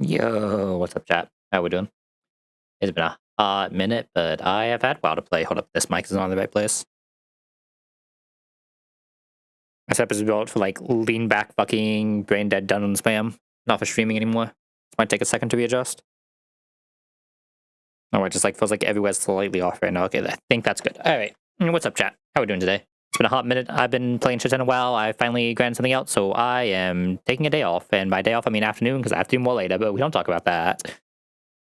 Yo, what's up, chat? How we doing? It's been a hot minute, but I have had a while to play. Hold up, this mic isn't on the right place. My setup is built for like lean back, fucking brain dead, done on spam. Not for streaming anymore. This might take a second to readjust. Oh, it just like feels like everywhere's slightly off right now. Okay, I think that's good. All right, what's up, chat? How we doing today? It's been a hot minute. I've been playing shit in a while. I finally grinded something out, so I am taking a day off. And by day off, I mean afternoon because I have to do more later. But we don't talk about that.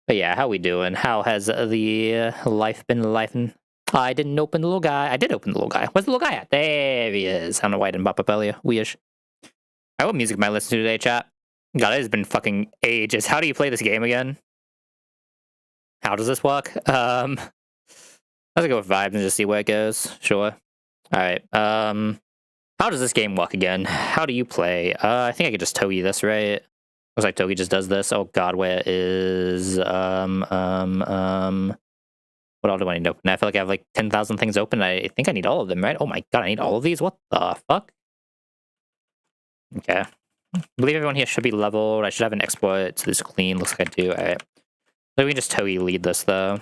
But yeah, how we doing? How has the life been lifing? I didn't open the little guy. I did open the little guy. Where's the little guy at? There he is. I don't know why I didn't pop up earlier. Weird. What music am I listening to today, chat? God, it has been fucking ages. How do you play this game again? How does this work? Let's go with vibes and just see where it goes. Sure. Alright. How does this game work again? How do you play? I think I could just Togi this, right? Looks like Togi just does this. Oh god, where is what all do I need to open? I feel like I have like 10,000 things open. I think I need all of them, right? Oh my god, I need all of these? What the fuck? Okay. I believe everyone here should be leveled. I should have an export to this clean. Looks like I do. Alright. So we can just Togi lead this though.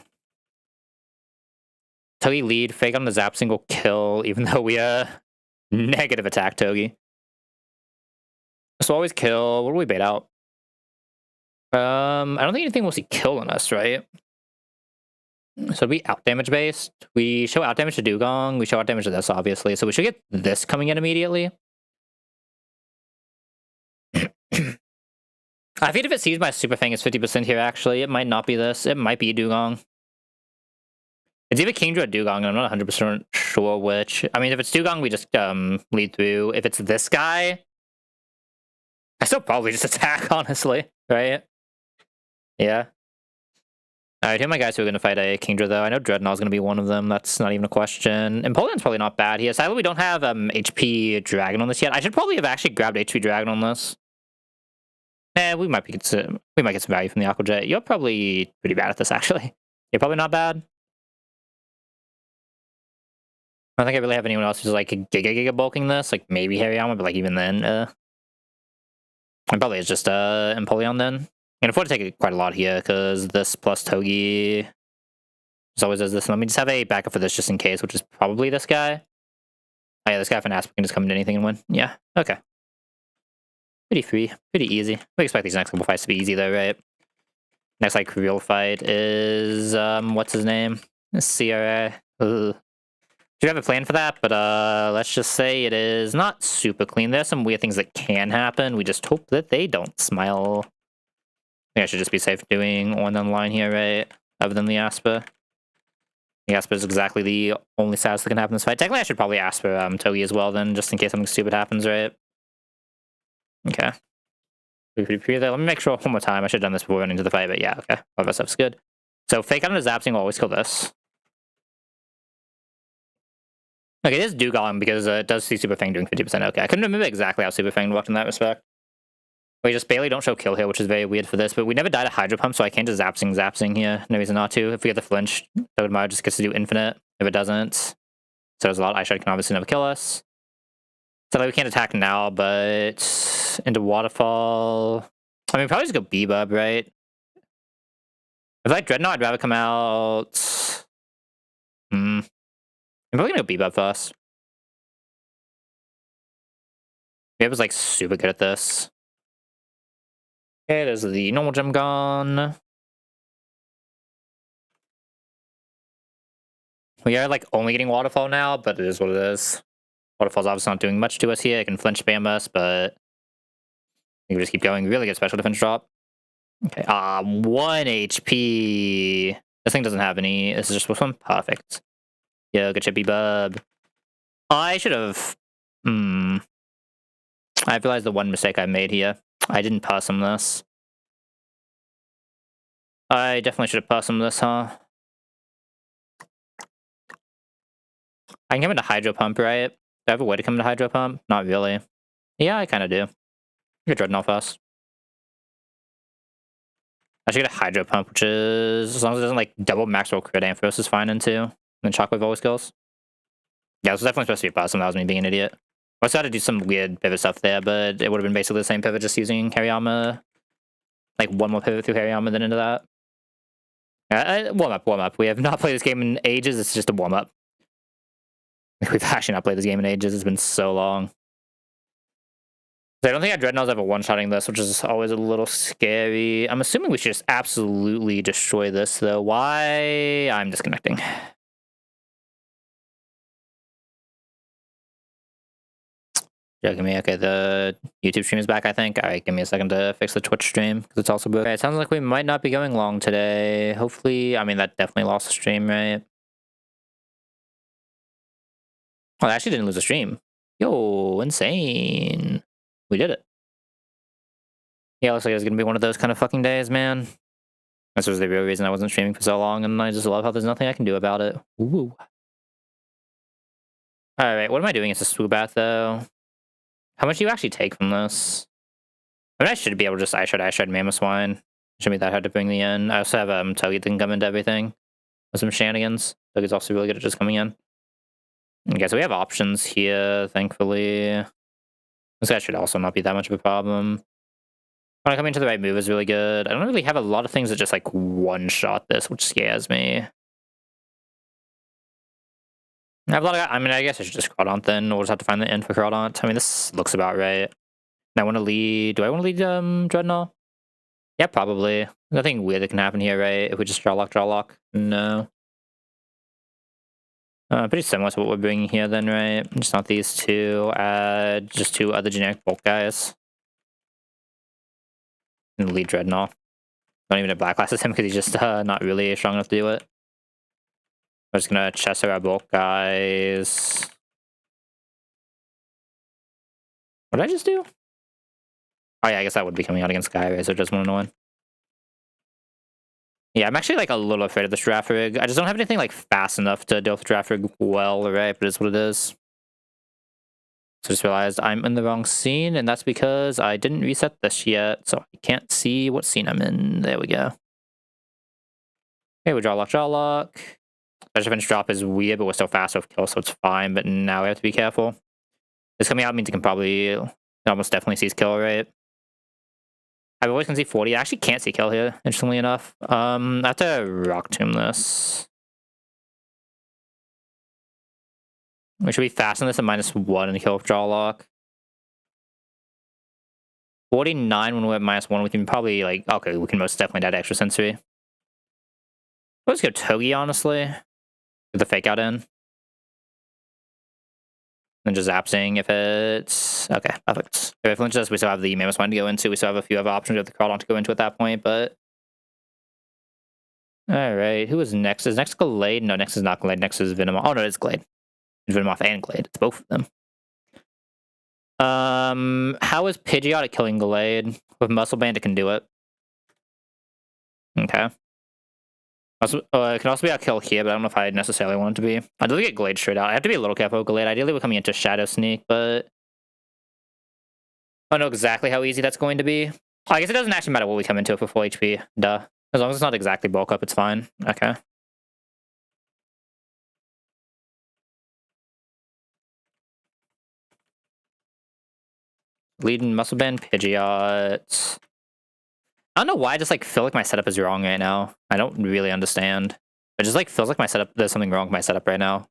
Togi lead, fake on the zap single kill, even though we negative attack Togi. So always kill. What do we bait out? I don't think anything will see kill on us, right? So we out damage based. We show out damage to Dugong. We show out damage to this, obviously. So we should get this coming in immediately. I think if it sees my Super Fang is 50% here, actually. It might not be this. It might be Dugong. It's either Kingdra or Dugong, and I'm not 100% sure which. I mean, if it's Dugong, we just lead through. If it's this guy, I still probably just attack, honestly. Right? Yeah. Alright, here are my guys who are going to fight a Kingdra, though. I know Dreadnought's going to be one of them. That's not even a question. Empoleon's probably not bad here. Sadly, we don't have HP Dragon on this yet. I should probably have actually grabbed HP Dragon on this. We might get some value from the Aqua Jet. You're probably pretty bad at this, actually. You're probably not bad. I don't think I really have anyone else who's like giga bulking this. Like maybe Hariyama, but like even then, and probably it's just Empoleon then. I can afford to take quite a lot here because this plus Togi just always does this. Let me just have a backup for this just in case, which is probably this guy. Oh yeah, this guy from Aspen can just come into anything and win. Yeah, okay. Pretty free, pretty easy. We expect these next couple fights to be easy though, right? Next like real fight is what's his name? CRA. Ugh. Do have a plan for that, but let's just say it is not super clean. There's some weird things that can happen. We just hope that they don't smile. I think I should just be safe doing one on the line here, right? Other than the Asper. The Asper is exactly the only status that can happen in this fight. Technically, I should probably Asper Togi as well then, just in case something stupid happens, right? Okay. Let me make sure one more time. I should have done this before running into the fight, but yeah, okay. All of our stuff's good. So fake out on the Zapsing will always kill this. Okay, this is Dugong because it does see Super Fang doing 50%. Okay, I couldn't remember exactly how Super Fang worked in that respect. We just barely don't show kill here, which is very weird for this, but we never died at Hydro Pump, so I can't just Zapsing here. No reason not to. If we get the flinch, Toadmire just gets to do infinite. If it doesn't, so there's a lot. Eyeshot can obviously never kill us. So like, we can't attack now, but into Waterfall. I mean, probably just go B-Bub, right? If I like Dreadnought, I'd rather come out. I'm probably gonna go B-Bub first. B-Bub was like super good at this. Okay, there's the normal gem gone. We are like only getting Waterfall now, but it is what it is. Waterfall's obviously not doing much to us here. It can flinch spam us, but we can just keep going. Really good special defense drop. Okay, 1 HP. This thing doesn't have any. This is just one. Perfect. Yo, good chippy bub. I should have. I realized the one mistake I made here. I didn't pass him this. I definitely should have passed him this, huh? I can come into Hydro Pump, right? Do I have a way to come into Hydro Pump? Not really. Yeah, I kind of do. Get Dreadnought fast. I should get a Hydro Pump, which is, as long as it doesn't like double max roll crit, Ampharos is fine into. And then Shockwave always kills. Yeah, this was definitely supposed to be a pass, that was me being an idiot. I also had to do some weird pivot stuff there, but it would have been basically the same pivot just using Hariyama Like one more pivot through Hariyama and then into that. Warm up. We have not played this game in ages. It's just a warm up. We've actually not played this game in ages. It's been so long. I don't think our Dreadnought's ever one-shotting this, which is always a little scary. I'm assuming we should just absolutely destroy this, though. Why? I'm disconnecting. Joking me. Okay, the YouTube stream is back, I think. All right, give me a second to fix the Twitch stream, because it's also broken. Okay, it sounds like we might not be going long today. Hopefully, I mean, that definitely lost the stream, right? Oh, I actually didn't lose the stream. Yo, insane. We did it. Yeah, looks like it's gonna be one of those kind of fucking days, man. This was the real reason I wasn't streaming for so long, and I just love how there's nothing I can do about it. Ooh. Alright, what am I doing? It's a swoop bath, though. How much do you actually take from this? I mean, I should be able to just ice shred Mammoth Swine. Shouldn't be that hard to bring the in. I also have Togi that can come into everything with some shenanigans. Togi's also really good at just coming in. Okay, so we have options here, thankfully. This guy should also not be that much of a problem. When I come into the right move is really good. I don't really have a lot of things that just like one-shot this, which scares me. I have a lot of. I mean, I guess I should just Crawdaunt then. We'll just have to find the end for Crawdaunt. I mean, this looks about right. I want to lead. Do I want to lead Dreadnought? Yeah, probably. Nothing weird that can happen here, right? If we just draw lock. No. Pretty similar to what we're bringing here then, right? Just not these two. Add just two other generic bulk guys. And lead Dreadnought. Don't even have Black Classes him because he's just not really strong enough to do it. I'm just gonna chest our bulk guys. What did I just do? Oh yeah, I guess that would be coming out against Skyray, so just want to know when. Yeah, I'm actually like a little afraid of the Giraffe Rig. I just don't have anything like fast enough to deal with the Giraffe Rig well, right? But it's what it is. So I just realized I'm in the wrong scene, and that's because I didn't reset this yet, so I can't see what scene I'm in. There we go. Okay, we draw lock. Special Defense drop is weird, but we're still fast with kill, so it's fine. But now we have to be careful. This coming out means it can probably almost definitely sees kill, right? I always can see 40. I actually can't see kill here, interestingly enough. I have to Rock Tomb this. We should be fast on this at -1 and kill with draw lock. 49 when we're at -1, we can probably like okay, we can most definitely add extra sensory. Let's go Togi, honestly. Get the fake out in. And just Zapsing if it's... Okay, perfect. If it flinches us, we still have the Mammoth Swine to go into. We still have a few other options. We have the Crawdaunt to go into at that point, but... Alright, who is next? Is next Glade? No, next is not Glade. Next is Venomoth. Oh, no, it's Glade. It's Venomoth and Glade. It's both of them. How is Pidgeot at killing Glade? With Muscle Band, it can do it. Okay. Also, it can also be a kill here, but I don't know if I necessarily want it to be. I'd really get Glade straight out. I have to be a little careful with Glade. Ideally, we're coming into Shadow Sneak, but... I don't know exactly how easy that's going to be. Oh, I guess it doesn't actually matter what we come into for full HP. Duh. As long as it's not exactly bulk up, it's fine. Okay. Leading Muscle Band, Pidgeot. I don't know why I just like feel like my setup is wrong right now. I don't really understand. It just like feels like my setup, there's something wrong with my setup right now.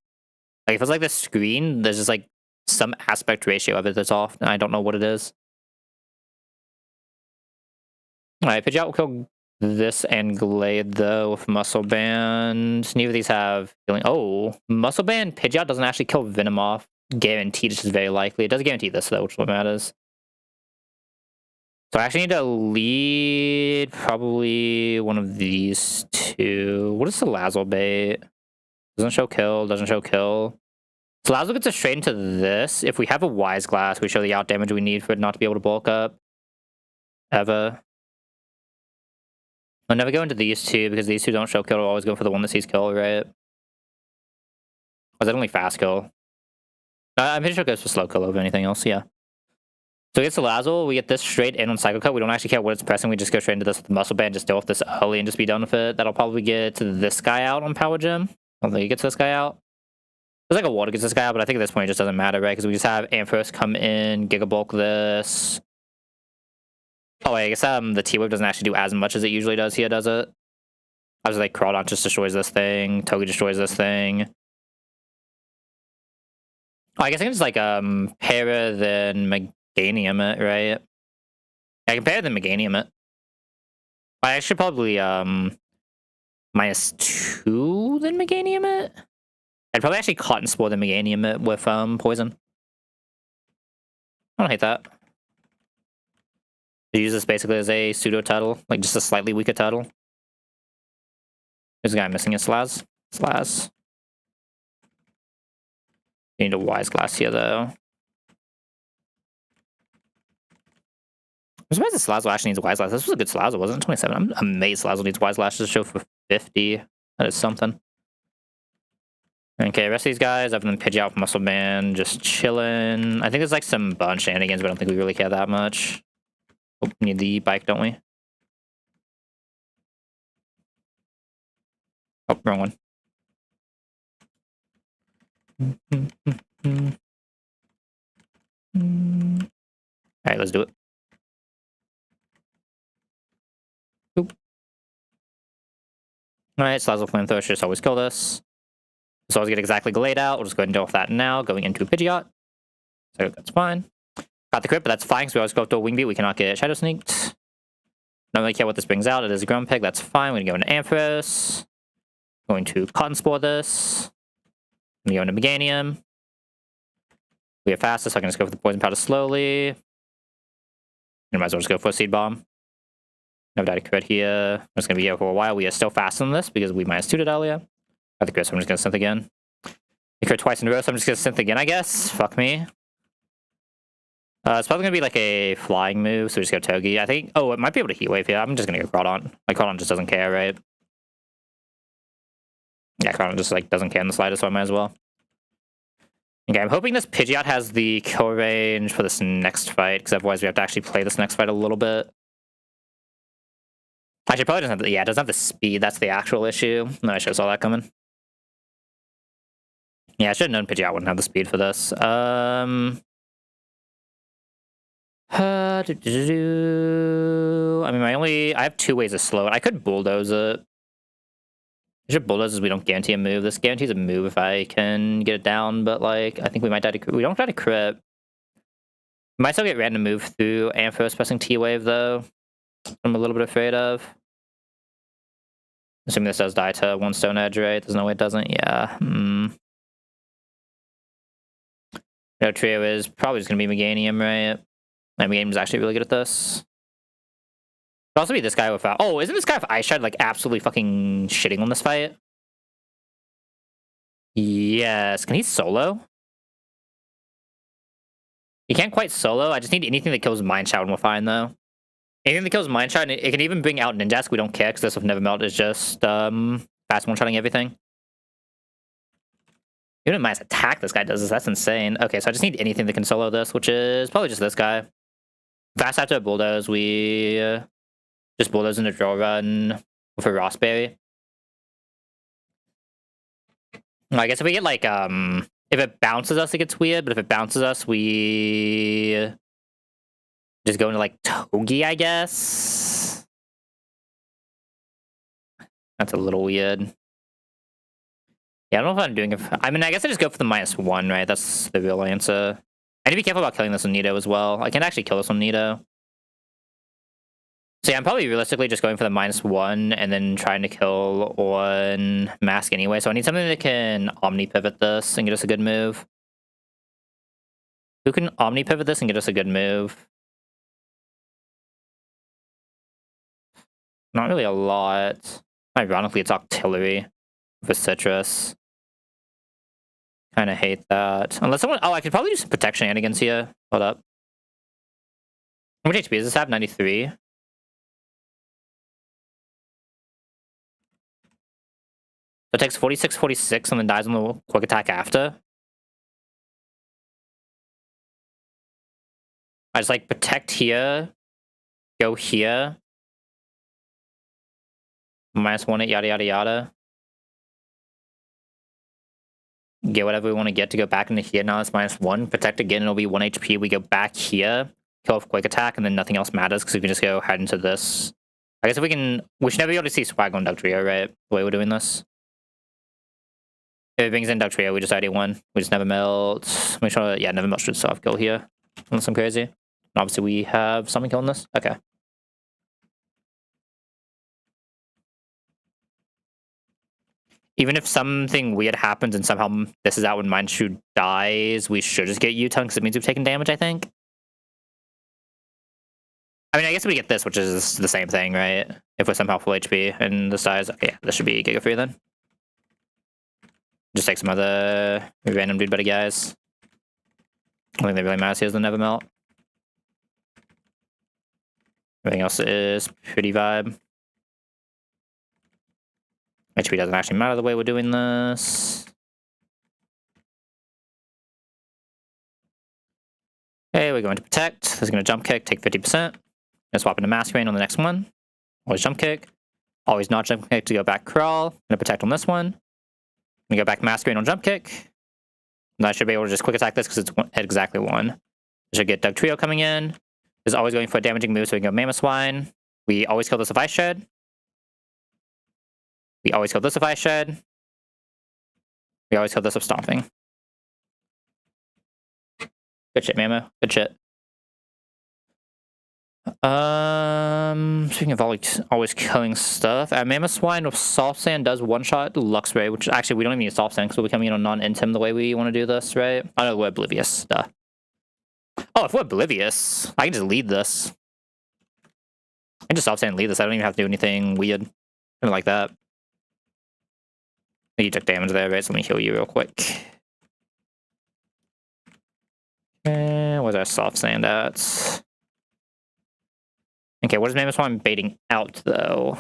Like it feels like the screen, there's just like some aspect ratio of it that's off, and I don't know what it is. Alright, Pidgeot will kill this and Glade though with Muscle Band. Neither of these have healing. Oh, Muscle Band, Pidgeot doesn't actually kill Venomoth. Guaranteed, which is very likely. It does guarantee this though, which is what matters. So I actually need to lead probably one of these two. What is the Salazzle bait? Doesn't show kill, doesn't show kill. Salazzle gets us straight into this. If we have a Wise Glass, we show the out damage we need for it not to be able to bulk up. Ever. I'll never go into these two because these two don't show kill. I'll always go for the one that sees kill, right? Was that only fast kill? I'm pretty sure it goes for slow kill over anything else, yeah. So we get Salazzle, we get this straight in on Cycle Cut. We don't actually care what it's pressing, we just go straight into this with the Muscle Band, just deal with this early and just be done with it. That'll probably get this guy out on Power Gem. I don't think it gets this guy out. There's like a water gets this guy out, but I think at this point it just doesn't matter, right? Because we just have Ampharos come in, Giga Bulk this. Oh, wait, I guess the T-Wave doesn't actually do as much as it usually does here, does it? I was like, Crawdon just destroys this thing. Togi destroys this thing. Oh, I guess I can just like Para then Meganium it, right? I can Para then Meganium it. I should probably -2 then Meganium it. I'd probably actually Cotton Spore then Meganium it with poison. I don't hate that. Use this basically as a pseudo turtle, like just a slightly weaker turtle. There's a guy missing a Slaz. Slaz. You need a Wise Glass here though. I'm surprised the Slazzle actually needs Wise Glass. This was a good Slazzle, wasn't it? 27. I'm amazed Slazzle needs Wise Glass to show for 50. That is something. Okay, rest of these guys, other than Pidgeot, Muscle Man, just chilling. I think there's like some Bun shenanigans, but I don't think we really care that much. Oh, we need the bike, don't we? Oh, wrong one. Alright, let's do it. Oop. Alright, Slazzle Flamethrower should just always kill this. So always get exactly Glade out. We'll just go ahead and deal with that now, going into Pidgeot. So that's fine. Got the crit, but that's fine because we always go up to a Wing Beat. We cannot get Shadow Sneaked. Don't really care what this brings out. It is a Grumpig. That's fine. We're going to go into Ampharos. Going to Cotton Spore this. We're going to Meganium. We are faster, so I can just go for the Poison Powder slowly. And might as well just go for a Seed Bomb. No doubt a crit here. I'm just going to be here for a while. We are still faster than this because we -2'd it earlier. Got the crit, so I'm just going to Synth again. We crit twice in a row, so I'm just going to Synth again, I guess. Fuck me. It's probably going to be like a flying move, so we just go Togi. I think... Oh, it might be able to Heat Wave here. I'm just going to go Crawdon. Like, Crawdon just doesn't care, right? Yeah, Crawdon just, like, doesn't care in the slightest, so I might as well. Okay, I'm hoping this Pidgeot has the kill range for this next fight, because otherwise we have to actually play this next fight a little bit. Actually, probably doesn't have the... Yeah, it doesn't have the speed. That's the actual issue. No, I should have saw that coming. Yeah, I should have known Pidgeot wouldn't have the speed for this. I mean, I have 2 ways to slow it. I could Bulldoze it. I should Bulldoze as we don't guarantee a move. This guarantees a move if I can get it down, but like, I think we might die to crit. We don't try to crit. We might still get random move through Ampharos pressing T-Wave though. I'm a little bit afraid of. Assuming this does die to 1 Stone Edge, right? There's no way it doesn't. Yeah. No, Trio is probably just going to be Meganium, right? And Meganium is actually really good at this. Could also be this guy without... Oh, isn't this guy with Ice Shard like absolutely fucking shitting on this fight? Yes. Can he solo? He can't quite solo. I just need anything that kills Mind Shout and we're fine, though. Anything that kills Mind Shout, and it can even bring out Ninjask. We don't care, because this with Never Melt is just fast one-shotting everything. Even if minus attack this guy does this, that's insane. Okay, so I just need anything that can solo this, which is probably just this guy. Fast after a Bulldoze, we just Bulldoze in a draw run with a Rossberry. I guess if we get like, if it bounces us, it gets weird, but if it bounces us, we just go into like Togi, I guess. That's a little weird. Yeah, I don't know if I'm doing it. I mean, I guess I just go for the -1, right? That's the real answer. I need to be careful about killing this on Nido as well. I can actually kill this on Nido. So yeah, I'm probably realistically just going for the -1 and then trying to kill on Mask anyway. So I need something that can Omni Pivot this and get us a good move. Who can Omni Pivot this and get us a good move? Not really a lot. Ironically, it's Octillery for Citrus. Kind of hate that. Unless someone... Oh, I could probably do some Protection shenanigans here. Hold up. How much HP does this have? 93. So it takes 46, 46, and then dies on the quick attack after. I just like Protect here. Go here. -1 it, yada yada yada. Get whatever we want to get to go back into here. Now it's -1. Protect again, it'll be 1 HP. We go back here. kill off quick attack, and then nothing else matters because we can just go head into this. I guess if we can, we should never be able to see Swag on Dugtrio, right? The way we're doing this. If it brings in Dugtrio, we just ID1. We just never melt. Make sure, yeah, never melt should soft kill here. Unless I'm crazy. And obviously we have something killing this. Okay. Even if something weird happens and somehow this is out when Mindshoot dies, we should just get U-Tongue because it means we've taken damage, I think. I mean, I guess we get this, which is the same thing, right? If we're somehow full HP and this dies, okay, yeah, this should be Giga Free then. Just take some other random dude better guys. I think that really matters here is the Never Melt. Everything else is pretty vibe. HP doesn't actually matter the way we're doing this. Okay, we're going to protect. This is going to jump kick, take 50%. Gonna swap into Masquerade on the next one. Always jump kick. Always not jump kick to go back crawl. Gonna protect on this one. Gonna go back Masquerade on jump kick. And I should be able to just quick attack this because it's at exactly 1. I should get Dugtrio coming in. Is always going for a damaging move, so we can go Mammoth Swine. We always kill this with Ice Shed. We always kill this with Ice Shed. We always kill this with Stomping. Good shit, Mammo. Good shit. Speaking of always killing stuff, Mammoth Swine with Soft Sand does one-shot Luxray, which actually we don't even need Soft Sand because we'll be coming in on non-intim the way we want to do this, right? I know we're Oblivious. Duh. Oh, if we're Oblivious, I can just lead this. I can just Soft Sand and lead this. I don't even have to do anything weird. Something like that. You took damage there, right? So let me heal you real quick. Where's our Soft Sand at? Okay, what is Mammoth Swine baiting out, though?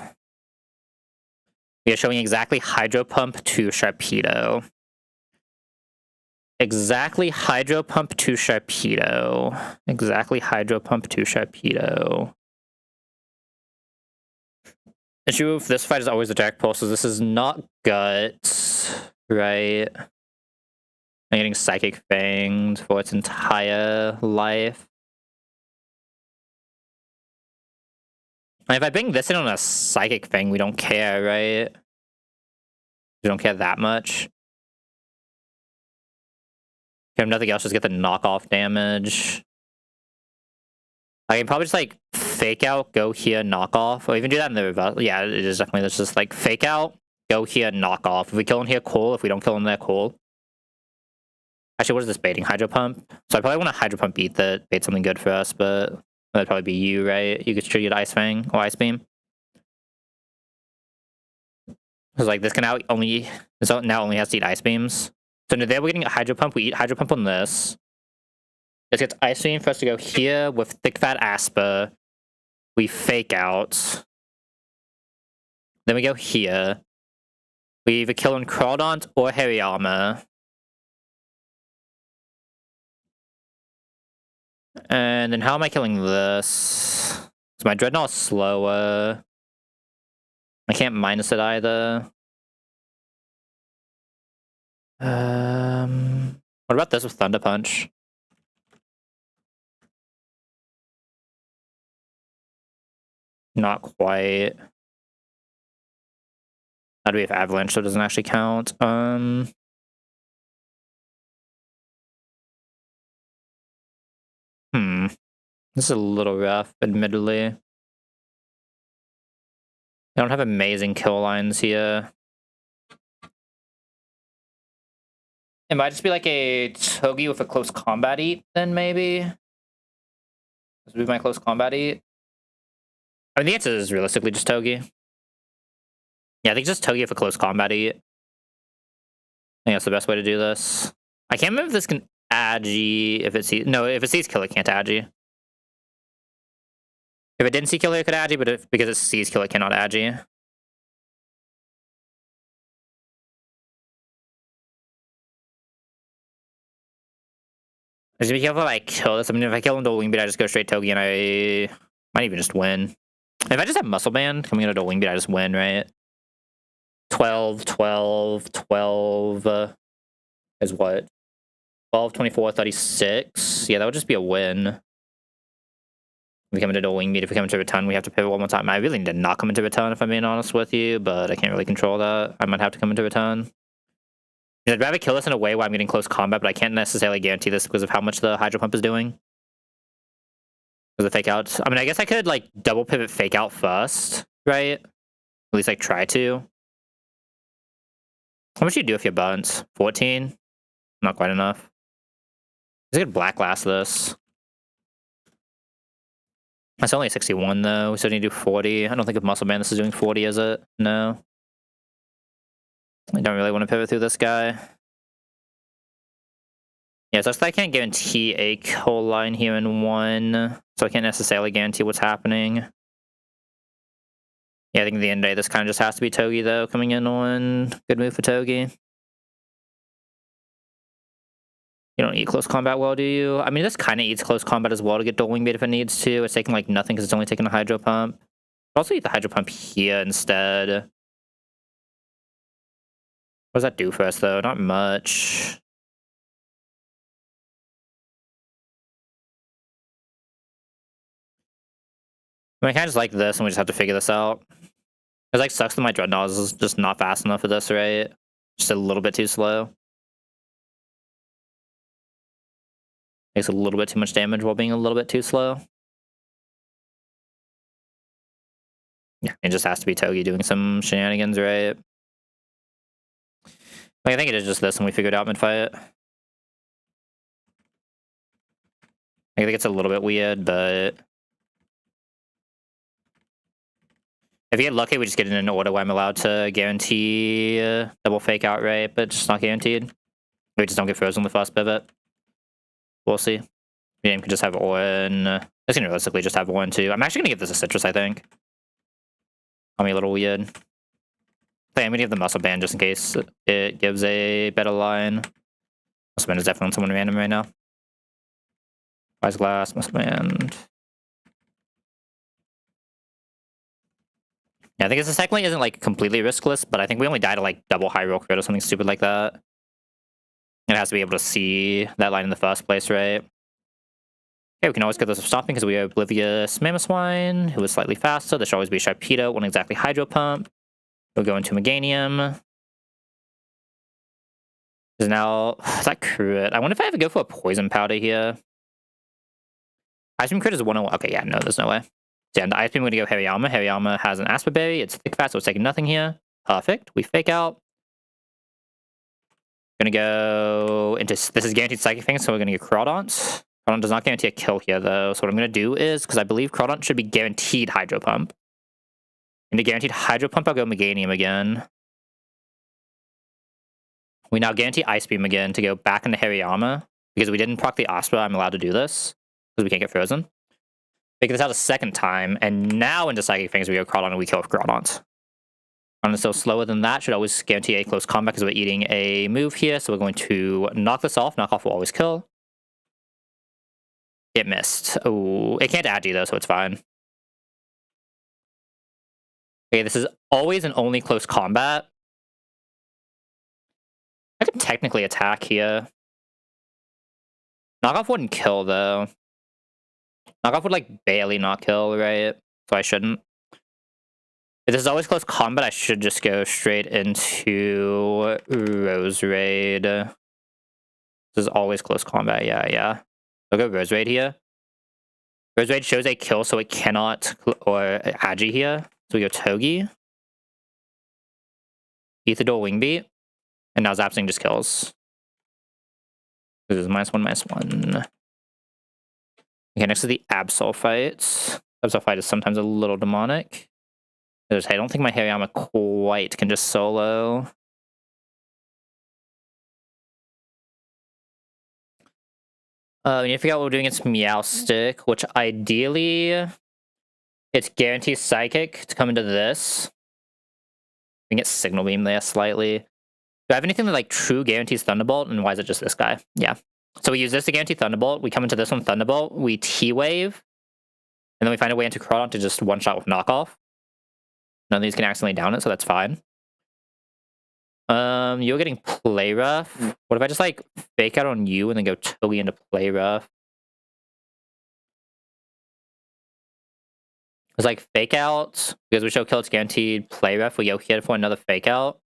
We are showing exactly Hydro Pump to Sharpedo. Exactly Hydro Pump to Sharpedo. Exactly Hydro Pump to Sharpedo. Issue of this fight is always the Jack Pulse, so this is not Guts, right? I'm getting Psychic Fanged for its entire life. And if I bring this in on a Psychic Fang, we don't care, right? We don't care that much. If nothing else, just get the knockoff damage. I can probably just like fake out, go here, knock off, or even do that in the reverse. Yeah, it is definitely just like fake out, go here, knock off. If we kill him here, cool. If we don't kill him there, cool. Actually, what is this baiting? Hydro Pump? So I probably want to Hydro Pump beat that, bait something good for us, but that'd probably be you, right? You could trigger Ice Fang or Ice Beam. Because like this can now only has to eat Ice Beams. So there we're getting a Hydro Pump. We eat Hydro Pump on this. This gets Ice Beam for us to go here with Thick Fat Asper. We fake out. Then we go here. We either kill on Crawdont or Hariyama. And then how am I killing this? So my Dreadnought's slower. I can't minus it either. What about this with Thunder Punch? Not quite. That'd be if Avalanche, so it doesn't actually count. This is a little rough, admittedly. I don't have amazing kill lines here. It might just be like a Togi with a close combat eat, then maybe? This would be my close combat eat. I mean, the answer is realistically just Togi. Yeah, I think just Togi with a close combat eat. I think that's the best way to do this. I can't remember if this can Agi if it sees... No, if it sees kill, it can't Agi. If it didn't see kill, it could Agi, but because it sees kill, it cannot Agi. I just be careful if I kill this. I mean, if I kill him to Wing Beat, I just go straight Togi and I might even just win. If I just have Muscle Band coming into a Wing Beat, I just win, right? 12, 12, 12 is what? 12, 24, 36. Yeah, that would just be a win. If we come into a wing beat, if we come into return, we have to pivot one more time. I really need to not come into return if I'm being honest with you, but I can't really control that. I might have to come into return. I'd rather kill this in a way where I'm getting close combat, but I can't necessarily guarantee this because of how much the Hydro Pump is doing. Because the fake out. I mean, I guess I could like double pivot fake out first, right? At least like try to. How much do you do if you're burnt? 14? Not quite enough. I could Black Last this. That's only a 61 though. We still need to do 40. I don't think if Muscle Band this is doing 40, is it? No. I don't really want to pivot through this guy. Yeah, so I can't guarantee a kill line here in 1. So I can't necessarily guarantee what's happening. Yeah, I think at the end of the day, this kind of just has to be Togi though, coming in on. Good move for Togi. You don't eat close combat well, do you? I mean, this kind of eats close combat as well to get dual wing bait if it needs to. It's taking like nothing because it's only taking a Hydro Pump. But also eat the Hydro Pump here instead. What does that do for us though? Not much. I mean, I kind of just like this and we just have to figure this out. It like sucks that my Dreadnought is just not fast enough for this, right? Just a little bit too slow. Makes a little bit too much damage while being a little bit too slow. Yeah, it just has to be Togi doing some shenanigans, right? Like, I think it is just this and we figured out mid-fight. I think it's a little bit weird, but... If you get lucky, we just get in an order where I'm allowed to guarantee double fake out, right? But just not guaranteed. We just don't get frozen on the first pivot. We'll see. The game could just have Orin. It's gonna realistically just have Orin too. I'm actually gonna give this a Citrus, I think. Call me a little weird. I'm gonna give the Muscle Band just in case it gives a better line. Muscle Band is definitely on someone random right now. Wise Glass, Muscle Band. Yeah, I think it's secondly isn't like completely riskless, but I think we only die to like double high roll crit or something stupid like that. It has to be able to see that line in the first place, right? Okay, we can always get this stopping because we have Oblivious Mamoswine, who is slightly faster. There should always be a Sharpedo, one exactly Hydro Pump. We'll go into Meganium. Is now that crit? I wonder if I have to go for a Poison Powder here. Ice Beam crit is 101. Okay, yeah, no, there's no way. So yeah, the Ice Beam, we're going to go Hariyama. Hariyama has an Asper Berry. It's thick fast, so it's taking nothing here. Perfect. We fake out. Gonna go into... This is guaranteed Psychic thing, so we're gonna get Crawdont. Crawdont does not guarantee a kill here, though. So what I'm gonna do is, because I believe Crawdont should be guaranteed Hydro Pump. Into guaranteed Hydro Pump, I'll go Meganium again. We now guarantee Ice Beam again to go back into Hariyama. Because we didn't proc the Astra, I'm allowed to do this. Because we can't get frozen. Figure this out a second time, and now into Psychic Fangs we go Crawdont and we kill Crawdont. Crawdont is still slower than that, should always guarantee a close combat because we're eating a move here, so we're going to knock this off. Knock off will always kill. It missed. Oh, it can't add you though, so it's fine. Okay, this is always and only close combat. I could technically attack here. Knockoff wouldn't kill though. Knockoff would like barely not kill, right? So I shouldn't. If this is always close combat, I should just go straight into Rose Raid. This is always close combat, yeah. I'll go Rose Raid here. Rose Raid shows a kill, so it cannot, or Agi here. So we go Togi. Aethidol Wing Beat. And now Zapsing just kills. This is -1/-1. Okay, next is the Absol fight. Absol fight is sometimes a little demonic. I don't think my Hariyama quite can just solo. We need to figure out what we're doing against Meowstic, which ideally it's guaranteed Psychic to come into this. We can get Signal Beam there slightly. Do I have anything that like true guarantees Thunderbolt? And why is it just this guy? Yeah. So we use this to guarantee Thunderbolt. We come into this one Thunderbolt. We T-Wave. And then we find a way into Crawdont to just one-shot with Knockoff. None of these can accidentally down it, so that's fine. You're getting Play Rough. What if I just like fake out on you and then go Togi into Play Rough? There's like fake outs because we show kill, it's guaranteed play ref. We go here for another fake out.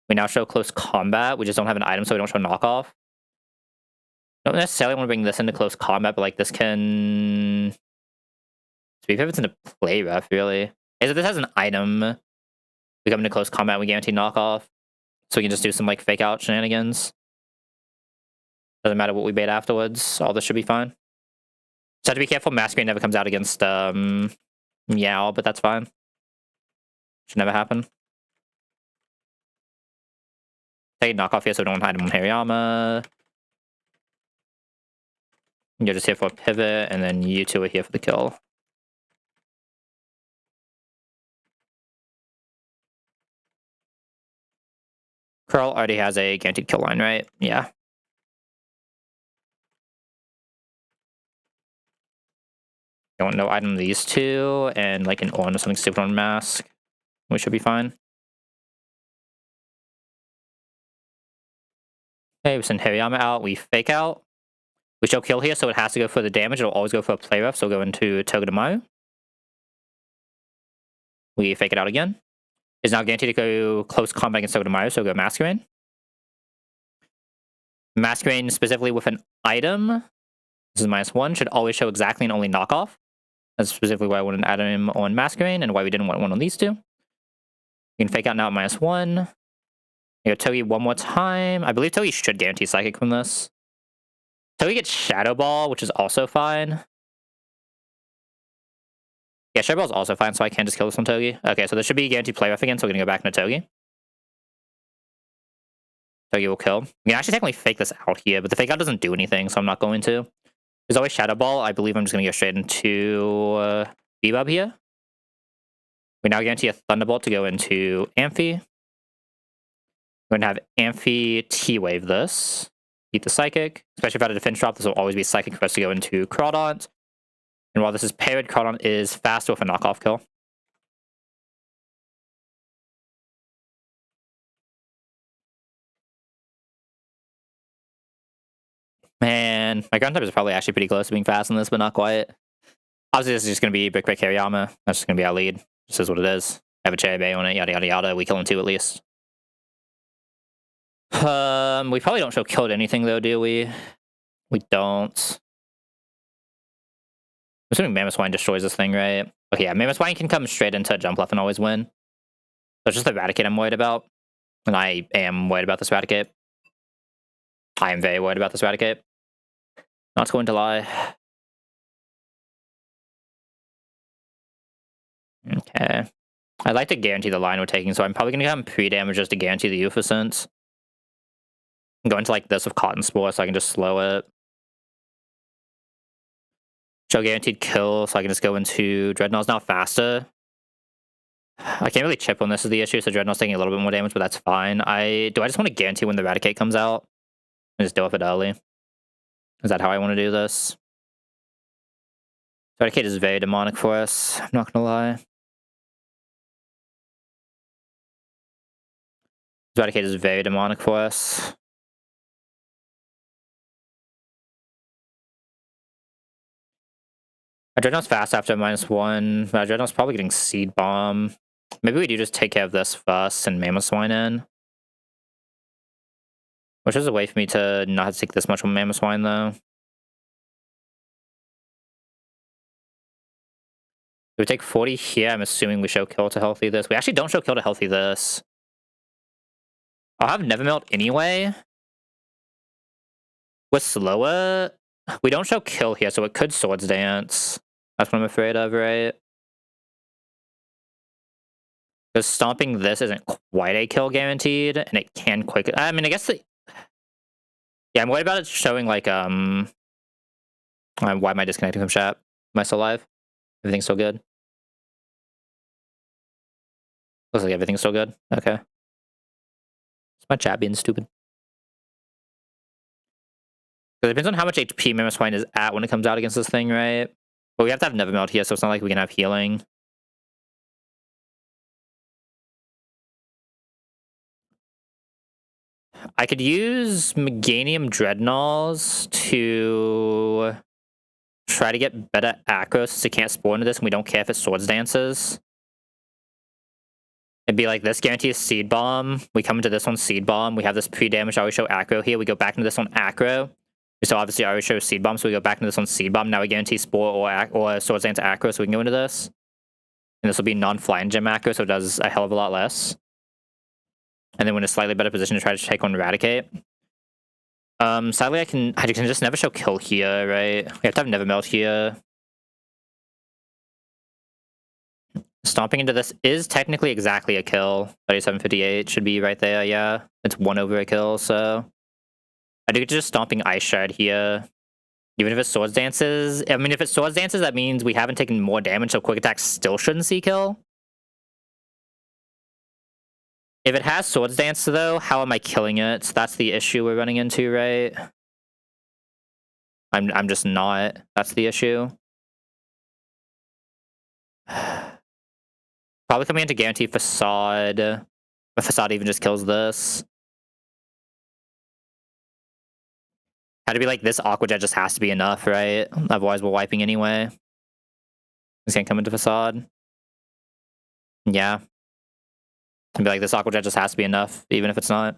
We now show close combat. We just don't have an item, so we don't show knockoff. Don't necessarily want to bring this into close combat, but like this can. To be fair, it's into play ref, really. Is if this has an item, we come into close combat, we guarantee knockoff. So we can just do some like fake out shenanigans. Doesn't matter what we bait afterwards. All this should be fine. Just have to be careful. Masquerade never comes out against Meow, but that's fine. Should never happen. Take knockoff here so we don't hide him on Hariyama. You're just here for a pivot, and then you two are here for the kill. Curl already has a guaranteed kill line, right? Yeah. Don't know item these two, and like an on or something stupid on mask. We should be fine. Okay, we send Hariyama out, we fake out. We show kill here, so it has to go for the damage. It'll always go for a play ref, so we'll go into Togedemaru. We fake it out again. It's now guaranteed to go close combat against Togedemaru, so we'll go Masquerade. Masquerade specifically with an item. This is -1, should always show exactly and only knockoff. That's specifically why I wanted to add him on Masquerade and why we didn't want one on these two. You can fake out now at -1. You go Togi one more time. I believe Togi should guarantee Psychic from this. Togi gets Shadow Ball, which is also fine. Yeah, Shadow Ball is also fine, so I can't just kill this on Togi. Okay, so this should be guaranteed play ref again, so we're going to go back into Togi. Togi will kill. We can actually technically fake this out here, but the fake out doesn't do anything, so I'm not going to. There's always Shadow Ball. I believe I'm just going to go straight into Bebop here. We now guarantee a Thunderbolt to go into Amphi. We're going to have Amphi T-Wave this. Beat the Psychic. Especially if I had a defense drop, this will always be Psychic for us to go into Crawdont. And while this is paired, Crawdont is faster with a knockoff kill. Man, my ground type is probably actually pretty close to being fast in this, but not quite. Obviously, this is just going to be Brick Brick Hariyama. That's just going to be our lead. This is what it is. I have a Cherry Bay on it, yada yada yada. We kill him 2 at least. We probably don't show killed anything though, do we? We don't. I'm assuming Mammoth Swine destroys this thing, right? Okay, yeah, Mammoth Swine can come straight into Jump Left and always win. So it's just the Eradicate I'm worried about. And I am worried about this Eradicate. I am very worried about this Eradicate. Not going to lie. Okay. I'd like to guarantee the line we're taking, so I'm probably going to come pre-damage just to guarantee the Euphorescence. Go into like this with Cotton Spore so I can just slow it. Show guaranteed kill, so I can just go into Dreadnought's now faster. I can't really chip when this is the issue, so Dreadnought's taking a little bit more damage, but that's fine. I just want to guarantee when the Eradicate comes out and just deal with it early. Is that how I want to do this? Eradicate is very demonic for us, I'm not gonna lie. Eradicate is very demonic for us. Dreadnought's fast after -1. Dreadnought's probably getting Seed Bomb. Maybe we do just take care of this first and Mammoth Swine in. Which is a way for me to not have to take this much on Mammoth Swine, though. We take 40 here. I'm assuming we show kill to healthy this. We actually don't show kill to healthy this. I'll have Never Melt anyway. With slower, we don't show kill here, so it could Swords Dance. That's what I'm afraid of, right? Because stomping this isn't quite a kill guaranteed, and it can quick. I mean, I guess yeah, I'm worried about it showing like why am I disconnecting from chat? Am I still live? Everything's still good. Looks like everything's still good. Okay. It's my chat being stupid. It depends on how much HP Mammoth Swine is at when it comes out against this thing, right? But we have to have Never Melt here, so it's not like we can have healing. I could use Meganium Dreadnoughts to try to get better aggro since it can't spawn into this and we don't care if it swords dances. It'd be like this, guarantees seed bomb. We come into this one, seed bomb. We have this pre-damage, always show aggro here. We go back into this one, aggro. So obviously I always show seed bomb, so we go back into this one, seed bomb. Now we guarantee spore or swords dance aggro, so we can go into this. And this will be non-flying gem aggro, so it does a hell of a lot less. And then we're in a slightly better position to try to take on Eradicate. Sadly I can just never show kill here, right? We have to have Never Melt here. Stomping into this is technically exactly a kill. 3758 should be right there, yeah. It's 1 over a kill, so... I do get just stomping Ice Shard here. Even if it swords dances... I mean, if it swords dances, that means we haven't taken more damage, so quick attack still shouldn't see kill. If it has swords dance, though, how am I killing it? That's the issue we're running into, right? I'm just not. That's the issue. Probably coming into guarantee Facade. But Facade even just kills this. Had to be like this Aqua Jet just has to be enough, right? Otherwise we're wiping anyway. He's gonna come into Facade. Yeah. And be like, this Aqua Jet just has to be enough, even if it's not.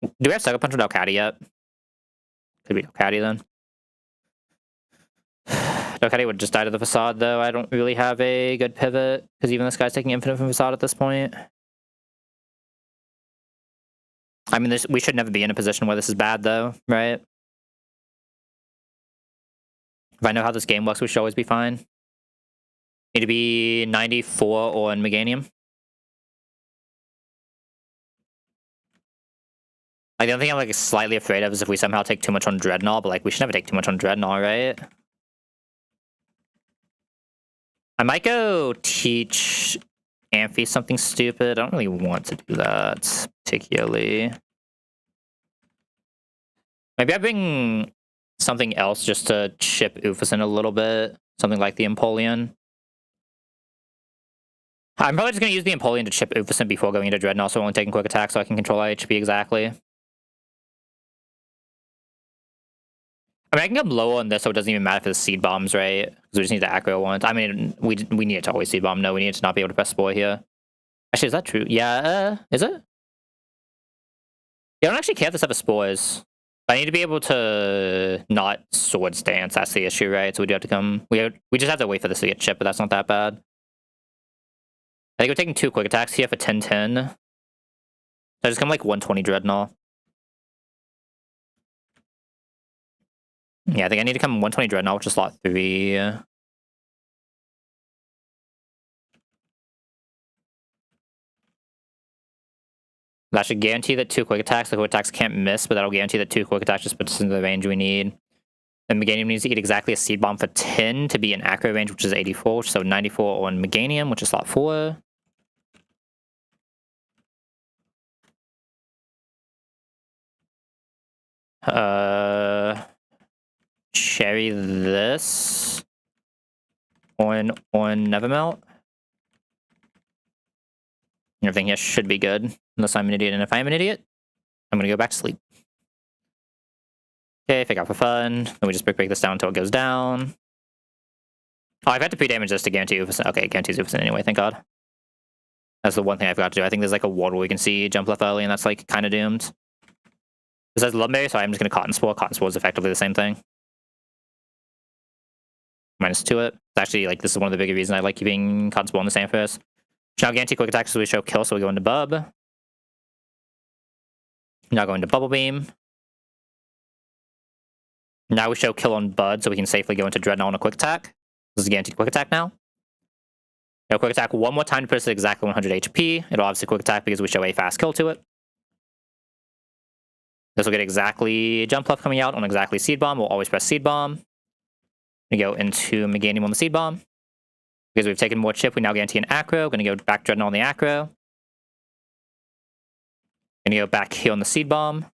Do we have Sucker Punch without Caddy yet? Could be Caddy then. Caddy would just die to the Facade, though. I don't really have a good pivot, because even this guy's taking infinite from Facade at this point. I mean, we should never be in a position where this is bad, though, right? If I know how this game works, we should always be fine. Need to be 94 or in Meganium. Like, the only thing I'm like slightly afraid of is if we somehow take too much on Dreadnought, but like we should never take too much on Dreadnought, right? I might go teach Amphi something stupid. I don't really want to do that particularly. Maybe I bring something else just to chip Ufus in a little bit. Something like the Empoleon. I'm probably just going to use the Empoleon to chip Ufus before going into Dreadnought, so I'm only taking quick attack so I can control HP exactly. I mean, I can come lower on this so it doesn't even matter for the seed bombs, right? Because we just need the aggro ones. I mean, we need it to always seed bomb. No, we need it to not be able to press spore here. Actually, is that true? Yeah, is it? Yeah, I don't actually care if this have spores. I need to be able to not sword stance. That's the issue, right? So we do have to come... We just have to wait for this to get chipped, but that's not that bad. I think we're taking 2 quick attacks here for 10-10. So I just come like 120 Dreadnought. Yeah, I think I need to come 120 Dreadnought, which is slot 3. That should guarantee that 2 quick attacks. The quick attacks can't miss, but that'll guarantee that 2 quick attacks just puts us into the range we need. And Meganium needs to eat exactly a Seed Bomb for 10 to be in accurate range, which is 84. So 94 on Meganium, which is slot 4. Cherry this on Nevermelt. Everything here should be good, unless I'm an idiot. And if I'm an idiot, I'm gonna go back to sleep. Okay, fake out for fun. Then we just break this down until it goes down. Oh, I've had to pre-damage this to guarantee Ufus. Okay, guarantees Ufus anyway, thank god. That's the one thing I forgot to do. I think there's like a ward where we can see jump left early, and that's like kind of doomed. This says Lumberry, so I'm just gonna Cotton Spore. Cotton Spore is effectively the same thing. -2 it. It's actually like this is one of the bigger reasons I like keeping Cotton Spore in the same first. Now guarantee quick attacks so we show kill, so we go into Bub. Now go into Bubble Beam. Now we show kill on Bud, so we can safely go into Dreadnought on a quick attack. This is guaranteed quick attack now. Now quick attack one more time to put us at exactly 100 HP. It'll obviously quick attack because we show a fast kill to it. This will get exactly Jump Left coming out on exactly Seed Bomb. We'll always press Seed Bomb. We go into Meganium on the Seed Bomb. Because we've taken more chip, we now guarantee an Acro. Gonna go back Dreadnought on the Acro. Gonna go back here on the Seed Bomb.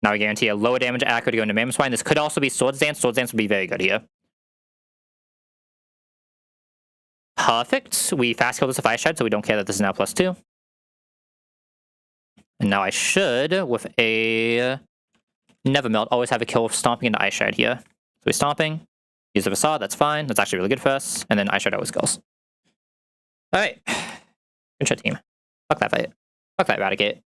Now we guarantee a lower damage Acro to go into Mammoth Swine. This could also be Swords Dance. Swords Dance would be very good here. Perfect. We fast kill this if I shed, so we don't care that this is now +2. And now I should, with a never melt, always have a kill stomping into Ice Shard here. So we're stomping, use the facade, that's fine. That's actually really good for us. And then Ice Shard always kills. Alright. Good shit, team. Fuck that fight. Fuck that Eradicate.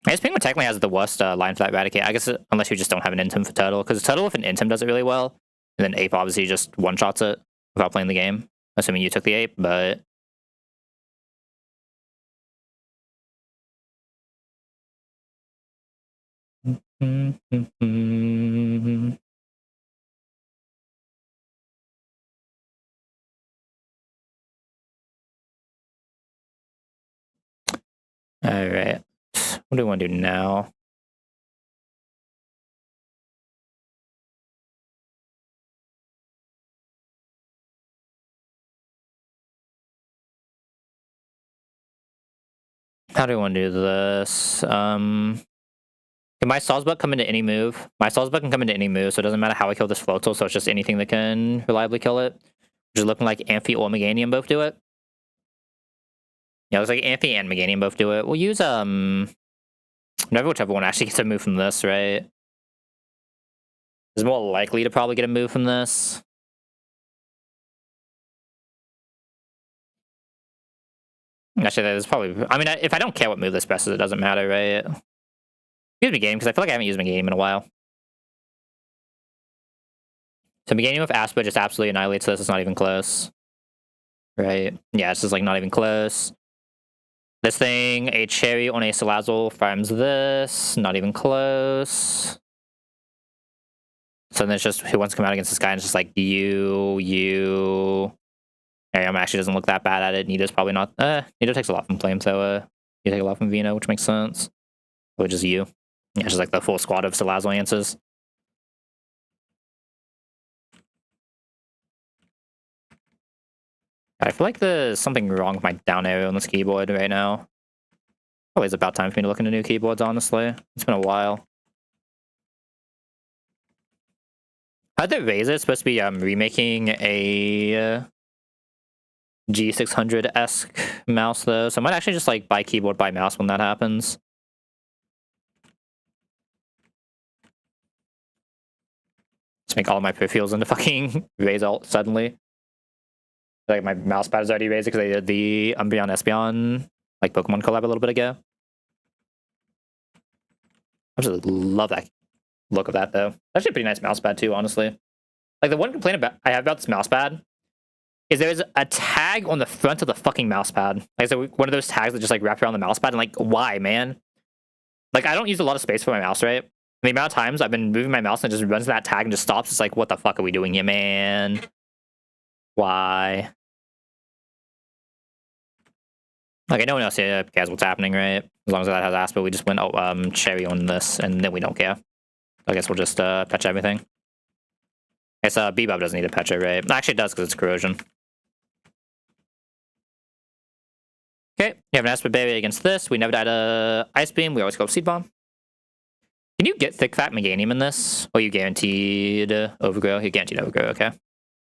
I guess Penguin technically has the worst line for that Eradicate. I guess unless you just don't have an Intim for Turtle. Because Turtle with an Intim does it really well. And then Ape obviously just one-shots it without playing the game. Assuming you took the Ape, but... Alright. What do we want to do now? How do we want to do this? Can my Salzbuck come into any move? My Salzbuck can come into any move, so it doesn't matter how I kill this Floatzel, so it's just anything that can reliably kill it. Which is looking like Amphi or Meganium both do it. Yeah, it looks like Amphi and Meganium both do it. We'll use, whichever one actually gets a move from this, right? Is more likely to probably get a move from this. Actually, that is probably... I mean, if I don't care what move this presses, it doesn't matter, right? Use Meganium, because I feel like I haven't used Meganium in a while. So Meganium with Aspa just absolutely annihilates this. It's not even close. Right? Yeah, it's just like not even close. This thing, a Cherry on a Salazzle farms this. Not even close. So then it's just who wants to come out against this guy, and it's just like you. Arium actually doesn't look that bad at it. Nido's probably not. Nido takes a lot from Flamethrower. You take a lot from Vino, which makes sense. Which is you. Yeah, it's just like the full squad of Salazzle answers. I feel like there's something wrong with my down arrow on this keyboard right now. Probably it's about time for me to look into new keyboards, honestly. It's been a while. I heard that Razer is supposed to be remaking a G600-esque mouse, though. So I might actually just like buy keyboard, buy mouse when that happens. Just make all of my peripherals into fucking Razer suddenly. Like my mouse pad is already Razer because they did the Umbreon Espeon like Pokemon collab a little bit ago. I absolutely love that look of that, though. It's actually a pretty nice mouse pad too, honestly. Like the one complaint I have about this mouse pad is there's a tag on the front of the fucking mouse pad. Like so one of those tags that just like wrap around the mouse pad, and like why, man? Like I don't use a lot of space for my mouse, right? And the amount of times I've been moving my mouse and it just runs that tag and just stops. It's like, what the fuck are we doing here, man? Why? Like, no one else here cares what's happening, right? As long as that has Aspa, we just went Cherry on this, and then we don't care. I guess we'll just patch everything. I guess Bebop doesn't need a patch, right? Actually, it does, because it's Corrosion. Okay, you have an Aspa Berry against this. We never died a Ice Beam. We always go Seed Bomb. Can you get Thick Fat Meganium in this? Or you guaranteed Overgrow? You guaranteed Overgrow, okay.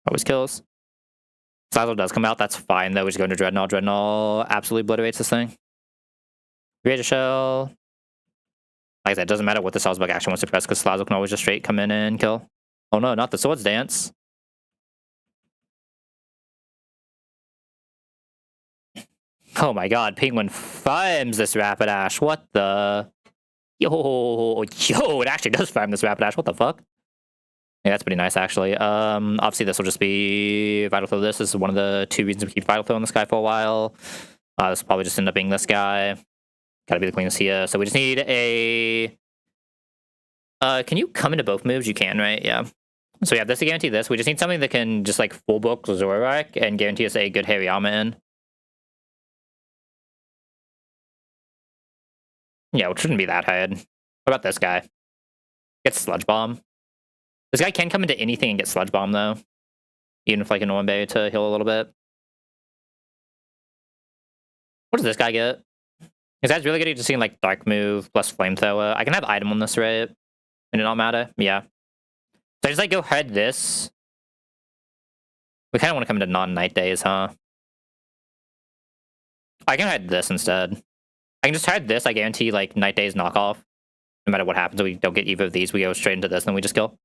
Always kills. Salazzle does come out, that's fine though. We just go into Dreadnought. Dreadnought absolutely obliterates this thing. Razor Shell. Like I said, it doesn't matter what the Salzbuck action wants to press because Salazzle can always just straight come in and kill. Oh no, not the Swords Dance. Oh my god, Penguin farms this Rapidash. What the? Yo, it actually does farm this Rapidash. What the fuck? Yeah, that's pretty nice, actually. Obviously, this will just be Vital Throw. This is one of the 2 reasons we keep Vital Throw in this guy for a while. This will probably just end up being this guy. Gotta be the cleanest here. So we just need a... can you come into both moves? You can, right? Yeah. So we have this to guarantee this. We just need something that can just, like, full book Zorak and guarantee us a good Hariyama in. Yeah, which shouldn't be that hard. What about this guy? Get Sludge Bomb. This guy can come into anything and get Sludge Bomb, though. Even if, like, a Norm Berry to heal a little bit. What does this guy get? This guy's really good at just seeing, like, Dark Move plus Flamethrower. I can have Item on this, right? And it not matter? Yeah. So I just, like, go head this. We kind of want to come into non-Night Days, huh? I can head this instead. I can just try this. I guarantee like Night Days knockoff. No matter what happens, we don't get either of these. We go straight into this, and then we just kill.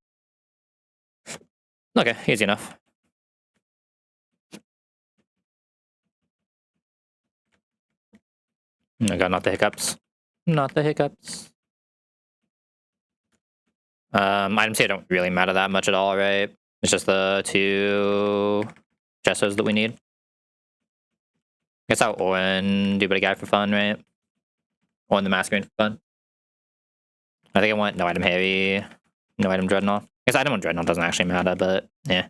Okay, easy enough. I got not the hiccups. Not the hiccups. Items here don't really matter that much at all, right? It's just the 2 Jessos that we need. I guess I'll Orin, do a bit of guy for fun, right? Orin the Masquerade for fun. I think I want no item heavy, no item dreadnought. I guess item on dreadnought doesn't actually matter, but yeah.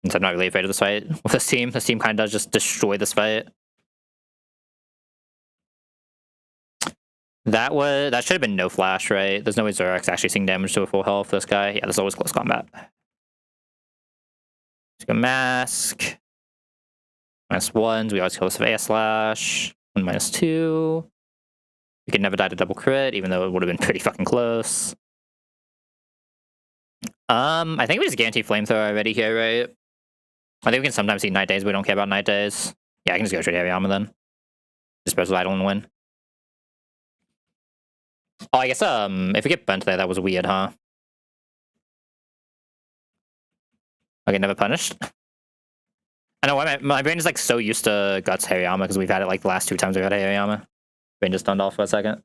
Since I'm not really afraid of this fight with this team kind of does just destroy this fight. That should have been no flash, right? There's no way Zorax actually seeing damage to a full health. This guy, yeah, there's always close combat. Let's go mask. -1s, we always kill this with air slash. 1 -2. We could never die to double crit, even though it would have been pretty fucking close. I think we just guarantee flamethrower already here, right? I think we can sometimes see Night Days, but we don't care about Night Days. Yeah, I can just go straight heavy armor then. Dispose of idle and win. Oh, I guess if we get burnt there, that was weird, huh? Okay, never punished. I know my brain is like so used to Guts Harry armor because we've had it like the last 2 times we've had Harry armor. Brain just turned off for a second.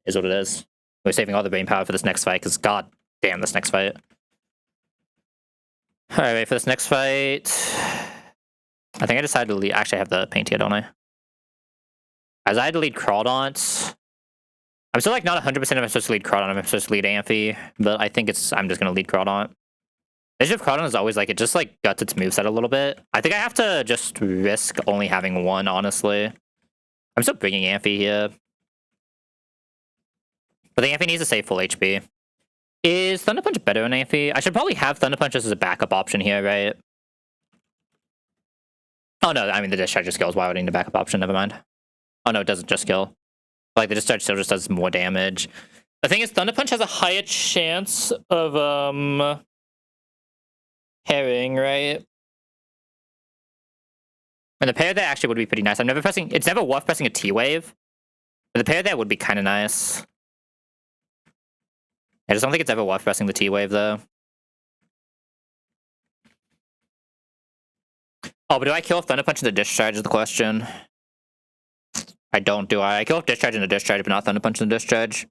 Is what it is. We're saving all the brain power for this next fight because god damn this next fight. Alright, wait for this next fight. I think I decided to lead. Actually, I have the paint here, don't I? As I had to lead Crawdaunt. I'm still like not 100% if I'm supposed to lead Crawdaunt, I'm supposed to lead Amphi, but I think I'm just gonna lead Crawdaunt. The issue of Crawdaunt is always like it just like guts its moveset a little bit. I think I have to just risk only having 1, honestly. I'm still bringing Amphi here. But the Amphi needs to save full HP. Is Thunder Punch better than Amphi? I should probably have Thunder Punch as a backup option here, right? Oh no, I mean the discharge just kills. Why would I need a backup option? Never mind. Oh no, it doesn't just kill. Like the discharge still just does more damage. The thing is, Thunder Punch has a higher chance of herring, right? And the pair there actually would be pretty nice. It's never worth pressing a T-Wave. But the pair there would be kind of nice. I just don't think it's ever worth pressing the T-Wave, though. Oh, but do I kill Thunder Punch in the Discharge is the question. I don't, do I? I kill Discharge in the Discharge, but not Thunder Punch in the Discharge.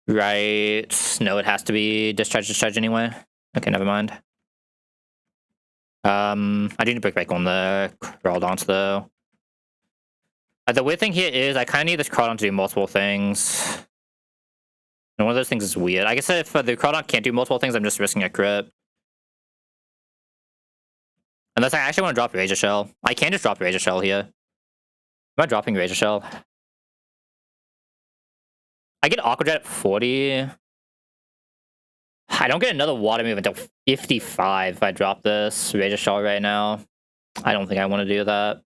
Right. No, it has to be Discharge anyway. Okay, never mind. I do need to break back on the Crawdaunt, though. The weird thing here is I kind of need this Crawdaunt to do multiple things. And one of those things is weird. I guess if the Crawdaunt can't do multiple things, I'm just risking a crit. Unless I actually want to drop Razor Shell. I can just drop Razor Shell here. Am I dropping Razor Shell? I get Aqua Jet at 40. I don't get another water move until 55 if I drop this Razor Shell right now. I don't think I want to do that.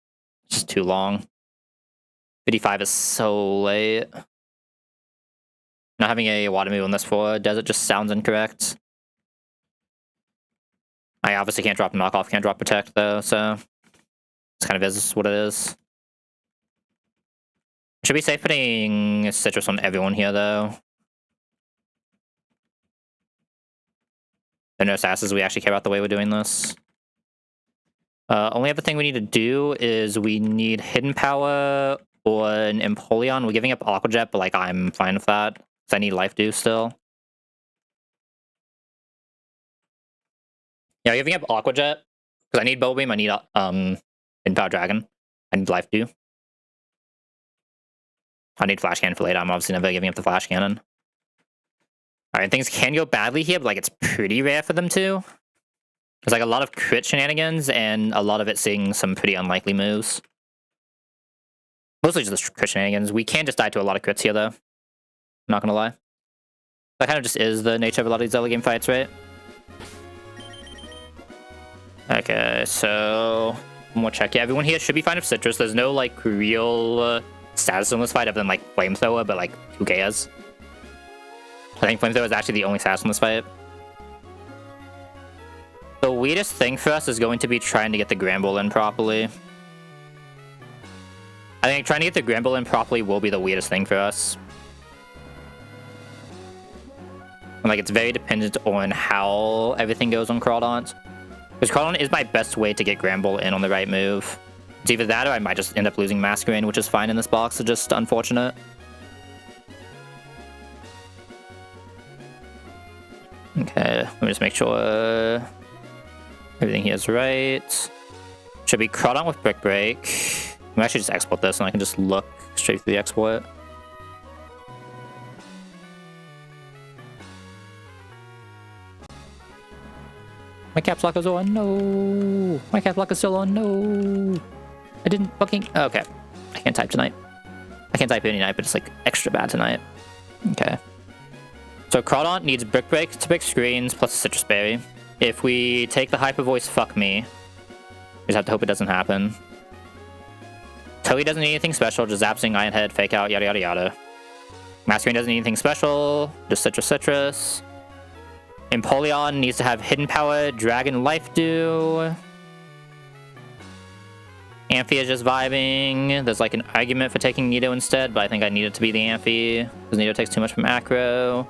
It's just too long. 55 is so late. Not having a water move on this for Desert just sounds incorrect. I obviously can't drop Knockoff, can't drop Protect though, so it's kind of is what it is. Should be safe putting Citrus on everyone here though. There are no sasses, we actually care about the way we're doing this. Only other thing we need to do is we need Hidden Power or an Empoleon. We're giving up Aqua Jet, but like I'm fine with that. Because I need Life Dew still. Yeah, I'm giving up Aqua Jet. Because I need Bow Beam, I need Hidden Power Dragon. I need Life Dew. I need Flash Cannon for later. I'm obviously never giving up the Flash Cannon. Alright, things can go badly here, but like it's pretty rare for them to. There's like a lot of crit shenanigans and a lot of it seeing some pretty unlikely moves. Mostly just the crit shenanigans. We can just die to a lot of crits here though. I'm not gonna lie. That kind of just is the nature of a lot of these early game fights, right? Okay, so one more check. Yeah, everyone here should be fine with Citrus. There's no like real status on this fight other than like Flamethrower, but like who cares? I think Flamethrower is actually the only status on this fight. The weirdest thing for us is going to be trying to get the Gramble in properly. I think trying to get the Gramble in properly will be the weirdest thing for us. And, like, it's very dependent on how everything goes on Crawdaunt. Because Crawdaunt is my best way to get Gramble in on the right move. It's either that or I might just end up losing Masquerain, which is fine in this box. It's just unfortunate. Okay, let me just make sure everything here is right. Should be Crawdaunt with Brick Break. I'm actually just export this and I can just look straight through the export. My caps lock is on. No. My caps lock is still on. No. I didn't fucking. Okay. I can't type tonight. I can't type any night, but it's like extra bad tonight. Okay. So Crawdaunt needs Brick Break to break screens plus a Citrus Berry. If we take the Hyper Voice, fuck me. We just have to hope it doesn't happen. Toey doesn't need anything special, just Zapsing, Iron Head, Fake Out, yada yada yada. Masquerain doesn't need anything special, just Citrus. Empoleon needs to have Hidden Power, Dragon Life Dew. Amphi is just vibing. There's like an argument for taking Nido instead, but I think I need it to be the Amphi, because Nido takes too much from Acro.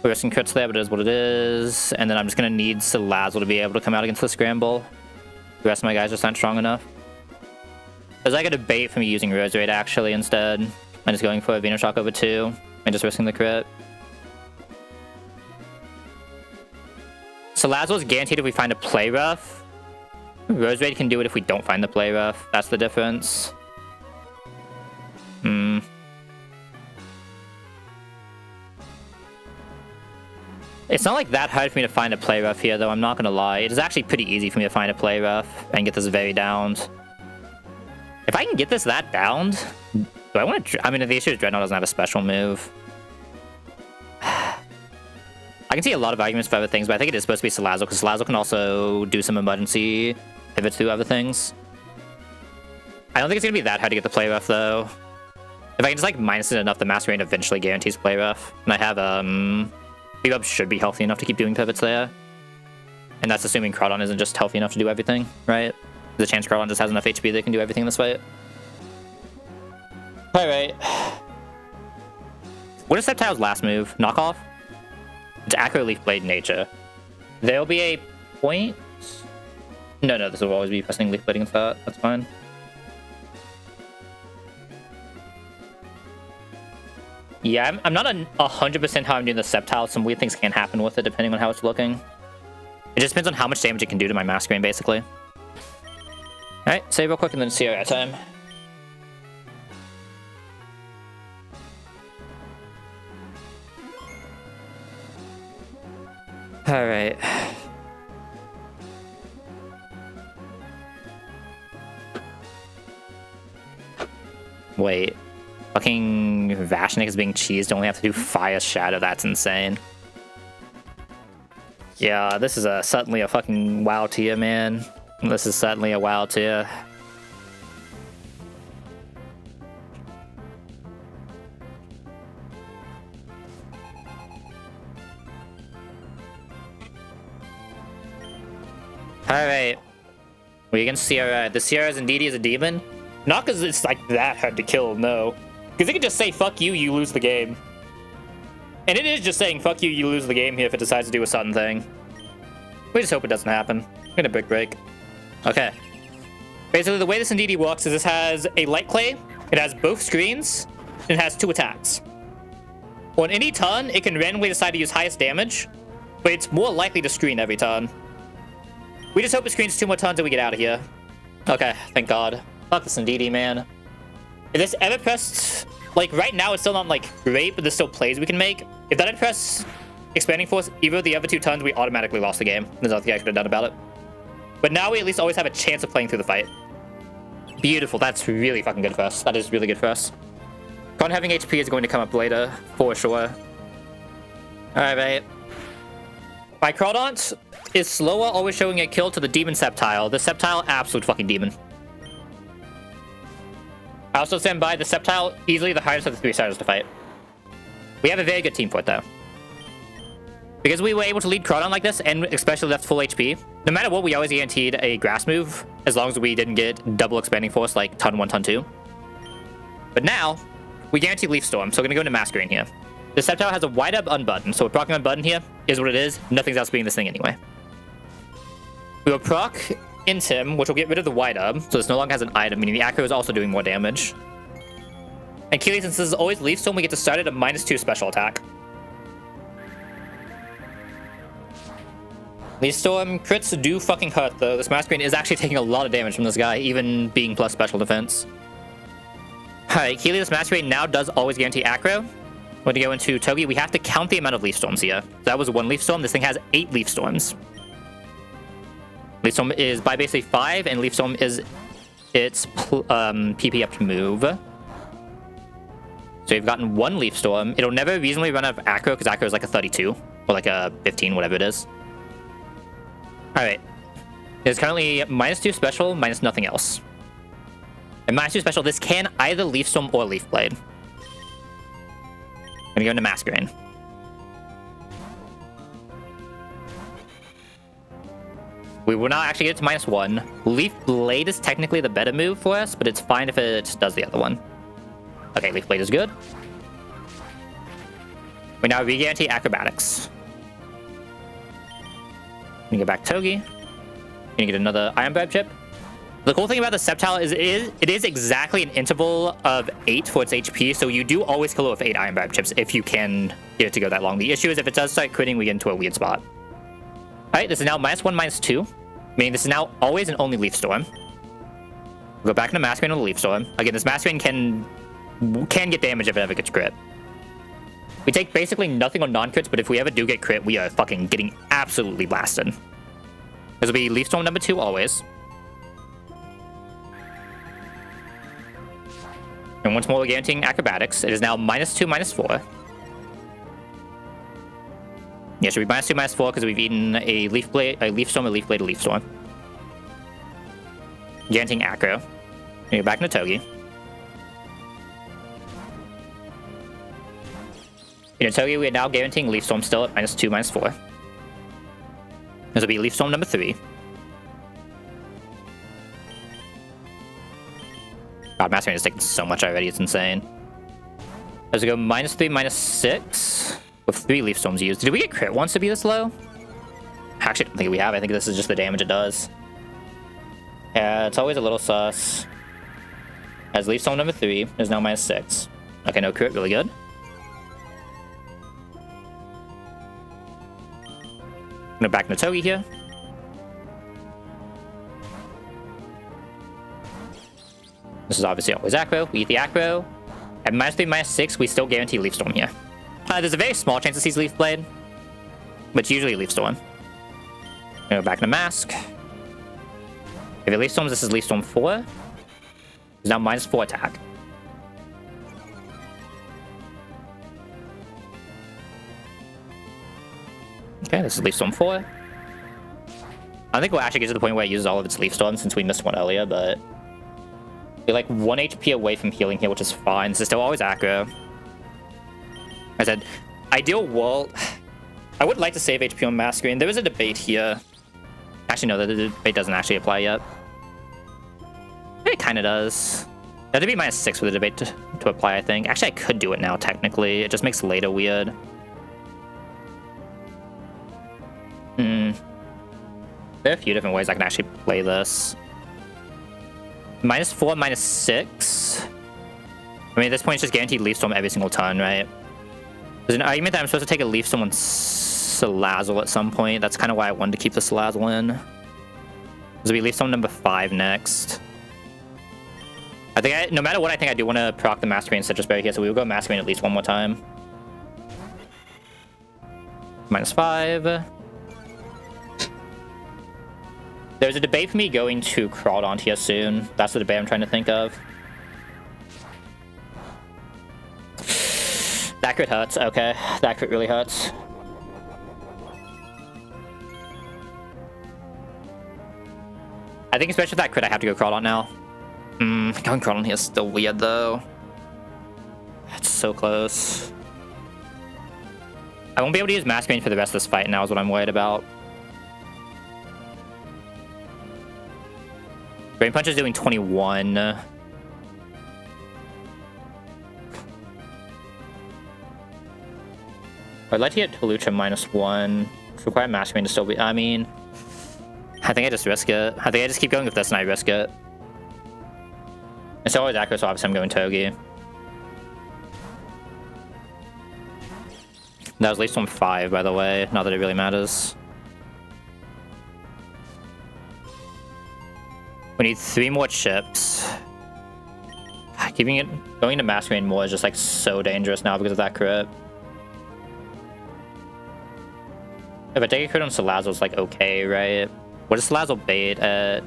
We're risking crits there, but it is what it is. And then I'm just going to need Salazzle to be able to come out against the Scramble. The rest of my guys just aren't strong enough. There's like a debate for me using Roserade actually instead. I'm just going for a Venoshock over 2 and just risking the crit. Salazzle is guaranteed if we find a Play Rough. Roserade can do it if we don't find the Play Rough. That's the difference. It's not like that hard for me to find a Play Rough here, though, I'm not gonna lie. It is actually pretty easy for me to find a Play Rough and get this very downed. If I can get this that downed, do I want to... I mean, the issue is Dreadnought doesn't have a special move. I can see a lot of arguments for other things, but I think it is supposed to be Salazzle, because Salazzle can also do some emergency pivots through other things. I don't think it's going to be that hard to get the Play Rough, though. If I can just, like, minus it enough, the Masquerain eventually guarantees Play Rough. And I have, Bebop should be healthy enough to keep doing pivots there. And that's assuming Crawdaunt isn't just healthy enough to do everything, right? There's a chance Crawdaunt just has enough HP that can do everything in this fight. Alright. What is Sceptile's last move? Knockoff? It's Acro Leaf Blade Nature. There'll be a point... No, this will always be pressing Leaf Blade against that. That's fine. Yeah, I'm not 100% how I'm doing the Sceptile. Some weird things can happen with it depending on how it's looking. It just depends on how much damage it can do to my Masquerain, basically. Alright, save real quick and then see our time. Alright. Wait. Fucking Vashnik is being cheesed to only have to do Fire Shadow. That's insane. Yeah, this is certainly a fucking WoW tier, man. This is certainly a WoW tier. Alright. We can see the Sierra's indeed is a demon. Not because it's like that hard to kill, no. Because it can just say, fuck you, you lose the game. And it is just saying, fuck you, you lose the game here if it decides to do a sudden thing. We just hope it doesn't happen. We're gonna Brick Break. Okay. Basically, the way this Indeedee works is this has a Light Clay, it has both screens, and it has 2 attacks. On any turn, it can randomly decide to use highest damage, but it's more likely to screen every turn. We just hope it screens 2 more turns and we get out of here. Okay, thank God. Fuck this Indeedee, man. If this ever pressed... Like, right now, it's still not, like, great, but there's still plays we can make. If that had pressed Expanding Force either of the other 2 turns, we automatically lost the game. There's nothing I could have done about it. But now we at least always have a chance of playing through the fight. Beautiful. That's really fucking good for us. That is really good for us. Con having HP is going to come up later, for sure. Alright, mate. My Crawdaunt is slower, always showing a kill to the Demon Sceptile. The Sceptile, absolute fucking demon. I also stand by the Sceptile, easily the hardest of the 3 starters to fight. We have a very good team for it, though. Because we were able to lead Crawdon like this, and especially left full HP, no matter what, we always guaranteed a grass move, as long as we didn't get double expanding force like Ton 1, Ton 2. But now, we guarantee Leaf Storm, so we're going to go into Masquerain here. The Sceptile has a wide up unbutton, so proccing unbutton here is what it is. Nothing's outspeeding this thing anyway. We will proc Intim, which will get rid of the wide up, so this no longer has an item, meaning the Acro is also doing more damage. And Keely, since this is always Leaf Storm, we get to start at a -2 special attack. Leaf Storm crits do fucking hurt, though. This Masquerain is actually taking a lot of damage from this guy, even being plus special defense. Alright, Keely, this Masquerain now does always guarantee Acro. When we go into Togi, we have to count the amount of Leaf Storms here. So that was 1 Leaf Storm. This thing has 8 Leaf Storms. Leaf Storm is by basically 5, and Leaf Storm is its PP up to move. So we've gotten 1 Leaf Storm. It'll never reasonably run out of Acro, because Acro is like a 32, or like a 15, whatever it is. Alright. It's currently -2 special, minus nothing else. And -2 special, this can either Leaf Storm or Leaf Blade. I'm gonna go into Masquerain. We will now actually get it to -1. Leaf Blade is technically the better move for us, but it's fine if it does the other one. Okay, Leaf Blade is good. We now re-guarantee Acrobatics. We get back Togi. We're gonna get another Iron Bribe chip. The cool thing about the Sceptile is it is exactly an interval of 8 for its HP, so you do always kill it with 8 Iron Bribe chips if you can get it to go that long. The issue is if it does start critting, we get into a weird spot. Alright, this is now -1, -2, meaning this is now always and only Leaf Storm. We'll go back into Masquerain with a Leaf Storm. Again, this Masquerain can get damage if it ever gets crit. We take basically nothing on non-crits, but if we ever do get crit, we are fucking getting absolutely blasted. This will be Leaf Storm number 2 always. And once more, we're guaranteeing Acrobatics. It is now -2, -4. Yeah, it should be -2, -4 because we've eaten a Leaf Blade, a Leaf Storm, a Leaf Blade, a Leaf Storm. Guaranteeing Acro. Go back into Togi. In Togi, we are now guaranteeing Leaf Storm still at -2, -4. This will be Leaf Storm number 3. God, Masquerain is taking so much already, it's insane. As we go -3, -6, with 3 Leaf Storms used. Did we get crit once to be this low? Actually, I don't think we have. I think this is just the damage it does. Yeah, it's always a little sus. As Leaf Storm number 3 is now -6. Okay, no crit, really good. I'm gonna back Togi here. This is obviously always Acro. We eat the Acro. At -3, -6, we still guarantee Leaf Storm here. There's a very small chance it sees Leaf Blade, but it's usually Leaf Storm. Go back to Mask. If it Leaf Storms, this is Leaf Storm 4. It's now -4 attack. Okay, this is Leaf Storm 4. I think we'll actually get to the point where it uses all of its Leaf Storms since we missed one earlier, but we're like 1 HP away from healing here, which is fine. This is still always Acro. I said, ideal world. I would like to save HP on Masquerain. There is a debate here. Actually, no, the debate doesn't actually apply yet. It kind of does. That would be -6 for the debate to apply, I think. Actually, I could do it now, technically. It just makes later weird. There are a few different ways I can actually play this. -4, -6. I mean, at this point, it's just guaranteed Leaf Storm every single turn, right? There's an argument that I'm supposed to take a Leaf Storm on Salazzle at some point. That's kind of why I wanted to keep the Salazzle in. This will be Leaf Storm number 5 next. I think no matter what, I think I do want to proc the Masquerain Citrus Berry here, so we will go Masquerain at least one more time. -5. There's a debate for me going to Crawdon here soon. That's the debate I'm trying to think of. That crit hurts, okay. That crit really hurts. I think especially with that crit, I have to go Crawdon now. Going Crawdon here is still weird, though. It's so close. I won't be able to use Mask Range for the rest of this fight now is what I'm worried about. Brain Punch is doing 21. I'd like to get Hawlucha -1. Require Mask Range to still be... I mean... I think I just risk it. I think I just keep going with this and I risk it. It's always accurate, so obviously I'm going Togi. That was at least on 5, by the way. Not that it really matters. We need 3 more chips. Going into Mask Range more is just like so dangerous now because of that crit. If I take a crit on Salazzle, it's like okay, right? What does Salazzle bait at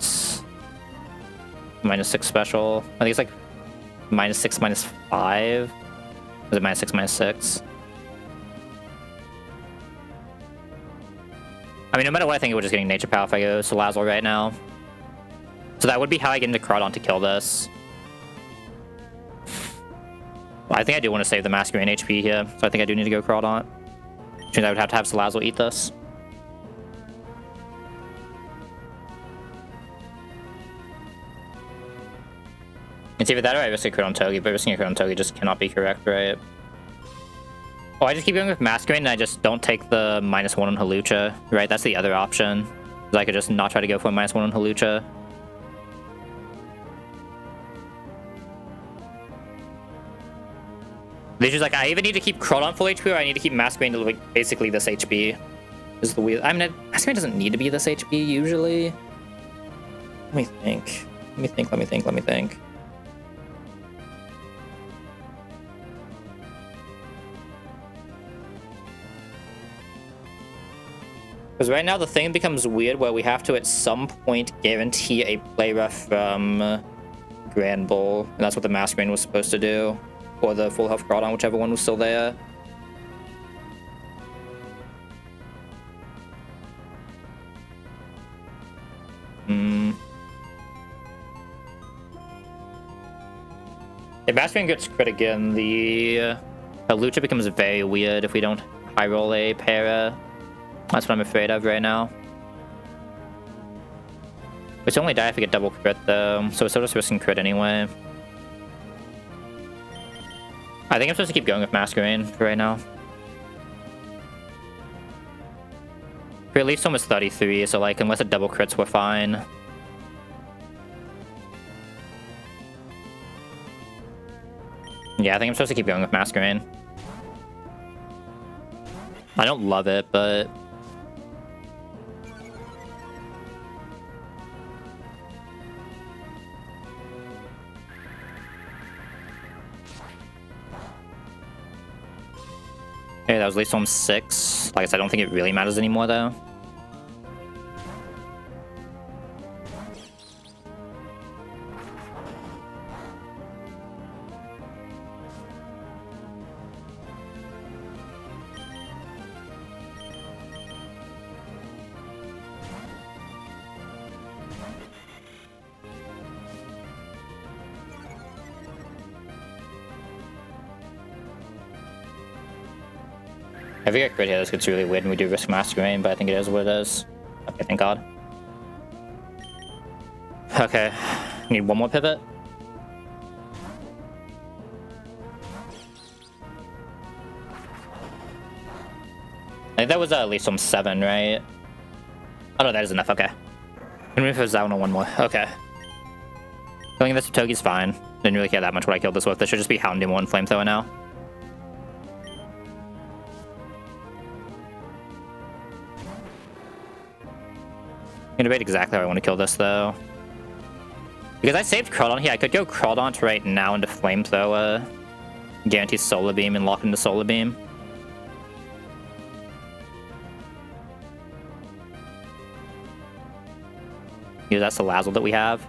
-6 special? I think it's like -6, -5. Is it -6, -6? I mean, no matter what, I think we're just getting Nature Power if I go Salazzle right now. So that would be how I get into Crawdon to kill this. Well, I think I do want to save the Masquerain HP here, so I think I do need to go Crawdon. Which means I would have to have Salazzle eat this. It's either that or I risk a crit on Togi, but risking a crit on Togi just cannot be correct, right? Oh, I just keep going with Masquerain and I just don't take the -1 on Hawlucha, right? That's the other option. I could just not try to go for a -1 on Hawlucha. They're just like, I either need to keep Crawdon full HP or I need to keep Masquerain to like basically this HP. Is the weird. I mean, Masquerain doesn't need to be this HP usually. Let me think. Let me think. Because right now the thing becomes weird where we have to at some point guarantee a play rough from Grand Bull. And that's what the Masquerain was supposed to do. Or the full health Crawdon, whichever one was still there. If Masquerain gets crit again, the Hawlucha becomes very weird if we don't high roll a para. That's what I'm afraid of right now. It's only die if we get double crit though, so we're still just risking crit anyway. I think I'm supposed to keep going with Masquerain for right now. Relief's almost 33, so like unless it double crits, we're fine. Yeah, I think I'm supposed to keep going with Masquerain. I don't love it, but... Okay, that was at least on 6. Like I said, I don't think it really matters anymore, though. If we get crit here, this gets really weird and we do risk Masquerain, but I think it is what it is. Okay, thank God. Okay, need one more pivot. I think that was at least on 7, right? Oh no, that is enough, okay. I'm gonna move down on one more, okay. Killing this Togi's fine. Didn't really care that much what I killed this with. This should just be Houndoom 1 Flamethrower now. I'm gonna debate exactly how I want to kill this though. Because I saved Crawdon here, I could go Crawdon right now into Flamethrower. Guarantee Solar Beam and lock into Solar Beam. Yeah, that's the Salazzle that we have.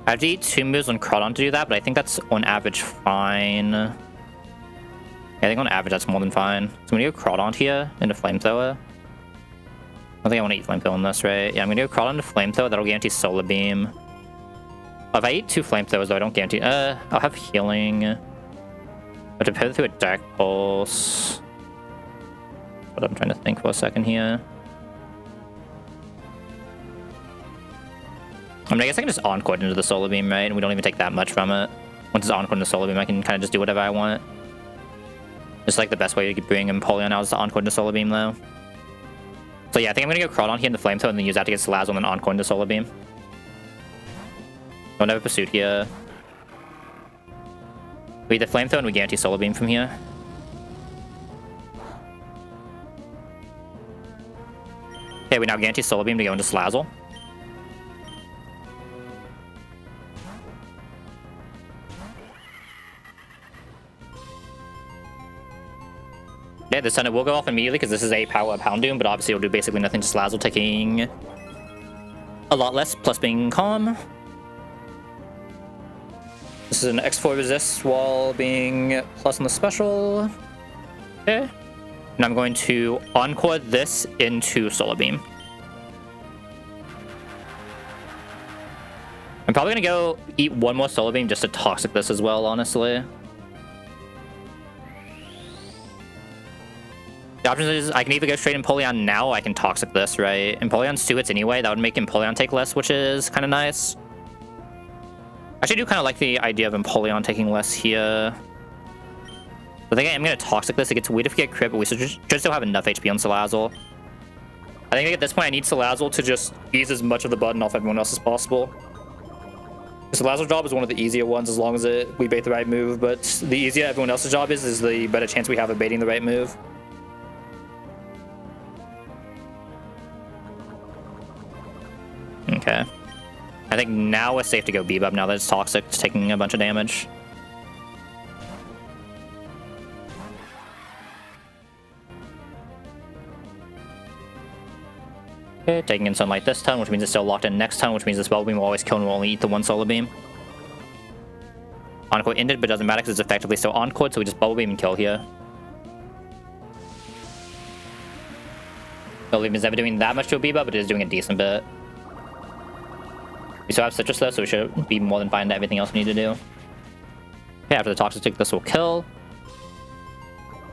I have to eat 2 moves on Crawdon to do that, but I think that's on average fine. Yeah, I think on average that's more than fine. So I'm gonna go Crawdon here into Flamethrower. I think I want to eat Flamethrower on this, right? Yeah, I'm gonna go crawl into Flamethrower. That'll guarantee Solar Beam. Oh, if I eat 2 Flamethrowers, though, I don't guarantee... I'll have Healing. But to pivot through a Dark Pulse... But I'm trying to think for a second here. I mean, I guess I can just Encore into the Solar Beam, right? And we don't even take that much from it. Once it's Encore into the Solar Beam, I can kind of just do whatever I want. Just like the best way to bring Empoleon out is to Encore into Solar Beam, though. So yeah, I think I'm gonna go Crawdon here in the Flamethrower and then use that to get Salazzle and then Encore into Solar Beam. Don't have a Pursuit here. We either Flamethrower and we guarantee Solar Beam from here. Okay, we now guarantee Solar Beam to go into Salazzle. Okay, this time it will go off immediately because this is a power Houndoom, but obviously it'll do basically nothing to Salazzle, taking a lot less, plus being calm. This is an X4 resist while being plus on the special. Okay. And I'm going to Encore this into Solar Beam. I'm probably going to go eat one more Solar Beam just to Toxic this as well, honestly. The option is I can either go straight Empoleon now or I can Toxic this, right? Empoleon's 2 hits anyway. That would make Empoleon take less, which is kind of nice. I actually do kind of like the idea of Empoleon taking less here. I think I'm going to Toxic this. It gets weird if we get crit, but we should still have enough HP on Salazzle. I think at this point I need Salazzle to just ease as much of the button off everyone else as possible. The Salazzle job is one of the easier ones as long as we bait the right move, but the easier everyone else's job is the better chance we have of baiting the right move. Okay. I think now we're safe to go Bebop now that it's Toxic. It's taking a bunch of damage. Okay, taking in Sunlight this turn, which means it's still locked in next turn, which means this Bubble Beam will always kill and will only eat the one Solar Beam. Encore ended, but it doesn't matter because it's effectively still Encore, so we just Bubble Beam and kill here. Bubble Beam is never doing that much to a Bebop, but it is doing a decent bit. We still have Citrus though, so we should be more than fine to everything else we need to do. Okay, after the Toxic, this will kill.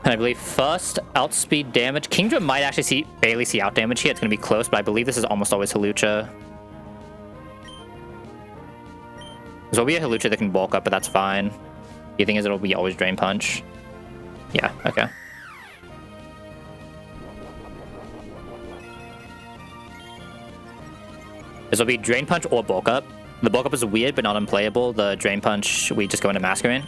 And I believe first, outspeed damage. Kingdra might actually barely see out damage here. It's going to be close, but I believe this is almost always Hawlucha. There'll be a Hawlucha that can bulk up, but that's fine. The thing is, it'll be always Drain Punch. Yeah, okay. This will be Drain Punch or Bulk Up. The Bulk Up is weird, but not unplayable. The Drain Punch, we just go into Masquerain.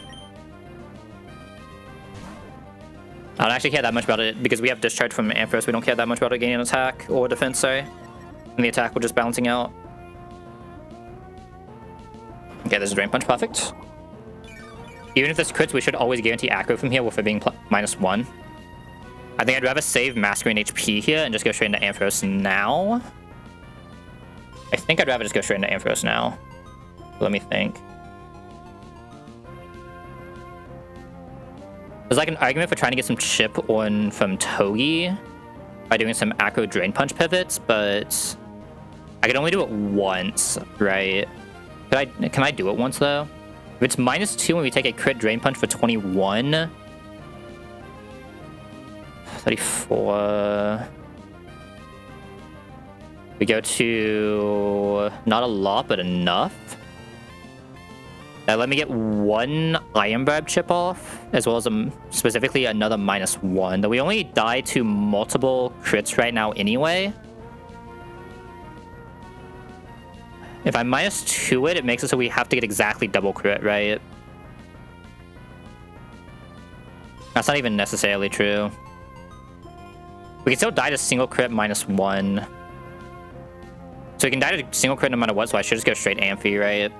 I don't actually care that much about it because we have Discharge from Ampharos. We don't care that much about it gaining attack or defense, sorry. And the attack will just balancing out. Okay, this is Drain Punch, perfect. Even if this crits, we should always guarantee aggro from here with it being -1. I think I'd rather save Masquerain HP here and just go straight into Ampharos now. I think I'd rather just go straight into Ampharos now. Let me think. There's like an argument for trying to get some chip on from Togi by doing some Acro Drain Punch pivots, but I can only do it once, right? Can I do it once though? If it's -2 and we take a crit Drain Punch for 21, 34. We go to not a lot, but enough. Now let me get one Iron Barb chip off, as well as specifically another -1. Though we only die to multiple crits right now anyway. If I -2 it, it makes it so we have to get exactly double crit, right? That's not even necessarily true. We can still die to single crit -1. So we can die to single crit no matter what, so I should just go straight Amphi, right?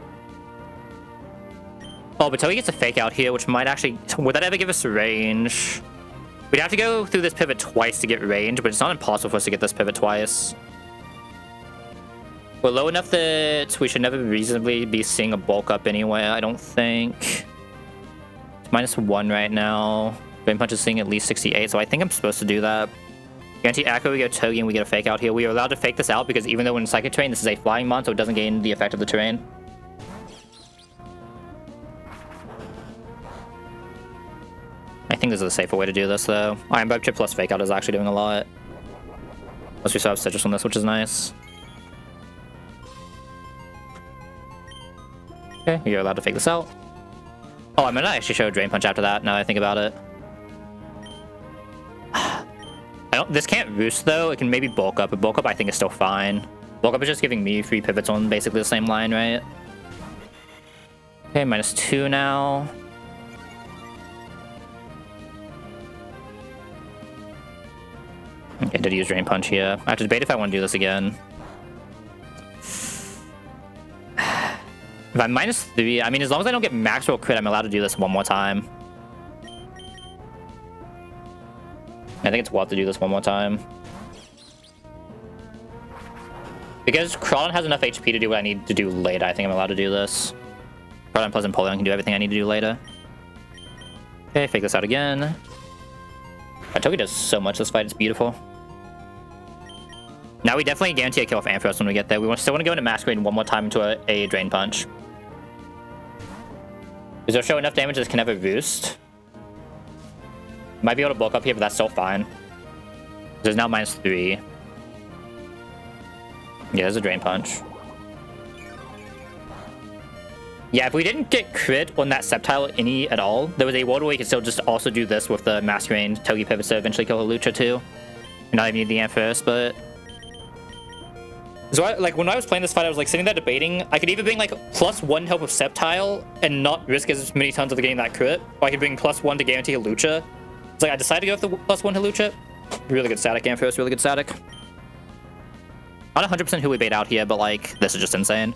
Oh, but Togi gets a fake out here, which might actually... Would that ever give us range? We'd have to go through this pivot twice to get range, but it's not impossible for us to get this pivot twice. We're low enough that we should never reasonably be seeing a bulk up anyway, I don't think. It's -1 right now. Drain Punch is seeing at least 68, so I think I'm supposed to do that. Guarantee Echo, we get Togi, and we get a fake out here. We are allowed to fake this out because even though in Psychic Terrain, this is a flying mon, so it doesn't gain the effect of the terrain. I think this is a safer way to do this, though. Iron Vibe Chip plus fake out is actually doing a lot. Plus we still have Citrus on this, which is nice. Okay, you're allowed to fake this out. Oh, I'm gonna actually show Drain Punch after that, now that I think about it. This can't roost though, it can maybe bulk up, but bulk up I think is still fine. Bulk up is just giving me 3 pivots on basically the same line, right? Okay, -2 now. Okay, did use Drain Punch here. I have to debate if I want to do this again. If I'm -3, I mean, as long as I don't get max roll crit, I'm allowed to do this one more time. I think it's wild to do this one more time. Because Crawlon has enough HP to do what I need to do later, I think I'm allowed to do this. Crawlon plus Empoleon can do everything I need to do later. Okay, fake this out again. Togi does so much this fight, it's beautiful. Now we definitely guarantee a kill off Ampharos when we get there. We still want to go into Masquerade one more time into a Drain Punch. Because they'll show enough damage this can never boost. Might be able to bulk up here, but that's still fine. There's now -3. Yeah, there's a Drain Punch. Yeah, if we didn't get crit on that Sceptile any at all, there was a world where we could still just also do this with the Masquerade Togi pivots to eventually kill Hawlucha too. And not even need the Ampharos, but... So like when I was playing this fight, I was like sitting there debating. I could either bring like +1 help with Sceptile and not risk as many tons of getting that crit, or I could bring +1 to guarantee Hawlucha. It's like I decided to go with the +1 Hawlucha. Really good static Ampharos, really good static. Not 100% who we bait out here, but like this is just insane.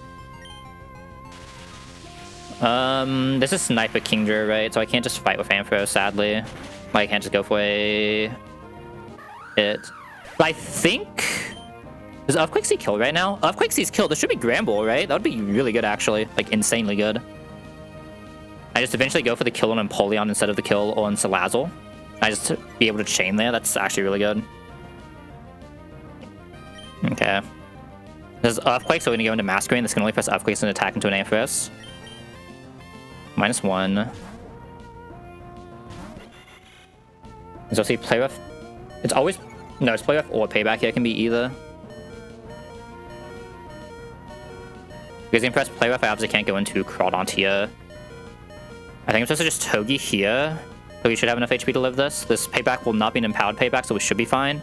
This is Sniper Kingdra, right? So I can't just fight with Ampharos, sadly. Like, I can't just go for a hit. But I think... Does Earthquake see kill right now? Earthquake sees kill. This should be Gramble, right? That would be really good, actually. Like, insanely good. I just eventually go for the kill on Empoleon instead of the kill on Salazzle. I just be able to chain there. That's actually really good. Okay. There's Earthquake, so we're going to go into Masquerade. This can only press Earthquakes and attack into an Ampharos. -1. So see, play rough. It's always... No, it's play rough or payback here. It can be either. Because you can press play rough, I obviously can't go into Crawdont here. I think I'm supposed to just Togi here. So we should have enough HP to live this. This payback will not be an empowered payback, so we should be fine.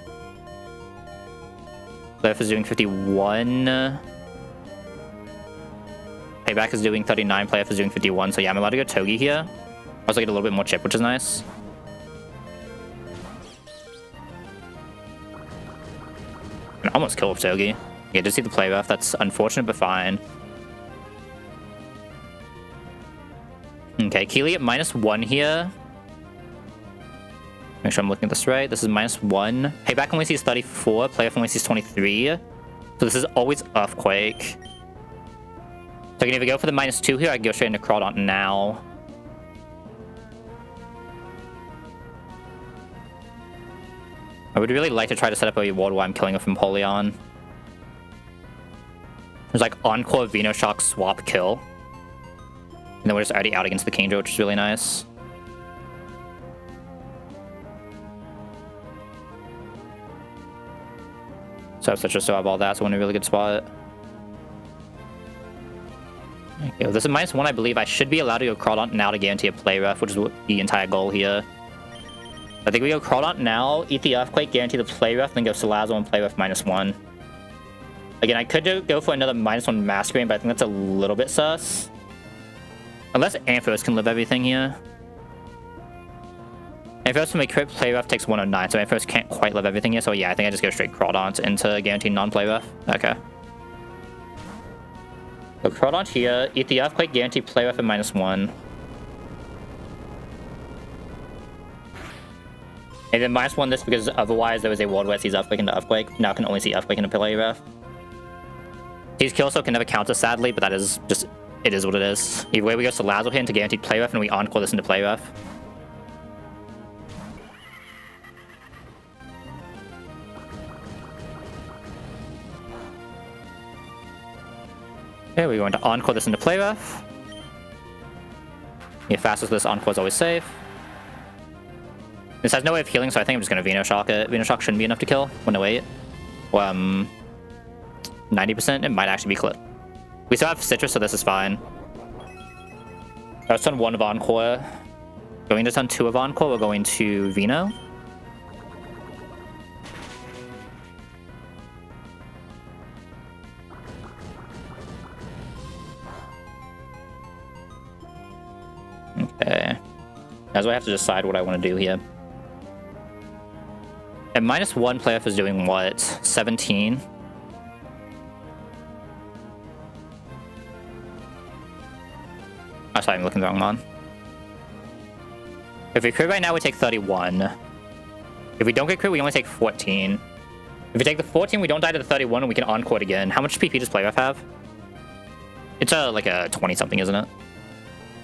Play rough is doing 51. Payback is doing 39, Playoff is doing 51, so yeah, I'm allowed to go Togi here. Also get a little bit more chip, which is nice. I almost kill with Togi. Yeah, just see the play rough. That's unfortunate, but fine. Okay, Keely at -1 here. Make sure I'm looking at this right. This is -1. Payback only sees 34, Playoff only sees 23. So this is always Earthquake. So I can either go for the -2 here, or I can go straight into Crawdont now. I would really like to try to set up a ward while I'm killing with Empoleon. There's like Encore Venoshock swap kill. And then we're just already out against the Kingdra, which is really nice. So I still have all that, so we're in a really good spot. Okay, well, this is -1, I believe. I should be allowed to go Crawdont now to guarantee a play rough, which is the entire goal here. I think we go Crawdont now, eat the Earthquake, guarantee the play rough, then go Salazzle and play rough -1. Again, I could go for another -1 Masquerade, but I think that's a little bit sus. Unless Ampharos can live everything here. Ampharos from a crit play rough takes 109, so Ampharos can't quite live everything here. So yeah, I think I just go straight Crawdont into guaranteed non-play rough. Okay. So Crawdont here, eat the Earthquake, guarantee play rough at -1. And then -1 this because otherwise there was a world where it sees Earthquake into Earthquake. Now it can only see Earthquake into play rough. Sees kill, so can never counter, sadly, but that is just... It is what it is. Either way, we go Salazzle here into guaranteed play rough, and we encore this into play rough. Okay, we're going to Encore this into play rough. Yeah, fastest this Encore is always safe. This has no way of healing, so I think I'm just going to Venoshock it. Venoshock shouldn't be enough to kill. 108. 90%, it might actually be clip. We still have Citrus, so this is fine. I was turn 1 of Encore. Going to turn 2 of Encore, we're going to Veno. Okay. That's why I have to decide what I want to do here. At -1, playoff is doing what? 17? Oh, sorry, I'm looking the wrong one. If we crit right now, we take 31. If we don't get crit, we only take 14. If we take the 14, we don't die to the 31, and we can Encore it again. How much PP does playoff have? It's like a 20-something, isn't it?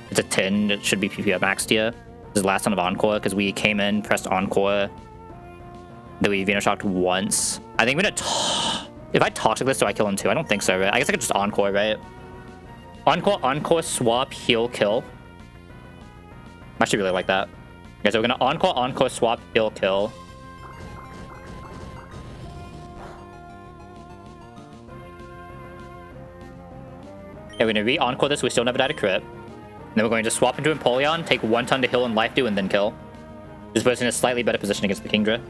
It's a 10. It should be PP at max tier. This is the last ton of Encore, because we came in, pressed Encore, then we Venoshocked once. I think I'm gonna... If I Toxic this, do I kill him too? I don't think so, right? I guess I could just Encore, right? Encore, swap, heal, kill. I actually really like that. Okay, so we're gonna Encore, swap, heal, kill. Okay, we're gonna re-Encore this, we still never died to crit. And then we're going to swap into Empoleon, take 1 ton to heal and life do, and then kill. This puts us in a slightly better position against the Kingdra.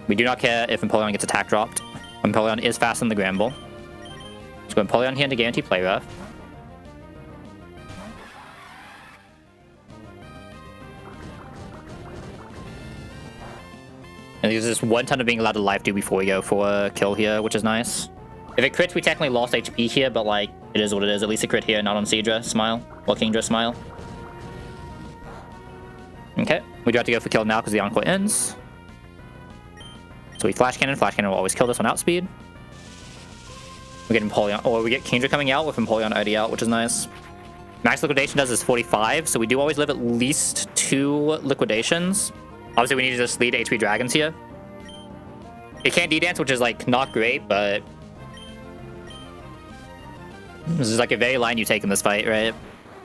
We do not care if Empoleon gets attack dropped. Empoleon is faster than the Gramble. Let's go Empoleon here to guarantee play rough. And there's this 1 ton of being allowed to life do before we go for a kill here, which is nice. If it crits, we technically lost HP here, but like, it is what it is. At least it crit here, not on Seadra. Smile. Or Kingdra, smile. Okay, we do have to go for kill now because the Encore ends. So we Flash Cannon. Flash Cannon will always kill this one outspeed. We get Empoleon, or we get Kingdra coming out with Empoleon already out, which is nice. Max Liquidation does is 45, so we do always live at least 2 Liquidations. Obviously, we need to just lead HP Dragons here. It can't D-Dance, which is like not great, but this is like a very line you take in this fight, right?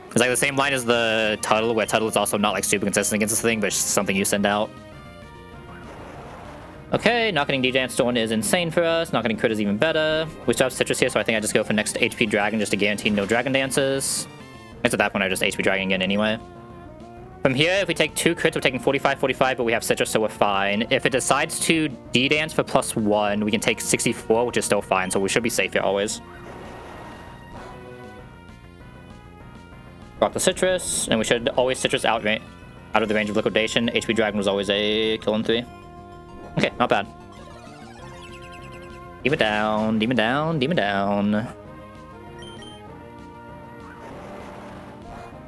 It's like the same line as the Tuttle, where Tuttle is also not like super consistent against this thing, but it's just something you send out. Okay, not getting D-Dance Storm is insane for us. Not getting crit is even better. We still have Citrus here, so I think I just go for next HP Dragon just to guarantee no Dragon Dances. I guess at that point I just HP Dragon again anyway. From here, if we take 2 crits, we're taking 45, but we have Citrus, so we're fine. If it decides to D-Dance for +1, we can take 64, which is still fine, so we should be safe here always. Drop the Citrus, and we should always Citrus out of the range of Liquidation. HP Dragon was always a kill in 3. Okay, not bad. Demon down, demon down, demon down.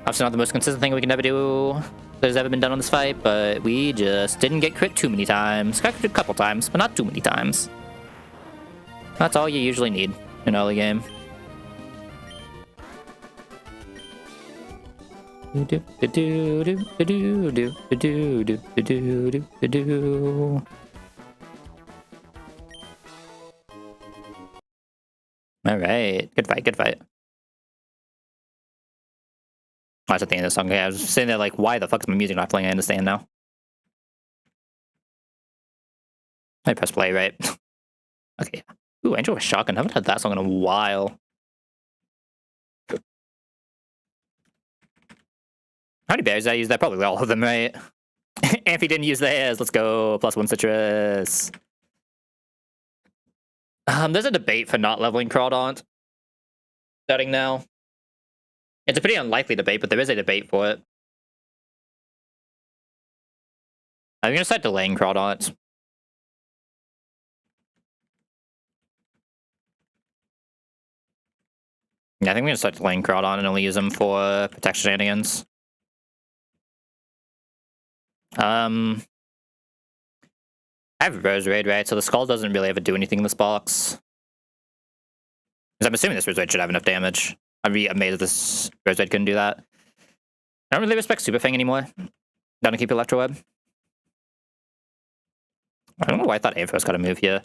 Obviously not the most consistent thing we can ever do that has ever been done on this fight, but we just didn't get crit too many times. Got crit a couple times, but not too many times. That's all you usually need in early game. All right, good fight, good fight. Oh, that's at the end of the song. Okay, I was sitting there like, why the fuck is my music not playing? I understand now. I press play, right? Okay. Ooh, Angel with Shotgun. I haven't had that song in a while. How many berries did I use? That probably all of them, right? Amphi didn't use theirs. Let's go. +1 Citrus. There's a debate for not leveling Crawdaunt. Starting now. It's a pretty unlikely debate, but there is a debate for it. I'm gonna start delaying Crawdaunt. Yeah, I think I'm gonna start delaying Crawdaunt and only use them for Protect shenanigans. I have Rose Raid, right? So the Skull doesn't really ever do anything in this box. Because I'm assuming this Rose Raid should have enough damage. I'd be amazed if this Rose Raid couldn't do that. I don't really respect Super Fang anymore. Down to keep Electro Web. I don't know why I thought Ampharos got a move here.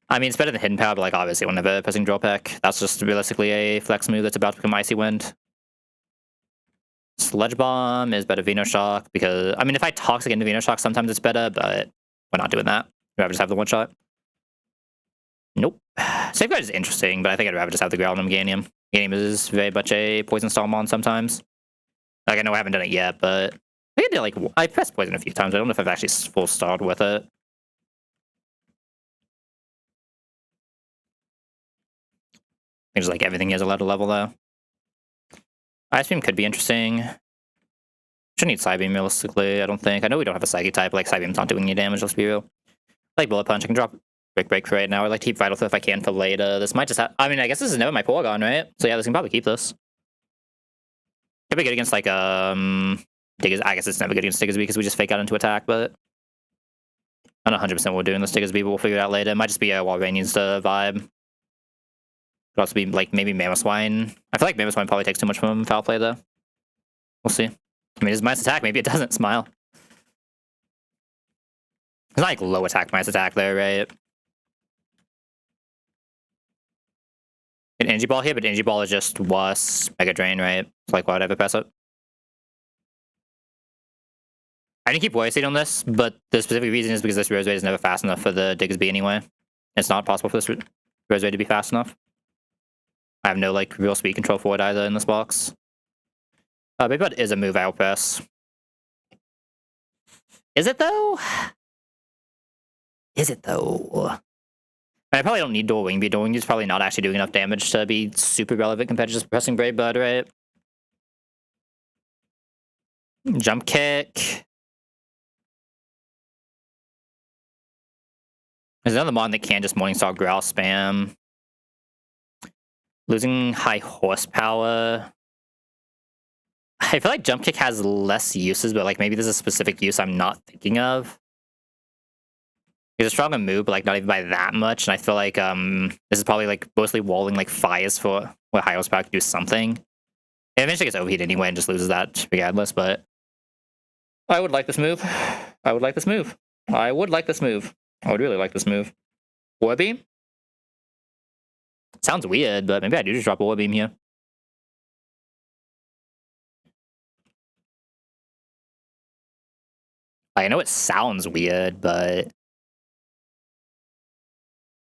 I mean, it's better than hidden power, but like obviously whenever pressing draw pack, that's just realistically a flex move that's about to become icy wind. Sludge bomb is better Veno shock because I mean if I toxic into Veno shock sometimes it's better, but we're not doing that. I'd rather just have the one shot. Nope. Safeguard is interesting, but I think I'd rather just have the Growl and Meganium. Meganium is very much a poison style mon sometimes. Like I know I haven't done it yet, but I think I did like I pressed poison a few times. I don't know if I've actually full starred with it. I think just like everything is allowed to level though. Ice Beam could be interesting. Should need Psybeam realistically, I don't think. I know we don't have a Psychic type, like Psybeam's not doing any damage, let's be real. Like Bullet Punch, I can drop Break for right now. I like to keep Vital Flip if I can for later. This might just have I mean I guess this is never my Porygon, right? So yeah, this can probably keep this. Could be good against like Diggers. I guess it's never good against Diggersby because we just fake out into attack, but I'm not 100% what we're doing this Diggersby, but we'll figure it out later. It might just be a Walrein needs to vibe. Could also be like maybe Mamoswine. I feel like Mamoswine probably takes too much from Foul Play though. We'll see. I mean, it's minus attack. Maybe it doesn't. Smile. It's not like low attack minus attack there, right? An Energy Ball here, but Energy Ball is just was Mega Drain, right? It's like why would I ever press it? I didn't keep Warrior Seed on this, but the specific reason is because this Rose Raid is never fast enough for the Diggersby anyway. It's not possible for this Rose Raid to be fast enough. I have no like real speed control for it either in this box. Baby Bud is a move I'll press. Is it though? Is it though? I probably don't need Dual Wing Beat. Dual Wing Beat is probably not actually doing enough damage to be super relevant compared to just pressing Brave Bird, right? Jump Kick. There's another mon that can just Morningstar Growl spam. Losing high horsepower. I feel like Jump Kick has less uses, but like maybe there's a specific use I'm not thinking of. It's a stronger move, but like not even by that much. And I feel like this is probably like mostly walling like fires for what high horsepower can do something. It eventually gets overheated anyway and just loses that regardless, but I would like this move. I would like this move. I would like this move. I would really like this move. War Beam? Sounds weird, but maybe I do just drop a War Beam here. I know it sounds weird, but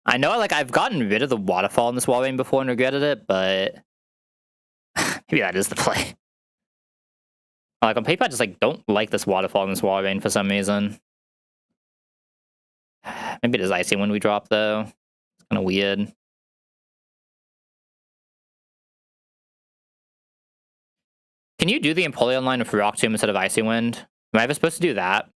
I know like I've gotten rid of the waterfall in this War Beam before and regretted it, but maybe that is the play. Like on paper, I just like don't like this waterfall in this War Beam for some reason. Maybe it is icy when we drop though. It's kind of weird. Can you do the Empoleon line with Rock Tomb instead of Icy Wind? Am I ever supposed to do that?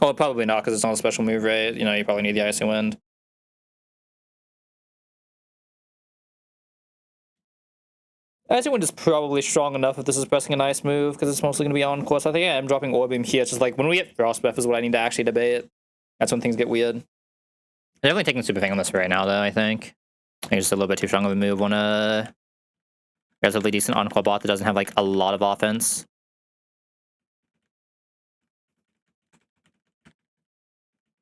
Well, probably not, because it's not a special move, right? You know, you probably need the Icy Wind. Icy Wind is probably strong enough if this is pressing a nice move, because it's mostly going to be on course. I think I am dropping Orbeam here. It's just like, when we get Frost Breath is what I need to actually debate. That's when things get weird. I'm definitely taking Super Thing on this right now, though, I think. I think it's just a little bit too strong of a move on a relatively decent on-core bot that doesn't have, like, a lot of offense.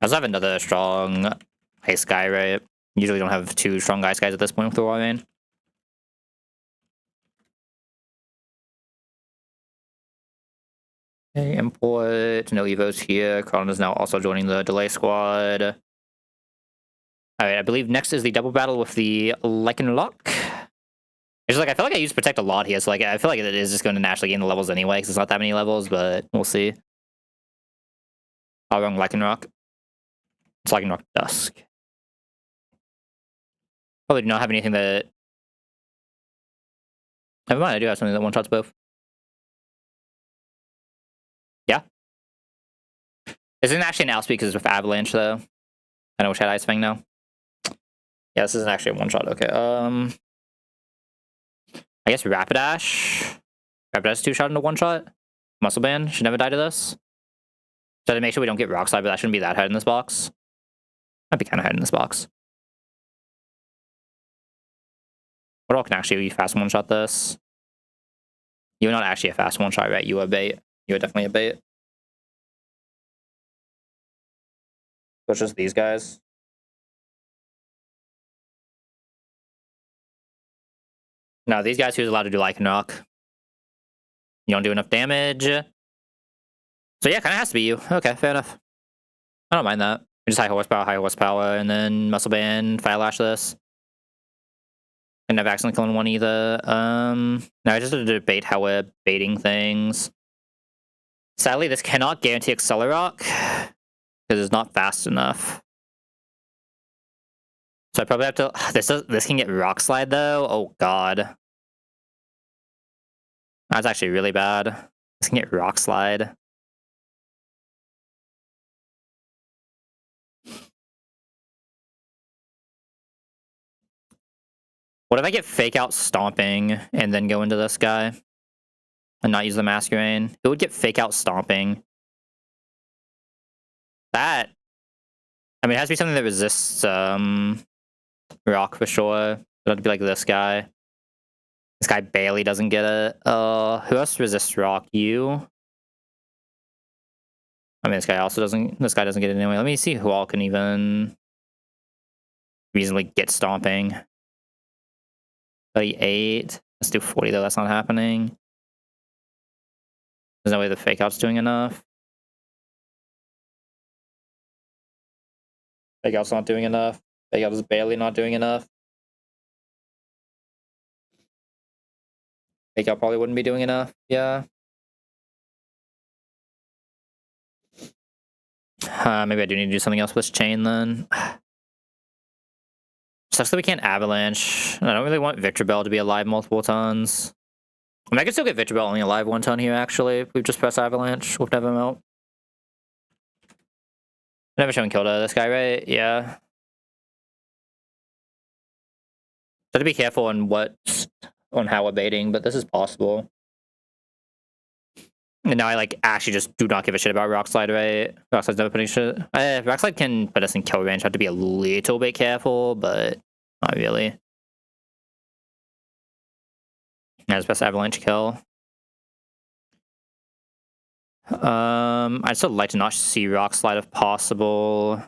I also have another strong Ice Guy, right? Usually don't have two strong Ice Guys at this point with the Warmane. Okay, import, no Evos here. Kron is now also joining the delay squad. Alright, I believe next is the double battle with the Lycanroc. It's just like, I feel like I use Protect a lot here, so like, I feel like it is just going to naturally gain the levels anyway, because it's not that many levels, but we'll see. Oh, wrong Lycanroc. It's Lycanroc Dusk. Probably do not have anything that... Never mind, I do have something that one-shots both. Yeah. This isn't actually an outspeed because it's with Avalanche, though. I know which had Ice Fang now. Yeah, this isn't actually a one-shot. Okay, I guess Rapidash. Rapidash two-shot into one-shot. Muscle Band should never die to this. So to make sure we don't get Rock Slide, but that shouldn't be that hard in this box. Might be kind of hard in this box. What all can actually fast one-shot this? You're not actually a fast one-shot, right? You are bait. You were definitely a bait. So it's just these guys. No, these guys who's allowed to do Lycan Rock. You don't do enough damage. So yeah, kind of has to be you. Okay, fair enough. I don't mind that. Just high horsepower, and then muscle band, fire lash this. And I've accidentally killed one either. No, I just had to debate how we're baiting things. Sadly, this cannot guarantee Accelerock because it's not fast enough. So I probably have to. This can get Rock Slide though. Oh god, that's actually really bad. This can get Rock Slide. What if I get Fake Out Stomping and then go into this guy and not use the Masquerain? It would get Fake Out Stomping. That. I mean, it has to be something that resists Rock for sure. It would be like this guy. This guy barely doesn't get it. Who else resists Rock? You? I mean, this guy also doesn't. This guy doesn't get it anyway. Let me see who all can even reasonably get Stomping. 38. Let's do 40 though. That's not happening. There's no way the Fake Out's doing enough. Fake Out's not doing enough. Fake Out is barely not doing enough. Fake Out probably wouldn't be doing enough. Yeah. Maybe I do need to do something else with this chain then. Sucks that we can't Avalanche. I don't really want Victor Bell to be alive multiple tons. I mean, I could still get Victor Bell only alive 1 ton here, actually. We've just pressed Avalanche. We'll never melt. Never shown Kilda, this guy, right? Yeah. So to be careful on how we're baiting, but this is possible. And now I like actually just do not give a shit about Rock Slide, right? Rock Slide's never putting shit. Rock Slide can put us in kill range. I have to be a little bit careful, but not really. That's best Avalanche kill. I'd still like to not see Rock Slide if possible.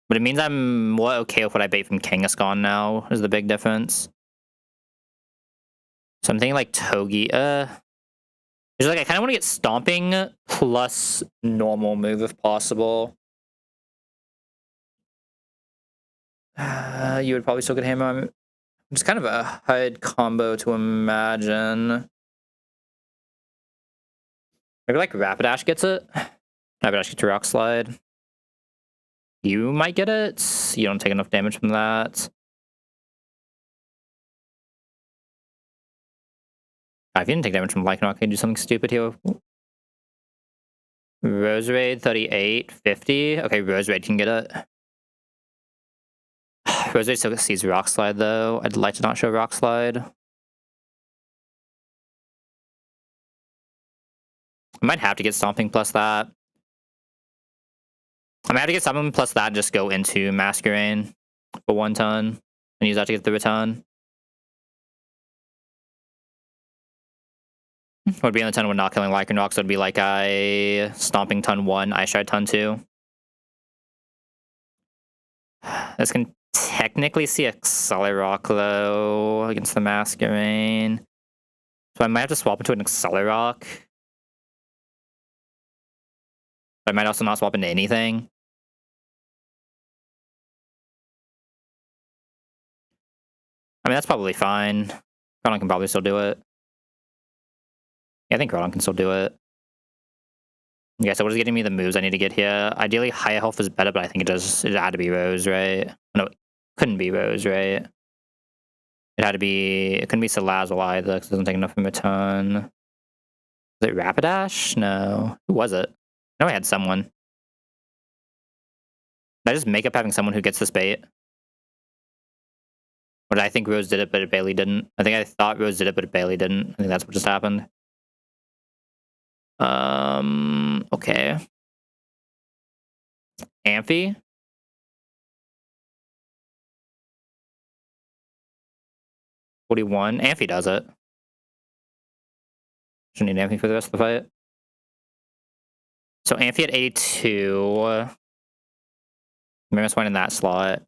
But it means I'm more okay with what I bait from Kangaskhan now, is the big difference. So I'm thinking like Togi. It's like I kind of want to get Stomping plus normal move if possible. You would probably still get Hammer on. It's kind of a hard combo to imagine. Maybe like Rapidash gets it. Rapidash gets Rock Slide. You might get it. You don't take enough damage from that. If you didn't take damage from Lycanroc, I can do something stupid here. Roserade 38, 50. Okay, Roserade can get it. Roserade still sees Rock Slide though. I'd like to not show Rock Slide. I might have to get Stomping plus that. I might have to get Stomping plus that and just go into Masquerain for 1 ton and use that to get the return. Would be on the ton when not killing Lycanroc, so it'd be like I Stomping ton 1, Ice Shard ton 2. This can technically see Accelerock though against the Masquerain. So I might have to swap into an Accelerock. But I might also not swap into anything. I mean, that's probably fine. Groudon can probably still do it. Yeah, I think Groudon can still do it. Yeah, so what is getting me the moves I need to get here? Ideally, higher health is better, but I think it does. It had to be Rose, right? No, it couldn't be Rose, right? It had to be. It couldn't be Salazzle either because it doesn't take enough from a ton. Was it Rapidash? No. Who was it? I know I had someone. Did I just make up having someone who gets this bait? Or did I think Rose did it, but it barely didn't? I think I thought Rose did it, but it barely didn't. I think that's what just happened. Okay. Amphi? Amphi does it. Shouldn't need anything for the rest of the fight. So Amphi at 82. Mammoth Swine in that slot.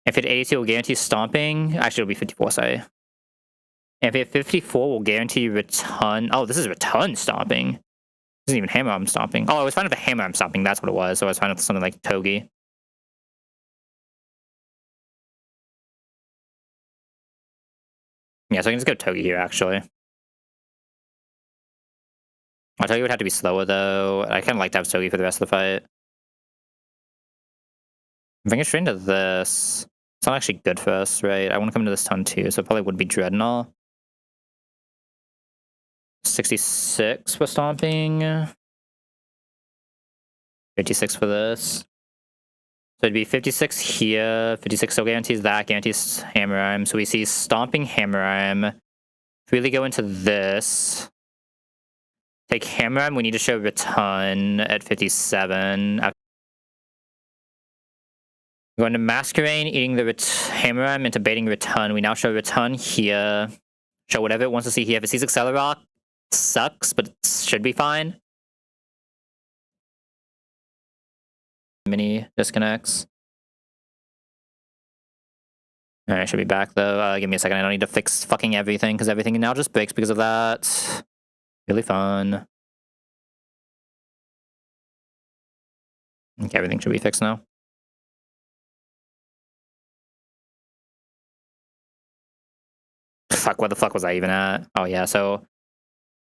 Amphi at 82 will guarantee stomping. Actually, it'll be 54, sorry. Amphi at 54 will guarantee return. Oh, this is return stomping. This isn't even hammer arm stomping. Oh, I was fine with the hammer arm stomping. That's what it was. So I was fine with something like Togi. Yeah, so I can just go Togi here, actually. I'll tell you, it would have to be slower, though. I kind of like to have Togi for the rest of the fight. I'm thinking straight into this. It's not actually good for us, right? I want to come into this turn, too, so it probably would be Dreadnought. 66 for stomping. 56 for this. So it'd be 56 here. 56 still guarantees that, guarantees hammer arm. So we see stomping hammer arm. If we really go into this, take hammer arm, we need to show return at 57. Going to Masquerade, eating the hammer arm into baiting return. We now show return here. Show whatever it wants to see here. If it sees Accelerock, sucks, but it should be fine. Mini disconnects. Alright, I should be back though. Give me a second. I don't need to fix fucking everything because everything now just breaks because of that. Really fun. Okay, everything should be fixed now. Fuck, what the fuck was I even at? Oh yeah, so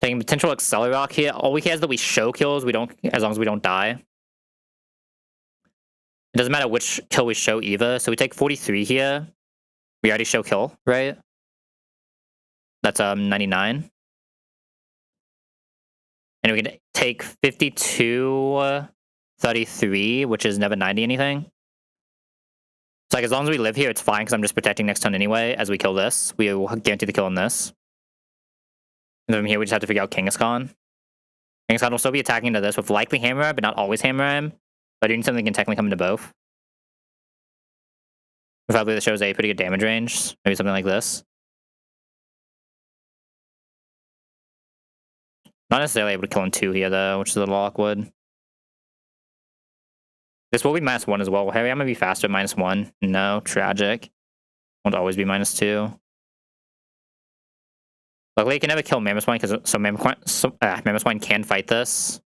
taking potential Accelerock here. All we care is that we show kills. We don't, as long as we don't die. It doesn't matter which kill we show either. So we take 43 here. We already show kill, right? That's 99. And we can take 52, 33, which is never 90 anything. So like as long as we live here, it's fine because I'm just protecting next turn anyway. As we kill this, we will guarantee the kill on this. And then from here, we just have to figure out Kangaskhan. Kangaskhan will still be attacking into this with likely Hammer, but not always Hammer. But I do need something that can technically come into both. Probably that shows a pretty good damage range. Maybe something like this. Not necessarily able to kill in 2 here though, which is a little awkward. This will be -1 as well. Will Harry, I'm gonna be faster at -1. No, tragic. Won't always be -2. Luckily, you can never kill Mammoth Swine because Mammoth Swine can fight this.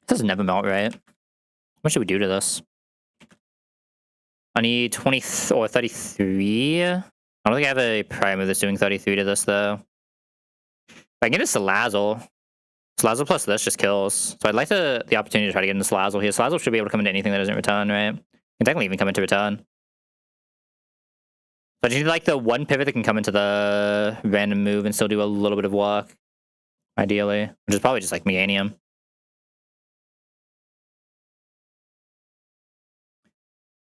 This does never melt, right? What should we do to this? I need 20 or 33. I don't think I have a primer that's doing 33 to this though. If I can get a Salazzle. Salazzle plus this just kills. So I'd like the opportunity to try to get into Salazzle here. Salazzle should be able to come into anything that doesn't return, right? Can technically even come into return. But you need like the one pivot that can come into the random move and still do a little bit of work. Ideally. Which is probably just like Meganium.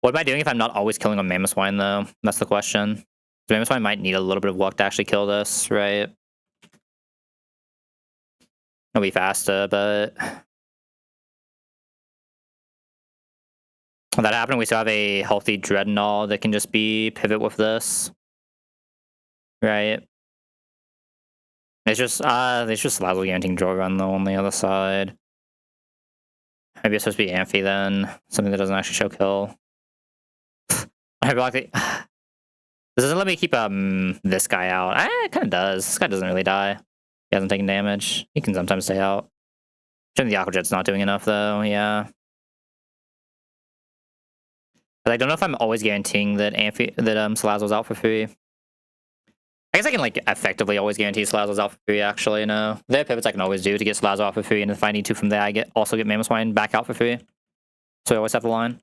What am I doing if I'm not always killing on Mammoth Swine though? That's the question. Mammoth Swine might need a little bit of luck to actually kill this, right? It'll be faster, but when that happened, we still have a healthy Dreadnought that can just be pivot with this. Right. It's just Salazzle guaranteeing draw run though on the other side. Maybe it's supposed to be Amphi then. Something that doesn't actually show kill. I block the This doesn't let me keep this guy out. It kinda does. This guy doesn't really die. He hasn't taken damage. He can sometimes stay out. The Aqua Jet's not doing enough though, yeah. But I don't know if I'm always guaranteeing that Salazzle's out for free. I guess I can like effectively always guarantee Salazzle's out for free actually, no. There are pivots I can always do to get Salazzle out for free, and if I need to from there I also get Mammoth Swine back out for free. So I always have the line.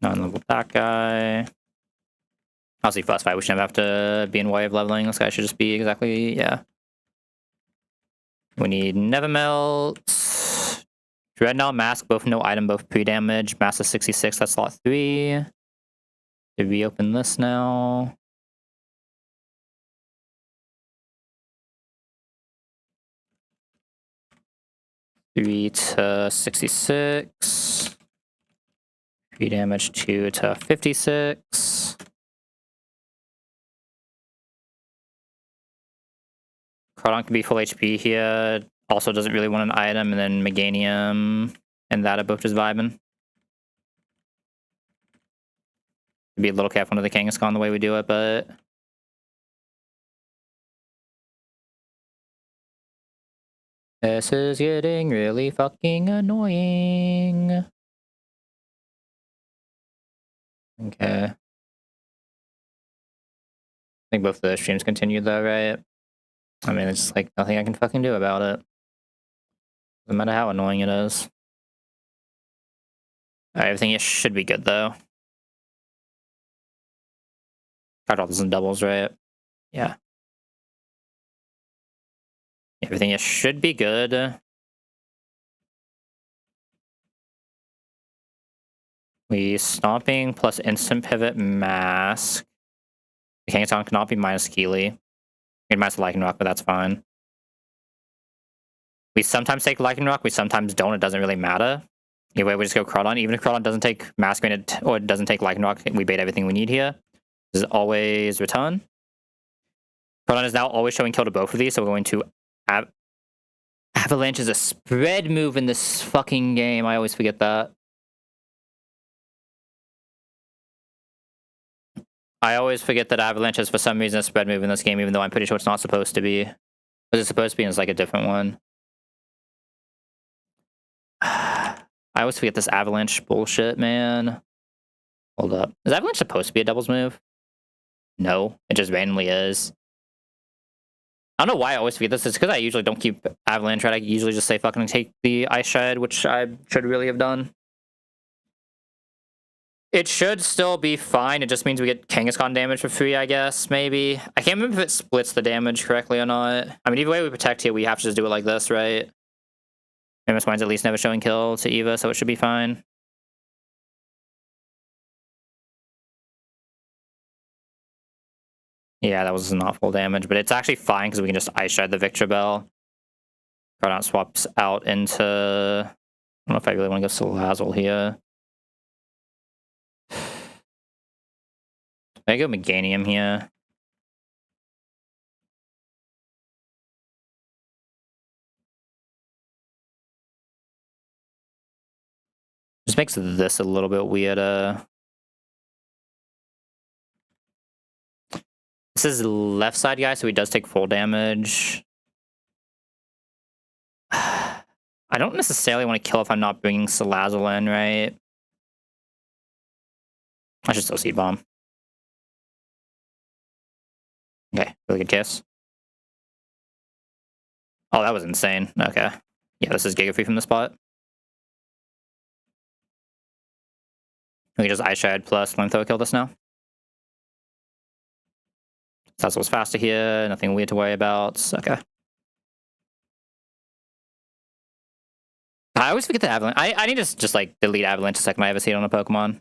Non-level that guy. Obviously, first fight, we shouldn't have to be in way of leveling. This guy should just be exactly, yeah. We need Never Melt. Dreadnought, Mask, both no item, both pre-damage. Mass is 66, that's slot 3. Did we open this now? $3 to 66. 3 damage 2 to 56. Crawdon can be full HP here. Also doesn't really want an item, and then Meganium and that are both just vibing. Be a little careful under the Kangaskhan the way we do it, but this is getting really fucking annoying. Okay. I think both the streams continue though, right? I mean, it's like nothing I can fucking do about it. No matter how annoying it is. Alright, everything should be good though. Got all this in doubles, right? Yeah. Everything should be good. We stomping plus instant pivot mask. The Kangaskhan cannot be minus Keely. It minus Lycanroc, but that's fine. We sometimes take Lycanroc, we sometimes don't. It doesn't really matter. Either way, we just go Crawdon. Even if Crawdon doesn't take Mask or it doesn't take Lycanroc, we bait everything we need here. This is always return. Crawdon is now always showing kill to both of these, so we're going to Avalanche is a spread move in this fucking game. I always forget that. I always forget that Avalanche is for some reason a spread move in this game, even though I'm pretty sure it's not supposed to be. But it's supposed to be, and it's like a different one. I always forget this Avalanche bullshit, man. Hold up. Is Avalanche supposed to be a doubles move? No, it just randomly is. I don't know why I always forget this. It's because I usually don't keep Avalanche, right? I usually just say fucking take the Ice Shred, which I should really have done. It should still be fine. It just means we get Kangaskhan damage for free, I guess, maybe. I can't remember if it splits the damage correctly or not. I mean, either way we protect here, we have to just do it like this, right? Famous Wine's at least never showing kill to Eva, so it should be fine. Yeah, that was not full damage, but it's actually fine because we can just Ice Shred the Victor Bell. Crawdon swaps out into... I don't know if I really want to go Salazzle here. I go Meganium here. Just makes this a little bit weird. This is left side guy, so he does take full damage. I don't necessarily want to kill if I'm not bringing Salazzle in, right? I should still Seed Bomb. Okay, really good kiss. Oh, that was insane. Okay. Yeah, this is Giga Free from the spot. We can just Ice Shred plus Flamethrower kill this now. Salazzle's faster here, nothing weird to worry about. Okay. I always forget the Avalanche. I need to just like delete Avalanche the second I ever see it on a Pokemon.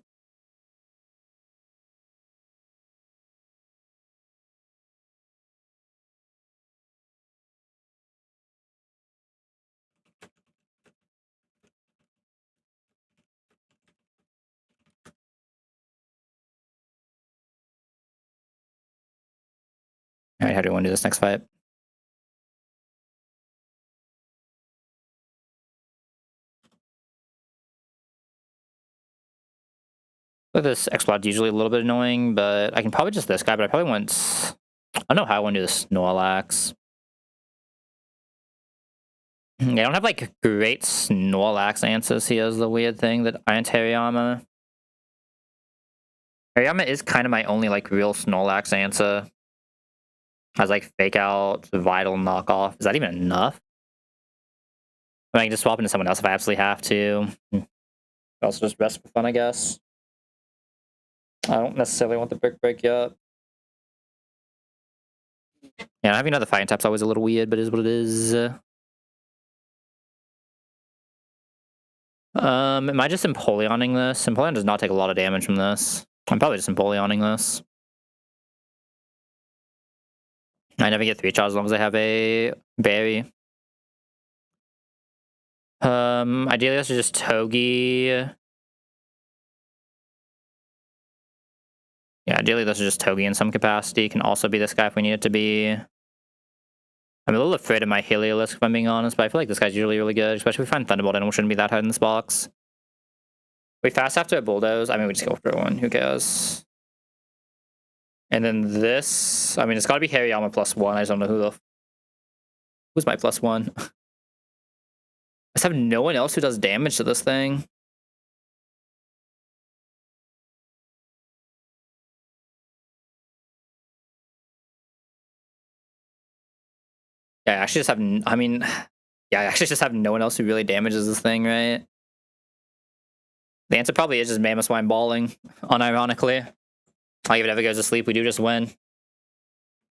Alright, how do we want to do this next fight? With this X-Plot usually a little bit annoying, but I can probably just this guy, but I probably want... I don't know how I want to do this Snorlax. I don't have like great Snorlax answers here is the weird thing that aren't Hariyama. Hariyama is kind of my only like real Snorlax answer. I was like fake out, vital knockoff. Is that even enough? I mean, I can just swap into someone else if I absolutely have to. Also just rest for fun, I guess. I don't necessarily want the Brick Break yet. Yeah, having another fighting type's always a little weird, but it is what it is. Am I just Empoleoning this? Empoleon does not take a lot of damage from this. I'm probably just Empoleoning this. I never get 3 charge as long as I have a berry. Ideally I should just Togi. Yeah, ideally this is just Togi in some capacity. Can also be this guy if we need it to be. I'm a little afraid of my Heliolisk if I'm being honest, but I feel like this guy's usually really good, especially if we find Thunderbolt and we shouldn't be that hard in this box. We fast after a Bulldoze. I mean, we just go for one. Who cares? And then this. I mean, it's got to be Hariyama +1. I just don't know who's my +1. I just have no one else who does damage to this thing. Yeah, I actually just have. I mean, yeah, I actually just have no one else who really damages this thing, right? The answer probably is just Mammoth Swine balling, unironically. Like, if it ever goes to sleep, we do just win.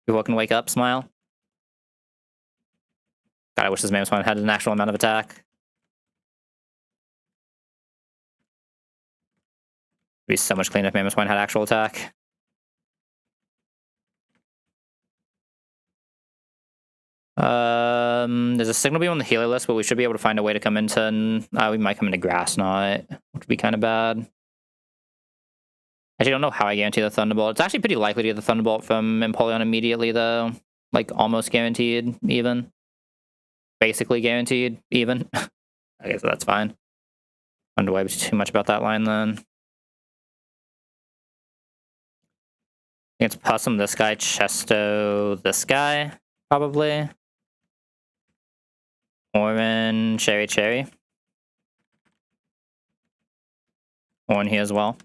People can wake up, smile. God, I wish this Mammoth Swine had an actual amount of attack. It'd be so much cleaner if Mammoth Swine had actual attack. There's a Signal Beam on the healer list, but we should be able to find a way to come into... we might come into Grass Knot, which would be kind of bad. I actually don't know how I guarantee the Thunderbolt. It's actually pretty likely to get the Thunderbolt from Empoleon immediately, though. Like, almost guaranteed, even. Basically guaranteed, even. Okay, so that's fine. I don't worry too much about that line, then. I think it's Possum, this guy, Chesto, this guy, probably. Orin, Cherry. Orin here as well.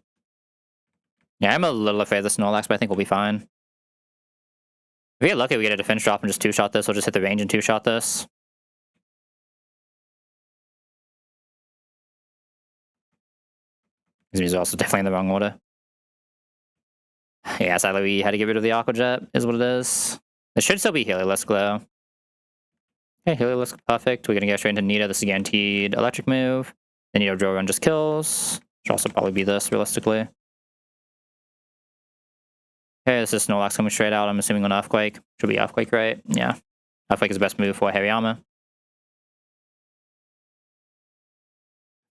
Yeah, I'm a little afraid of the Snorlax, but I think we'll be fine. If we get lucky, we get a defense drop and just two-shot this. We'll just hit the range and two-shot this. These are also definitely in the wrong order. Yeah, sadly we had to get rid of the Aqua Jet, is what it is. It should still be Heliolisk, though. Okay, Heliolisk, perfect. We're gonna get straight into Nita. This is guaranteed electric move. The Nito Drill Run just kills. Should also probably be this, realistically. Okay, this is Snorlax coming straight out. I'm assuming on Earthquake. Should be Earthquake, right? Yeah. Earthquake is the best move for Hariyama.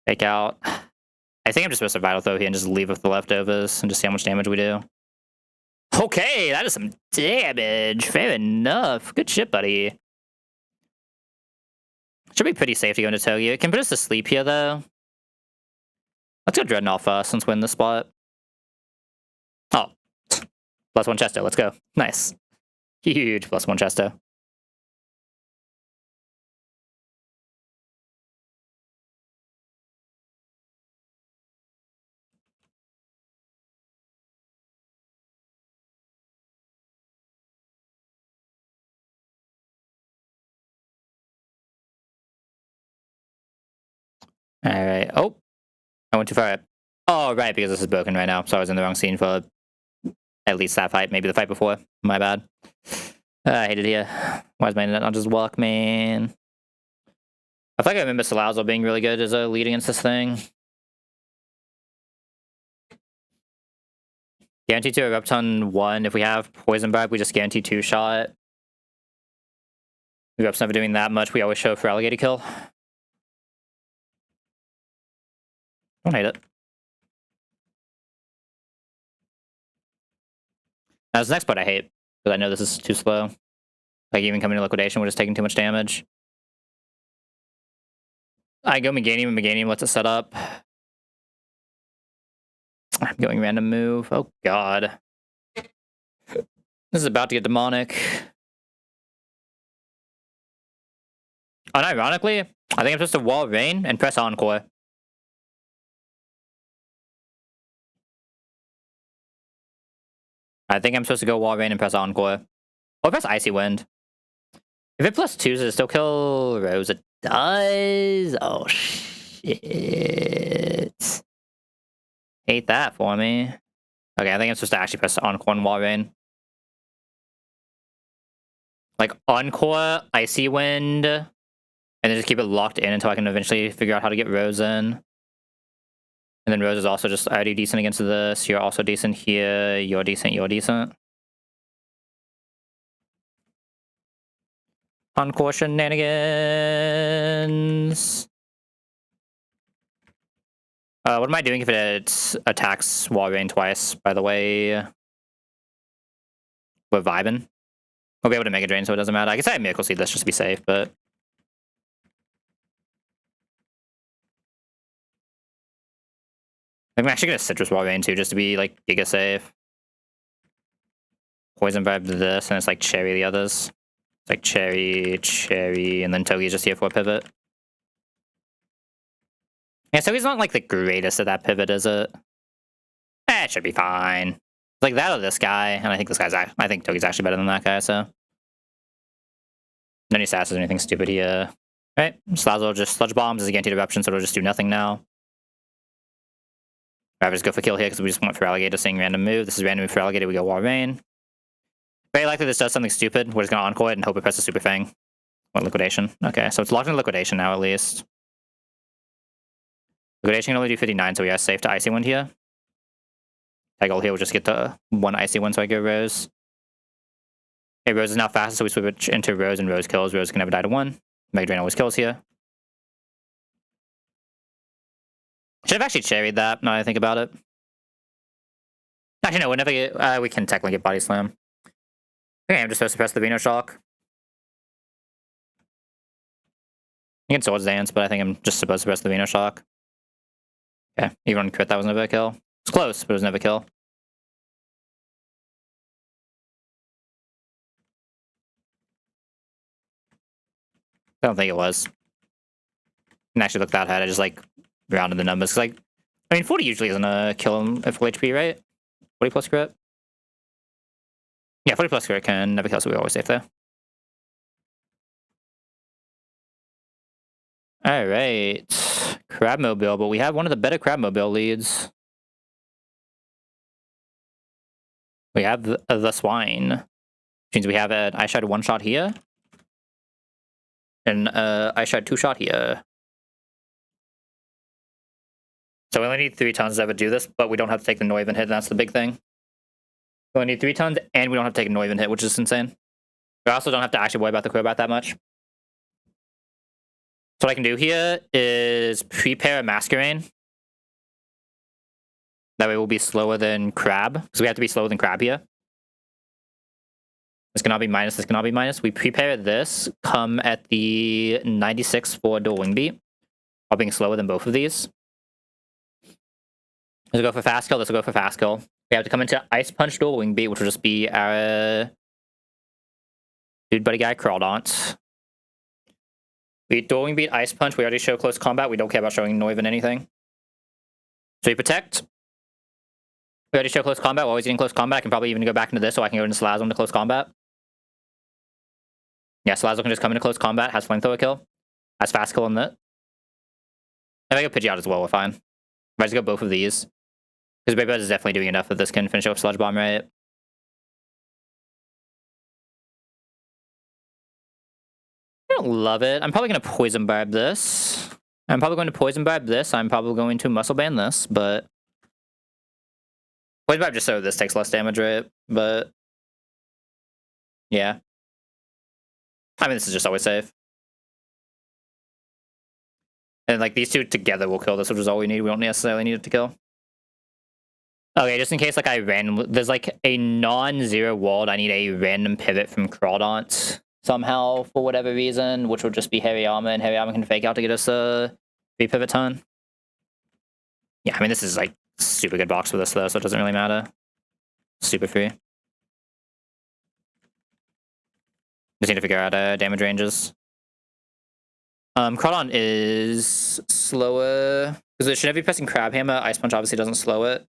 Fake out. I think I'm just supposed to Vital Throw here and just leave with the leftovers and just see how much damage we do. Okay, that is some damage. Fair enough. Good shit, buddy. Should be pretty safe to go into Togi. It can put us to sleep here, though. Let's go Dreadnought first since we're in this spot. Oh. +1 Chesto. Let's go. Nice. Huge +1 Chesto. Alright. Oh. I went too far up. Oh, right, because this is broken right now. So I was in the wrong scene for at least that fight. Maybe the fight before. My bad. I hate it here. Why is my internet not just walk, man? I feel like I remember Salazzle being really good as a lead against this thing. Guarantee to Erupton 1. If we have Poison Bribe, we just guarantee 2-shot. Erupt's never doing that much. We always show for Alligator Kill. Don't hate it. Now, this next part I hate, because I know this is too slow. Like, even coming to Liquidation, we're just taking too much damage. I go Meganium, and Meganium lets it set up. I'm going random move. Oh, God. This is about to get demonic. Unironically, I think I'm supposed to Wall Rain and press Encore. I think I'm supposed to go Wall Rain and press Encore. Or press Icy Wind. If it +2s, does it still kill Rose? It does? Oh, shit. Hate that for me. Okay, I think I'm supposed to actually press Encore and Wall Rain. Like, Encore, Icy Wind, and then just keep it locked in until I can eventually figure out how to get Rose in. And then Rose is also just already decent against this. You're also decent here. You're decent. You're decent. Encore shenanigans. What am I doing if it attacks Wall Rain twice, by the way? We're vibing. We'll be able to Mega Drain, so it doesn't matter. I guess I have Miracle Seed this just to be safe, but... I'm actually gonna Citrus Wall Rain too, just to be like giga safe. Poison Vibe to this, and it's like Cherry the others. It's like Cherry, Cherry, and then Toge's just here for a pivot. Yeah, Toge's not like the greatest at that pivot, is it? It should be fine. It's like that or this guy, and I think this guy's I think Toge's actually better than that guy, so. No any sasses or anything stupid here. Alright, Slazzle just Sludge Bombs is a guaranteed eruption, so it'll just do nothing now. Rather just go for kill here because we just went for Alligator, seeing random move. This is random move for Alligator, we go Wall Rain. Very likely this does something stupid. We're just gonna Encore it and hope it presses Super Fang. What, Liquidation? Okay, so it's locked into Liquidation now at least. Liquidation can only do 59, so we are safe to Icy Wind here. Tag ult here, we'll just get the one Icy Wind, so I go Rose. Okay, Rose is now faster, so we switch into Rose, and Rose kills. Rose can never die to 1. Mega Drain always kills here. Should have actually cherried that, now that I think about it. Actually, no, whenever we can technically get Body Slam. Okay, I'm just supposed to press the Reno Shock. You can Swords Dance, but I think I'm just supposed to press the Reno Shock. Okay, even on crit, that was never a kill. It's close, but it was never a kill. I don't think it was. And actually look that ahead, I just like rounded the numbers. Cause like, I mean, 40 usually isn't a kill at full HP, right? 40 plus crit? Yeah, 40 plus crit can never kill, so we're always safe there. Alright. Crabmobile, but we have one of the better Crabmobile leads. We have the Swine. Which means we have an Ice Shard 1-shot here. And Ice Shard 2-shot here. So we only need 3 tons to ever do this, but we don't have to take the Noivern hit, and that's the big thing. We only need 3 tons, and we don't have to take a Noivern hit, which is insane. We also don't have to actually worry about the Crobat that much. So what I can do here is prepare a Masquerain. That way we'll be slower than Crab, because we have to be slower than Crab here. This cannot be minus, this cannot be minus. We prepare this, come at the 96 for Dual Wing Beat, while being slower than both of these. This will go for Fast Kill, this will go for Fast Kill. We have to come into Ice Punch Dual Wing Beat, which will just be our dude buddy guy, Crawdaunt. We Dual Wing Beat, Ice Punch, we already show Close Combat, we don't care about showing Noivern anything. So we Protect. We already show Close Combat, we're always getting Close Combat. I can probably even go back into this so I can go into Salazzle into Close Combat. Yeah, Salazzle can just come into Close Combat, has Flamethrower kill, has Fast Kill on that. If I go Pidgeot as well, we're fine. If I just go both of these. Because Brave Bird is definitely doing enough that this can finish off Sludge Bomb, right? I don't love it. I'm probably going to Poison Barb this. I'm probably going to Muscle Band this, but... Poison Barb just so this takes less damage, right? But... yeah. I mean, this is just always safe. And like, these two together will kill this, which is all we need. We don't necessarily need it to kill. Okay, just in case like I randomly... there's like a non-zero ward, I need a random pivot from Crawdaunt somehow for whatever reason, which will just be Hariyama, and Hariyama can fake out to get us a 3-pivot ton. Yeah, I mean, this is like super good box for this though, so it doesn't really matter. Super free. Just need to figure out damage ranges. Crawdaunt is slower because it shouldn't be pressing Crab Hammer. Ice Punch obviously doesn't slow it.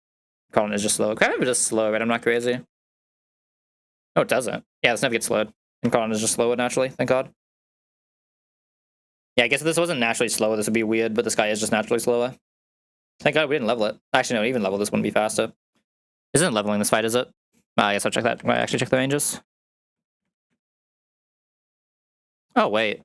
Crawdaunt is just slow. Crab Hammer is just slow, right? I'm not crazy. No, it doesn't. Yeah, this never gets slowed. And Crawdaunt is just slower naturally, thank God. Yeah, I guess if this wasn't naturally slower, this would be weird, but this guy is just naturally slower. Thank God we didn't level it. Actually, no, even level this wouldn't be faster. Isn't leveling this fight, is it? I guess I'll check that. I actually check the ranges. Oh, wait.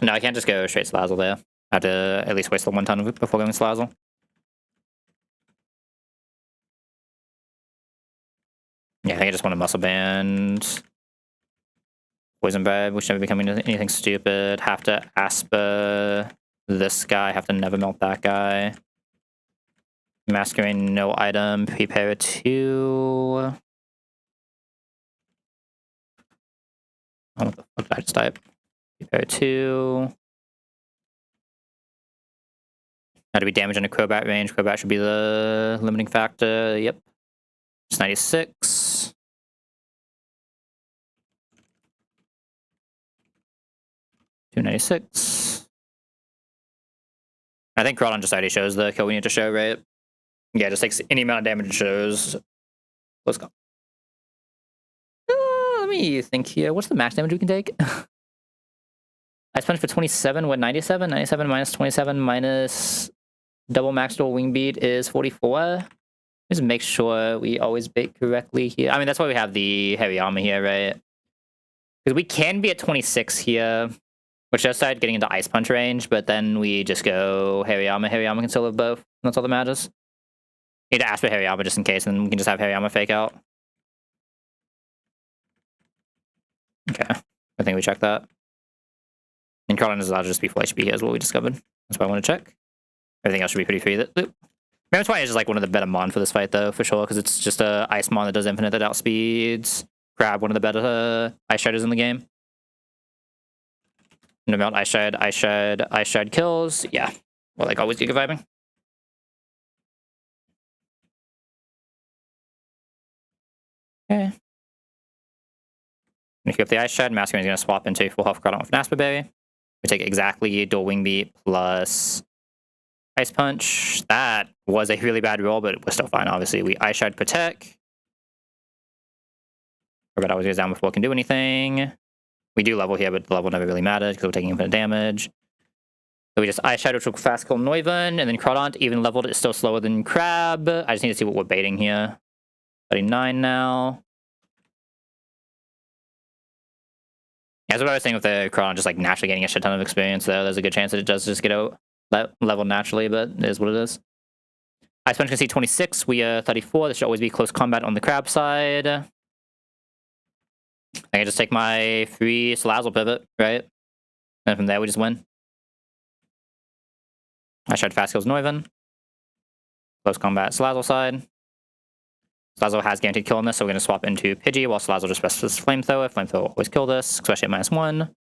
No, I can't just go straight Salazzle there. I have to at least waste the 1 ton before going Salazzle. Yeah, I think I just want to Muscle Band. Poison Barb, which never becoming anything stupid. Have to Asper this guy. Have to never melt that guy. Masquerade, no item. Prepare 2. Oh, what the fuck did I just type? Prepare 2. Now to be damage under Crobat range. Crobat should be the limiting factor. Yep. It's 96. $296. I think Crawdon just already shows the kill we need to show, right? Yeah, just takes any amount of damage it shows. Let's go. Let me think here. What's the max damage we can take? Ice Punch for 27, what, 97? 97 minus 27 minus double max dual wing beat is 44. Just make sure we always bait correctly here. I mean, that's why we have the heavy armor here, right? Because we can be at 26 here, which does start getting into Ice Punch range, but then we just go heavy armor. Heavy armor can still live both. That's all that matters. Need to ask for heavy armor just in case, and then we can just have heavy armor fake out. Okay, I think we checked that. And Crawdon is allowed to just be full HP here is what we discovered. That's why I want to check. Everything else should be pretty free. Mammoth Twine is just like one of the better mon for this fight though, for sure, because it's just a ice mon that does infinite that outspeeds Crab, one of the better ice shredders in the game. No amount ice shred kills. Yeah. Well, like always giga vibing. Okay. If you get the ice shred, Masquerade is going to swap into full health Crawdon with Naspa Berry. We take exactly dual wing beat plus Ice Punch. That was a really bad roll, but we're still fine, obviously. We Ice Shard Protect. But always goes down before it can do anything. We do level here, but the level never really mattered because we're taking infinite damage. So we just Ice Shard, which will fast kill Neuven, and then Crawdon, even leveled, is still slower than Crab. I just need to see what we're baiting here. 39 now. Yeah, that's what I was saying with the Crawdon, just like naturally getting a shit ton of experience, though. There's a good chance that it does just get out that level naturally, but it is what it is. Ice Punch can see 26. We are 34. This should always be close combat on the Crab side. I can just take my free Salazzle pivot, right? And from there we just win. I tried fast kills Neuven. Close combat Salazzle side. Salazzle has guaranteed kill on this, so we're going to swap into Pidgey while Salazzle just presses Flamethrower. Flamethrower will always kill this, especially at -1.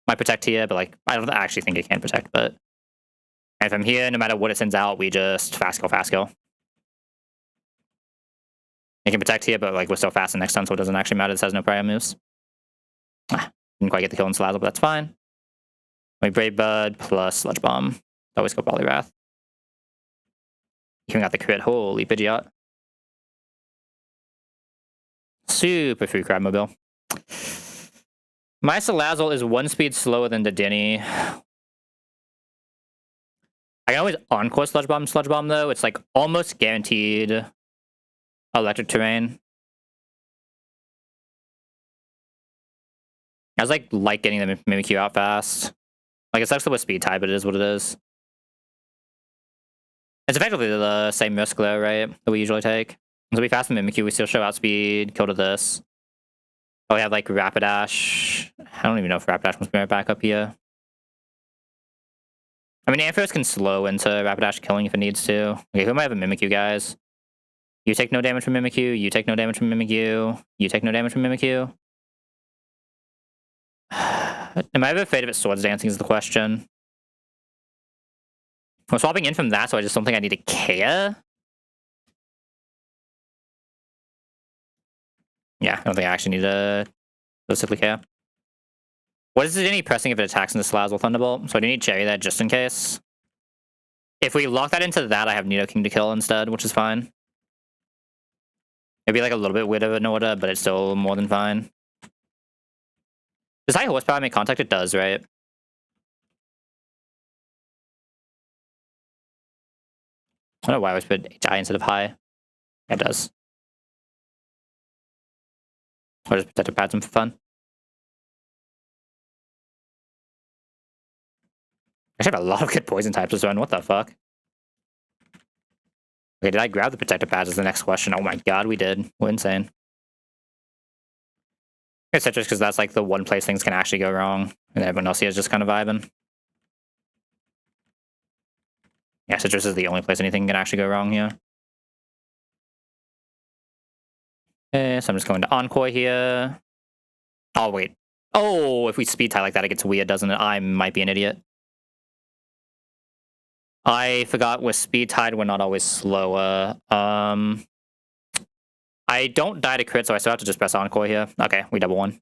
Might protect here, but like I don't actually think it can protect, but and from here, no matter what it sends out, we just fast kill, fast kill. It can protect here, but like we're still fast the next turn, so it doesn't actually matter. This has no prior moves. Didn't quite get the kill on Salazzle, but that's fine. We Brave Bud plus Sludge Bomb. Always go Poliwrath. Even got the crit. Holy Pidgeot. Super free Crab Mobile. My Salazzle is 1 speed slower than the Denny. I can always Encore Sludge Bomb though. It's like almost guaranteed electric terrain. I was like getting the Mimikyu out fast. Like it sucks that with speed type, but it is what it is. It's effectively the same risk though, right? That we usually take. So we fast Mimikyu, we still show outspeed, kill to this. Oh, we have like Rapidash. I don't even know if Rapidash wants to be right back up here. I mean, Ampharos can slow into Rapidash killing if it needs to. Okay, who might have a Mimikyu, guys? You take no damage from Mimikyu, you take no damage from Mimikyu, you take no damage from Mimikyu. Am I ever afraid of it Swords Dancing is the question. I'm swapping in from that, so I just don't think I need to care. Yeah, I don't think I actually need to specifically care. What is it any pressing if it attacks into Salazzle Thunderbolt? So I do need Cherry that just in case. If we lock that into that, I have Nidoking to kill instead, which is fine. It'd be like a little bit weird of an order, but it's still more than fine. Does high horsepower make contact? It does, right? I don't know why I always put HI instead of high. Yeah, it does. Or just protective pads them for fun. I should have a lot of good poison types this run. What the fuck? Okay, did I grab the protective pads is the next question. Oh my god, we did. We're insane. It's Citrus because that's like the one place things can actually go wrong. And everyone else here is just kind of vibing. Yeah, Citrus is the only place anything can actually go wrong here. Okay, so I'm just going to Encore here. Oh, wait. Oh, if we speed tie like that, it gets weird, doesn't it? I might be an idiot. I forgot with speed tied, we're not always slower. I don't die to crit, so I still have to just press Encore here. Okay, we double one.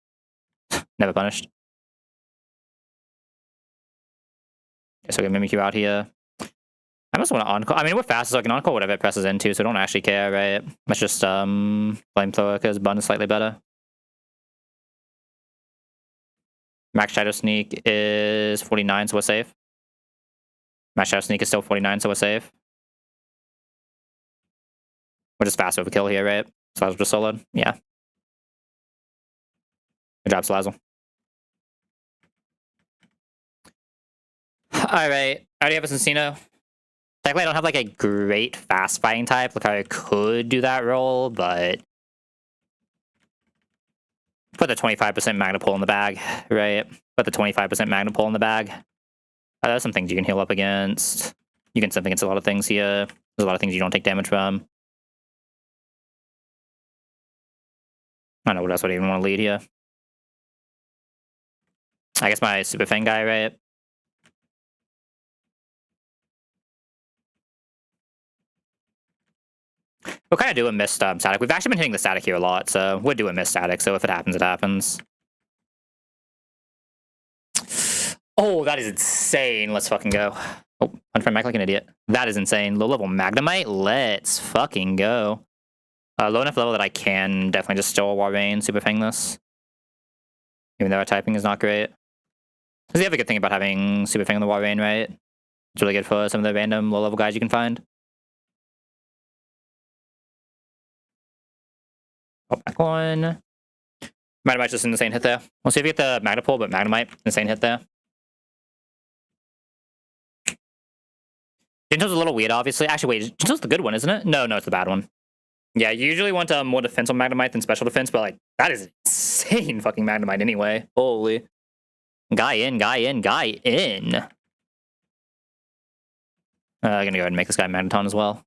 Never punished. So we can mimic you out here. I must want to Encore. I mean, we're fast, so I can Encore whatever it presses into, so I don't actually care, right? Let's just Flamethrower, because Bun is slightly better. Max Shadow Sneak is 49, so we're safe. Max Shadow Sneak is still 49, so we're safe. We're just fast overkill here, right? Salazzle just soloed. Yeah. Good job, Salazzle. Alright. I already have a Cincino. Technically, I don't have like a great fast fighting type. Like I could do that role, but put the 25% Magna Pull in the bag, right? Put the 25% Magna Pull in the bag. There's some things you can heal up against. You can simp against a lot of things here. There's a lot of things you don't take damage from. I don't know what else would I even want to lead here. I guess my Super Fang guy, right? We'll kind of do a missed static. We've actually been hitting the static here a lot, so we're doing missed static, so if it happens, it happens. Oh, that is insane. Let's fucking go. Oh, I'm trying to act like an idiot. That is insane. Low level Magnemite? Let's fucking go. Low enough level that I can definitely just still Warrain, Super Fang this. Even though our typing is not great. Because the other good thing about having Super Fang on the Warrain, right? It's really good for some of the random low level guys you can find. Oh, back one. Magnemite's just an insane hit there. We'll see if we get the Magna Pull, but Magnemite, insane hit there. Jinto's a little weird, obviously. Actually, wait, Jinto's the good one, isn't it? No, it's the bad one. Yeah, you usually want more defense on Magnemite than special defense, but like, that is insane fucking Magnemite anyway. Holy. Guy in. I'm gonna go ahead and make this guy Magneton as well.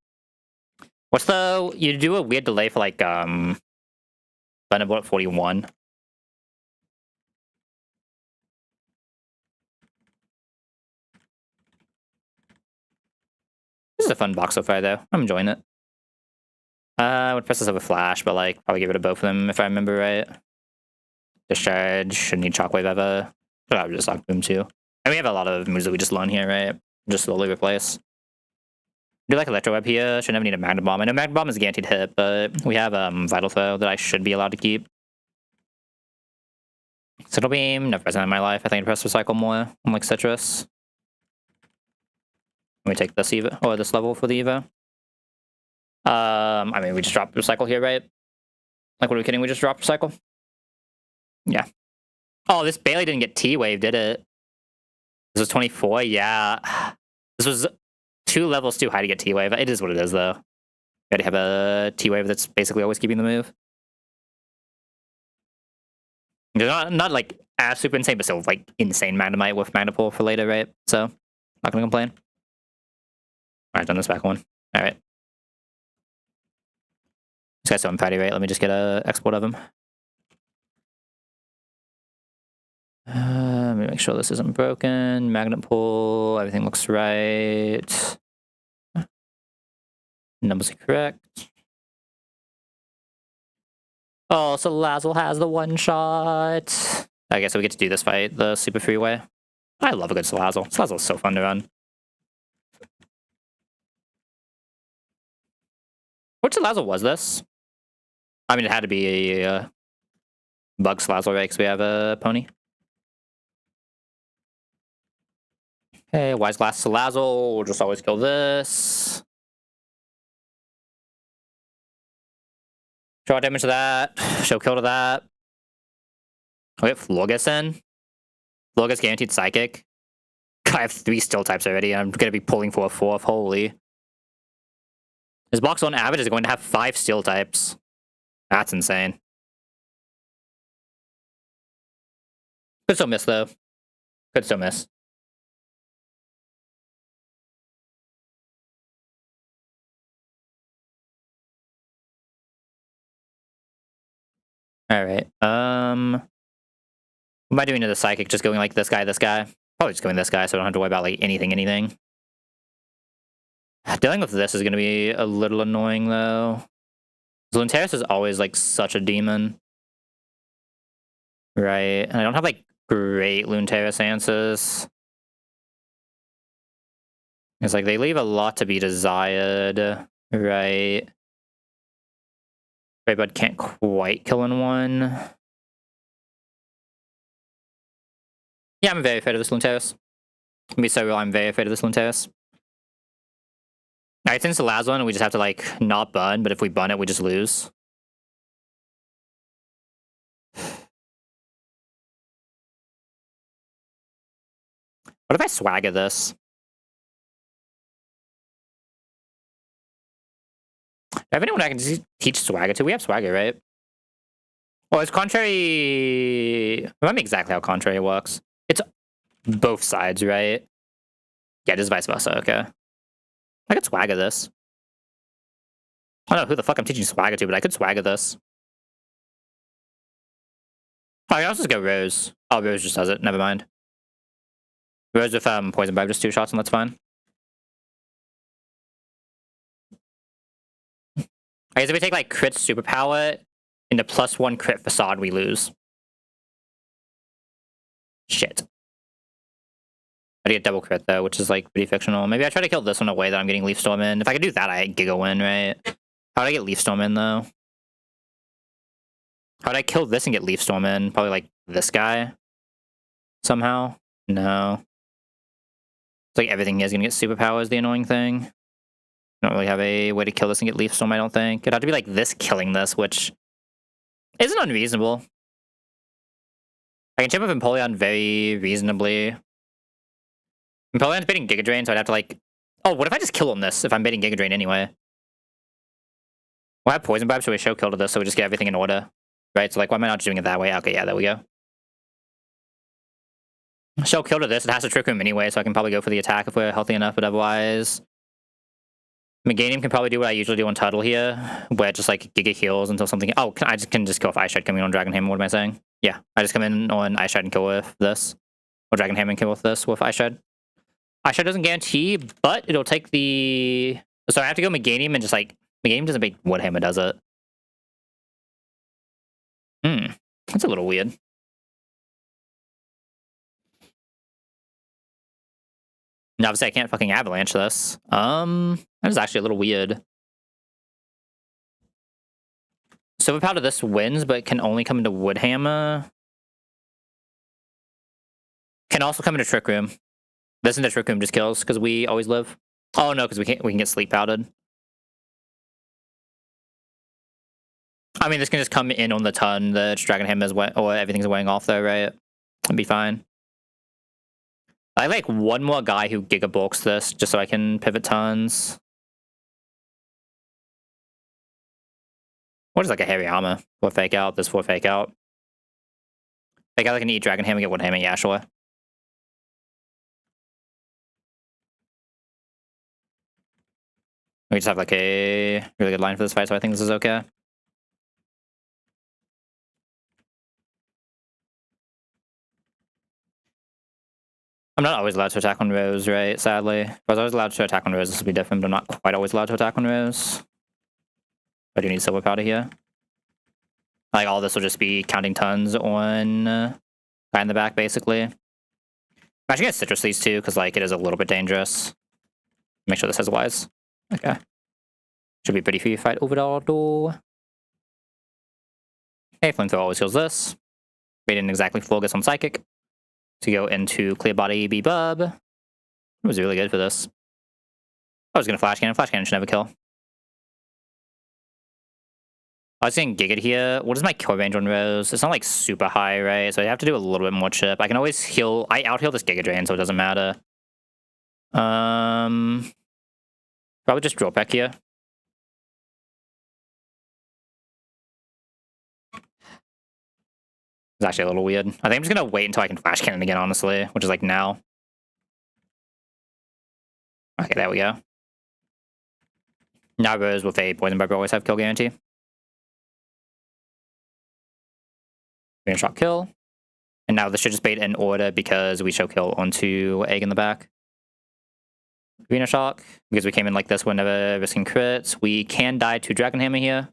What's the... You do a weird delay for like, Thunderbolt 41. This is a fun box so far, though. I'm enjoying it. I would press this over Flash, but like, probably get rid of both of them if I remember right. Discharge, shouldn't need Shockwave ever. But I would just lock Boom too. And we have a lot of moves that we just learn here, right? Just slowly replace. Do like Electro Web here. Should never need a Magnet Bomb. I know Magnet Bomb is a guaranteed hit, but we have Vital Throw that I should be allowed to keep. Citadel Beam, never present in my life. I think I'd press Recycle more, unlike Citrus. Let me take this Evo, or this level for the Evo. I mean, we just dropped Recycle here, right? Like, what are we kidding? We just dropped Recycle? Yeah. Oh, this barely didn't get T-Wave, did it? This was 24? Yeah. This was 2 levels too high to get T-Wave. It is what it is, though. You gotta have a T-Wave that's basically always keeping the move. Not like super insane, but still like insane Magnemite with Magna Pull for later, right? So, not gonna complain. Alright, done this back one. Alright. This guy's so unpatty, right? Let me just get a export of him. Let me make sure this isn't broken. Magnet Pull, everything looks right. Numbers are correct. Oh, so Salazzle has the one shot. I guess we get to do this fight the super freeway. I love a good Salazzle. Salazzle is so fun to run. What Salazzle was this? I mean, it had to be a Bug Salazzle, right? Because we have a Pony. Okay, Wise Glass Salazzle. We'll just always kill this. Draw damage to that. Show kill to that. We have Florges in. Florges guaranteed Psychic. God, I have 3 Steel types already. I'm going to be pulling for a 4th. Holy. This box on average is going to have 5 Steel types. That's insane. Could still miss, though. Could still miss. Alright. What am I doing to the psychic? Just going like this guy, this guy? Probably just going this guy, so I don't have to worry about like anything. Dealing with this is gonna be a little annoying though. Luntaris is always like such a demon. Right. And I don't have like great Luntaris answers. It's like they leave a lot to be desired. Right. Right, but can't quite kill in one. Yeah, I'm very afraid of this Luntaris. To be so real, I'm very afraid of this Luntaris. Alright, since the last one, we just have to like not burn, but if we burn it, we just lose. What if I swagger this? Do I have anyone I can teach swagger to? We have swagger, right? Oh, it's contrary. Remind me exactly how contrary works. It's both sides, right? Yeah, just vice versa. Okay. I could swagger this. I don't know who the fuck I'm teaching swagger to, but I could swagger this. Oh, I can also just go Rose. Oh, Rose just does it. Never mind. Rose with poison bribe, just 2 shots, and that's fine. I guess if we take like crit superpower into +1 crit facade, we lose. Shit. I get double crit though, which is like pretty fictional. Maybe I try to kill this one away that I'm getting Leaf Storm in. If I could do that, I Giga win, right? How would I get Leaf Storm in though? How would I kill this and get Leaf Storm in? Probably like this guy. Somehow? No. It's like everything is gonna get superpower is the annoying thing. I don't really have a way to kill this and get Leaf Storm, I don't think. It'd have to be like this killing this, which isn't unreasonable. I can chip with Empoleon very reasonably. Empoleon's baiting Giga Drain, so I'd have to like... Oh, what if I just kill on this if I'm baiting Giga Drain anyway? We'll have Poison Bribe, so we show kill to this, so we just get everything in order. Right, so like, why am I not doing it that way? Okay, yeah, there we go. Show kill to this, it has to Trick Room anyway, so I can probably go for the attack if we're healthy enough, but otherwise... Meganium can probably do what I usually do on Turtle here, where it just like Giga heals until something... Oh, I can just kill with Ice Shard coming on Dragon Hammer, what am I saying? Yeah, I just come in on Ice Shard and kill with this. Or Dragon Hammer and kill with this, with Ice Shard. Ice Shard doesn't guarantee, but it'll take the... So I have to go Meganium and just like... Meganium doesn't make Wood Hammer, does it? That's a little weird. No, obviously I can't fucking Avalanche this. That is actually a little weird. Silver Powder this wins, but can only come into Wood Hammer. Can also come into Trick Room. This into Trick Room just kills, because we always live. Oh no, because we can get Sleep Powdered. I mean, this can just come in on the ton. The Dragon Hammer is or everything's wearing off though, right? It'd be fine. I like one more guy who Giga Bulks this, just so I can pivot tons. What is like a heavy armor? 4 fake out, this 4 fake out. Fake out, I can eat Dragon Hammer, get Wood Hammer, yeah, sure. We just have like a really good line for this fight, so I think this is okay. I'm not always allowed to attack on Rose, right? Sadly. If I was always allowed to attack on Rose, this would be different, but I'm not quite always allowed to attack on Rose. I do need Silver Powder here. Like, all this will just be counting tons on guy in the back, basically. I'm actually gonna Citrus these two, because, like, it is a little bit dangerous. Make sure this has Wise. Okay. Should be pretty free fight overall, though. Okay, Flamethrower always heals this. We didn't exactly focus on Psychic. To go into Clear Body B-Bub. It was really good for this. I was gonna Flash Cannon. Flash Cannon should never kill. I was getting Giga here. What is my kill range on Rose? It's not like super high, right? So I have to do a little bit more chip. I can always heal. I out-heal this Giga Drain, so it doesn't matter. Probably just drop back here. It's actually a little weird. I think I'm just gonna wait until I can Flash Cannon again, honestly, which is like now. Okay, there we go. Now Rose with a Poison Barb always have kill guarantee. Green shot kill. And now this should just bait in order because we show kill onto egg in the back. Green shock, because we came in like this whenever risking crits. We can die to Dragon Hammer here.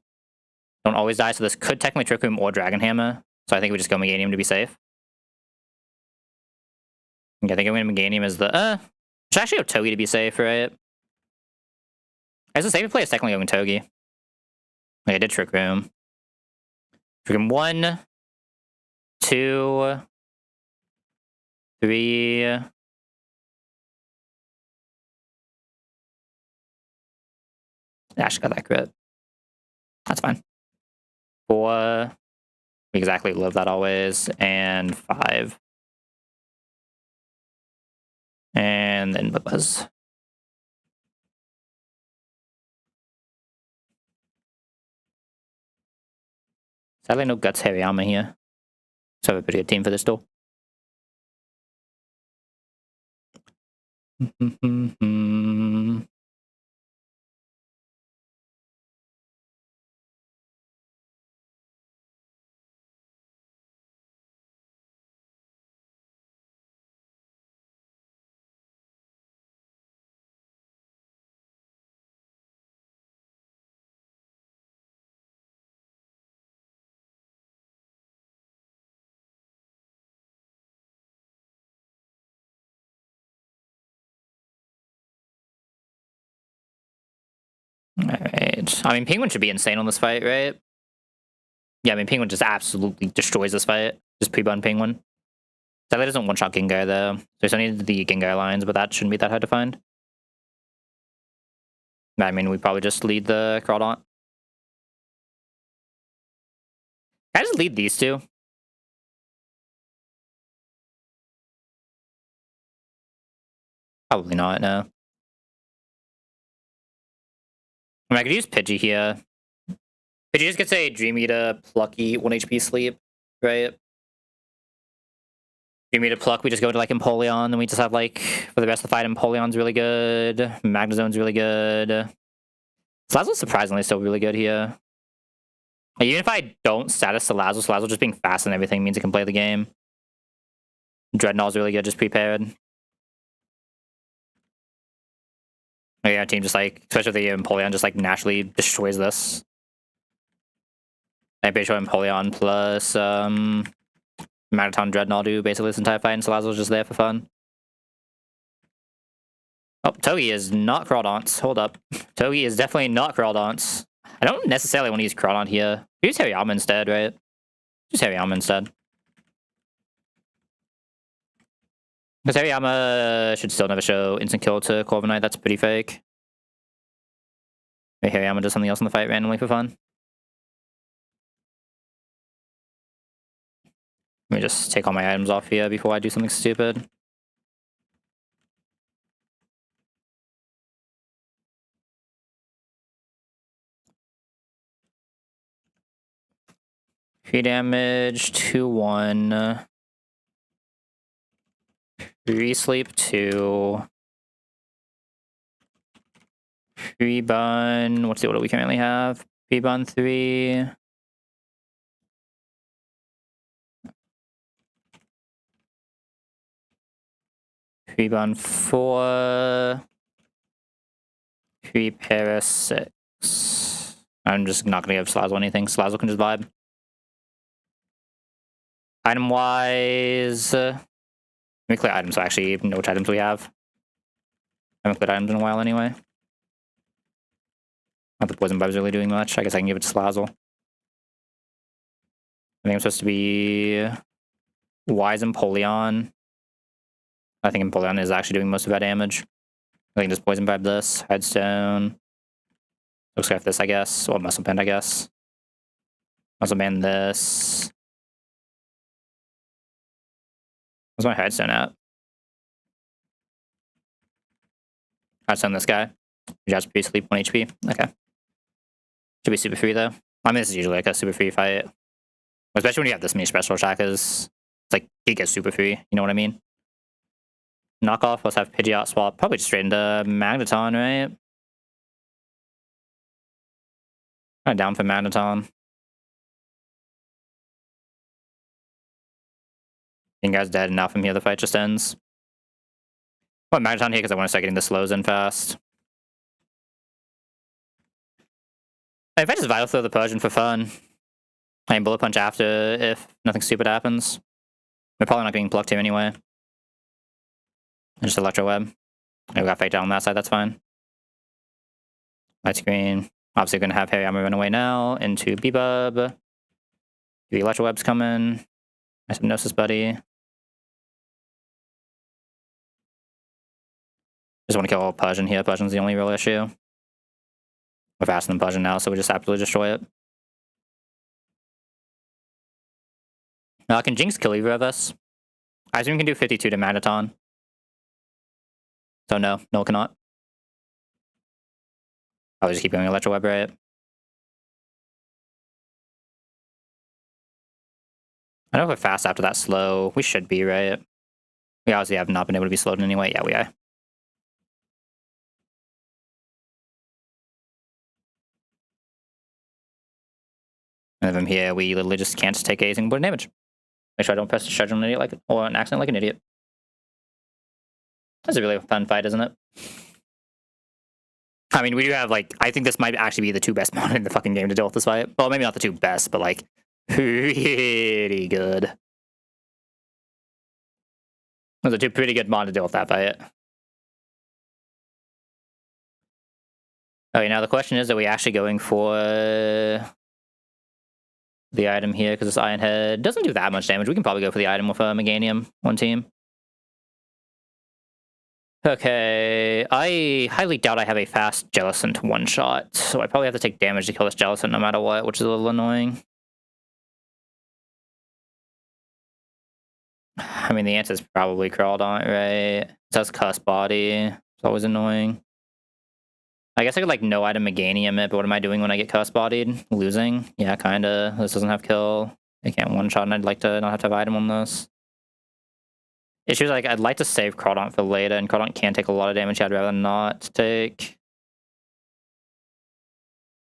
Don't always die, so this could technically Trick Room or Dragon Hammer. So I think we just go Meganium to be safe. Yeah, I think I'm going to Meganium as the... should actually go Togi to be safe, right? As a safe play, is technically going Togi. Okay, I did Trick Room. Trick Room 1, 2, 3. Ash got that crit. That's fine. 4. We exactly love that always. And 5. And then Buzz. Sadly, no Guts Hariyama here. So I have a pretty good team for this duel. Alright. I mean, Penguin should be insane on this fight, right? Yeah, I mean, Penguin just absolutely destroys this fight. Just pre-bun Penguin. Sadly doesn't one-shot Gengar, though. So we still need the Gengar lines, but that shouldn't be that hard to find. I mean, we probably just lead the Crawdaunt. Can I just lead these two? Probably not, no. I mean, I could use Pidgey here. Pidgey just gets a Dream Eater, Plucky, 1 HP sleep, right? Dream Eater, Pluck, we just go to like Empoleon, and we just have like, for the rest of the fight, Empoleon's really good. Magnezone's really good. Salazzle's surprisingly still really good here. Like, even if I don't status Salazzle just being fast and everything means it can play the game. Dreadnought's really good, just prepared. Yeah, our team just like, especially the Empoleon, just like naturally destroys this. I'm pretty sure Empoleon plus Magneton Dreadnought do basically this entire fight, and Salazzle's just there for fun. Oh, Togi is not Crawdaunt. Hold up. Togi is definitely not Crawdaunt. I don't necessarily want to use Crawdaunt here. Use Hariyama instead, right? Use Hariyama instead. Because Hariyama should still never show instant kill to Corviknight. That's pretty fake. Maybe Hariyama does something else in the fight randomly for fun. Let me just take all my items off here before I do something stupid. Free damage, 2-1. Free sleep 2. Free bun. What's the order we currently have? Free bun 3. Free bun 4. Free para 6. I'm just not gonna give Salazzle anything. Salazzle can just vibe. Item wise, let me clear items so I actually know which items we have. I haven't cleared items in a while anyway. Not the Poison Vibe's really doing much. I guess I can give it to Salazzle. I think I'm supposed to be Wise Empoleon. I think Empoleon is actually doing most of that damage. I can just Poison Vibe this. Headstone. Looks like this, I guess. Or Muscle Band, I guess. Muscle Band this. Where's my Headstone at? Headstone this guy. Just pre sleep 1 HP. Okay. Should be super free though. I mean, this is usually like a super free fight. Especially when you have this many special attackers. It's like Giga super free, you know what I mean? Knockoff, let's have Pidgeot swap. Probably just straight into Magneton, right? Kind of down for Magneton. You guys dead, and now from here the fight just ends. I want Magneton here because I want to start getting the slows in fast. If I just Vital Throw the Persian for fun, I can Bullet Punch after if nothing stupid happens. We're probably not getting plucked here anyway. And just Electro Web. We got Fake Down on that side, that's fine. Light Screen. Obviously, going to have Hariyama run away now into Bebub. The Electro Web's coming. Nice Hypnosis, buddy. Just want to kill Persian here. Persian's the only real issue. We're faster than Persian now, so we just absolutely destroy it. Can Jinx kill either of us? I assume we can do 52 to Magneton. So no, it cannot. I'll just keep going Electro Web, right? I know if we're fast after that slow. We should be, right? We obviously have not been able to be slowed in any way. Yeah, we are. And from here, we literally just can't take anything but damage. Make sure I don't press the charge on an idiot or an accident like an idiot. That's a really fun fight, isn't it? I mean, we do have, like, I think this might actually be the two best mon in the fucking game to deal with this fight. Well, maybe not the two best, but, like, pretty good. Those are two pretty good mon to deal with that fight. Okay, now the question is, are we actually going for the item here? Because this Iron Head doesn't do that much damage. We can probably go for the item with Meganium on team. Okay, I highly doubt I have a fast Jellicent one-shot, so I probably have to take damage to kill this Jellicent no matter what, which is a little annoying. I mean, the answer is probably Crawdaunt, right? It says Cuss Body. It's always annoying. I guess I could, like, no item Meganium it, but what am I doing when I get Cuss Bodied? Losing? Yeah, kinda. This doesn't have kill. I can't one-shot, and I'd like to not have to have item on this. Issues like, I'd like to save Crawdaunt for later, and Crawdaunt can take a lot of damage I'd rather not take.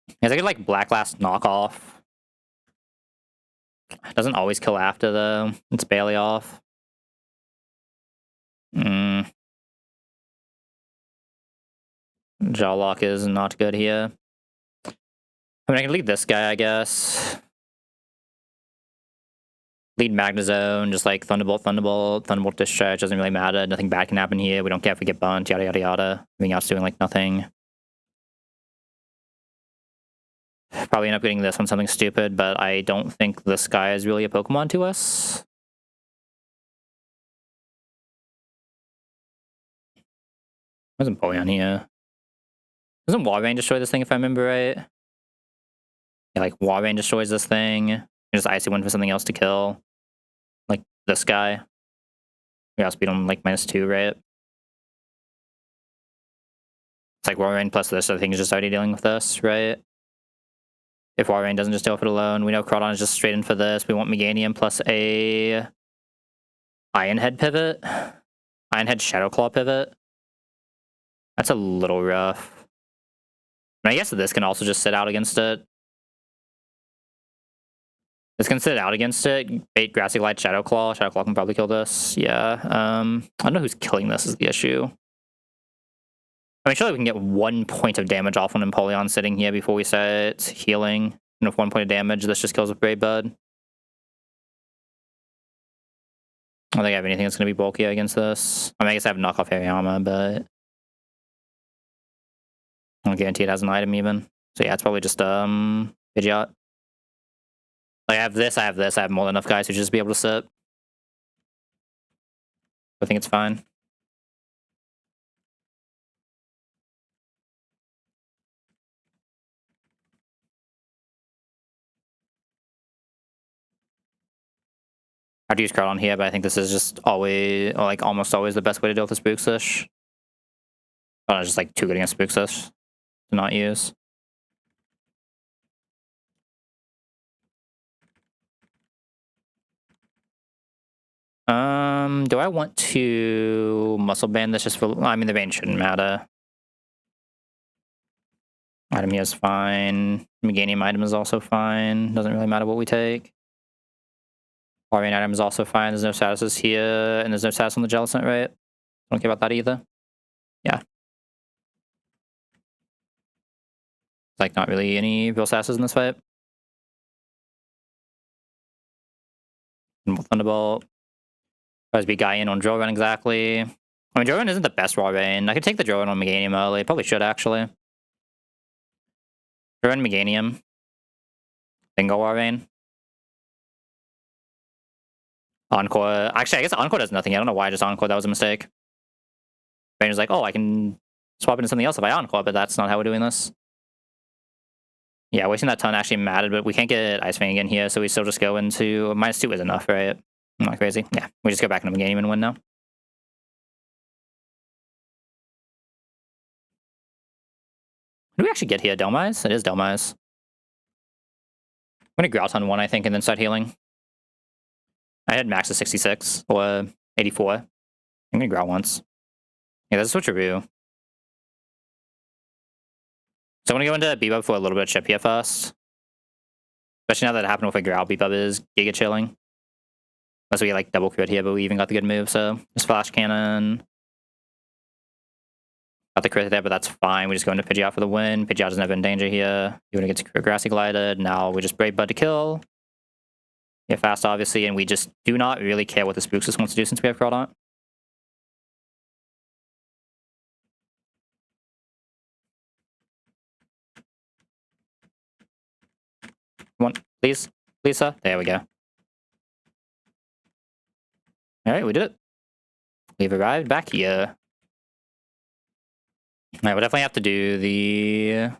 Because I could, like, Black Last knockoff. It doesn't always kill after, though. It's barely off. Jaw Lock is not good here. I mean, I can lead this guy, I guess. Lead Magnezone, just like Thunderbolt, Thunderbolt Discharge, doesn't really matter. Nothing bad can happen here. We don't care if we get bunt, yada yada yada. Everything else doing like nothing. Probably end up getting this on something stupid, but I don't think this guy is really a Pokemon to us. There's Empoleon here. Doesn't Walrein destroy this thing if I remember right? Yeah, like Walrein destroys this thing. Just Icy Wind for something else to kill. Like this guy. We also beat him like -2, right? It's like Walrein plus this, so I think he's just already dealing with this, right? If Walrein doesn't just deal with it alone, we know Crawdaunt is just straight in for this. We want Meganium plus a Iron Head pivot. Iron Head Shadow Claw pivot. That's a little rough. And I guess this can also just sit out against it. This can sit out against it. Bait Grassy Glide Shadow Claw. Shadow Claw can probably kill this. Yeah. I don't know who's killing this is the issue. I mean, surely we can get 1 point of damage off on Empoleon sitting here before we set healing. And with 1 point of damage, this just kills with Brave Bud. I don't think I have anything that's going to be bulky against this. I mean, I guess I have knockoff Hariyama, but I don't guarantee it has an item even. So yeah, it's probably just Pidgeot. Like, I have this, I have more than enough guys to just be able to sit. I think it's fine. I'd use Crawdaunt here, but I think this is just always, or like almost always the best way to deal with the Spookfish. Oh, it's just like too good against Spookfish to not use. Do I want to muscle band this just for, I mean, the band shouldn't matter. Item here is fine. Meganium item is also fine. Doesn't really matter what we take. Rain item is also fine. There's no statuses here, and there's no status on the Jellicent, right? Don't care about that either. Yeah. Like, not really any real statuses in this fight. Thunderbolt. Tries to be guy in on Drill Run exactly. I mean, Drill Run isn't the best raw rain. I could take the Drill Run on Meganium early. Probably should, actually. Drill Run Meganium. Then go raw rain. Encore. Actually, I guess Encore does nothing. I don't know why I just Encore. That was a mistake. Rain was like, oh, I can swap into something else if I Encore, but that's not how we're doing this. Yeah, wasting that ton actually mattered, but we can't get Ice Fang again here, so we still just go into... -2 is enough, right? I'm not crazy. Yeah, we just go back into the game and win now. What do we actually get here? Delmise? It is Delmise. I'm gonna Grout on 1, I think, and then start healing. I had max of 66, or 84. I'm gonna Grout once. Yeah, that's a switcheroo. So I'm gonna go into Bebop for a little bit of chip here first. Especially now that it happened with a Growl, Bebop is Giga chilling. Unless we get like double crit here, but we even got the good move, so just Flash Cannon. Got the crit there, but that's fine. We just go into Pidgeot for the win. Pidgeot is never in danger here. Even gets Grassy Glided. Now we just Brave Bud to kill. Get fast, obviously, and we just do not really care what the Spooksis wants to do since we have Crawdaunt. One, please. Please, sir. There we go. Alright, we did it. We've arrived back here. Alright, we'll definitely have to do the...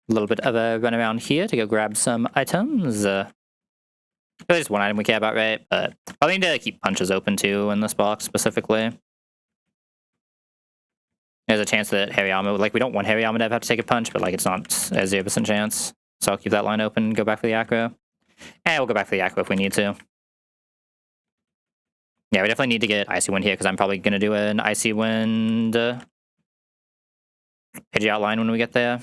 little bit of a run around here to go grab some items. Really just one item we care about, right? But probably need to keep punches open too in this box specifically. There's a chance that Hariyama, like we don't want Hariyama to have to take a punch, but like it's not a 0% chance. So I'll keep that line open, go back for the Acro. And we'll go back for the Acro if we need to. Yeah, we definitely need to get Icy Wind here because I'm probably going to do an Icy Wind Pidgeot line when we get there.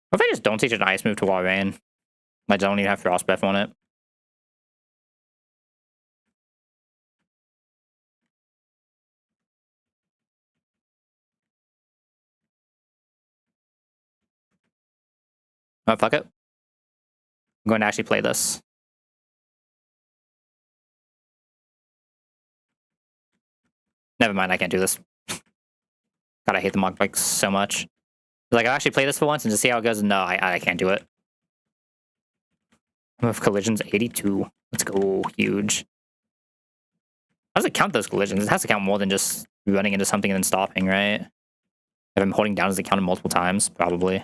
What if I just don't teach an Ice move to Walrein? I don't even have Frost Breath on it. Oh, fuck it. I'm going to actually play this. Never mind, I can't do this. God, I hate the Mog Bike so much. Like, I'll actually play this for once and just see how it goes. No, I can't do it. Move collisions 82. Let's go. Huge. How does it count those collisions? It has to count more than just running into something and then stopping, right? If I'm holding down, does it count multiple times? Probably.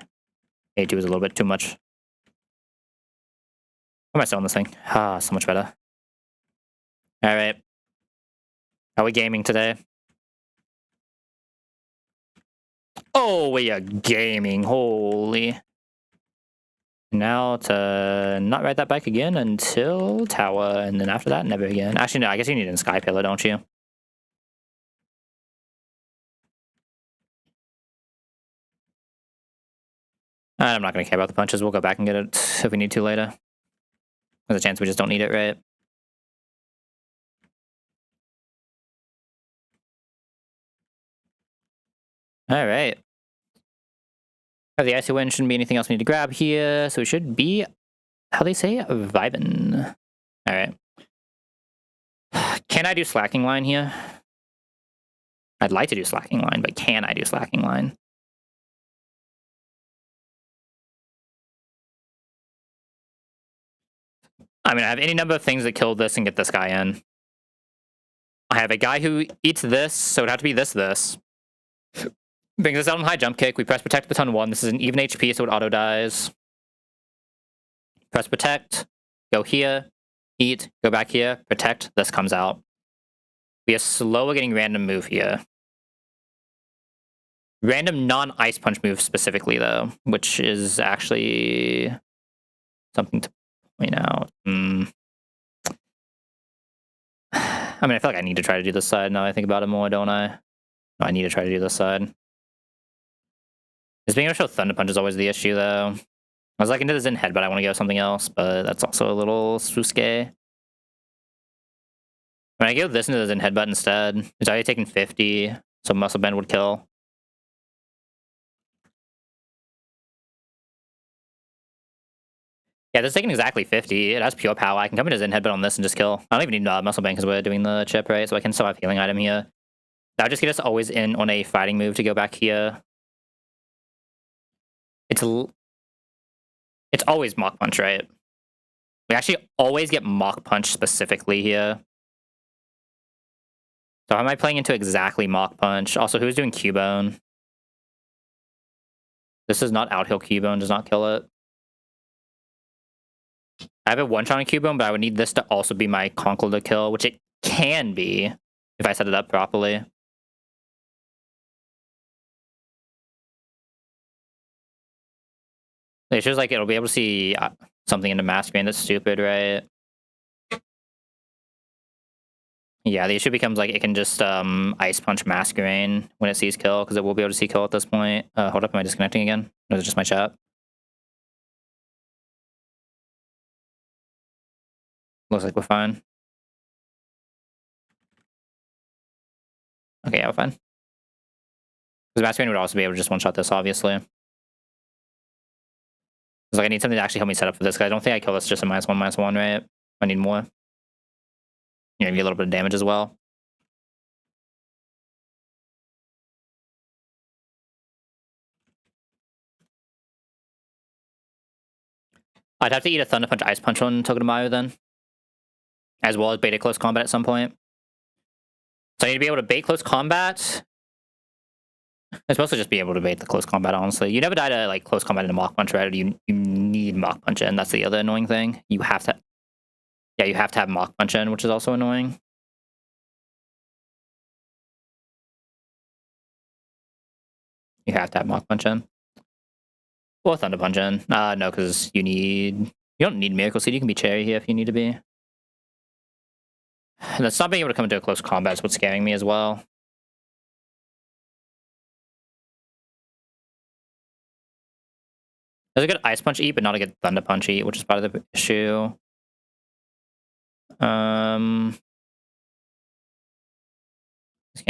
82 is a little bit too much. How am I still on this thing? Ah, so much better. Alright. How are we gaming today? Oh, we are gaming. Holy. Now to not ride that bike again until Tower, and then after that, never again. Actually, no, I guess you need a Sky Pillar, don't you? I'm not going to care about the punches. We'll go back and get it if we need to later. There's a chance we just don't need it, right? Alright. The Icy Wind shouldn't be anything else we need to grab here, so we should be, how they say, vibing. Alright. Can I do Slacking Line here? I'd like to do Slacking Line, but can I do Slacking Line? I mean, I have any number of things that kill this and get this guy in. I have a guy who eats this, so it'd have to be this. Brings us out on high jump kick. We press protect with ton 1. This is an even HP, so it auto dies. Press protect. Go here. Eat. Go back here. Protect. This comes out. We are slow at getting random move here. Random non-ice punch move specifically, though, which is actually something to point out. I mean, I feel like I need to try to do this side now that I think about it more, don't I? No, I need to try to do this side. Just being able to show Thunder Punch is always the issue, though. I was like into the Zen Head, but I want to go something else, but that's also a little Susuke. When I go this into the Zen Headbutt instead, it's already taking 50, so Muscle Bend would kill. Yeah, this is taking exactly 50. It has pure power. I can come into Zen Headbutt on this and just kill. I don't even need Muscle Bend because we're doing the chip, right? So I can still have healing item here. That would just get us always in on a fighting move to go back here. It's always Mach Punch, right? We actually always get Mach Punch specifically here. So how am I playing into exactly Mach Punch? Also, who's doing Cubone? This is not Outhill Cubone, does not kill it. I have a one-shot on Cubone, but I would need this to also be my Conkle to kill, which it can be if I set it up properly. It's just like it'll be able to see something in the Masquerade that's stupid, right? Yeah, the issue becomes like it can just Ice Punch Masquerade when it sees kill, because it will be able to see kill at this point. Hold up, am I disconnecting again? Or is it just my chat? Looks like we're fine. Okay, yeah, we're fine. Because Masquerade would also be able to just one-shot this, obviously. It's like I need something to actually help me set up for this, because I don't think I kill this just a -1/-1, right? I need more. Yeah, maybe a little bit of damage as well. I'd have to eat a Thunder Punch, Ice Punch on Togedemaru then. As well as bait a close combat at some point. So I need to be able to bait close combat. It's supposed to just be able to bait the close combat, honestly. You never die to like close combat in a Mach Punch, right? You need Mach Punch in. That's the other annoying thing. You have to... Yeah, you have to have Mach Punch in, which is also annoying. You have to have Mach Punch in. Or Thunder Punch in. No, because you need... You don't need Miracle Seed. You can be Cherry here if you need to be. And that's not being able to come into a close combat is what's scaring me as well. There's a good Ice Punch eat, but not a good Thunder Punch eat, which is part of the issue. Just gonna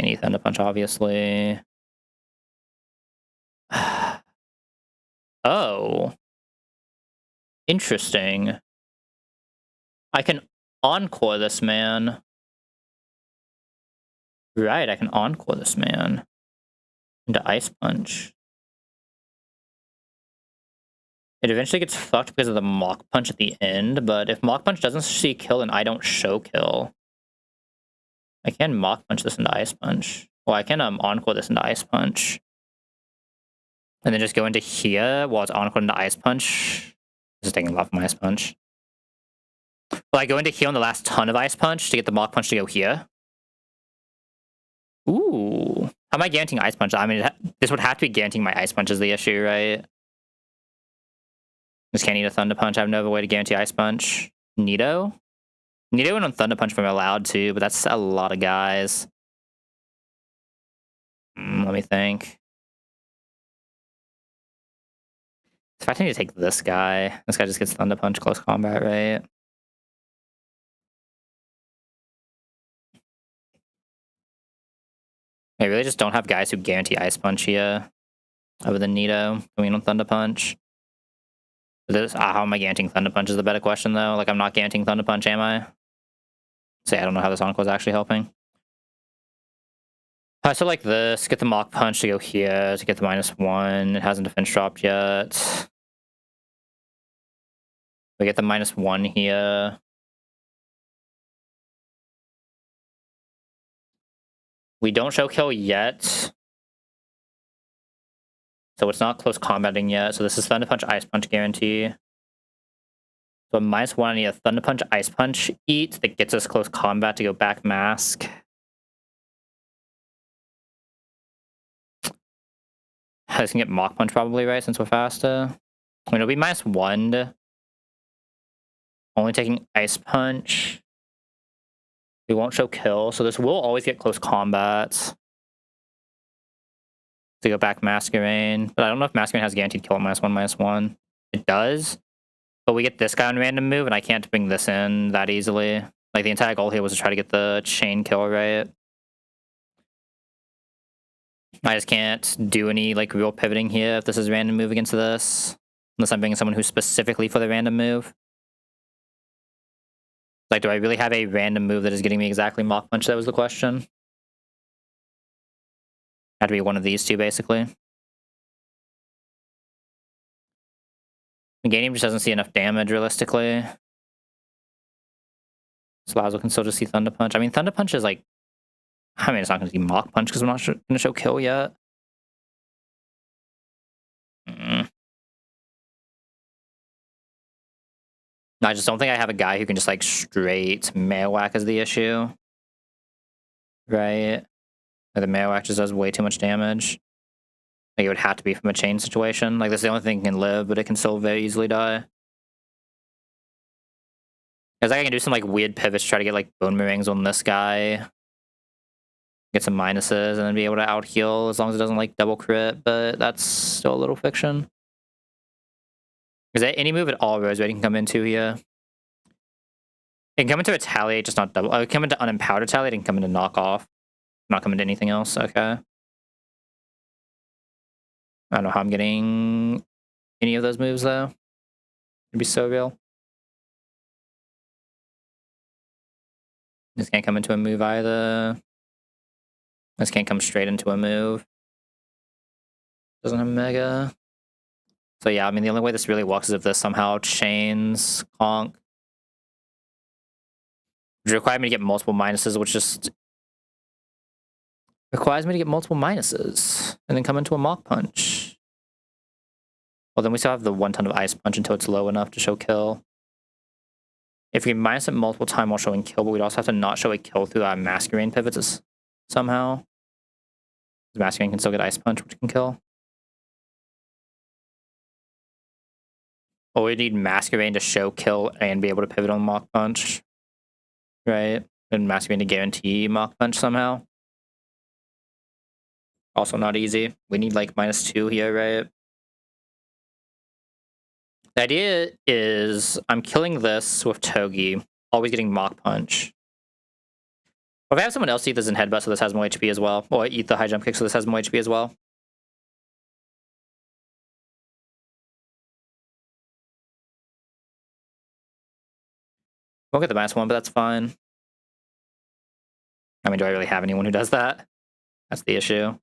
eat Thunder Punch, obviously. Oh. Interesting. I can Encore this man. Right, I can Encore this man. Into Ice Punch. It eventually gets fucked because of the Mach Punch at the end, but if Mach Punch doesn't see kill, then I don't show kill. I can Mach Punch this into Ice Punch. Well, I can Encore this into Ice Punch. And then just go into here while it's Encore into Ice Punch. This is taking a lot from Ice Punch. Well, I go into here on the last ton of Ice Punch to get the Mach Punch to go here. Ooh. How am I guaranteeing Ice Punch? I mean, this would have to be guaranteeing my Ice Punch is the issue, right? Just can't eat a Thunder Punch. I have no other way to guarantee Ice Punch. Nido? Nido went on Thunder Punch from allowed to, but that's a lot of guys. Let me think. If I need to take this guy just gets Thunder Punch close combat, right? I really just don't have guys who guarantee Ice Punch here, other than Nido going on Thunder Punch. How am I guaranteeing Thunder Punch is the better question, though. Like, I'm not guaranteeing Thunder Punch, am I? Say, I don't know how this Encore is actually helping. So like this, get the Mach Punch to go here to get the -1. It hasn't defense dropped yet. We get the -1 here. We don't show kill yet. So it's not close combating yet. So this is Thunder Punch, Ice Punch guarantee. So -1, I need a Thunder Punch, Ice Punch eat that gets us close combat to go back mask. I just can get Mach Punch probably, right, since we're faster. I mean, it'll be -1. Only taking Ice Punch. We won't show kill, so this will always get close combats. To go back Masquerade, but I don't know if Masquerade has guaranteed kill at -1/-1. It does, but we get this guy on random move, and I can't bring this in that easily. Like, the entire goal here was to try to get the chain kill right. I just can't do any, like, real pivoting here if this is random move against this. Unless I'm bringing someone who's specifically for the random move. Like, do I really have a random move that is getting me exactly Mach Punch? That was the question. Had to be one of these two, basically. Meganium just doesn't see enough damage, realistically. So Lazo can still just see Thunder Punch. I mean, Thunder Punch is like... I mean, it's not going to see Mach Punch because we're not going to show kill yet. I just don't think I have a guy who can just, like, straight Mail Whack as the issue. Right? Like, the Mail Whack just does way too much damage. Like, it would have to be from a chain situation. Like, that's the only thing that can live, but it can still very easily die. Because I can do some, like, weird pivots to try to get, like, Bone Rings on this guy. Get some minuses, and then be able to out-heal as long as it doesn't, like, double crit, but that's still a little fiction. Is there any move at all Roseberry can come into here? It can come into Retaliate, just not double. Oh, it can come into Unempowered Retaliate, it can come into Knock Off. Not come into anything else, okay. I don't know how I'm getting any of those moves, though. It'd be so real. This can't come into a move either. This can't come straight into a move. Doesn't have Mega. So yeah, I mean, the only way this really works is if this somehow chains Conk. Which requires me to get multiple minuses, which just... requires me to get multiple minuses. And then come into a Mach Punch. Well, then we still have the 1 ton of Ice Punch until it's low enough to show kill. If we minus it multiple times while showing kill, but we'd also have to not show a kill through our Masquerade pivots somehow. Masquerade can still get Ice Punch, which can kill. Or we need Masquerade to show kill and be able to pivot on Mach Punch. Right? And Masquerade to guarantee Mach Punch somehow. Also not easy. We need like -2 here, right? The idea is I'm killing this with Togi, always getting Mach Punch. Or if I have someone else eat this in Headbutt so this has more HP as well, or eat the high jump kick so this has more HP as well. We'll get the -1, but that's fine. I mean, do I really have anyone who does that? That's the issue. Who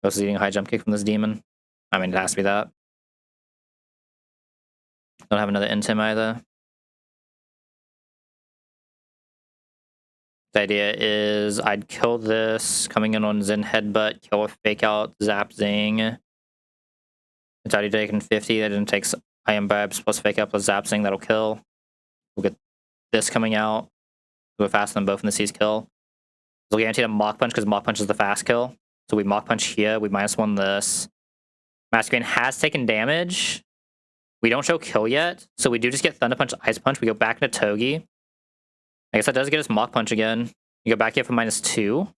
else is eating a high jump kick from this demon? I mean, it has to be that. Don't have another Intim either. The idea is I'd kill this, coming in on Zen Headbutt, kill a Fake Out, Zap Zing. It's already taken 50, that didn't take Iron Barbs plus Fake Out plus Zap Zing, that'll kill. We'll get this coming out. Go faster than both in the C's kill. We'll guarantee a Mach Punch because Mach Punch is the fast kill. So we Mach Punch here, we -1 this. Masquerade has taken damage. We don't show kill yet, so we do just get Thunder Punch, Ice Punch. We go back into Togi. I guess that does get us Mach Punch again. You go back here for -2.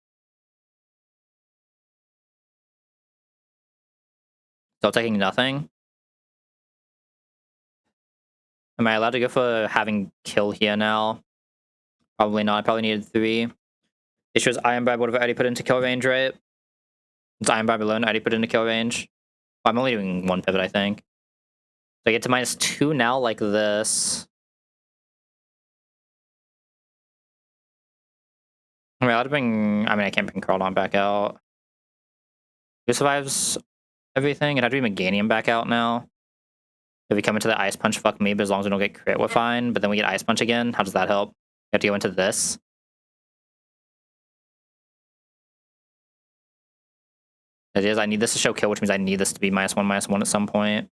Still taking nothing. Am I allowed to go for having kill here now? Probably not. I probably needed 3. Issue is Iron Bribe would have already put into kill range, right? It's Iron Bribe alone, already put into kill range. Well, I'm only doing 1 pivot, I think. So I get to -2 now, like this. I mean, I can't bring Crawdon back out. Who survives everything? It had to be Meganium back out now. If we come into the Ice Punch, fuck me, but as long as we don't get crit, we're fine. But then we get Ice Punch again. How does that help? We have to go into this. It is, I need this to show kill, which means I need this to be -1/-1 at some point.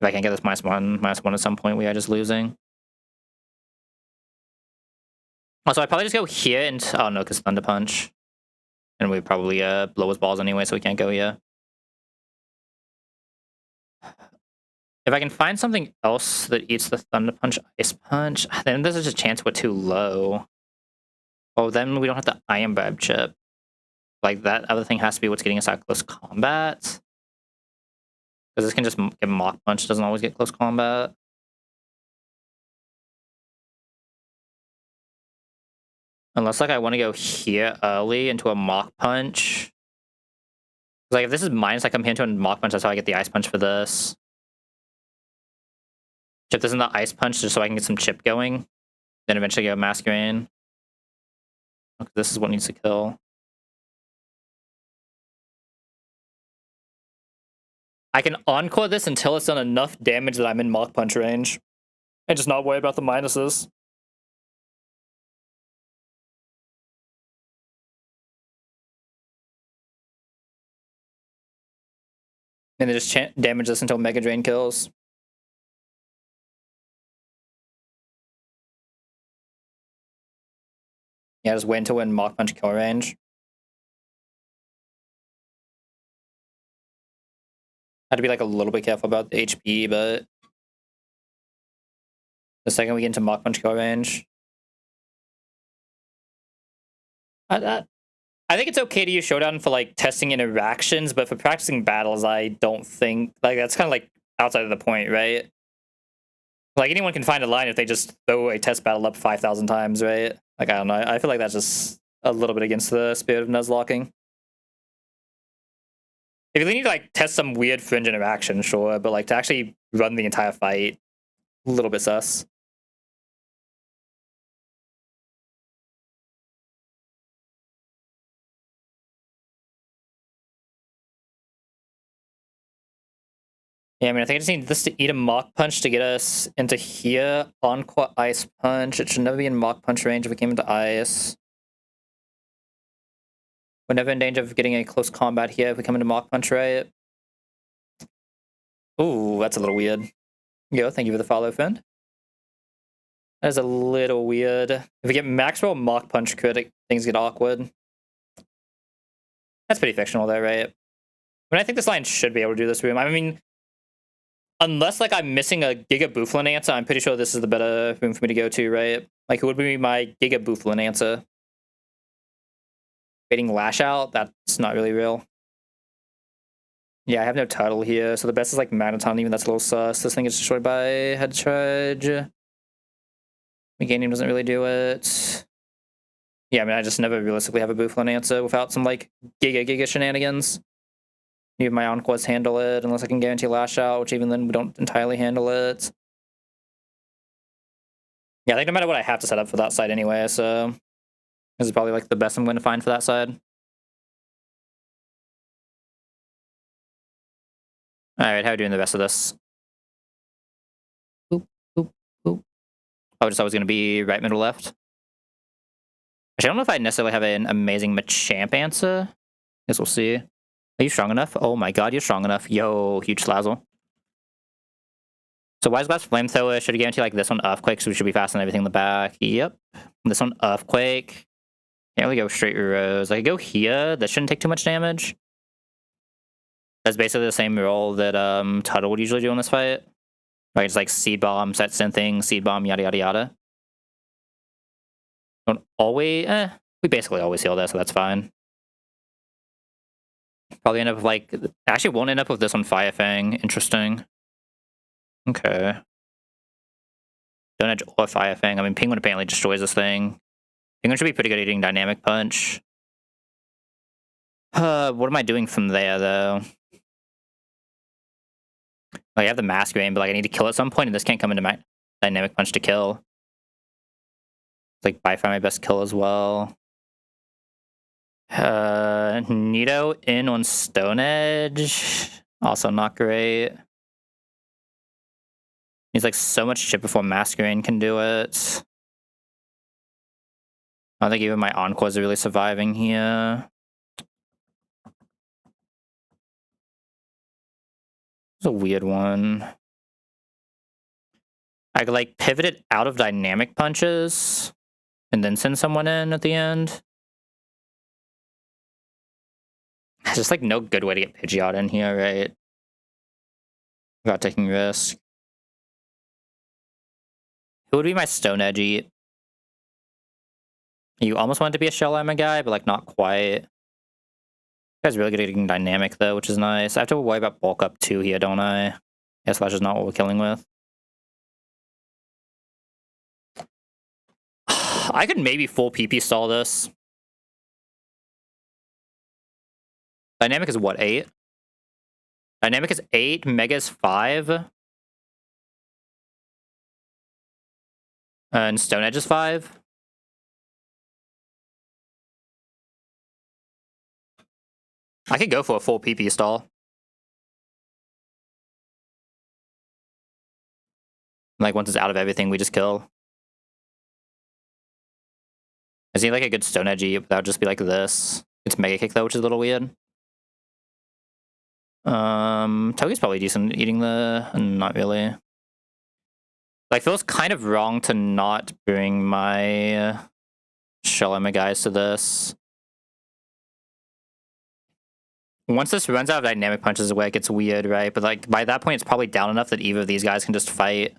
If I can't get this -1/-1 at some point, we are just losing. Also, I'd probably just go here and... oh no, because Thunder Punch. And we probably blow his balls anyway, so we can't go here. If I can find something else that eats the Thunder Punch, Ice Punch, then there's just a chance we're too low. Oh, then we don't have the Iron Barb chip. Like, that other thing has to be what's getting us out close combat. Because this can just get Mach Punch, doesn't always get close combat. Unless, like, I want to go here early into a Mach Punch. Like, if this is mine, I come here into a Mach Punch, that's how I get the Ice Punch for this. Chip this in the Ice Punch just so I can get some chip going. Then eventually go Masquerade. Okay, this is what needs to kill. I can Encore this until it's done enough damage that I'm in Mach Punch range. And just not worry about the minuses. And then just damage this until Mega Drain kills. Yeah, just wait until we're in Mach Punch kill range. Had to be like a little bit careful about the HP, but the second we get into Mach Punch kill range, I think it's okay to use Showdown for like testing interactions, but for practicing battles, I don't think like that's kind of like outside of the point, right? Like anyone can find a line if they just throw a test battle up 5,000 times, right? Like I don't know. I feel like that's just a little bit against the spirit of Nuzlocking. If you need to like test some weird fringe interaction, sure, but like to actually run the entire fight, a little bit sus. Yeah, I mean, I think I just need this to eat a Mach Punch to get us into here. Encore Ice Punch. It should never be in Mach Punch range if we came into Ice. We're never in danger of getting a close combat here if we come into Mach Punch, right? Ooh, that's a little weird. Yo, thank you for the follow, friend. That is a little weird. If we get Maxwell Mach Punch critic, things get awkward. That's pretty fictional though, right? I mean, I think this line should be able to do this room. I mean, unless like I'm missing a Giga Bouflin answer, I'm pretty sure this is the better room for me to go to, right? Like, who would be my Giga Bouflin answer? Waiting Lash Out? That's not really real. Yeah, I have no turtle here, so the best is like Manaton, even that's a little sus. This thing is destroyed by Head Charge. Meganium doesn't really do it. Yeah, I mean, I just never realistically have a Bouflin answer without some like Giga shenanigans. Need my Enquest handle it, unless I can guarantee Lash Out, which even then we don't entirely handle it. Yeah, I think no matter what I have to set up for that side anyway, so this is probably like the best I'm going to find for that side. Alright, how are we doing the rest of this? Boop, boop, boop. Oh, just always going to be right, middle, left. Actually, I don't know if I necessarily have an amazing Machamp answer. Guess we'll see. Are you strong enough? Oh my god, you're strong enough. Yo, huge Slazzle. So Wise Glass Flamethrower should guarantee like this one Earthquake, so we should be fast on everything in the back. Yep. This one Earthquake. Can't really go straight Rose. I could go here. That shouldn't take too much damage. That's basically the same role that Tuttle would usually do in this fight. Right, it's like Seed Bomb, Set Synthing, Seed Bomb, yada yada yada. Don't always we basically always heal that, so that's fine. Probably end up with like actually won't end up with this one Fire Fang. Interesting. Okay. Don't Edge or Fire Fang. I mean Penguin apparently destroys this thing. Penguin should be pretty good at eating Dynamic Punch. What am I doing from there though? Like, I have the Masquerade, but like I need to kill at some point, and this can't come into my Dynamic Punch to kill. It's like by far my best kill as well. Nido in on Stone Edge. Also not great. He's like so much chip before Masquerade can do it. I don't think even my Encores are really surviving here. It's a weird one. I could like pivot it out of Dynamic Punches and then send someone in at the end. There's just like no good way to get Pidgeot in here, right? Without taking risk. Who would be my Stone Edge eat? You almost want it to be a shell armor guy, but like not quite. This guy's really good at getting dynamic though, which is nice. I have to worry about bulk up 2 here, don't I? Yeah, Slash is not what we're killing with. I could maybe full PP stall this. Dynamic is what, 8? Dynamic is 8, Mega is 5. And Stone Edge is 5. I could go for a full PP stall. Like, once it's out of everything, we just kill. Is he like a good Stone Edge that would just be like this? It's Mega Kick though, which is a little weird. Toge's probably decent eating the... Not really. Like, feels kind of wrong to not bring my Shell Emma guys to this. Once this runs out of dynamic punches away, it gets weird, right? But like by that point, it's probably down enough that either of these guys can just fight,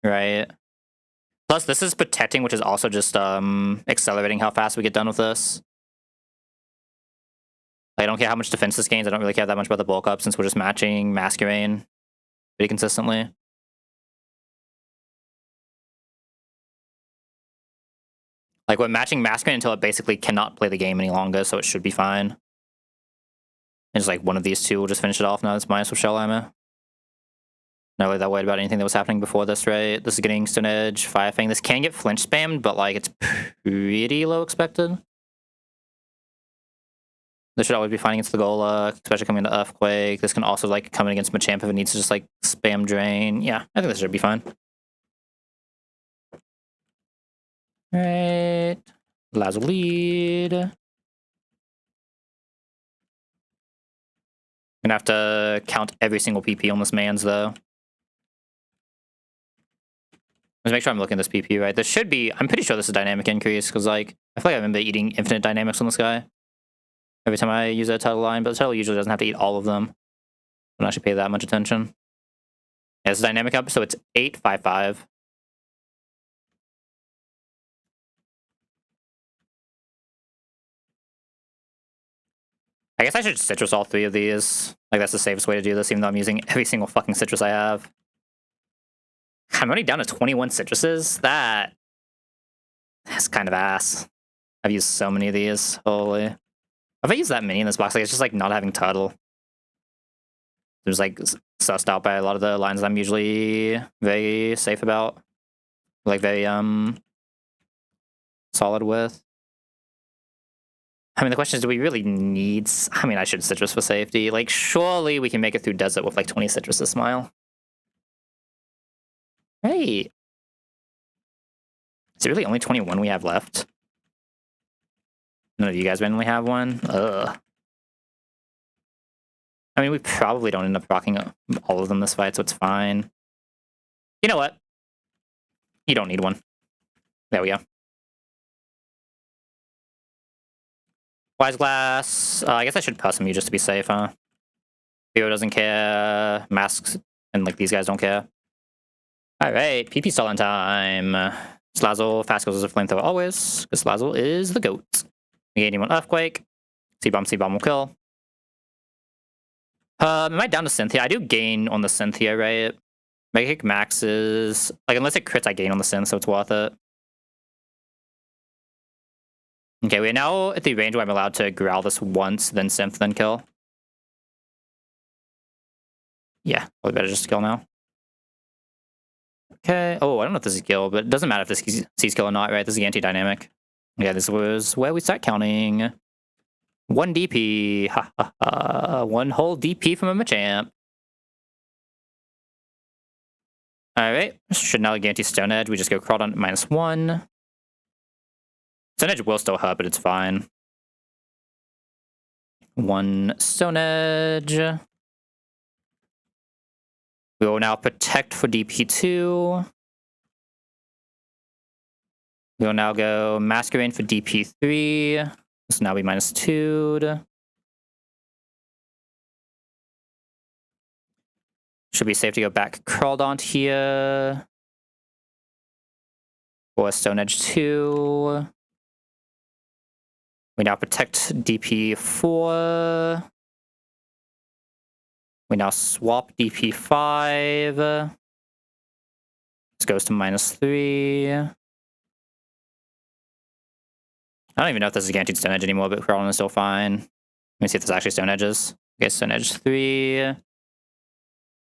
right? Plus, this is protecting, which is also just accelerating how fast we get done with this. I don't care how much defense this gains. I don't really care that much about the bulk up since we're just matching Masquerain pretty consistently. Like, we're matching Masquerain until it basically cannot play the game any longer, so it should be fine. And just like one of these two will just finish it off now. It's minus with Shell Armor. Not really that worried about anything that was happening before this, right? This is getting Stone Edge, Fire Fang. This can get flinch spammed, but like it's pretty low expected. This should always be fighting against the Golok, especially coming into Earthquake. This can also like come in against Machamp if it needs to just like spam Drain. Yeah, I think this should be fine. Right. Lazo lead. Gonna have to count every single PP on this man's though. Let's make sure I'm looking at this PP right. This should be, I'm pretty sure this is dynamic increase, because like, I feel like I remember eating infinite dynamics on this guy every time I use a turtle line, but the turtle usually doesn't have to eat all of them. Don't actually pay that much attention. Yeah, it's dynamic up, so it's 855. I guess I should citrus all 3 of these. Like, that's the safest way to do this, even though I'm using every single fucking citrus I have. I'm only down to 21 citruses? That's kind of ass. I've used so many of these. Holy. Have I used that many in this box? Like, it's just like not having turtle. There's like sussed out by a lot of the lines that I'm usually very safe about. Like very solid with. I mean, the question is, do we really need... I mean, I should citrus for safety. Like, surely we can make it through desert with like 20 citruses, Smile. Hey. Is it really only 21 we have left? None of you guys randomly have one? Ugh. I mean, we probably don't end up rocking all of them this fight, so it's fine. You know what? You don't need one. There we go. Wise Glass. I guess I should custom you just to be safe, huh? Theo doesn't care. Masks and like these guys don't care. Alright, PP stalling time. Slazzle, fast goes as a flamethrower always, because Slazzle is the GOAT. Negating one Earthquake. C-Bomb will kill. Am I down to Cynthia? I do gain on the Cynthia, right? Mega Kick maxes. Like, unless it crits, I gain on the Synth, so it's worth it. Okay, we're now at the range where I'm allowed to growl this once, then Synth, then kill. Yeah, probably better just kill now. Okay. Oh, I don't know if this is kill, but it doesn't matter if this sees kill or not, right? This is anti-dynamic. Yeah, this was where we start counting. 1 DP. Ha ha ha. 1 whole DP from a Machamp. Alright. Should now Giganti Stone Edge. We just go Crawdon -1. Stone Edge will still hurt, but it's fine. 1 Stone Edge. We will now protect for DP2. We will now go Masquerain for DP3. This will now be -2'd. Should be safe to go back Crawdon here. For Stone Edge 2. We now protect DP4. We now swap DP5. This goes to -3. I don't even know if this is guaranteed stone edge anymore, but we're all still fine. Let me see if this actually stone edges. Okay, stone edge 3.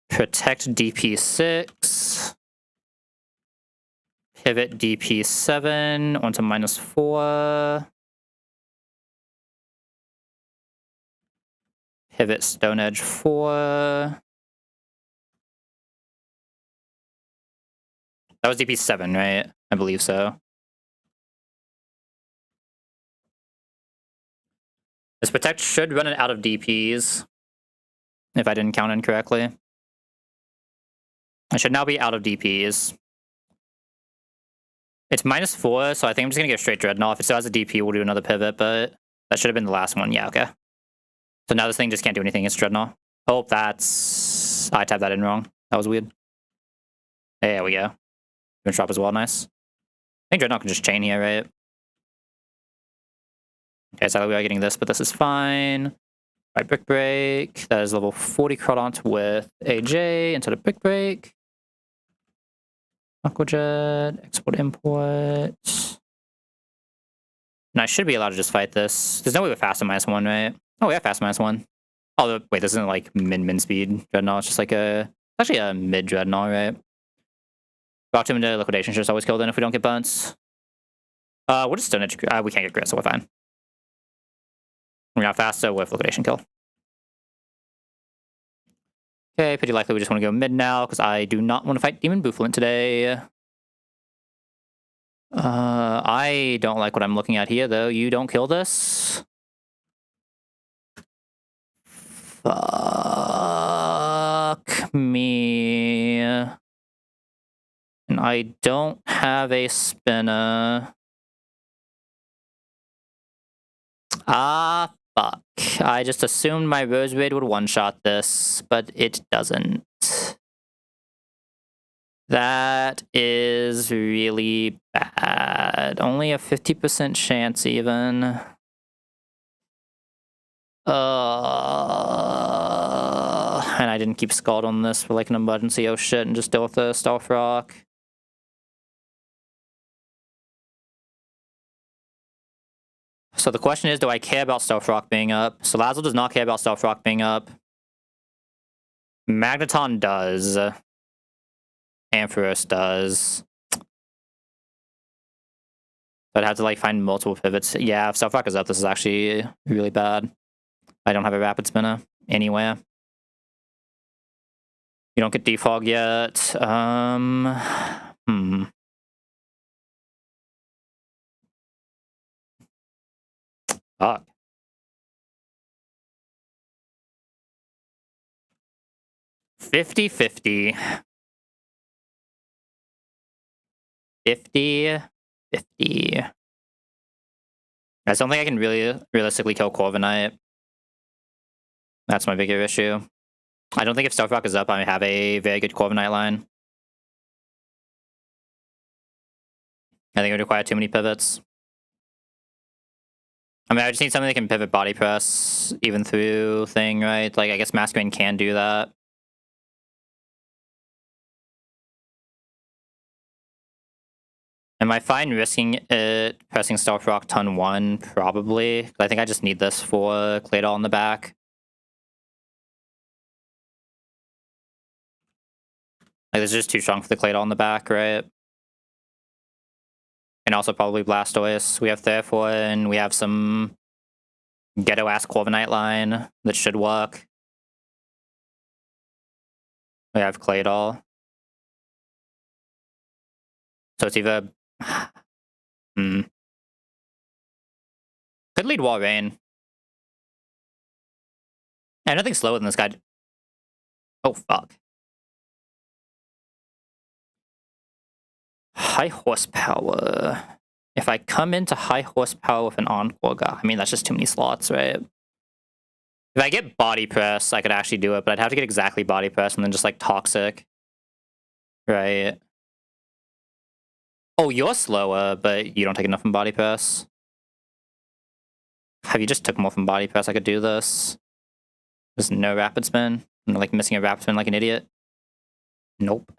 Protect DP6. Pivot DP7 onto -4. Pivot stone edge 4. That was DP7, right? I believe so. This protect should run it out of DPs, if I didn't count incorrectly. I should now be out of DPs. It's -4, so I think I'm just gonna get straight Dreadnought. If it still has a DP, we'll do another pivot, but that should have been the last one. Yeah, okay. So now this thing just can't do anything. It's Dreadnought. Oh, that's... I tapped that in wrong. That was weird. There we go. Even drop as well, nice. I think Dreadnought can just chain here, right? Okay, so we are getting this, but this is fine. Right, Brick Break. That is level 40 Crawdont with AJ into the Brick Break. Aquajet, export, import. And I should be allowed to just fight this. There's no way we're faster -1, right? Oh, we have fast -1. Oh, wait, this isn't like min speed Dreadnought. It's just like actually a mid Dreadnought, right? Rock him into liquidation should just always kill then if we don't get bunts. We'll just stone edge. We can't get grit, so we're fine. We're not faster with liquidation kill. Okay, pretty likely we just want to go mid now, because I do not want to fight Demon Bouffalant today. I don't like what I'm looking at here, though. You don't kill this. Fuck me. And I don't have a spinner. Ah, fuck. I just assumed my Rose Raid would one-shot this, but it doesn't. That is really bad. Only a 50% chance, even. And I didn't keep Scald on this for like an emergency, oh shit, and just deal with the Stealth Rock. So the question is, do I care about Stealth Rock being up? Salazzle does not care about Stealth Rock being up. Magneton does. Ampharos does. But I'd have to like find multiple pivots. Yeah, if Stealth Rock is up, this is actually really bad. I don't have a Rapid Spinner anywhere. You don't get Defog yet. Fuck. $50-50. 50-50. I just don't think I can really realistically kill Corviknight. That's my bigger issue. I don't think if Stealth Rock is up, I have a very good Corviknight line. I think it would require too many pivots. I mean, I just need something that can pivot body press even through thing, right? Like, I guess Masquerain can do that. Am I fine risking it pressing Stealth Rock turn 1? Probably. I think I just need this for Claydol in the back. Like, this is just too strong for the Claydol in the back, right? And also probably Blastoise. We have therefore, and we have some ghetto-ass Corviknight line that should work. We have Claydol. So it's either... Could lead Walrein. And nothing slower than this guy. Oh, fuck. High horsepower. If I come into high horsepower with an Encore guy, I mean, that's just too many slots, right? If I get body press, I could actually do it, but I'd have to get exactly body press and then just like toxic. Right. Oh, you're slower, but you don't take enough in body press. Have you just took more from body press? I could do this. There's no rapid spin. I'm like missing a rapid spin like an idiot. Nope.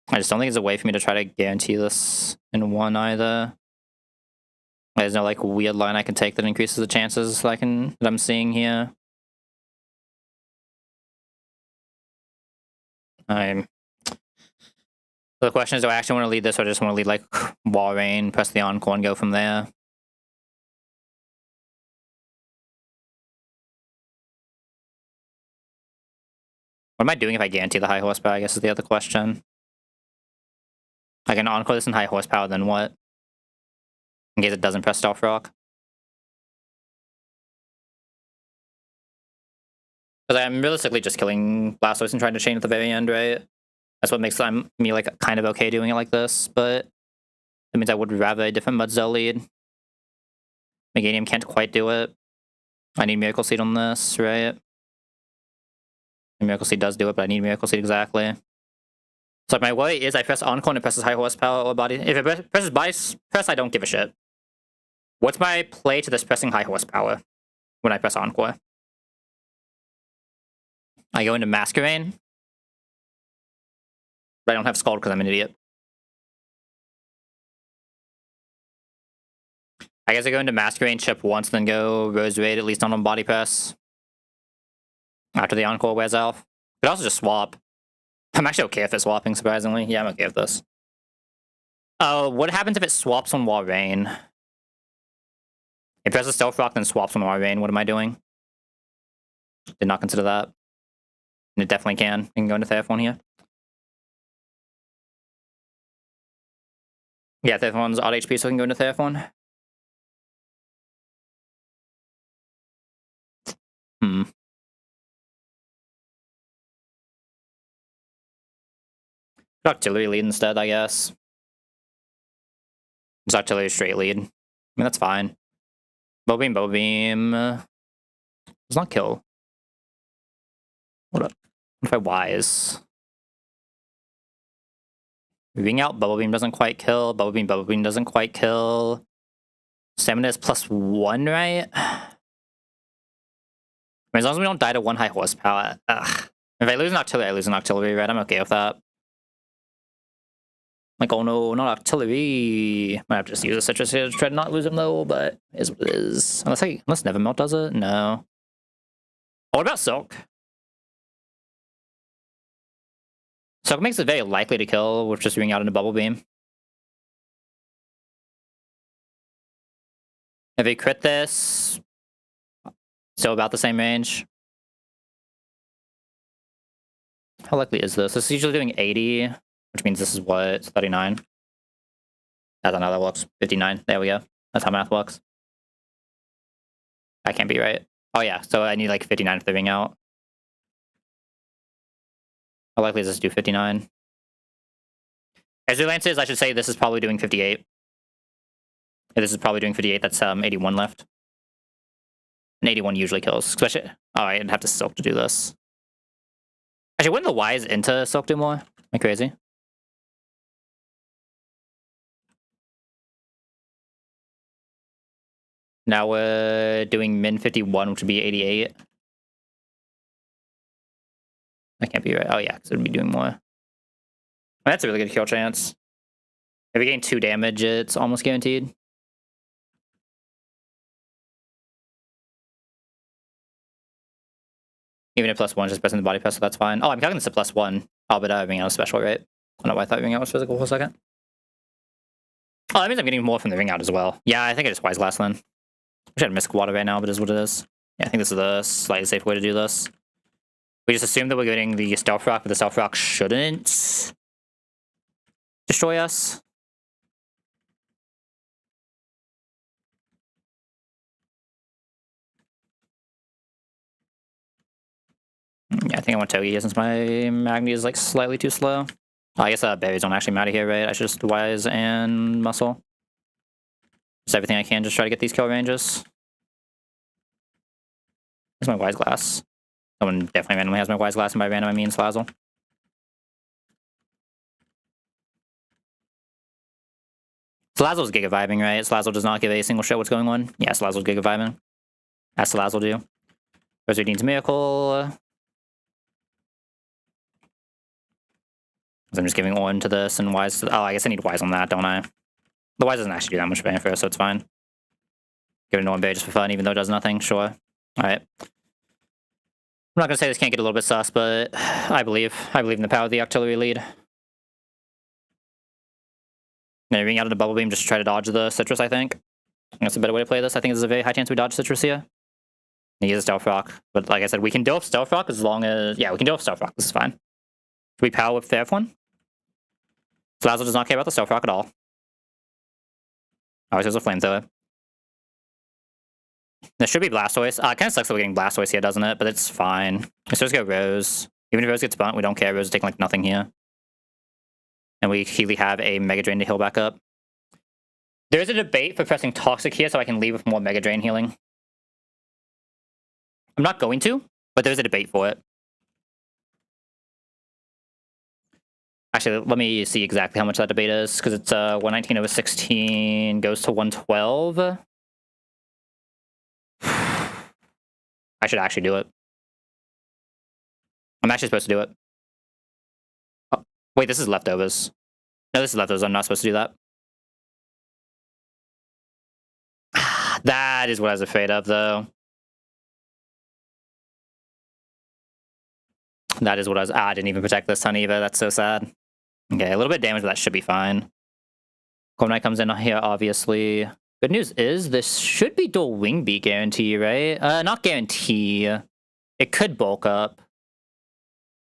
I just don't think there's a way for me to try to guarantee this in one either. There's no like weird line I can take that increases the chances that I'm seeing here. So the question is, do I actually want to lead this, or I just want to lead like wall rain, press the encore, and go from there? What am I doing if I guarantee the high horsepower, I guess is the other question. I can encore this in high horsepower, then what? In case it doesn't press Stealth Rock. Because I'm realistically just killing Blastoise and trying to chain at the very end, right? That's what makes me like kind of okay doing it like this, but that means I would rather a different Mudzel lead. Meganium can't quite do it. I need Miracle Seed on this, right? And Miracle Seed does do it, but I need Miracle Seed exactly. So my worry is I press Encore and it presses high horsepower or body. If it presses body press, I don't give a shit. What's my play to this pressing high horsepower when I press Encore? I go into Masquerain. But I don't have Scald because I'm an idiot. I guess I go into Masquerain, chip once, then go Rose Raid, at least on body press. After the Encore wears off. Could also just swap. I'm actually okay if it's swapping, surprisingly. Yeah, I'm okay with this. What happens if it swaps on Wall Rain? It presses Stealth Rock, then swaps on Wall Rain. What am I doing? Did not consider that. And it definitely can. I can go into Therphone here. Yeah, Therphone's odd HP, so I can go into Therphone. Artillery lead instead, I guess. It's artillery straight lead. I mean, that's fine. Bow Beam. Does not kill. What if I Wise? Moving out, Bubble Beam doesn't quite kill. Bubble Beam doesn't quite kill. Stamina is +1, right? I mean, as long as we don't die to 1 high horsepower. Ugh. If I lose an artillery, I lose an artillery, right? I'm okay with that. Like, oh no, not artillery. Might have to just use a citrus here to try to not lose him though, but it is what it is. Unless Nevermelt does it? No. Oh, what about Silk? Silk makes it very likely to kill with just ring out into Bubble Beam. If we crit this, still about the same range. How likely is this? This is usually doing 80, which means this is what? It's 39. That's how that works. 59. There we go. That's how math works. That can't be right. Oh yeah, so I need like 59 for the ring out. How likely is this to do 59? As Lance is, I should say this is probably doing 58. If this is probably doing 58, that's 81 left. And 81 usually kills. Especially, oh, I'd have to Silk to do this. Actually, wouldn't the Wise into Silk do more? Am I crazy? Now we're doing min 51, which would be 88. That can't be right. Oh yeah, because it would be doing more. Well, that's a really good kill chance. If we gain 2 damage, it's almost guaranteed. Even if +1 is just pressing the body press, so that's fine. Oh, I'm calculating this at +1. Oh, but ring out is special, right? I don't know why I thought ring out was physical for a second. Oh, that means I'm getting more from the ring out as well. Yeah, I think I just Wise Glass then. I should have Misc Water right now, but it is what it is. Yeah, I think this is the slightly safe way to do this. We just assume that we're getting the Stealth Rock, but the Stealth Rock shouldn't destroy us. Yeah, I think I want Togi here since my Magni is like slightly too slow. Oh, I guess berries don't actually matter here, right? I should just Wise and Muscle. Just everything I can, just try to get these kill ranges. Here's my Wise Glass. Someone definitely randomly has my Wise Glass, and by random I mean Slazzle. Salazzle's Giga vibing, right? Salazzle does not give a single shit what's going on. Yeah, Salazzle's Giga vibing. As Salazzle do. Rosary needs Miracle. I'm just giving on to this and Wise. Oh, I guess I need Wise on that, don't I? The Wise doesn't actually do that much benefit, so it's fine. Give it a Norm Bay just for fun, even though it does nothing, sure. Alright. I'm not gonna say this can't get a little bit sus, but I believe in the power of the artillery lead. Now, ring out of the Bubble Beam just to try to dodge the Citrus, I think. That's a better way to play this. I think there's a very high chance we dodge Citrus here. He is a Stealth Rock, but like I said, we can deal with Stealth Rock as long as... Yeah, we can deal with Stealth Rock. This is fine. Should we Power Whip the F1? Salazzle does not care about the Stealth Rock at all. Always has a Flamethrower. There should be Blastoise. It kind of sucks that we're getting Blastoise here, doesn't it? But it's fine. Let's just go Rose. Even if Rose gets bunt, we don't care. Rose is taking like nothing here. And we clearly have a Mega Drain to heal back up. There is a debate for pressing Toxic here so I can leave with more Mega Drain healing. I'm not going to, but there's a debate for it. Actually, let me see exactly how much that debate is, because it's 119 over 16 goes to 112. I should actually do it. I'm actually supposed to do it. Oh, wait, this is leftovers. No, this is leftovers. I'm not supposed to do that. That is what I was afraid of, though. That is what I was... I didn't even protect this ton either. That's so sad. Okay, a little bit of damage, but that should be fine. Cold Knight comes in here, obviously. Good news is this should be dual Wing Beat guarantee, right? Not guarantee. It could bulk up.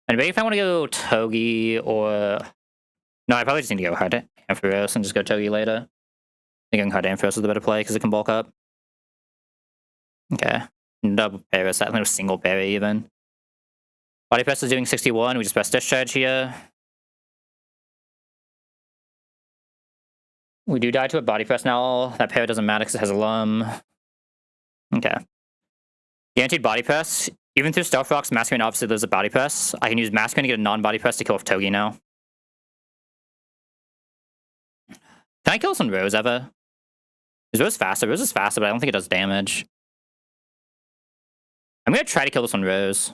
And maybe if I want to go Togi or... No, I probably just need to go Hard Ampharos and just go Togi later. I think going Hard Ampharos is the better play because it can bulk up. Okay. Double Paris. I think it was single parry even. Body Press is doing 61. We just press Discharge here. We do die to a Body Press now. That parry doesn't matter because it has a Lum. Okay. Guaranteed Body Press. Even through Stealth Rocks, Masquerain obviously there's a Body Press. I can use Masquerain to get a non-Body Press to kill off Togi now. Can I kill this on Rose ever? Is Rose faster? Rose is faster, but I don't think it does damage. I'm gonna try to kill this on Rose.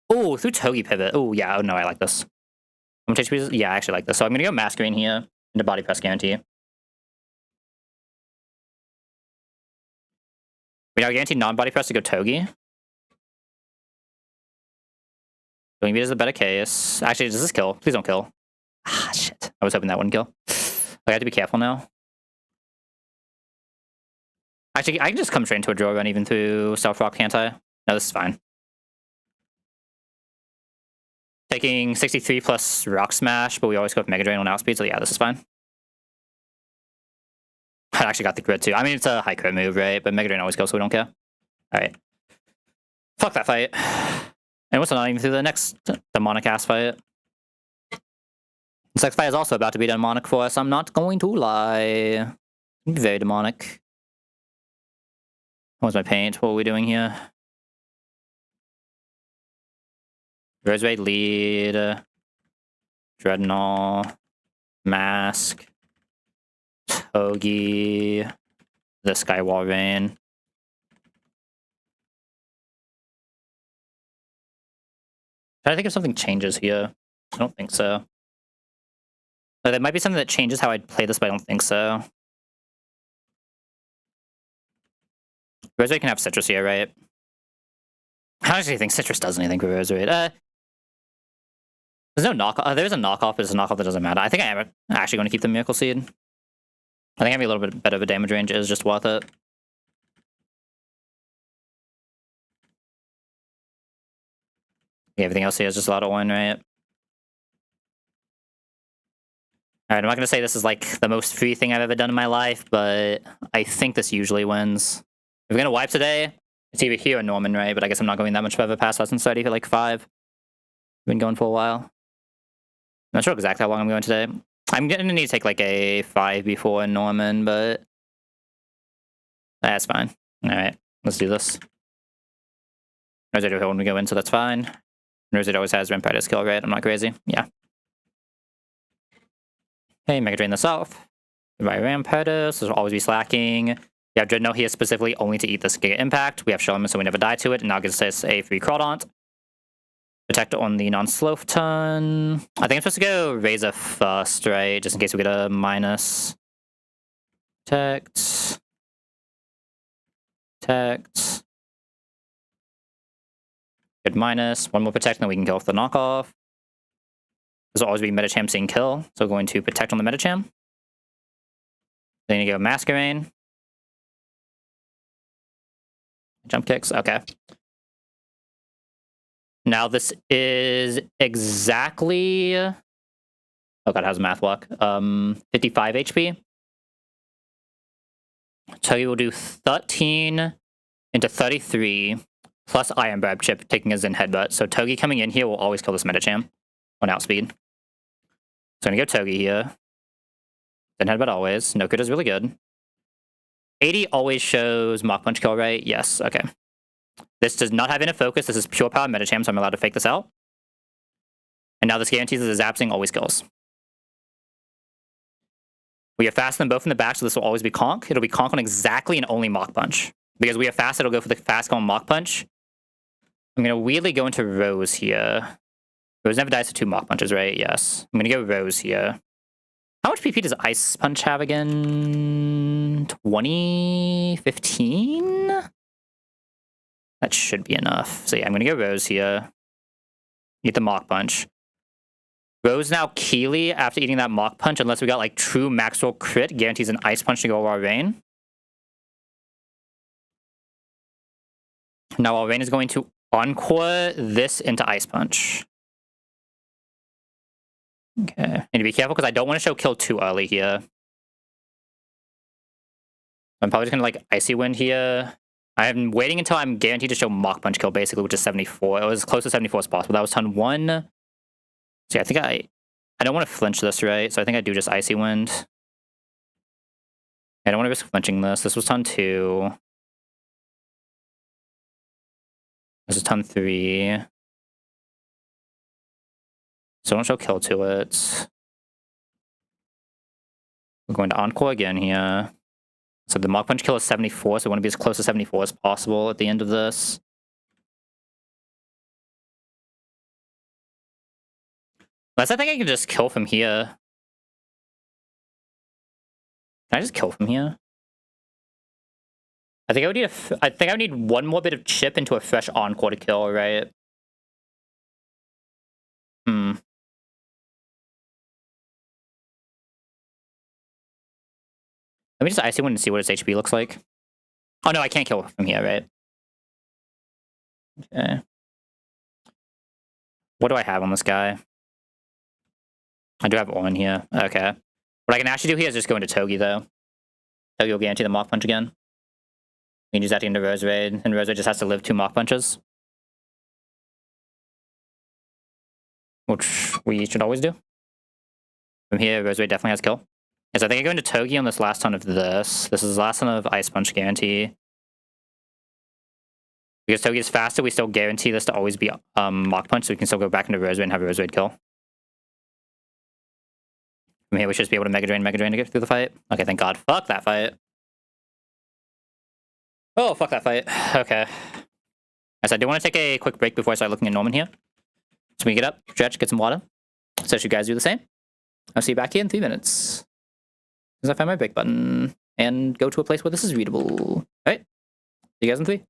Oh, through Togi pivot. Oh, yeah. Oh, no, I like this. How much HP is... Yeah, I actually like this. So I'm gonna go Masquerain here into Body Press guarantee. We now guarantee non-Body Press to go Togi. Doing beat is the better case. Actually, does this kill? Please don't kill. Ah, shit. I was hoping that wouldn't kill. I have to be careful now. Actually, I can just come straight into a draw run even through Stealth Rock, can't I? No, this is fine. Taking 63 plus Rock Smash, but we always go with Mega Drain on outspeed, so yeah, this is fine. I actually got the crit too. I mean, it's a high crit move, right? But Mega Drain always goes, so we don't care. Alright. Fuck that fight. And what's not even through the next demonic ass fight? This next fight is also about to be demonic for us, I'm not going to lie. Very demonic. What's my paint? What are we doing here? Roseway lead. Dreadnought. Mask. Togi. The Skywall Rain. Trying to think if something changes here. I don't think so. There might be something that changes how I'd play this, but I don't think so. Roseway can have Citrus here, right? I actually think Citrus does anything for Roseway. There's no knockoff. There's a knockoff, but it's a knockoff that doesn't matter. I think I am actually going to keep the Miracle Seed. I think having a little bit better of a damage range is just worth it. Yeah, everything else here is just a lot of win, right? Alright, I'm not going to say this is like the most free thing I've ever done in my life, but I think this usually wins. If we're going to wipe today, it's either here or Norman, right? But I guess I'm not going that much further past Lesson Study for like 5. Been going for a while. I'm not sure exactly how long I'm going today. I'm going to need to take like a 5 before Norman, but that's fine. Alright, let's do this. Rosette when we go in, so that's fine. Rosette always has Vampire skill, right? I'm not crazy. Yeah. Hey, Mega Drain this off. Right, Rampardos, this will always be slacking. We have Dreadnought here specifically only to eat this Giga Impact. We have Sherman, so we never die to it, and now gives us a free Crawdaunt. Protect on the non-sloth ton. I think I'm supposed to go Razor first, right? Just in case we get a minus. Protect. Protect. Good minus. One more protect, and then we can kill off the knockoff. This will always be Metacham seeing kill, so we're going to protect on the Metacham. Then you go Masquerain. Jump kicks, okay. Now this is exactly... Oh god, how's math luck? 55 HP. So you will do 13 into 33 plus Iron Barb Chip taking a Zen Headbutt. So Togi coming in here will always kill this Metacham on outspeed. So I'm gonna go Togi here. Zen Headbutt always. No good is really good. 80 always shows Mach Punch kill, right? Yes, okay. This does not have Inner Focus. This is pure power Metacham, so I'm allowed to fake this out. And now this guarantees that the Zapsing always kills. We are fast them both in the back, so this will always be Conk. It'll be Conk on exactly and only Mach Punch. Because we are fast, it'll go for the fast call Mach Punch. I'm going to weirdly go into Rose here. Rose never dies to 2 Mach Punches, right? Yes. I'm going to go Rose here. How much PP does Ice Punch have again? 20? 15? That should be enough. So yeah, I'm going to go Rose here. Eat the Mach Punch. Rose now Keely after eating that Mach Punch, unless we got like true Maxwell crit, guarantees an Ice Punch to go our Rain. Now our Rain is going to Encore this into Ice Punch. Okay, need to be careful because I don't want to show kill too early here. I'm probably just gonna like Icy Wind here. I'm waiting until I'm guaranteed to show Mach Punch kill basically, which is 74. It was as close to 74 as possible. That was turn 1. So yeah, I think I don't want to flinch this, right? So I think I do just Icy Wind. I don't want to risk flinching this. This was turn 2. This is turn 3. So don't show kill to it. We're going to Encore again here. So the Mach Punch kill is 74, so we want to be as close to 74 as possible at the end of this. Unless I think I can just kill from here. Can I just kill from here? I think I would need one more bit of chip into a fresh Encore to kill, right? Let me just Icy Wind and see what its HP looks like. Oh no, I can't kill from here, right? Okay. What do I have on this guy? I do have Orin here. Okay. What I can actually do here is just go into Togi, though. Togi will guarantee the Mach Punch again. We can use that to get into Rose Raid, and Rose Raid just has to live 2 Mach Punches. Which we should always do. From here, Rose Raid definitely has kill. Yes, I think I go into Togi on this last turn of this. This is the last turn of Ice Punch guarantee. Because Togi is faster, we still guarantee this to always be Mach Punch, so we can still go back into Rose Raid and have Rose Raid kill. From here, we should just be able to Mega Drain to get through the fight. Okay, thank God. Fuck that fight. Oh, fuck that fight. Okay. Yes, I do want to take a quick break before I start looking at Norman here. So we get up, stretch, get some water. So you guys do the same. I'll see you back here in 3 minutes. As I find my break button and go to a place where this is readable. Alright. See you guys in 3.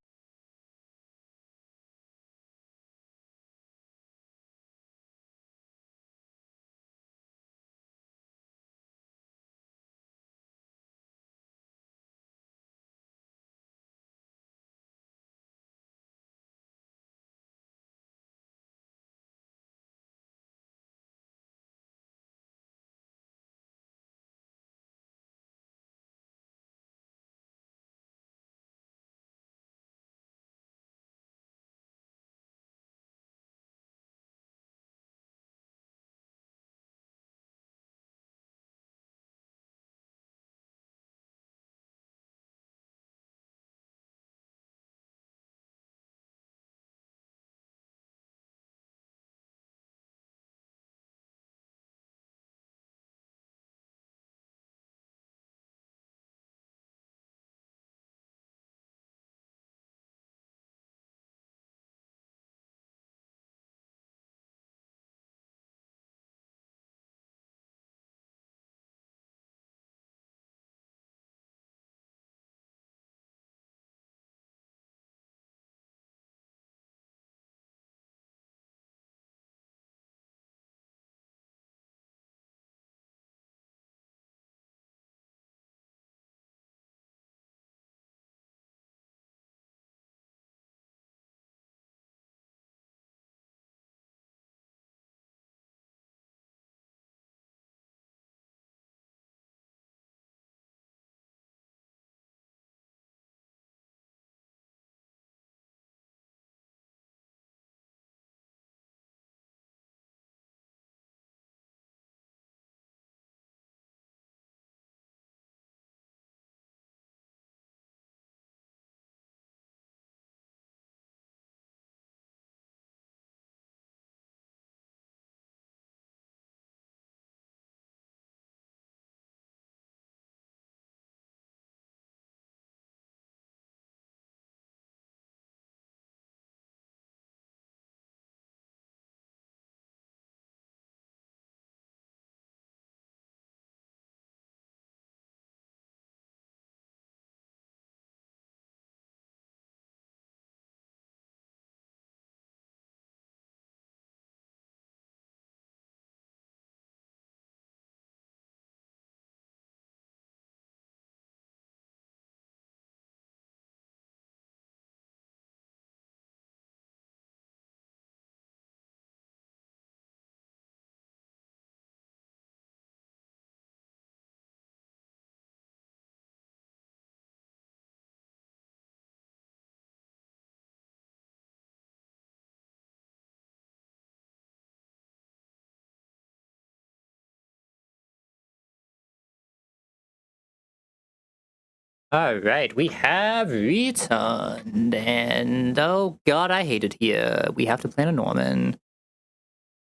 Alright, we have returned, and oh god, I hate it here. We have to plan a Norman.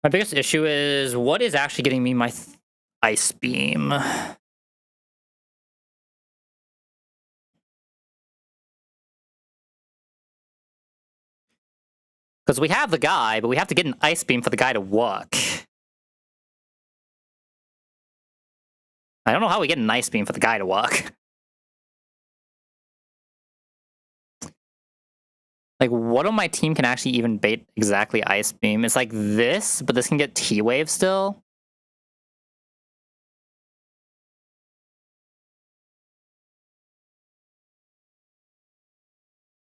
My biggest issue is, what is actually getting me my Ice Beam? Because we have the guy, but we have to get an Ice Beam for the guy to work. I don't know how we get an Ice Beam for the guy to work. Like, what on my team can actually even bait exactly Ice Beam? It's like this, but this can get T-Wave still?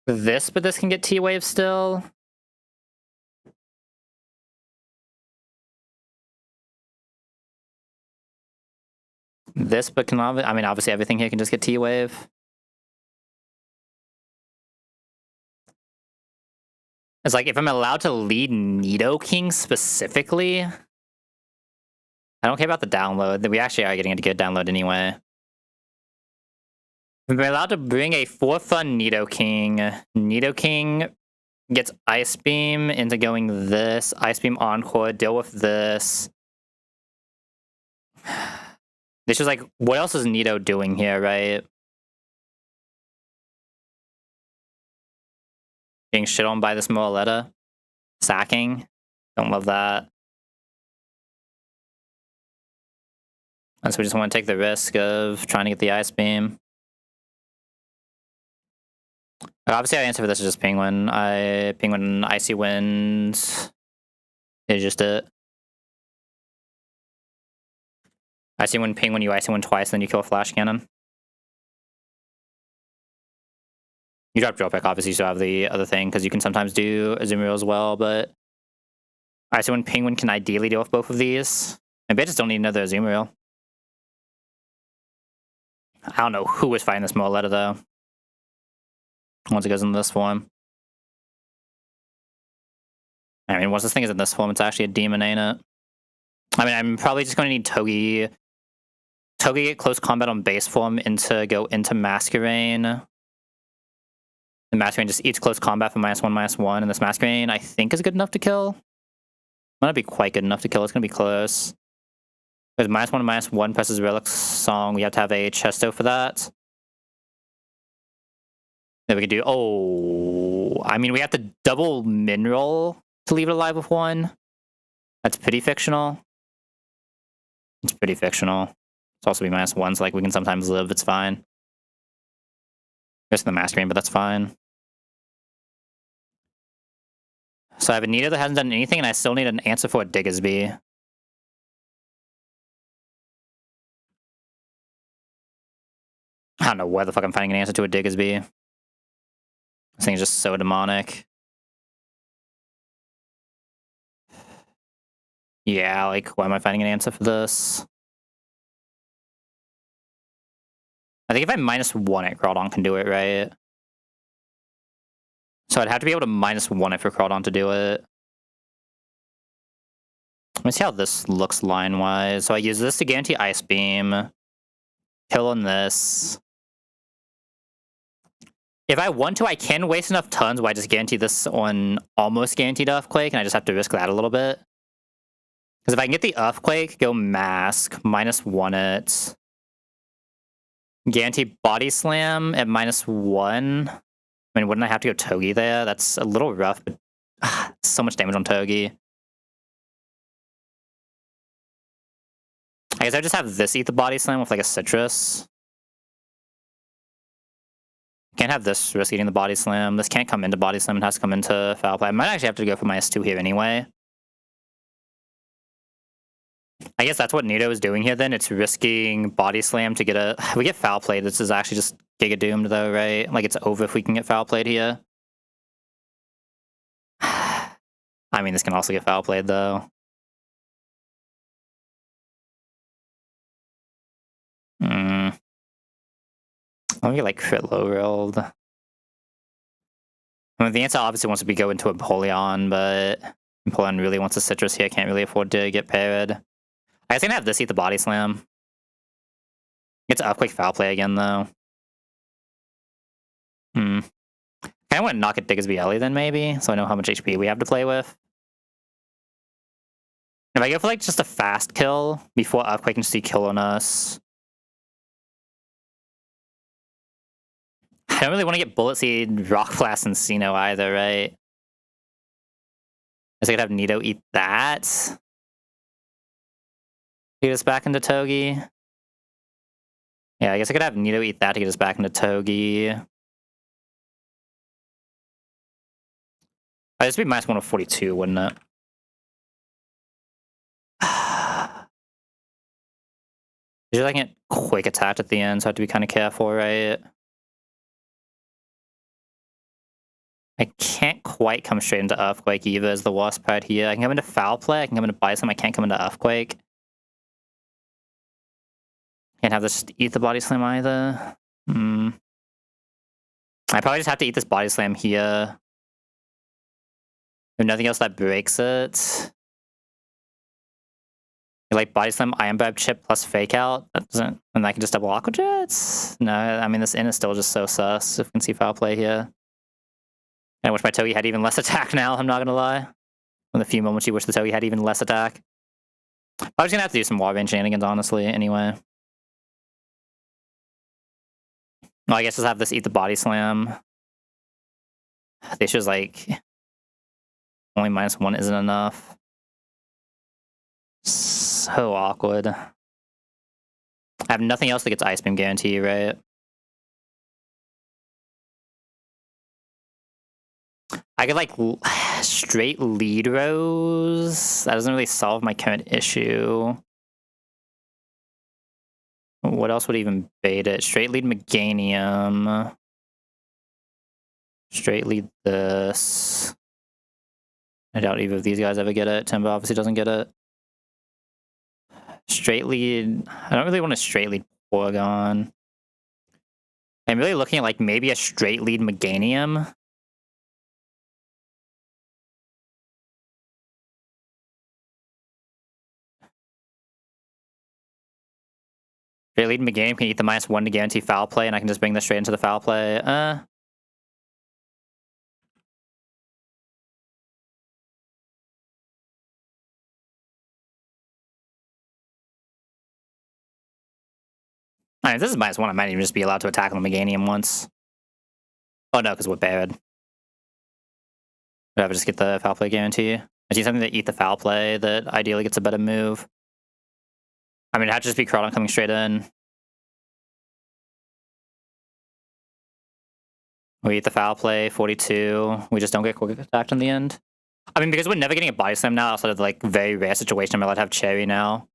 This, but this can get T-Wave still? This, but can I mean, obviously everything here can just get T-Wave. It's like, if I'm allowed to lead Nidoking specifically, I don't care about the download. We actually are getting a good download anyway. If I'm allowed to bring a 4-fun Nidoking, Nidoking gets Ice Beam into going this, Ice Beam Encore, deal with this. This is like, what else is Nido doing here, right? Being shit on by this Moraletta. Sacking. Don't love that. And so we just want to take the risk of trying to get the Ice Beam. Obviously, our answer for this is just Penguin. Penguin Icy Wind is just it. Icy Wind Penguin, you Icy Wind twice, then you kill a Flash Cannon. You drop Drill Peck, obviously, you still have the other thing, because you can sometimes do Azumarill as well, but Icy Wind Penguin can ideally deal with both of these. Maybe I just don't need another Azumarill. I don't know who was fighting this Moraletta, though. Once it goes into this form. I mean, once this thing is in this form, it's actually a demon, ain't it? I mean, I'm probably just going to need Togi. Togi get close combat on base form go into Masquerain. The Masquerain just eats close combat for -1/-1, and this Masquerain, I think, is good enough to kill. Might not be quite good enough to kill. It's going to be close. There's -1/-1 presses Relic Song. We have to have a Chesto for that. Then we could do... Oh... I mean, we have to double Mineral to leave it alive with 1. That's pretty fictional. It's pretty fictional. It's also be -1, so like we can sometimes live. It's fine. Just the Masquerain, but that's fine. So I have a Nido that hasn't done anything, and I still need an answer for a Diggersby. I don't know where the fuck I'm finding an answer to a Diggersby. This thing is just so demonic. Yeah, like, why am I finding an answer for this? I think if I -1 it, Crawdon can do it, right? So I'd have to be able to -1 it for Crawdon to do it. Let me see how this looks line-wise. So I use this to guarantee Ice Beam. Kill on this. If I want to, I can waste enough tons where I just guarantee this on almost guaranteed Earthquake, and I just have to risk that a little bit. Because if I can get the Earthquake, go Mask, -1 it. Guarantee Body Slam at -1. I mean, wouldn't I have to go Togi there? That's a little rough, but so much damage on Togi. I guess I just have this eat the Body Slam with like a Citrus. Can't have this risk eating the Body Slam. This can't come into Body Slam. It has to come into Foul Play. I might actually have to go for -2 here anyway. I guess that's what Nido is doing here then. It's risking Body Slam to get a... We get Foul Play. This is actually just Giga Doomed though, right? Like, it's over if we can get Foul Played here. I mean, this can also get Foul Played though. Let me get like crit low rolled. I mean, the answer obviously wants to be go into Empoleon, but Empoleon really wants a Citrus here. Can't really afford to get paired. I guess I'm gonna have this eat the Body Slam. It's Upquick Foul Play again though. Hmm. I want to knock at Diggersby early then, maybe, so I know how much HP we have to play with. If I go for like just a fast kill before Earthquake can see kill on us. I don't really want to get Bullet Seed, Rock Blast, and Sino either, right? I guess I could have Nito eat that. Get us back into Togi. Yeah, I guess I could have Nito eat that to get us back into Togi. This would be minus 142, wouldn't it? Usually I can get quick attacked at the end, so I have to be kind of careful, right? I can't quite come straight into Earthquake either is the worst part here. I can come into Foul Play, I can come into Bison, I can't come into Earthquake. Can't have this eat the Body Slam either. I probably just have to eat this Body Slam here. There's nothing else that breaks it. Like Body Slam, Iron Bribe Chip plus Fake Out. That doesn't, and I can just double Aqua Jets? No, I mean this in is still just so sus. If we can see Foul Play here. I wish my Togi had even less attack now, I'm not gonna lie. In the few moments you wish the Togi had even less attack. I was gonna have to do some Warbane shenanigans, honestly, anyway. Well, I guess just have this eat the Body Slam. The issue is like only -1 isn't enough. So awkward. I have nothing else that gets Ice Beam guarantee, right? I could like straight lead rows. That doesn't really solve my current issue. What else would even bait it? Straight lead Meganium. Straight lead this. I doubt either of these guys ever get it. Timber obviously doesn't get it. Straight lead. I don't really want a straight lead Porygon. I'm really looking at like maybe a straight lead Meganium. Straight lead Meganium can eat the -1 to guarantee Foul Play, and I can just bring this straight into the Foul Play. I mean, if this is -1, I might even just be allowed to attack on the Meganium once. Oh no, because we're bad. Would I just get the Foul Play guarantee? I see something that eat the Foul Play that ideally gets a better move. I mean, it had to just be Crawdon coming straight in. We eat the Foul Play, 42. We just don't get quick attacked in the end. I mean, because we're never getting a Body Slam now, outside of like very rare situation, I'm allowed to have Cherry now.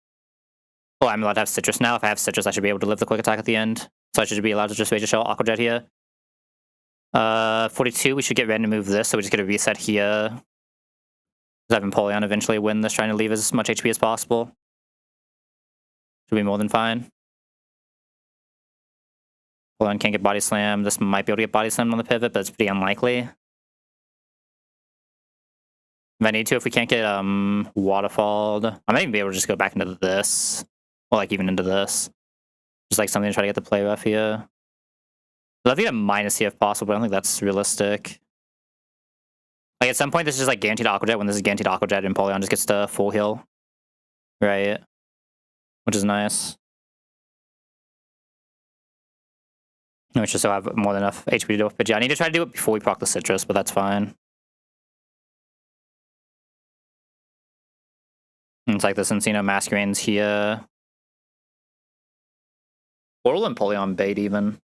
Well, I'm allowed to have Citrus now. If I have Citrus, I should be able to live the quick attack at the end. So I should be allowed to just Rage Shell Aqua Jet here. 42, we should get ready to move this, so we just get a reset here. Just have Empoleon eventually win this, trying to leave as much HP as possible. Should be more than fine. Empoleon can't get Body Slam. This might be able to get Body Slammed on the pivot, but it's pretty unlikely. If I need to, if we can't get Waterfalled, I might even be able to just go back into this. Or like even into this. Just like something to try to get the play rough here. I'd love to get a minus here if possible, but I don't think that's realistic. Like at some point this is just like guaranteed Aqua Jet. When this is guaranteed Aqua Jet, Empoleon just gets to full heal. Right. Which is nice. Which just so I have more than enough HP to do it. But yeah, I need to try to do it before we proc the Citrus, but that's fine. And it's like the Cincino Masquerade's here. Portal Empoleon bait even.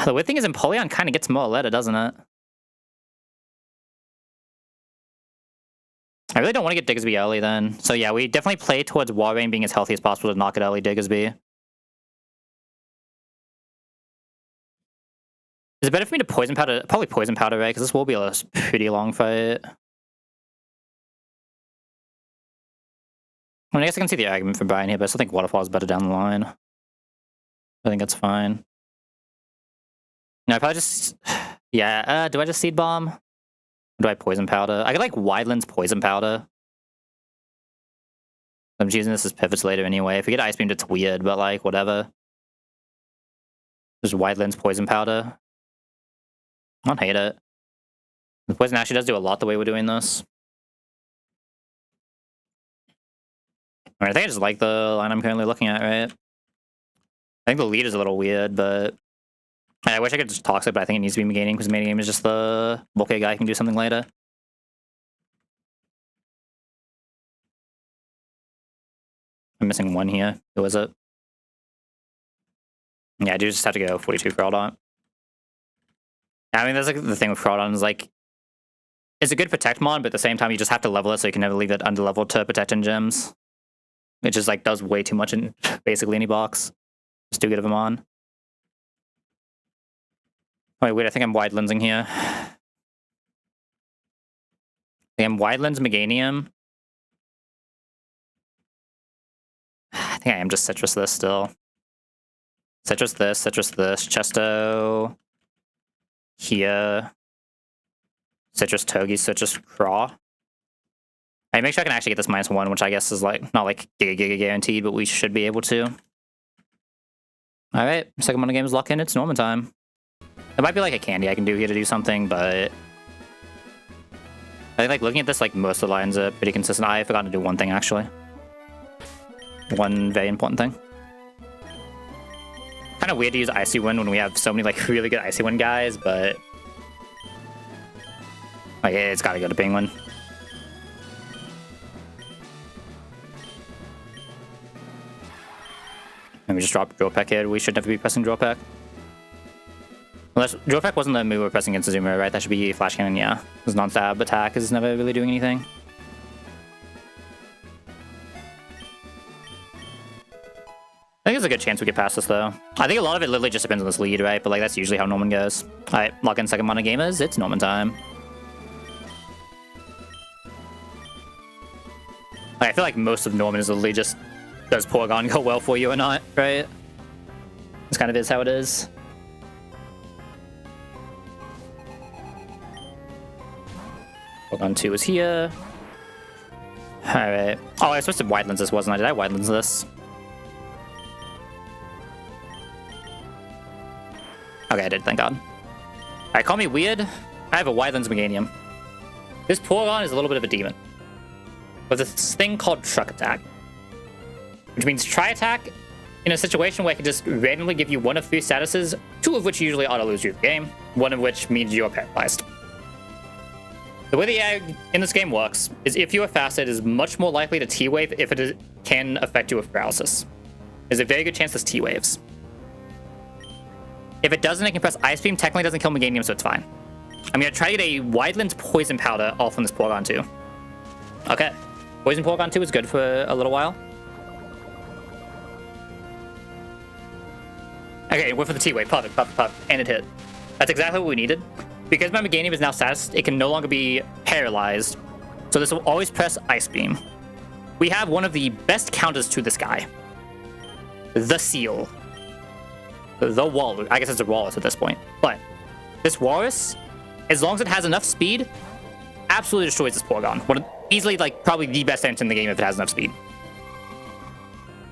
The weird thing is Empoleon kind of gets more letter, doesn't it? I really don't want to get Diggersby early then. So yeah, we definitely play towards Warbane being as healthy as possible to knock it early Diggersby. Is it better for me to Poison Powder? Probably Poison Powder, right? Because this will be a pretty long fight. I mean, I guess I can see the argument for Brian here, but I still think Waterfall is better down the line. I think that's fine. No, I probably just... Yeah, do I just Seed Bomb? Or do I Poison Powder? I could like Wide Lens Poison Powder. I'm choosing this as pivots later anyway. If we get Ice Beamed, it's weird, but like, whatever. There's Wide Lens Poison Powder. I don't hate it. The poison actually does do a lot the way we're doing this. I think I just like the line I'm currently looking at, right? I think the lead is a little weird, but I wish I could just Toxic, but I think it needs to be Meganium because Meganium is just the bulky guy who can do something later. I'm missing one here. Who is it? Yeah, I do just have to go 42 Crawdon. I mean, that's like the thing with Crawdon is like, it's a good protect mod, but at the same time, you just have to level it so you can never leave it under leveled to protect in gems. It just like does way too much in basically any box. Just too good of a mon. Wait, I think I'm wide lensing here. I think I'm wide lens Meganium. I think I am just Citrus this still. Citrus this, Chesto. Here. Citrus Togi, Citrus Craw. I make sure I can actually get this -1, which I guess is like not like giga guaranteed, but we should be able to. Alright, second one of the game is locked in, it's Norman time. There might be like a candy I can do here to do something, but I think like looking at this, like most of the lines are pretty consistent. I forgot to do one thing actually. One very important thing. Kind of weird to use Icy Wind when we have so many like really good Icy Wind guys, but like it's gotta go to Penguin. And we just drop Drill Peck here. We should never be pressing Drill Peck. Unless Drill Peck wasn't the move we're pressing against Azumarill, right? That should be Flash Cannon, yeah. Because non-stab attack is never really doing anything. I think there's a good chance we get past this, though. I think a lot of it literally just depends on this lead, right? But like that's usually how Norman goes. Alright, lock in second mana gamers. It's Norman time. I feel like most of Norman is literally just does Porygon go well for you or not, right? This kind of is how it is. Porygon 2 is here. Alright. Oh, I was supposed to wide lens this, wasn't I? Did I wide lens this? Okay, I did, thank God. Alright, call me weird. I have a wide lens Meganium. This Porygon is a little bit of a demon. With this thing called Truck Attack. Which means try attack in a situation where I can just randomly give you one of 3 statuses, 2 of which usually auto-lose you the game, 1 of which means you are paralyzed. The way the AI in this game works is if you are fast, it is much more likely to T-Wave if it can affect you with paralysis. There's a very good chance this T-Waves. If it doesn't, it can press Ice Beam, technically doesn't kill Meganium, so it's fine. I'm going to try to get a Wide Lens Poison Powder off on this Porygon 2. Okay. Poison Porygon 2 is good for a little while. Okay, went for the T-Wave. Perfect, perfect, perfect. And it hit. That's exactly what we needed. Because my Meganium is now status, it can no longer be paralyzed. So this will always press Ice Beam. We have one of the best counters to this guy. The Seal. The Walrus. I guess it's a Walrus at this point. But this Walrus, as long as it has enough speed, absolutely destroys this Porygon. Easily, like, probably the best answer in the game if it has enough speed.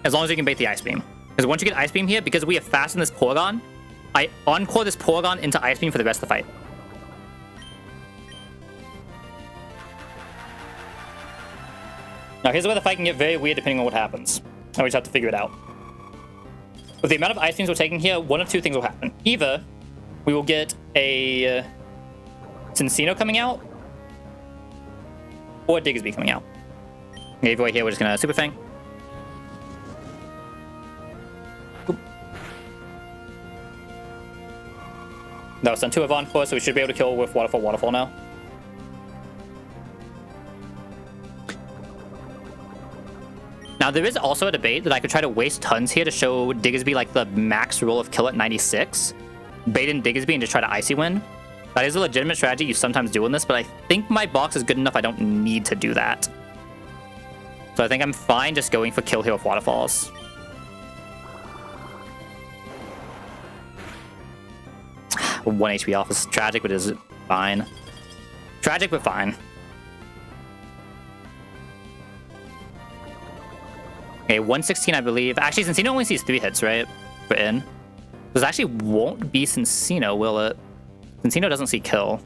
As long as you can bait the Ice Beam. Because once you get Ice Beam here, because we have fastened this Porygon, I Encore this Porygon into Ice Beam for the rest of the fight. Now here's where the fight can get very weird depending on what happens. And we just have to figure it out. With the amount of Ice Beams we're taking here, one of 2 things will happen. Either we will get a Cincino coming out, or Diggersby coming out. Okay, either way here, we're just gonna Super Fang. Oop. That was done 2 of Encore, so we should be able to kill with Waterfall now. Now, there is also a debate that I could try to waste tons here to show Diggersby like the max roll of kill at 96. Bait in Diggersby and just try to Icy Wind. That is a legitimate strategy you sometimes do in this, but I think my box is good enough I don't need to do that. So I think I'm fine just going for kill here with Waterfalls. One HP off is tragic, but is fine. Tragic, but fine. Okay, 116, I believe. Actually, since he only sees 3 hits, right? For in. This actually won't be Cincino, will it? Cincino doesn't see kill.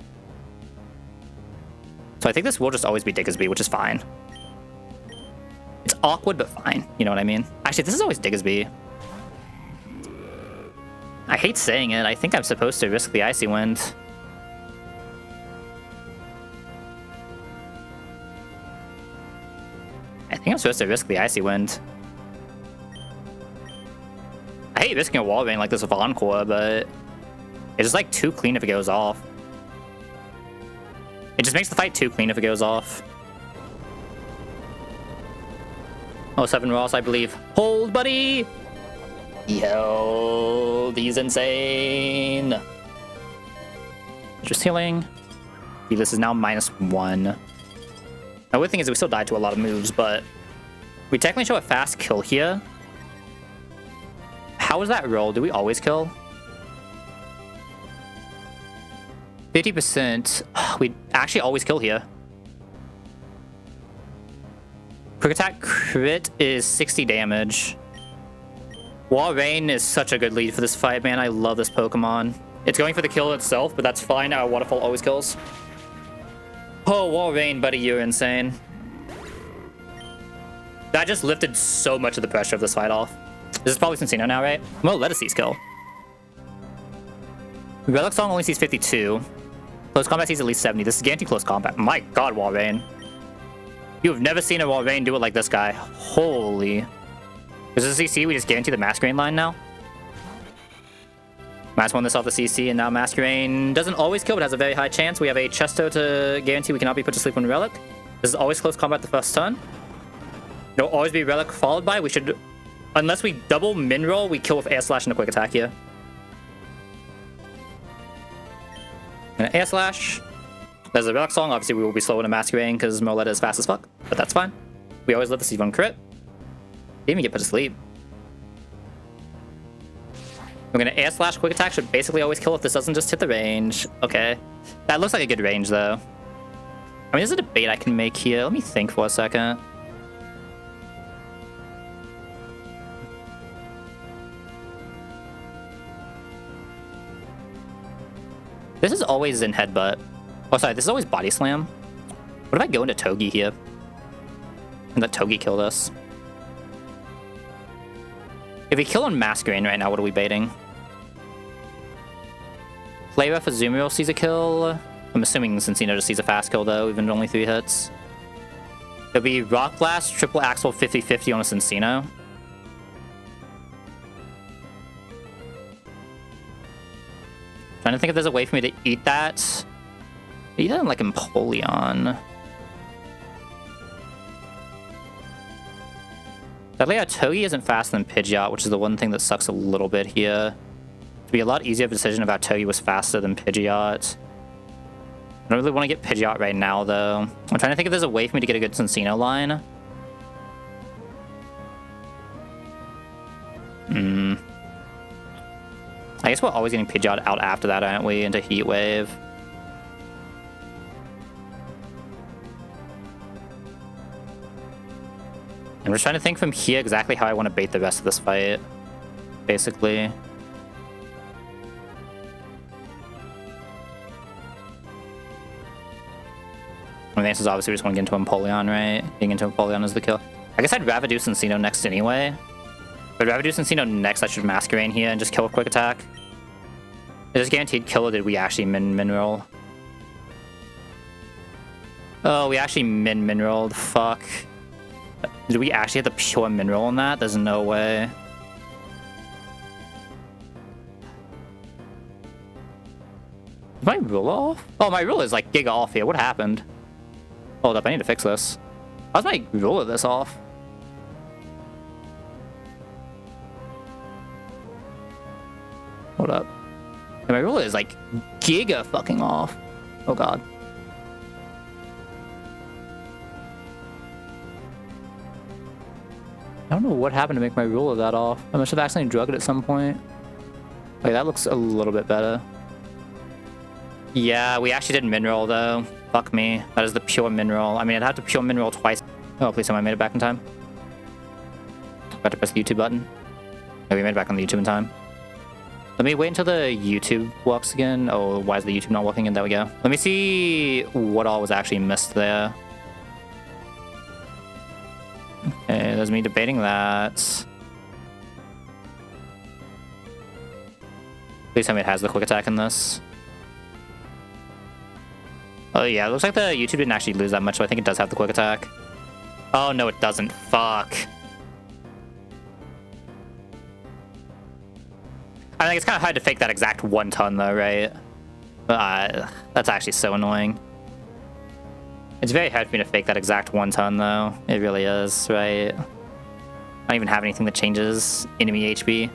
So I think this will just always be Diggersby, which is fine. It's awkward, but fine. You know what I mean? Actually, this is always Diggersby. I hate saying it. I think I'm supposed to risk the Icy Wind. I think I'm supposed to risk the Icy Wind. I hate risking a wall rain like this with Encore, but it's just like too clean if it goes off. It just makes the fight too clean if it goes off. Oh, 7 Ross, I believe. Hold, buddy! Yo, he's insane. Just healing. This is now -1. Now, the weird thing is we still died to a lot of moves, but we technically show a fast kill here. How was that roll? Do we always kill? 50%. We actually always kill here. Quick attack crit is 60 damage. Wall Rain is such a good lead for this fight, man. I love this Pokemon. It's going for the kill itself, but that's fine. Our Waterfall always kills. Oh, Wall Rain, buddy, you're insane. That just lifted so much of the pressure of this fight off. This is probably Cincino now, right? Well, let us see kill. Relic Song only sees 52. Close combat sees at least 70. This is guaranteed close combat. My god, Wall Rain. You have never seen a Wall Rain do it like this guy. Holy. Is this a CC? We just guarantee the Masquerain line now? Mass won this off the CC, and now Masquerain doesn't always kill, but has a very high chance. We have a Chesto to guarantee we cannot be put to sleep on Relic. This is always close combat the first turn. It'll always be Relic followed by. We should... Unless we double min roll, we kill with Air Slash and a quick attack here. And Air Slash. There's a Relic Song. Obviously, we will be slow in a Masquerain because Moletta is fast as fuck. But that's fine. We always let the C1 crit. Didn't even get put to sleep. We're gonna Air Slash quick attack. Should basically always kill if this doesn't just hit the range. Okay. That looks like a good range, though. I mean, there's a debate I can make here. Let me think for a second. This is always in Headbutt. Oh, sorry, this is always Body Slam. What if I go into Togi here? And let Togi kill this. If we kill on Masquerain right now, what are we baiting? Playref Azumarill sees a kill. I'm assuming Cincino just sees a fast kill, though, even only 3 hits. It'll be Rock Blast, Triple Axle 50-50 on a Cincino. Trying to think if there's a way for me to eat that. Eat that in, like, Empoleon. Sadly, our Togi isn't faster than Pidgeot, which is the one thing that sucks a little bit here. It'd be a lot easier of a decision if our Togi was faster than Pidgeot. I don't really want to get Pidgeot right now, though. I'm trying to think if there's a way for me to get a good Cincino line. I guess we're always getting Pidgeot out after that, aren't we? Into Heat Wave. I'm just trying to think from here exactly how I want to bait the rest of this fight. Basically. I mean, the answer is obviously we just want to get into Empoleon, right? Getting into Empoleon is the kill. I guess I'd rather do Cincino next anyway. But I'd rather do Cincino next, I should Masquerain here and just kill a quick attack. Is this guaranteed kill, or did we actually min roll? Oh, we actually min rolled. Fuck. Did we actually hit the pure min roll on that? There's no way. Did my roll off? Oh, my roll is like giga off here. What happened? Hold up, I need to fix this. How's my roll of this off? Hold up. And my ruler is like giga fucking off. Oh god. I don't know what happened to make my ruler that off. I must have accidentally drugged it at some point. Like, that looks a little bit better. Yeah, we actually did mineral though. Fuck me. That is the pure mineral. I mean, I'd have to pure mineral twice. Oh, please tell me I made it back in time. About to press the YouTube button. No, we made it back on the YouTube in time. Let me wait until the YouTube works again. Oh, why is the YouTube not working? And there we go. Let me see what all was actually missed there. Okay, there's me debating that. Please tell me it has the quick attack in this. Oh yeah, it looks like the YouTube didn't actually lose that much, so I think it does have the quick attack. Oh no, it doesn't. Fuck. I think it's kind of hard to fake that exact 1 ton though, right? That's actually so annoying. It's very hard for me to fake that exact 1 ton though. It really is, right? I don't even have anything that changes enemy HP.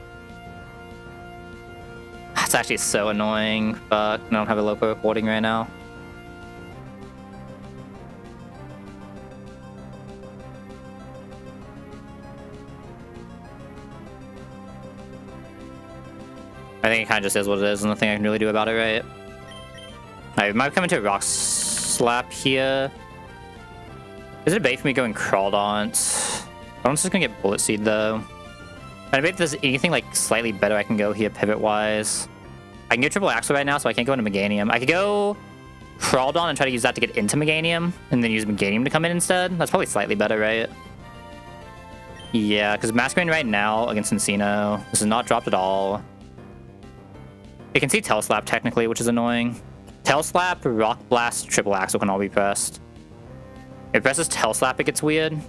That's actually so annoying. Fuck, I don't have a local recording right now. I think it kind of just is what it is, and nothing I can really do about it, right? Alright, we might come into a rock slap here. Is it a bait for me going Crawdaunt? I'm just gonna get Bullet Seed though. I bet if there's anything like slightly better I can go here pivot-wise. I can go Triple Axle right now, so I can't go into Meganium. I could go Crawdaunt and try to use that to get into Meganium, and then use Meganium to come in instead. That's probably slightly better, right? Yeah, because Masquerain right now against Encino. This is not dropped at all. You can see Tail Slap technically, which is annoying. Tail Slap, Rock Blast, Triple Axle can all be pressed. If it presses Tail Slap, it gets weird. If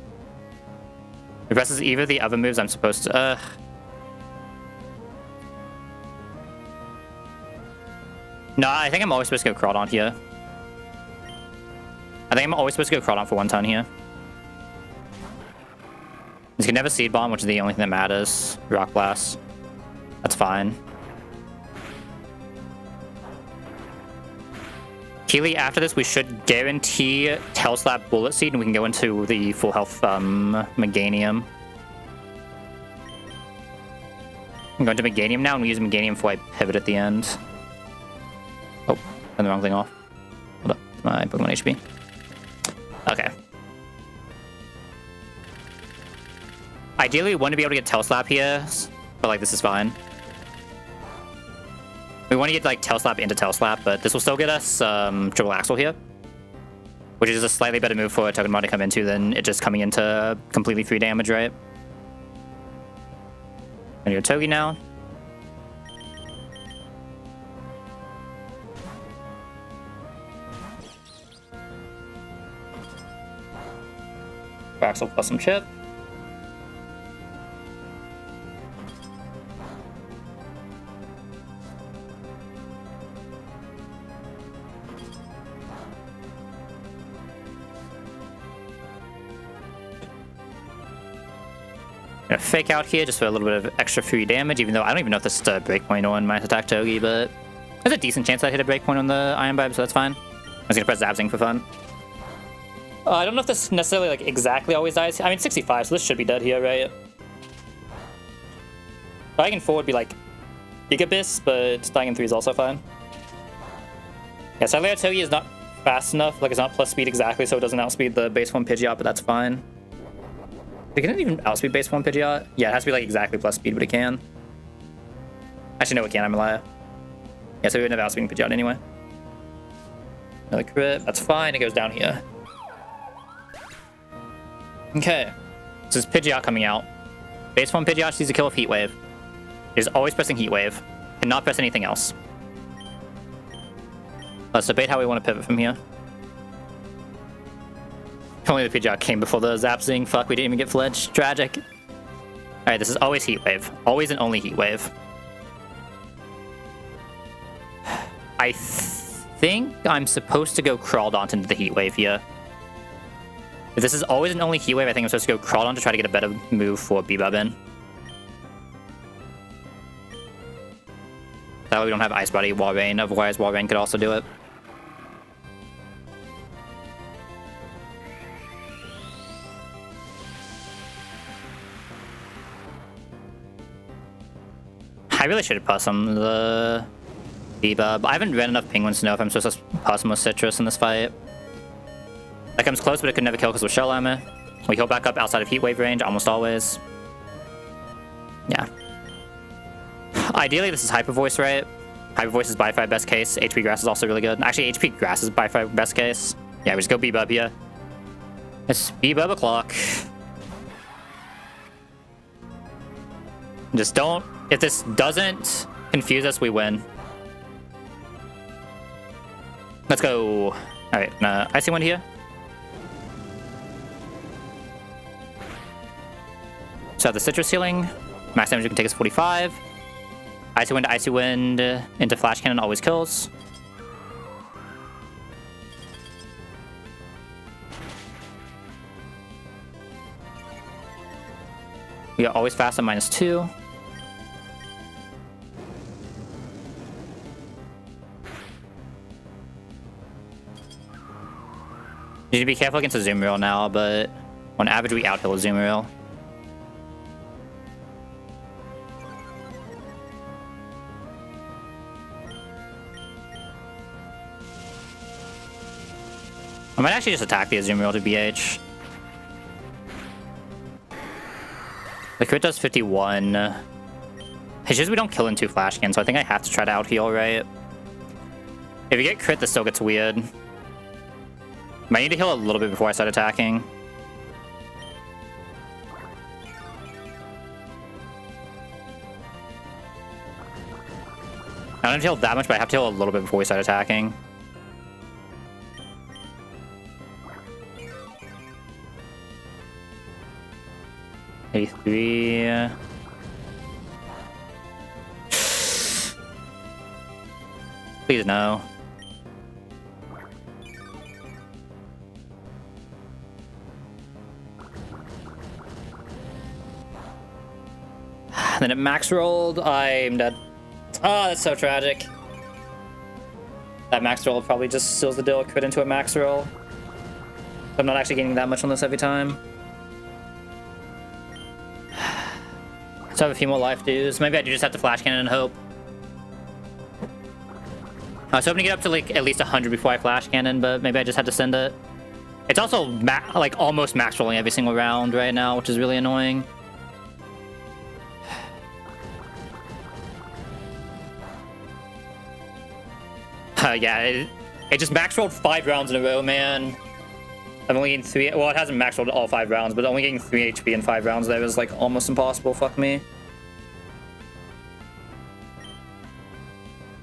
it presses either of the other moves I'm supposed to... No, I think I'm always supposed to go Crawdaunt here. I think I'm always supposed to go Crawdaunt for 1 ton here. You can never Seed Bomb, which is the only thing that matters. Rock Blast. That's fine. Keely, after this, we should guarantee Tail Slap Bullet Seed, and we can go into the full health Meganium. I'm going to Meganium now, and we use Meganium for a pivot at the end. Oh, turned the wrong thing off. Hold up, my Pokemon HP. Okay. Ideally, we want to be able to get Tail Slap here, but like this is fine. We want to get like Tail Slap into Tail Slap, but this will still get us Triple Axle here, which is a slightly better move for a Togemon to come into than it just coming into completely free damage, right? I'm gonna go Togi now. Axle plus some chip. Gonna fake out here just for a little bit of extra free damage, even though I don't even know if this is a breakpoint on my attack Togi, but there's a decent chance I hit a breakpoint on the Iron Vibe, so that's fine. I was gonna press Zapzing for fun. I don't know if this necessarily like exactly always dies. I mean, 65, so this should be dead here, right? Dying in 4 would be like Gigabyss, but dying in 3 is also fine. Yeah, sadly, Togi is not fast enough. Like, it's not plus speed exactly, so it doesn't outspeed the base form Pidgeot, but that's fine. It can even outspeed base form Pidgeot. Yeah, it has to be like exactly plus speed, but it can. Actually, no, it can't. I'm a liar. Yeah, so we wouldn't have outspeeding Pidgeot anyway. Another crit. That's fine. It goes down here. Okay. This is Pidgeot coming out. Base form Pidgeot needs to kill with Heat Wave. It is always pressing Heat Wave. Cannot press anything else. Let's debate how we want to pivot from here. If only the Pidgeot came before the Zapzing. Fuck, we didn't even get flinched. Tragic. Alright, this is always Heat Wave. Always and only Heat Wave. I think I'm supposed to go Crawdaunt into the Heat Wave here. If this is always and only Heat Wave, I think I'm supposed to go Crawdaunt to try to get a better move for Bebop in. That way we don't have Ice Body, Wall Rain, otherwise Wall Rain could also do it. I really should have passed on the Bebop. I haven't read enough Penguins to know if I'm supposed to pass on with Citrus in this fight. That comes close, but it could never kill because with Shell Armor. We heal back up outside of Heat Wave range, almost always. Yeah. Ideally, this is Hyper Voice, right? Hyper Voice is by far best case. HP Grass is also really good. Actually, HP Grass is by far best case. Yeah, we just go B-Bub here. It's B-Bub o'clock. Just don't... If this doesn't confuse us, we win. Let's go. Alright, Icy Wind here. So the Citrus Healing. Max damage you can take is 45. Icy Wind into Flash Cannon always kills. We are always fast at -2. You need to be careful against a Azumarill now, but on average we outhill Azumarill. I might actually just attack the Azumarill to BH. The crit does 51. It's just we don't kill in 2 Flash Cannons, so I think I have to try to out-heal, right? If you get crit, this still gets weird. Might need to heal a little bit before I start attacking. I don't heal that much, but I have to heal a little bit before we start attacking. A3. Please no. Then it max rolled. I'm dead. Oh, that's so tragic. That max roll probably just seals the deal. Crit into a max roll. I'm not actually getting that much on this every time. So I have a few more life dues. Maybe I do just have to Flash Cannon and hope. I was hoping to get up to like at least 100 before I Flash Cannon, but maybe I just had to send it. It's also like almost max rolling every single round right now, which is really annoying. Yeah, it just max rolled 5 rounds in a row, man. I'm only getting 3. Well, it hasn't max rolled all 5 rounds, but only getting 3 HP in 5 rounds there was like almost impossible. Fuck me.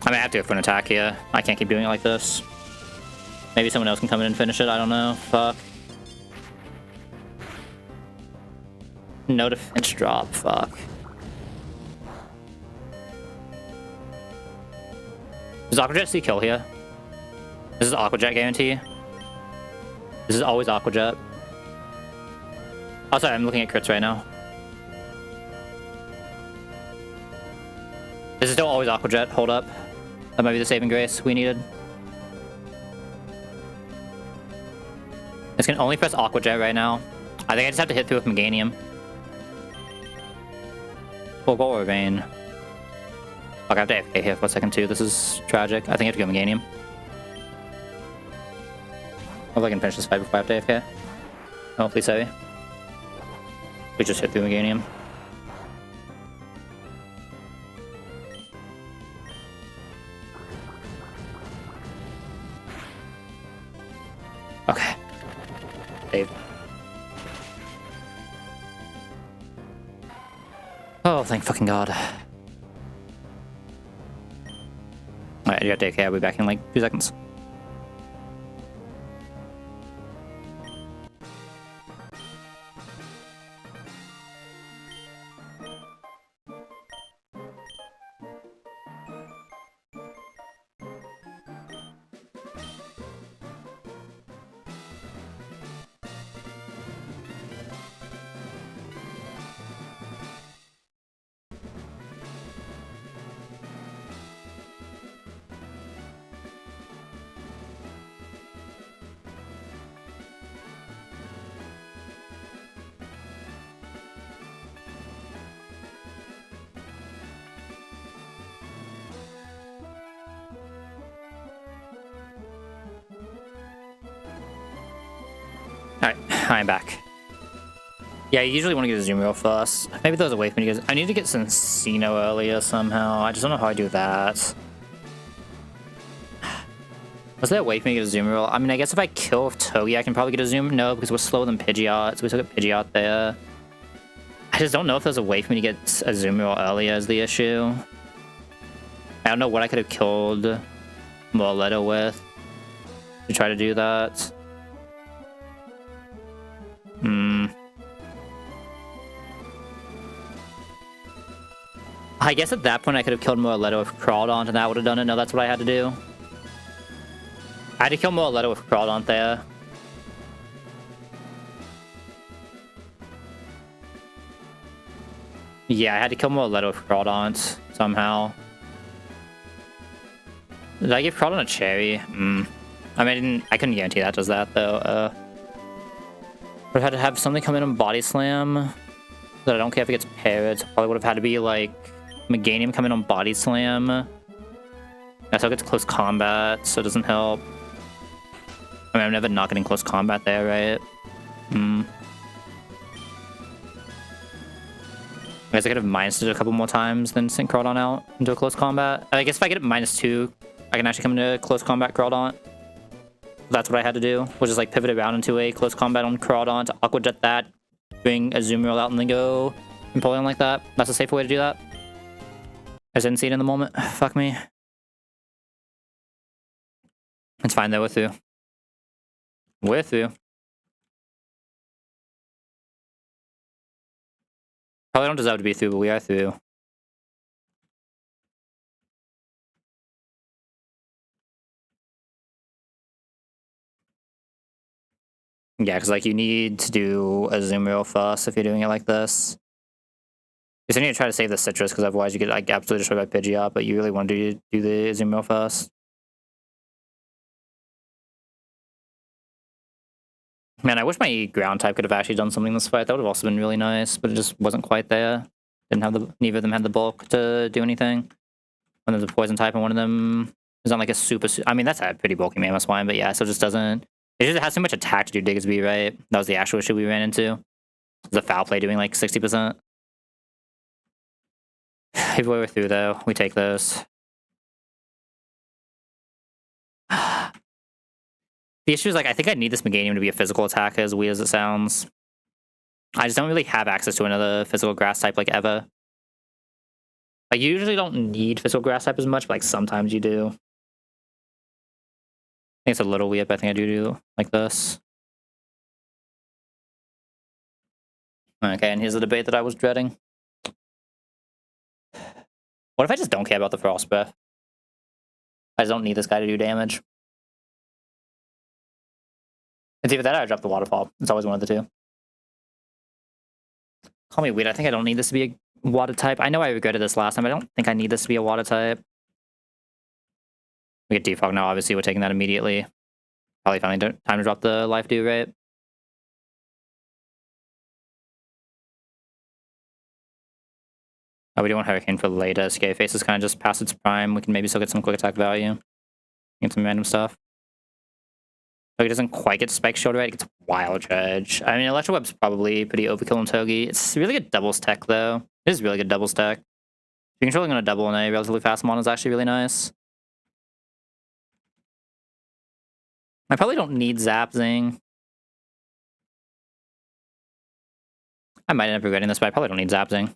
I might have to go for an attack here. I can't keep doing it like this. Maybe someone else can come in and finish it. I don't know. Fuck. No defense drop. Fuck. Does Aqua Jet see kill here? This is Aqua Jet guarantee. This is always Aqua Jet. Oh, sorry, I'm looking at crits right now. This is still always Aqua Jet. Hold up. That might be the saving grace we needed. This can only press Aqua Jet right now. I think I just have to hit through with Meganium. Full Goal or Vein. Fuck, I have to AFK here for a second too. This is tragic. I think I have to go Meganium. Hopefully I can finish this fight before I have to AFK. Oh, please heavy. We just hit through Meganium. Okay. Save. Oh, thank fucking God. Alright, you got to AFK. I'll be back in like 2 seconds. Alright, I'm back. Yeah, I usually want to get a zoom real first. Maybe there's a way for me to get... I need to get Cincino earlier somehow. I just don't know how I do that. Was there a way for me to get a zoom roll? I mean, I guess if I kill with Togi, I can probably get a zoom. No, because we're slower than Pidgeot, so we still get Pidgeot there. I just don't know if there's a way for me to get a zoom roll earlier is the issue. I don't know what I could have killed Morletto with to try to do that. I guess at that point I could have killed Morletto with Crawdaunt and that would have done it. No, that's what I had to do. I had to kill Morletto with Crawdaunt there. Yeah, I had to kill Morletto with Crawdaunt somehow. Did I give Crawdaunt a cherry? I mean, I couldn't guarantee that does that though. Would have had to have something come in on Body Slam that I don't care if it gets paired. So probably would have had to be like Meganium come in on Body Slam. I still get to close combat, so it doesn't help. I mean, I'm never not getting close combat there, right? I guess I could have minus it a couple more times than send Crawdaunt out into a close combat. I guess if I get it -2, I can actually come into close combat Crawdaunt. That's what I had to do, which is like pivot around into a close combat on Crawdaunt, Aqua Jet that, bring a zoom roll out and then go Empoleon like that. That's a safer way to do that. I just didn't see it in the moment. Fuck me. It's fine though, we're through. We're through. Probably don't deserve to be through, but we are through. Yeah, because like you need to do a zoom real fast if you're doing it like this. Because you need to try to save the citrus, because otherwise you get like absolutely destroyed by Pidgeot, but you really want to do the zoom real fast. Man, I wish my ground type could have actually done something this fight. That would have also been really nice, but it just wasn't quite there. Didn't have the neither of them had the bulk to do anything. One of them a poison type, and one of them is on like a super. I mean, that's a pretty bulky Mammoth Swine, but yeah, so it just doesn't. It just has too much attack to do Diggsby, right? That was the actual issue we ran into. The foul play doing like 60%. Either way we're through though, we take those. The issue is like I think I need this Meganium to be a physical attacker, as weird as it sounds. I just don't really have access to another physical grass type like ever. Like you usually don't need physical grass type as much, but like sometimes you do. I think it's a little weird, but I think I do like this. Okay, and here's the debate that I was dreading. What if I just don't care about the Frost Breath? I just don't need this guy to do damage. It's either that or I drop the Waterfall. It's always one of the two. Call me weird. I think I don't need this to be a water type. I know I regretted this last time. I don't think I need this to be a water type. We get Defog now. Obviously, we're taking that immediately. Probably finally time to drop the Life Dew, right? Oh, we do want Hurricane for later. Scary Face is kind of just past its prime. We can maybe still get some quick attack value. Get some random stuff. Togi doesn't quite get Spike Shield right. It gets Wild Charge. I mean, Electro Web's probably pretty overkill on Togi. It's really good doubles tech, though. It is really good doubles tech. Being controlling on a double and a relatively fast mon is actually really nice. I probably don't need Zap Zing. I might end up regretting this, but I probably don't need Zap Zing.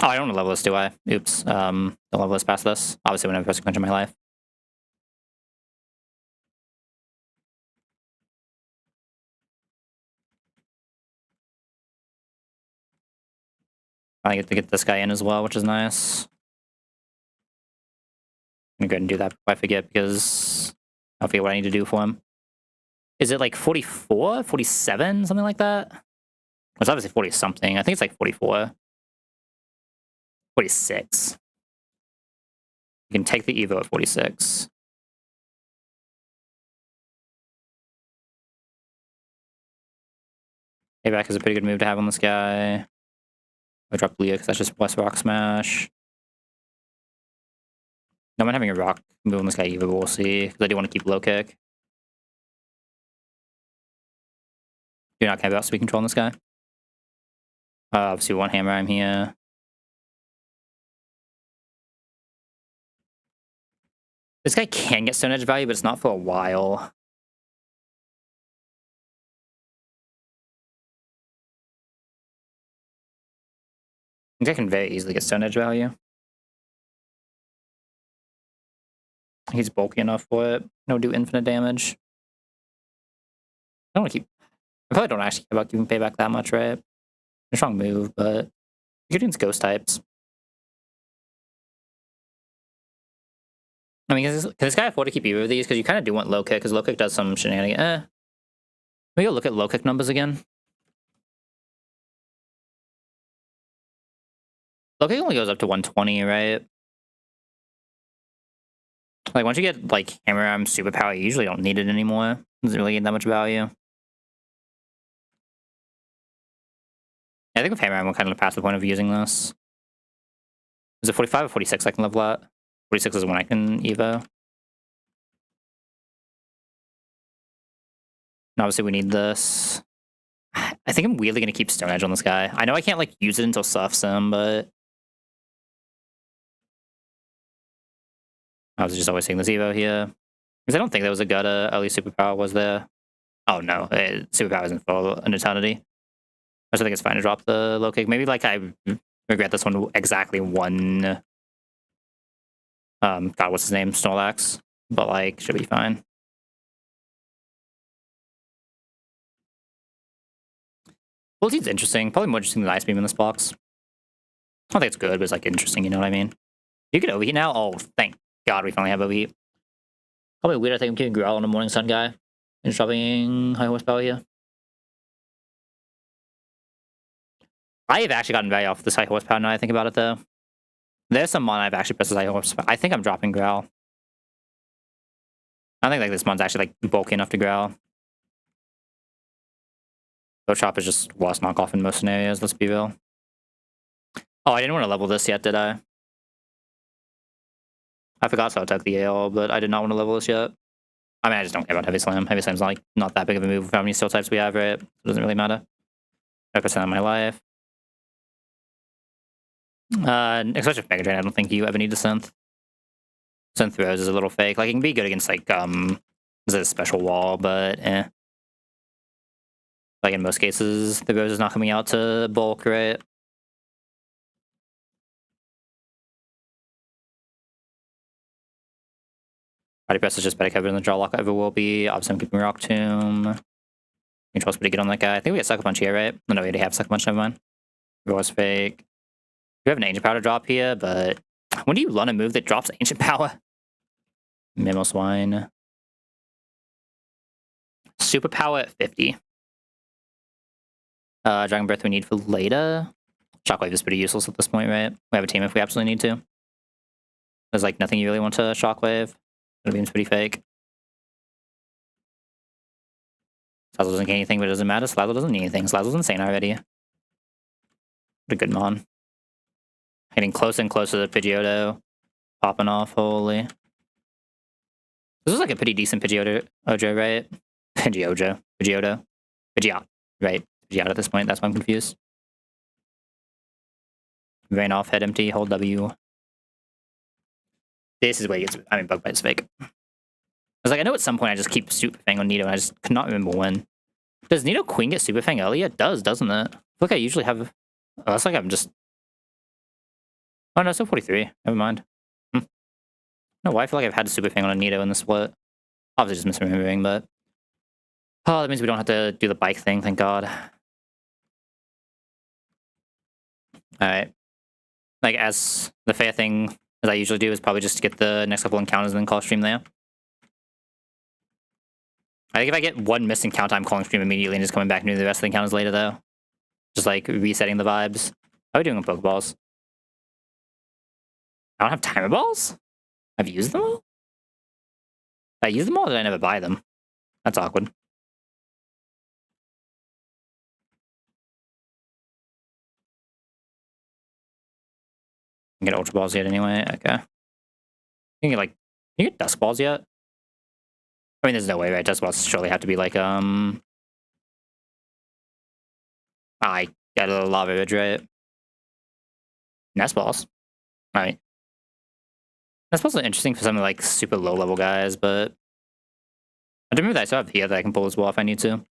Oh, I don't want to level this, do I? Oops. Don't level this past this. Obviously, when I press a clinch in my life. I get to get this guy in as well, which is nice. I'm gonna go ahead and do that before I forget, because I'll forget what I need to do for him. Is it like 44? 47? Something like that? It's obviously 40 something. I think it's like 44. 46. You can take the Evo at 46. Payback is a pretty good move to have on this guy. I drop Leah because that's just West Rock Smash. No, I'm not having a rock move on this guy either, but we'll see. Because I do want to keep low kick. Do not care about speed control on this guy. Obviously, one hammer I'm here. This guy can get Stone Edge value, but it's not for a while. I think I can very easily get Stone Edge value. He's bulky enough for it. No, do infinite damage. I don't want to keep. I probably don't actually care about giving payback that much, right? A strong move, but you're doing ghost types. I mean, can this guy afford to keep either of these? Because you kind of do want low kick, because low kick does some shenanigans. Maybe go look at low kick numbers again. Low kick only goes up to 120, right? Like, once you get, like, hammer arm superpower, you usually don't need it anymore. Doesn't really get that much value. I think with hammer arm, we're kind of past the point of using this. Is it 45 or 46 I can level at? 46 is when I can Evo. And obviously we need this. I think I'm weirdly going to keep Stone Edge on this guy. I know I can't, like, use it until Surfs him, but... I was just always seeing this Evo here. Because I don't think there was a good early superpower, was there? Oh, no. Superpower isn't for an eternity. I just think it's fine to drop the low kick. Maybe, like, I regret this one exactly one... God, what's his name? Snorlax. But, like, should be fine. Bullet's interesting. Probably more interesting than Ice Beam in this box. I don't think it's good, but it's, like, interesting, you know what I mean? You can overheat now? Oh, thank God we finally have overheat. Probably weird, I think I'm keeping Growl on a Morning Sun guy. And dropping high horsepower here. I have actually gotten value off this high horsepower now I think about it, though. There's some mon I've actually pressed this high horsepower. I think I'm dropping Growl. I don't think like this mon's actually like bulky enough to Growl. Bow Chop is just lost knockoff in most scenarios, let's be real. Oh, I didn't want to level this yet, did I? I forgot so I took the AL, but I did not want to level this yet. I mean, I just don't care about Heavy Slam. Heavy Slam's like not that big of a move with how many steel types we have, right? It doesn't really matter. 5% of my life. Especially with Mega Drain, I don't think you ever need a synth. Synth throws is a little fake. Like, it can be good against, like, is it a special wall, but like, in most cases, the Rose is not coming out to bulk, right? Body Press is just better covered than the Draw Lock ever will be. Obviously, I'm keeping Rock Tomb. Control's pretty good on that guy. I think we get Sucker Punch here, right? No, we already have Sucker Punch, never mind. Reverse Fake. We have an Ancient Power to drop here, but when do you run a move that drops Ancient Power? Memo Swine. Superpower at 50. Dragon Breath we need for later. Shockwave is pretty useless at this point, right? We have a team if we absolutely need to. There's like nothing you really want to Shockwave. It seems pretty fake. Slazzle doesn't get anything, but it doesn't matter. Slazzle doesn't need anything. Slazzle's insane already. What a good mon. Getting closer and closer to Pidgeotto. Popping off, holy. This was like a pretty decent Pidgeotto, right? Pidgeotto. Pidgeot, right? Pidgeot at this point, that's why I'm confused. Rain off, head empty, hold W. This is where it gets, I mean, Bug Bite is fake. I was like, I know at some point I just keep Super Fang on Nido, and I just could not remember when. Does Nido Queen get Super Fang early? It does, doesn't it? I feel like I usually have... Oh, that's like I'm just... Oh, no, still 43. Never mind. No, why I feel like I've had a Super Fang on a Nido in the split. Obviously just misremembering, but... Oh, that means we don't have to do the bike thing, thank God. Alright. Like, as the fair thing, as I usually do, is probably just to get the next couple encounters and then call stream there. I think if I get one missing count, I'm calling stream immediately and just coming back and doing the rest of the encounters later, though. Just, like, resetting the vibes. How are we doing on Pokeballs? I don't have Timer Balls? I've used them all? Did I use them all or did I never buy them? That's awkward. I can get Ultra Balls yet anyway? Okay. Can you get Dusk Balls yet? I mean, there's no way, right? Dusk Balls surely have to be like, I got a lava ridge, right? Nest balls. Alright. Nest balls are interesting for some like super low level guys, but I do remember that I still have here that I can pull as well if I need to.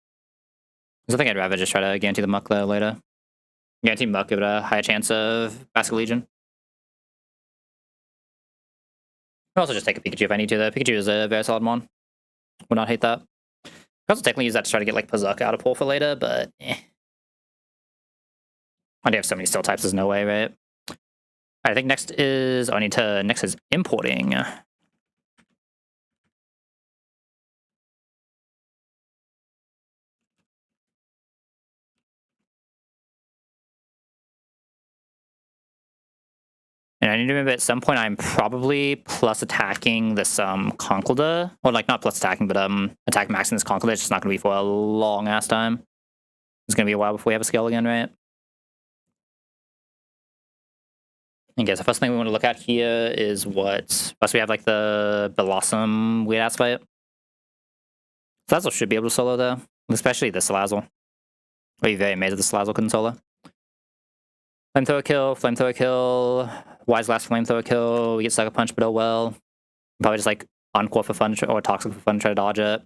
Because I think I'd rather just try to guarantee the muck though later. Guarantee muck, give it a higher chance of Basket Legion. I'll also just take a Pikachu if I need to though. Pikachu is a very solid one. Would not hate that. I also technically use that to try to get like Pazuka out of pull for later, but I do have so many steel types, there's no way, right? I think next is next is importing. And I need to remember at some point I'm probably plus attacking this Conkeldurr. Or like not plus attacking, but attack maxing this Conkeldurr. It's just not gonna be for a long ass time. It's gonna be a while before we have a skill again, right? I guess the first thing we want to look at here is what plus we have like the Blossom weird ass fight. Salazzle should be able to solo though. Especially the Salazzle. I'd be very amazed if the Salazzle couldn't solo. Flamethrower kill, Wise Blast Flamethrower kill, we get Sucker Punch, but oh well. Probably just like Encore for fun, or Toxic for fun, try to dodge it.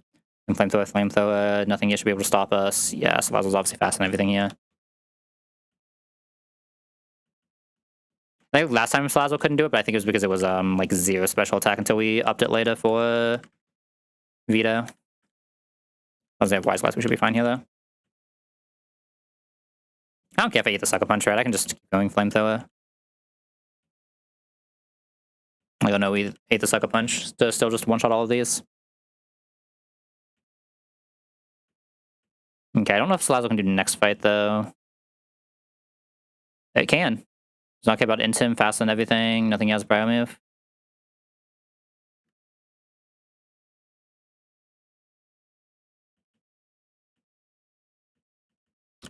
And Flamethrower, nothing here should be able to stop us. Yeah, Salazzle's obviously fast and everything here. I think last time Salazzle couldn't do it, but I think it was because it was like 0 special attack until we upped it later for Vito. As they have Wise Blast, we should be fine here though. I don't care if I get the Sucker Punch, right? I can just keep going Flamethrower. I don't know, we ate the Sucker Punch to still just one-shot all of these. Okay, I don't know if Salazzle can do the next fight, though. It can. It's not care about Intim, fast and everything. Nothing has Bio Move.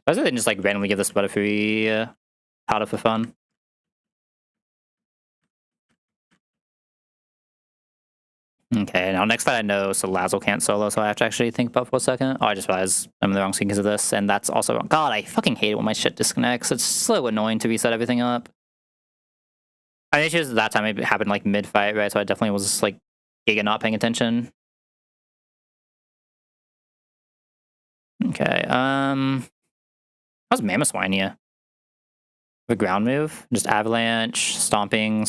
Why do they just like randomly give this Butterfree powder for fun? Okay, now next fight I know Salazzle can't solo, so I have to actually think about for a second. Oh, I just realized I'm in the wrong scene because of this, and that's also wrong. God, I fucking hate it when my shit disconnects. It's so annoying to reset everything up. I think it's just that time it happened like mid-fight, right? So I definitely was like giga not paying attention. Okay, how's Mamoswine here? The ground move? Just Avalanche, Stomping.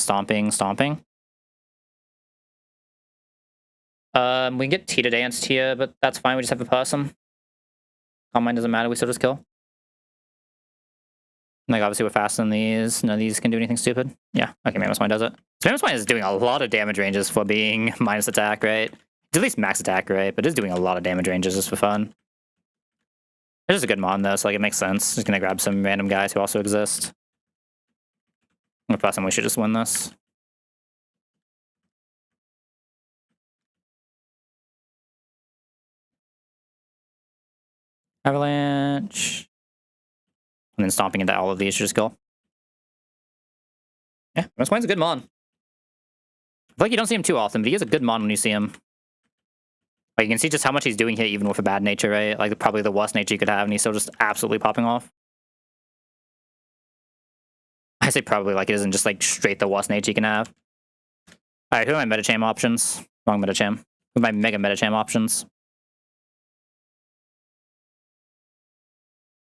We can get Tita danced here, but that's fine. We just have to pass him. Calm Mind doesn't matter. We still just kill. Like, obviously, we're faster than these. None of these can do anything stupid. Yeah, okay, Mamoswine does it. So Mamoswine is doing a lot of damage ranges for being minus attack, right? It's at least max attack, right? But it's doing a lot of damage ranges just for fun. It's just a good mon, though, so like, it makes sense. Just gonna grab some random guys who also exist. With plus we should just win this. Avalanche. And then stomping into all of these should just kill. Yeah, Mamoswine's a good mon. I feel like you don't see him too often, but he is a good mon when you see him. Like, you can see just how much he's doing here, even with a bad nature, right? Like, probably the worst nature you could have, and he's still just absolutely popping off. I say probably, like, it isn't just, like, straight the worst nature you can have. Alright, who are my Metacham options? Wrong Metacham. Who are my Mega Metacham options?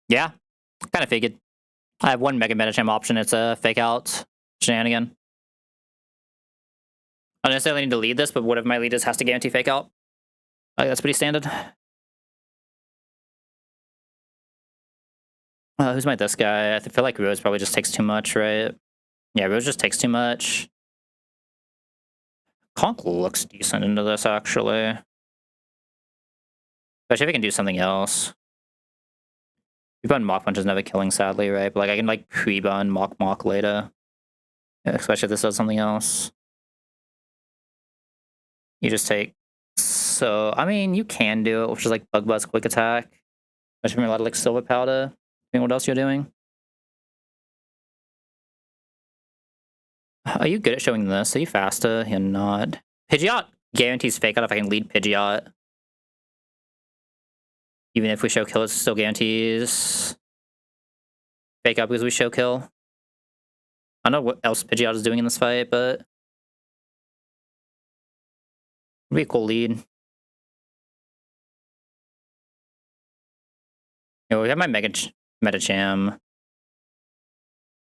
Yeah, kind of figured. I have one Mega Metacham option, it's a Fake Out Shenanigan. I don't necessarily need to lead this, but one of my leaders has to guarantee Fake Out. That's pretty standard. Who's my this guy? I feel like Rose probably just takes too much, right? Yeah, Rose just takes too much. Conk looks decent into this, actually. Especially if I can do something else. Pre-bun Mach Punch is never killing, sadly, right? But like I can like pre-bun Mach later. Yeah, especially if this does something else. You just take... So, I mean, you can do it, which is like Bug Buzz Quick Attack. Especially from a lot of like Silver Powder. I mean, what else you're doing? Are you good at showing this? Are you faster? You're not. Pidgeot guarantees Fake Out if I can lead Pidgeot. Even if we show kill, it still guarantees. fake out because we show kill. I don't know what else Pidgeot is doing in this fight, but it'd be a cool lead. We have my Metacham.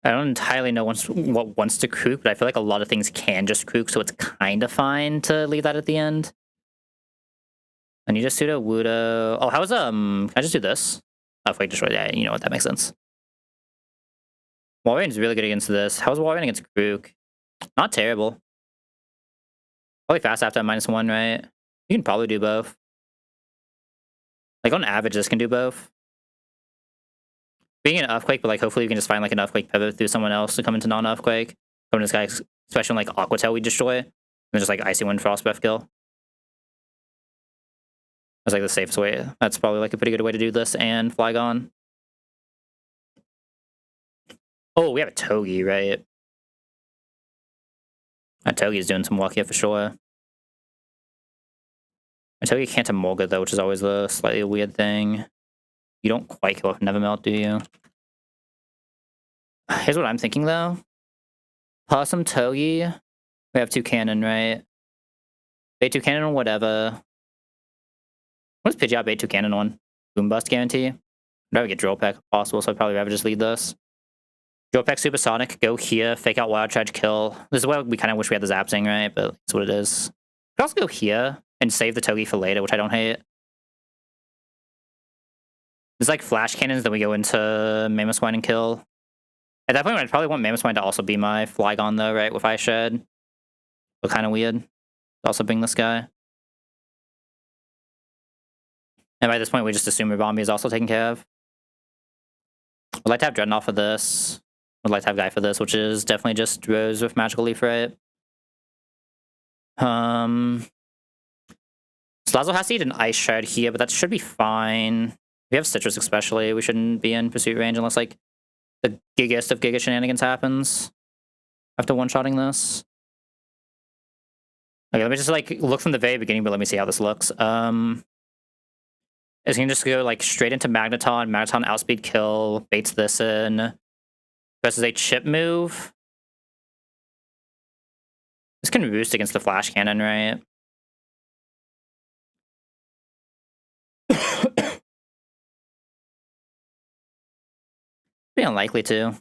I don't entirely know what wants to Krook, but I feel like a lot of things can just Krook, so it's kind of fine to leave that at the end. I need a pseudo Wudo. Oh, how's can I just do this? Oh, if I destroy that, you know what, that makes sense. Walrein is really good against this. How's Walrein against Krook? Not terrible. Probably fast after -1, right? You can probably do both. Like on average, this can do both. Being an Earthquake, but like hopefully we can just find like an Earthquake pivot through someone else to come into non-Earthquake. Come to this guy, especially when like Aqua Tail we destroy. And just like Icy Wind Frost Breath kill. That's like the safest way. That's probably like a pretty good way to do this and Flygon. Oh, we have a Togi, right? That Togi is doing some work here for sure. A Togi can't Emolga though, which is always a slightly weird thing. You don't quite kill with Nevermelt, do you? Here's what I'm thinking though. Possum Togi. We have 2 cannon, right? Bait 2 cannon or whatever. What's Pidgeot bait 2 cannon on? Boom Bust guarantee? I'd rather get Drill Peck if possible, so I'd probably rather just lead this. Drill Peck Supersonic, go here, fake out Wild Charge, kill. This is why we kind of wish we had the Zap Zing, right? But that's what it is. We could also go here and save the Togi for later, which I don't hate. There's like Flash Cannons, then we go into Mamoswine and kill. At that point, I'd probably want Mamoswine to also be my Flygon though, right? With Ice Shed. But kind of weird. To also bring this guy. And by this point, we just assume Ribombi is also taken care of. Would like to have Dreadnought for this. Would like to have Guy for this, which is definitely just Rose with Magical Leaf, right? Slazzle has to eat an Ice Shard here, but that should be fine. We have Citrus especially. We shouldn't be in pursuit range unless like the giggest of Giga shenanigans happens after one-shotting this. Okay, let me just like look from the very beginning, but let me see how this looks. Is he can just go like straight into Magneton, Magneton outspeed kill, baits this in. Versus a chip move. This can roost against the Flash Cannon, right? Pretty unlikely to.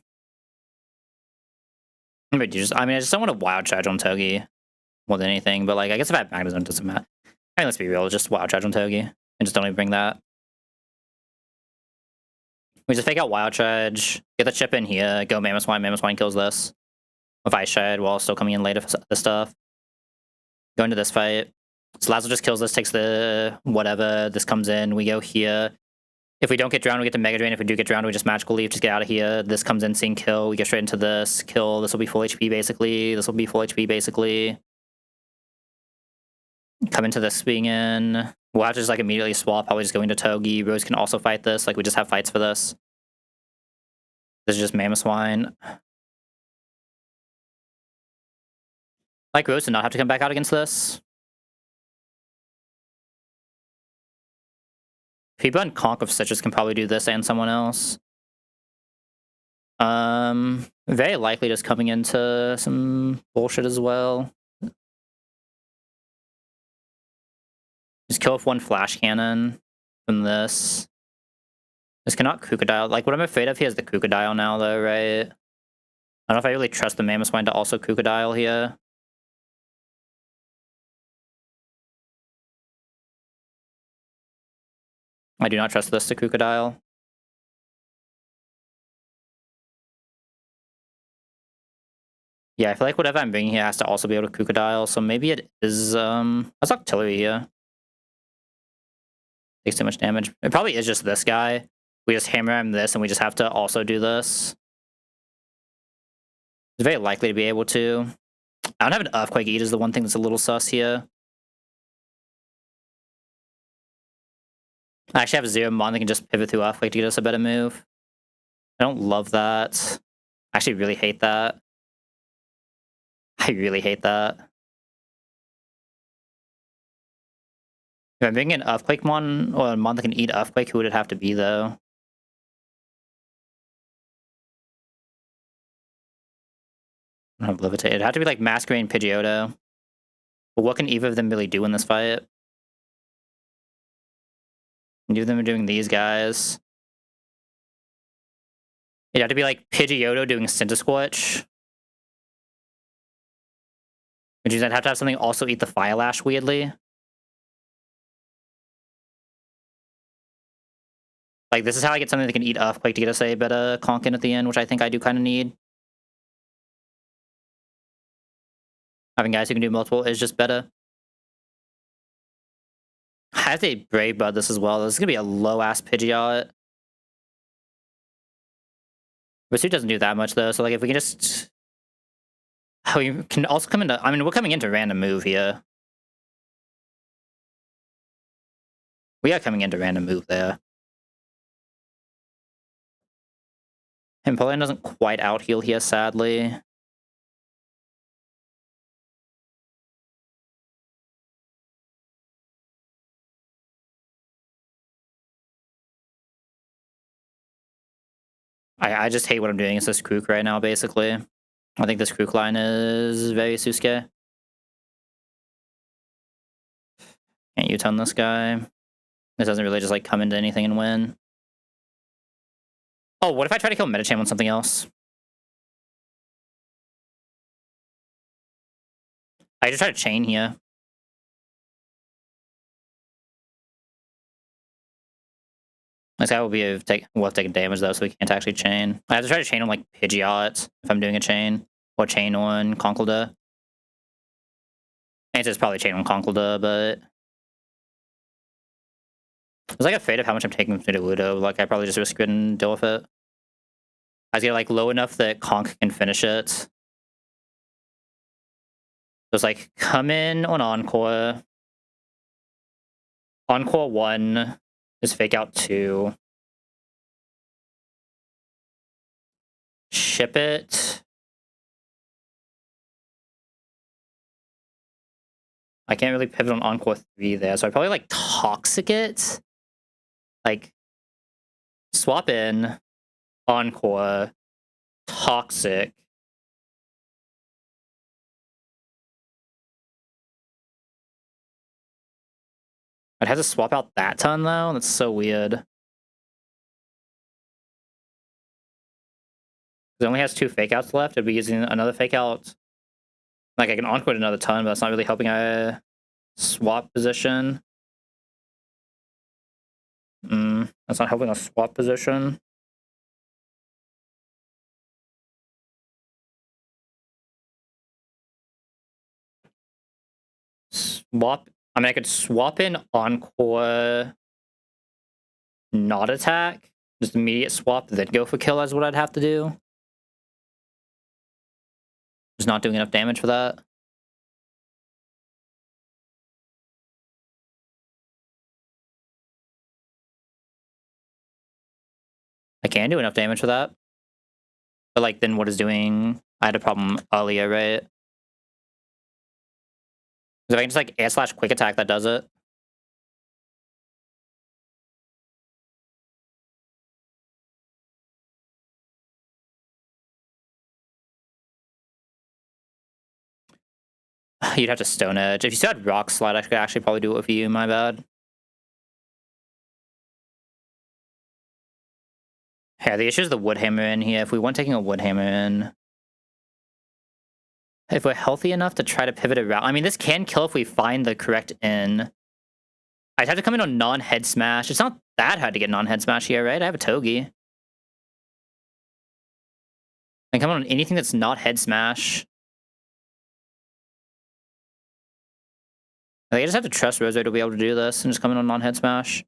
But I just don't want to Wild Charge on Togi more than anything. But like, I guess if I have Magnezone, it doesn't matter. I mean, let's be real, just Wild Charge on Togi and just don't even bring that. We just fake out Wild Charge, get the chip in here, go Mamoswine. Mamoswine kills this with Ice Shed while still coming in later for the stuff. Go into this fight. Slazzle just kills this, takes the whatever. This comes in. We go here. If we don't get drowned, we get the Mega Drain. If we do get drowned, we just Magical Leaf. Just get out of here. This comes in, seeing kill. We get straight into this. Kill. This will be full HP basically. This will be full HP basically. Come into this swing in. We'll have to just like immediately swap. Probably just go into Togi. Rose can also fight this. Like we just have fights for this. This is just Mamoswine. Like Rose to not have to come back out against this. People on Conk of Citrus can probably do this and someone else. Very likely just coming into some bullshit as well. Just kill with one Flash Cannon from this. This cannot Crocodile. Like, what I'm afraid of here is the Crocodile now, though, right? I don't know if I really trust the Mamoswine to also Crocodile here. I do not trust this to Crocodile. Yeah, I feel like whatever I'm bringing here has to also be able to Crocodile, so maybe it is, let's Octillery here. Takes too much damage. It probably is just this guy. We just hammer him this, and we just have to also do this. It's very likely to be able to. I don't have an Earthquake Eat is the one thing that's a little sus here. I actually have a Zero Mon that can just pivot through Earthquake to get us a better move. I don't love that. I actually really hate that. I really hate that. If I'm bringing an Earthquake Mon, or a Mon that can eat Earthquake, who would it have to be, though? I don't have Levitate. It'd have to be like Masquerade and Pidgeotto. But what can either of them really do in this fight? Neither of them are doing these guys. It'd have to be like Pidgeotto doing Cindersquatch. Which means I'd have to have something also eat the Fire Lash weirdly. Like, this is how I get something that can eat Earthquake to get us a better Conkin at the end, which I think I do kind of need. Having guys who can do multiple is just better. I have to Brave Bud this as well. This is going to be a low-ass Pidgeot. Pursuit doesn't do that much, though, so like if we can just... Oh, we can also come into... I mean, we're coming into random move here. We are coming into random move there. Empoleon doesn't quite out-heal here, sadly. I just hate what I'm doing. It's this Krook right now, basically. I think this Krook line is very Susuke. Can't U-turn this guy. This doesn't really just like come into anything and win. Oh, what if I try to kill Medicham on something else? I just try to chain here. This guy will be worth taking damage though, so we can't actually chain. I have to try to chain on like Pidgeot if I'm doing a chain. Or chain on Conkeldurr. Answer is probably chain on Conkeldurr, but... I was like afraid of how much I'm taking from Udo. Like, I probably just risk it and deal with it. I was getting like low enough that Conk can finish it. So it's like, come in on Encore. Encore 1 is Fake Out 2. Ship it. I can't really pivot on Encore 3 there, so I probably like Toxic it. Like, swap in, Encore, Toxic. I'd have to swap out that ton though. That's so weird. It only has 2 fake outs left. It'd be using another fake out. Like I can encore another ton, but that's not really helping I swap position. That's not helping us swap position. Swap. I mean, I could swap in Encore, not attack, just immediate swap, then go for kill is what I'd have to do. Just not doing enough damage for that. I can do enough damage for that. But like, then what is doing... I had a problem earlier, right? If I can just like air slash quick attack, that does it. You'd have to Stone Edge. If you still had Rock Slide, I could actually probably do it with you, my bad. Yeah, the issue is the Wood Hammer in here. If we weren't taking a Wood Hammer in... If we're healthy enough to try to pivot around... I mean, this can kill if we find the correct in. I'd have to come in on non-head smash. It's not that hard to get non-head smash here, right? I have a Togi. I can come on anything that's not head smash. I just have to trust Rozo to be able to do this and just come in on non-head smash.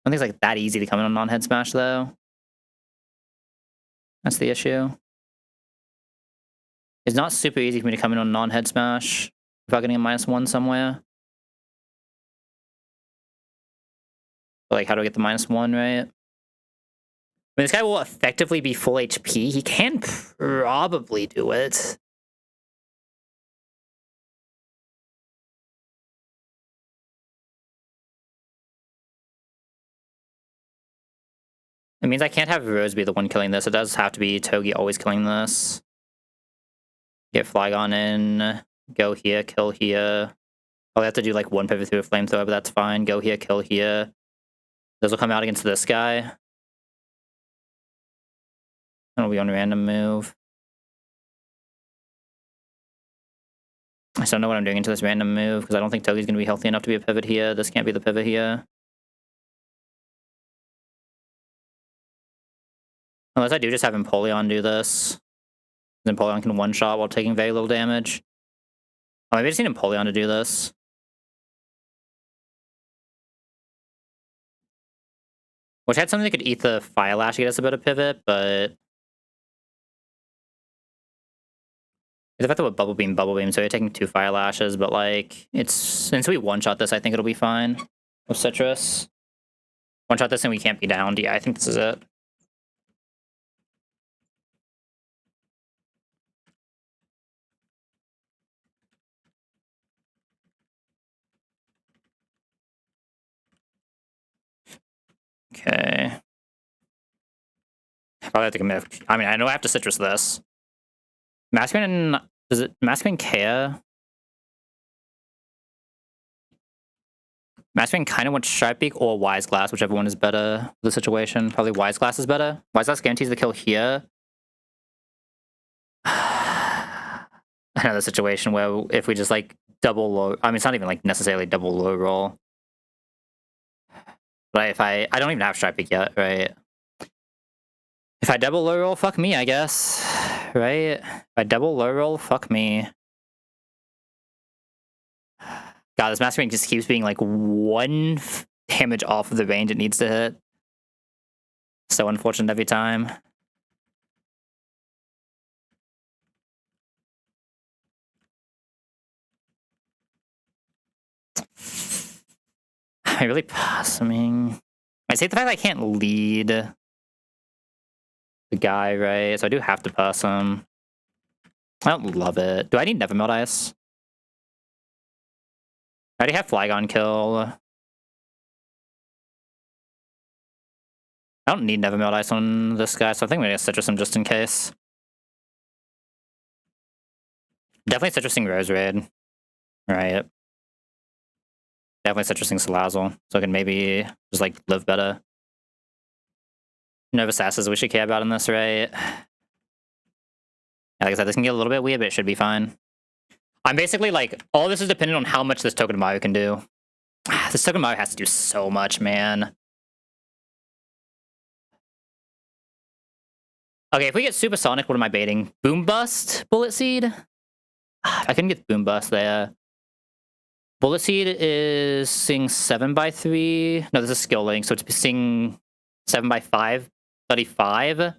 I don't think it's like that easy to come in on non-head smash though. That's the issue. It's not super easy for me to come in on non-head smash without getting a -1 somewhere. But like, how do I get the -1, right? I mean, this guy will effectively be full HP. He can probably do it. It means I can't have Rose be the one killing this. It does have to be Togi always killing this. Get Flygon in. Go here, kill here. Oh, we have to do like one pivot through a flamethrower, but that's fine. Go here, kill here. Those will come out against this guy. It'll be on a random move. I still don't know what I'm doing into this random move, because I don't think Togi's going to be healthy enough to be a pivot here. This can't be the pivot here. Unless I do just have Empoleon do this. Then Empoleon can one-shot while taking very little damage. Oh, maybe I just need Empoleon to do this. Wish I had something that could eat the Fire Lash to get us a bit of pivot, but... It's effective with Bubble Beam, so you're taking 2 Fire Lashes, but like, it's... Since we one-shot this, I think it'll be fine. With Citrus. One-shot this and we can't be downed. Yeah, I think this is it. Okay. Probably have to commit. I mean, I know I have to Citrus this. Masculine... Is it Masculine Kea? Masculine kind of wants Sharp Beak or Wise Glass, whichever one is better for the situation. Probably Wise Glass is better. Wise Glass guarantees the kill here. Another situation where if we just like double low... I mean, it's not even like necessarily double low roll. But if I don't even have Sharp Beak yet, right? If I double low roll, fuck me, I guess. Right? If I double low roll, fuck me. God, this Masquerade just keeps being like 1 damage off of the range it needs to hit. So unfortunate every time. I really passing. I say the fact that I can't lead the guy, right? So I do have to pass him. I don't love it. Do I need Never Melt Ice? I already have Flygon kill. I don't need Never Melt Ice on this guy, so I think I'm gonna Citrus him just in case. Definitely Citrusing Rose Raid. Right. Definitely Citrusing Salazzle, so I can maybe just like live better. Nova Sasses we should care about in this, right? Yeah, like I said, this can get a little bit weird, but it should be fine. I'm basically like, all this is dependent on how much this Togedemaru can do. This Togedemaru has to do so much, man. Okay, if we get Supersonic, what am I baiting? Boom Bust? Bullet Seed? I couldn't get Boom Bust there. Bullet Seed is seeing 7x3. No, this is Skill Link, so it's seeing 7x5. 35.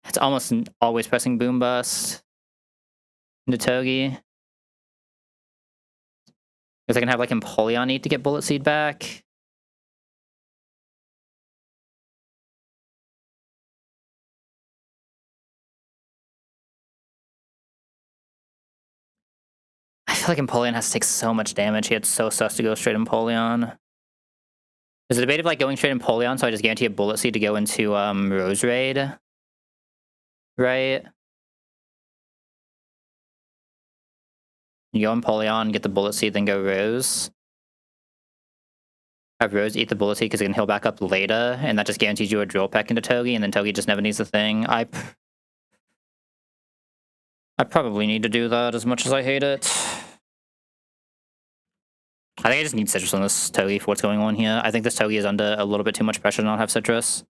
It's almost always pressing Boom Bust into Togi. Because I can have like Empoleon eat to get Bullet Seed back. I feel like Empoleon has to take so much damage. He had so sus to go straight Empoleon. There's a debate of like going straight Empoleon, so I just guarantee a Bullet Seed to go into Rose Raid. Right? You go Empoleon, get the Bullet Seed, then go Rose. Have Rose eat the Bullet Seed because it can heal back up later, and that just guarantees you a Drill Peck into Togi, and then Togi just never needs the thing. I probably need to do that as much as I hate it. I think I just need Citrus on this Togi for what's going on here. I think this Togi is under a little bit too much pressure to not have Citrus.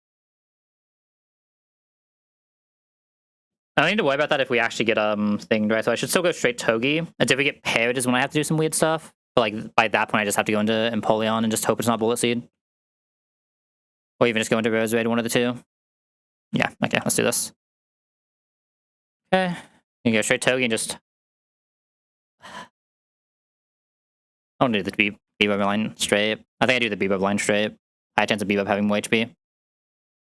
I don't need to worry about that if we actually get thinged, right? So I should still go straight Togi. And if we get paired is when I have to do some weird stuff. But like by that point I just have to go into Empoleon and just hope it's not Bullet Seed. Or even just go into Rose Raid, one of the two. Yeah, okay, let's do this. Okay. You can go straight Togi and just... I don't do the Bebop line straight. I think I do the Bebop line straight. High chance of Bebop having more HP.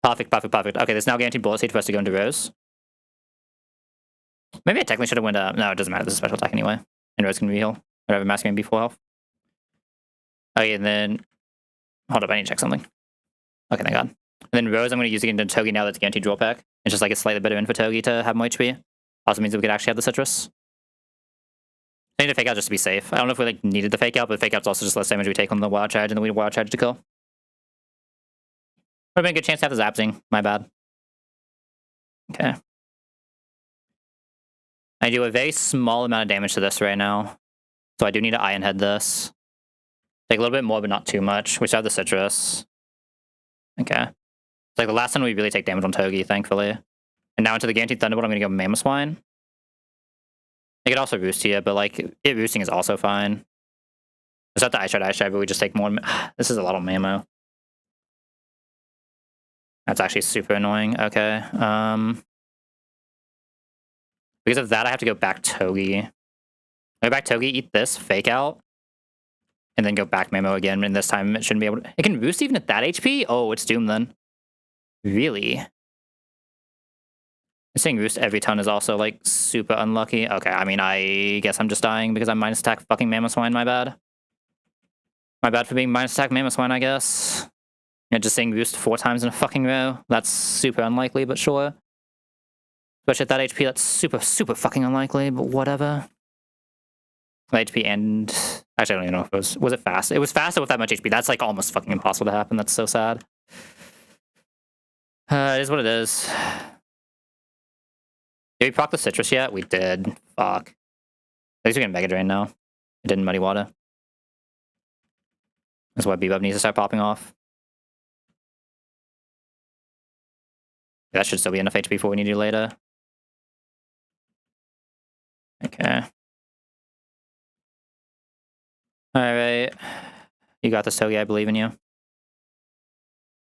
Perfect, perfect, perfect. Okay, there's now guaranteed Bullet Seed for us to go into Rose. Maybe I technically should have went up. No, it doesn't matter. This is a special attack anyway. And Rose can re-heal. Whatever, Masculine be full health. Okay, and then... Hold up, I need to check something. Okay, thank God. And then Rose, I'm going to use again into Togi now that's guaranteed draw pack. It's just like a slightly better in for Togi to have more HP. Also means that we could actually have the citrus. I need to fake out just to be safe. I don't know if we like needed the fake out, but fake out's also just less damage we take on the wild charge and then we wild charge to kill. Would have been a good chance to have the Zapsing. My bad. Okay. I do a very small amount of damage to this right now. So I do need to Iron Head this. Take a little bit more, but not too much. We still have the citrus. Okay. It's like the last time we really take damage on Togi, thankfully. And now into the Guaranteed Thunderbolt, I'm going to go Mammoth Swine. I could also roost here, but like, it roosting is also fine. It's not the Ice Shard, but we just take more. This is a lot of Mammo. That's actually super annoying. Okay. Because of that, I have to go back Togi. Go back Togi, eat this, fake out. And then go back Mammo again, and this time it shouldn't be able to... It can boost even at that HP? Oh, it's doomed then. Really? Saying roost every turn is also, like, super unlucky. Okay, I mean, I guess I'm just dying because I'm minus attack fucking Mammoth Swine, my bad. My bad for being minus attack Mammoth Swine, I guess. Yeah, just saying roost 4 times in a fucking row. That's super unlikely, but sure. Especially at that HP, that's super, super fucking unlikely, but whatever. HP and... Actually, I don't even know if it was... Was it fast? It was faster with that much HP. That's, like, almost fucking impossible to happen. That's so sad. It is what it is. Did we proc the citrus yet? We did. Fuck. At least we can Mega Drain now. It didn't Muddy Water. That's why Bebop needs to start popping off. That should still be enough HP for what we need to do later. Okay. Alright. You got this, Togi. I believe in you.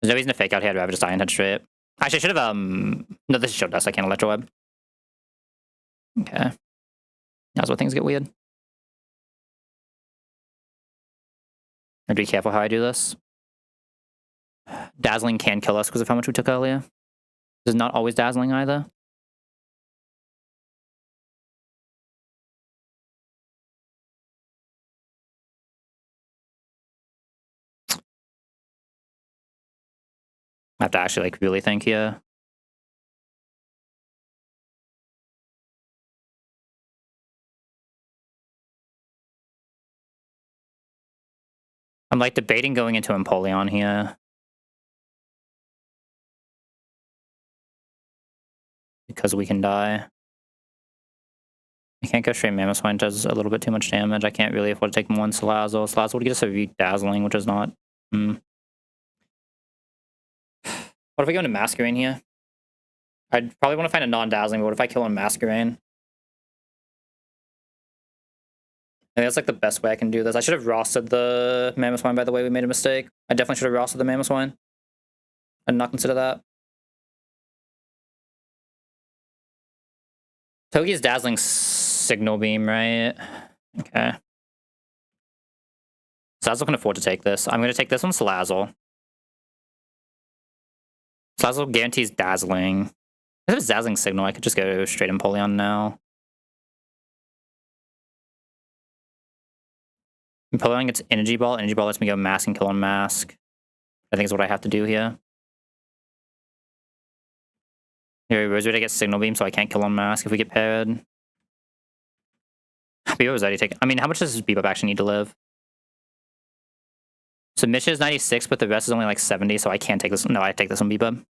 There's no reason to fake out here. I'd rather just Iron Head straight. Actually, I should have, No, this is Shield Dust. I can't Electro Web. Okay. That's where things get weird. I have to be careful how I do this. Dazzling can kill us because of how much we took earlier. This is not always Dazzling either. I have to actually, like, really think here. I'm, like, debating going into Empoleon here. Because we can die. I can't go straight Mammoth Swine, does a little bit too much damage. I can't really afford to take one Salazzle. Salazzle would get us a Dazzling, which is not... What if I go into Masquerain here? I'd probably want to find a non-Dazzling, but what if I kill on Masquerain? I think that's like the best way I can do this. I should have rostered the Mammoth Swine, by the way. We made a mistake. I definitely should have rostered the Mammoth Swine. I did not consider that. Togi's Dazzling Signal Beam, right? Okay. Salazzle can afford to take this. I'm going to take this on Salazzle. Salazzle guarantees Dazzling. If it's Dazzling Signal, I could just go straight Empoleon now. Empoleon gets Energy Ball. Energy Ball lets me go Mask and kill on Mask. I think is what I have to do here. Here, Rosewood, I get Signal Beam, so I can't kill on Mask if we get paired. Bebop was already taken. I mean, how much does Bebop actually need to live? Submission is 96, but the rest is only like 70, so I can't take this. No, I take this on Bebop.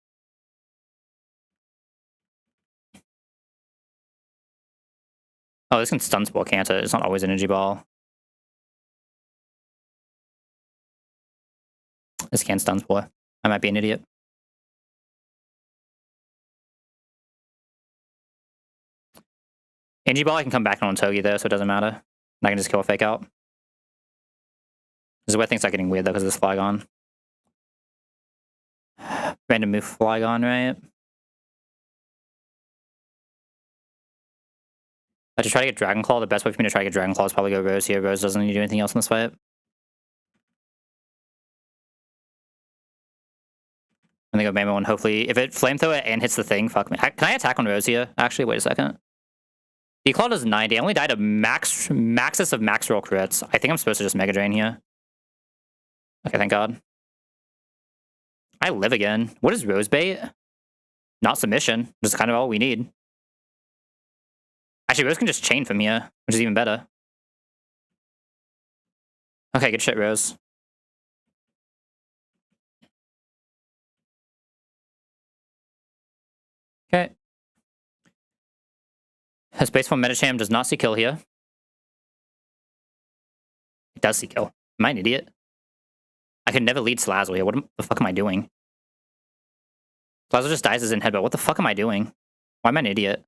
Oh, this can Stun Spore, can't it? It's not always Energy Ball. This can Stun Spore. I might be an idiot. Energy Ball, I can come back on Togi though, so it doesn't matter. I can just kill a fake out. This is where things start getting weird though, because of this Flygon. Random move Flygon, right? I should try to get Dragon Claw. The best way for me to try to get Dragon Claw is probably go Rose here. Rose doesn't need to do anything else in this fight. And then go Mammo, and hopefully, if it Flamethrower and hits the thing, fuck me. Can I attack on Rose here? Actually, wait a second. D-Claw does 90. I only died a maxus of max roll crits. I think I'm supposed to just Mega Drain here. Okay, thank God. I I live again? What is Rose Bait? Not submission. That's kind of all we need. Actually, Rose can just chain from here, which is even better. Okay, good shit, Rose. Okay. His base form Medicham does not see kill here. It does see kill. Am I an idiot? I could never lead Slazzle here. What the fuck am I doing? Slazzle just dies as in headbutt. What the fuck am I doing? Why am I an idiot?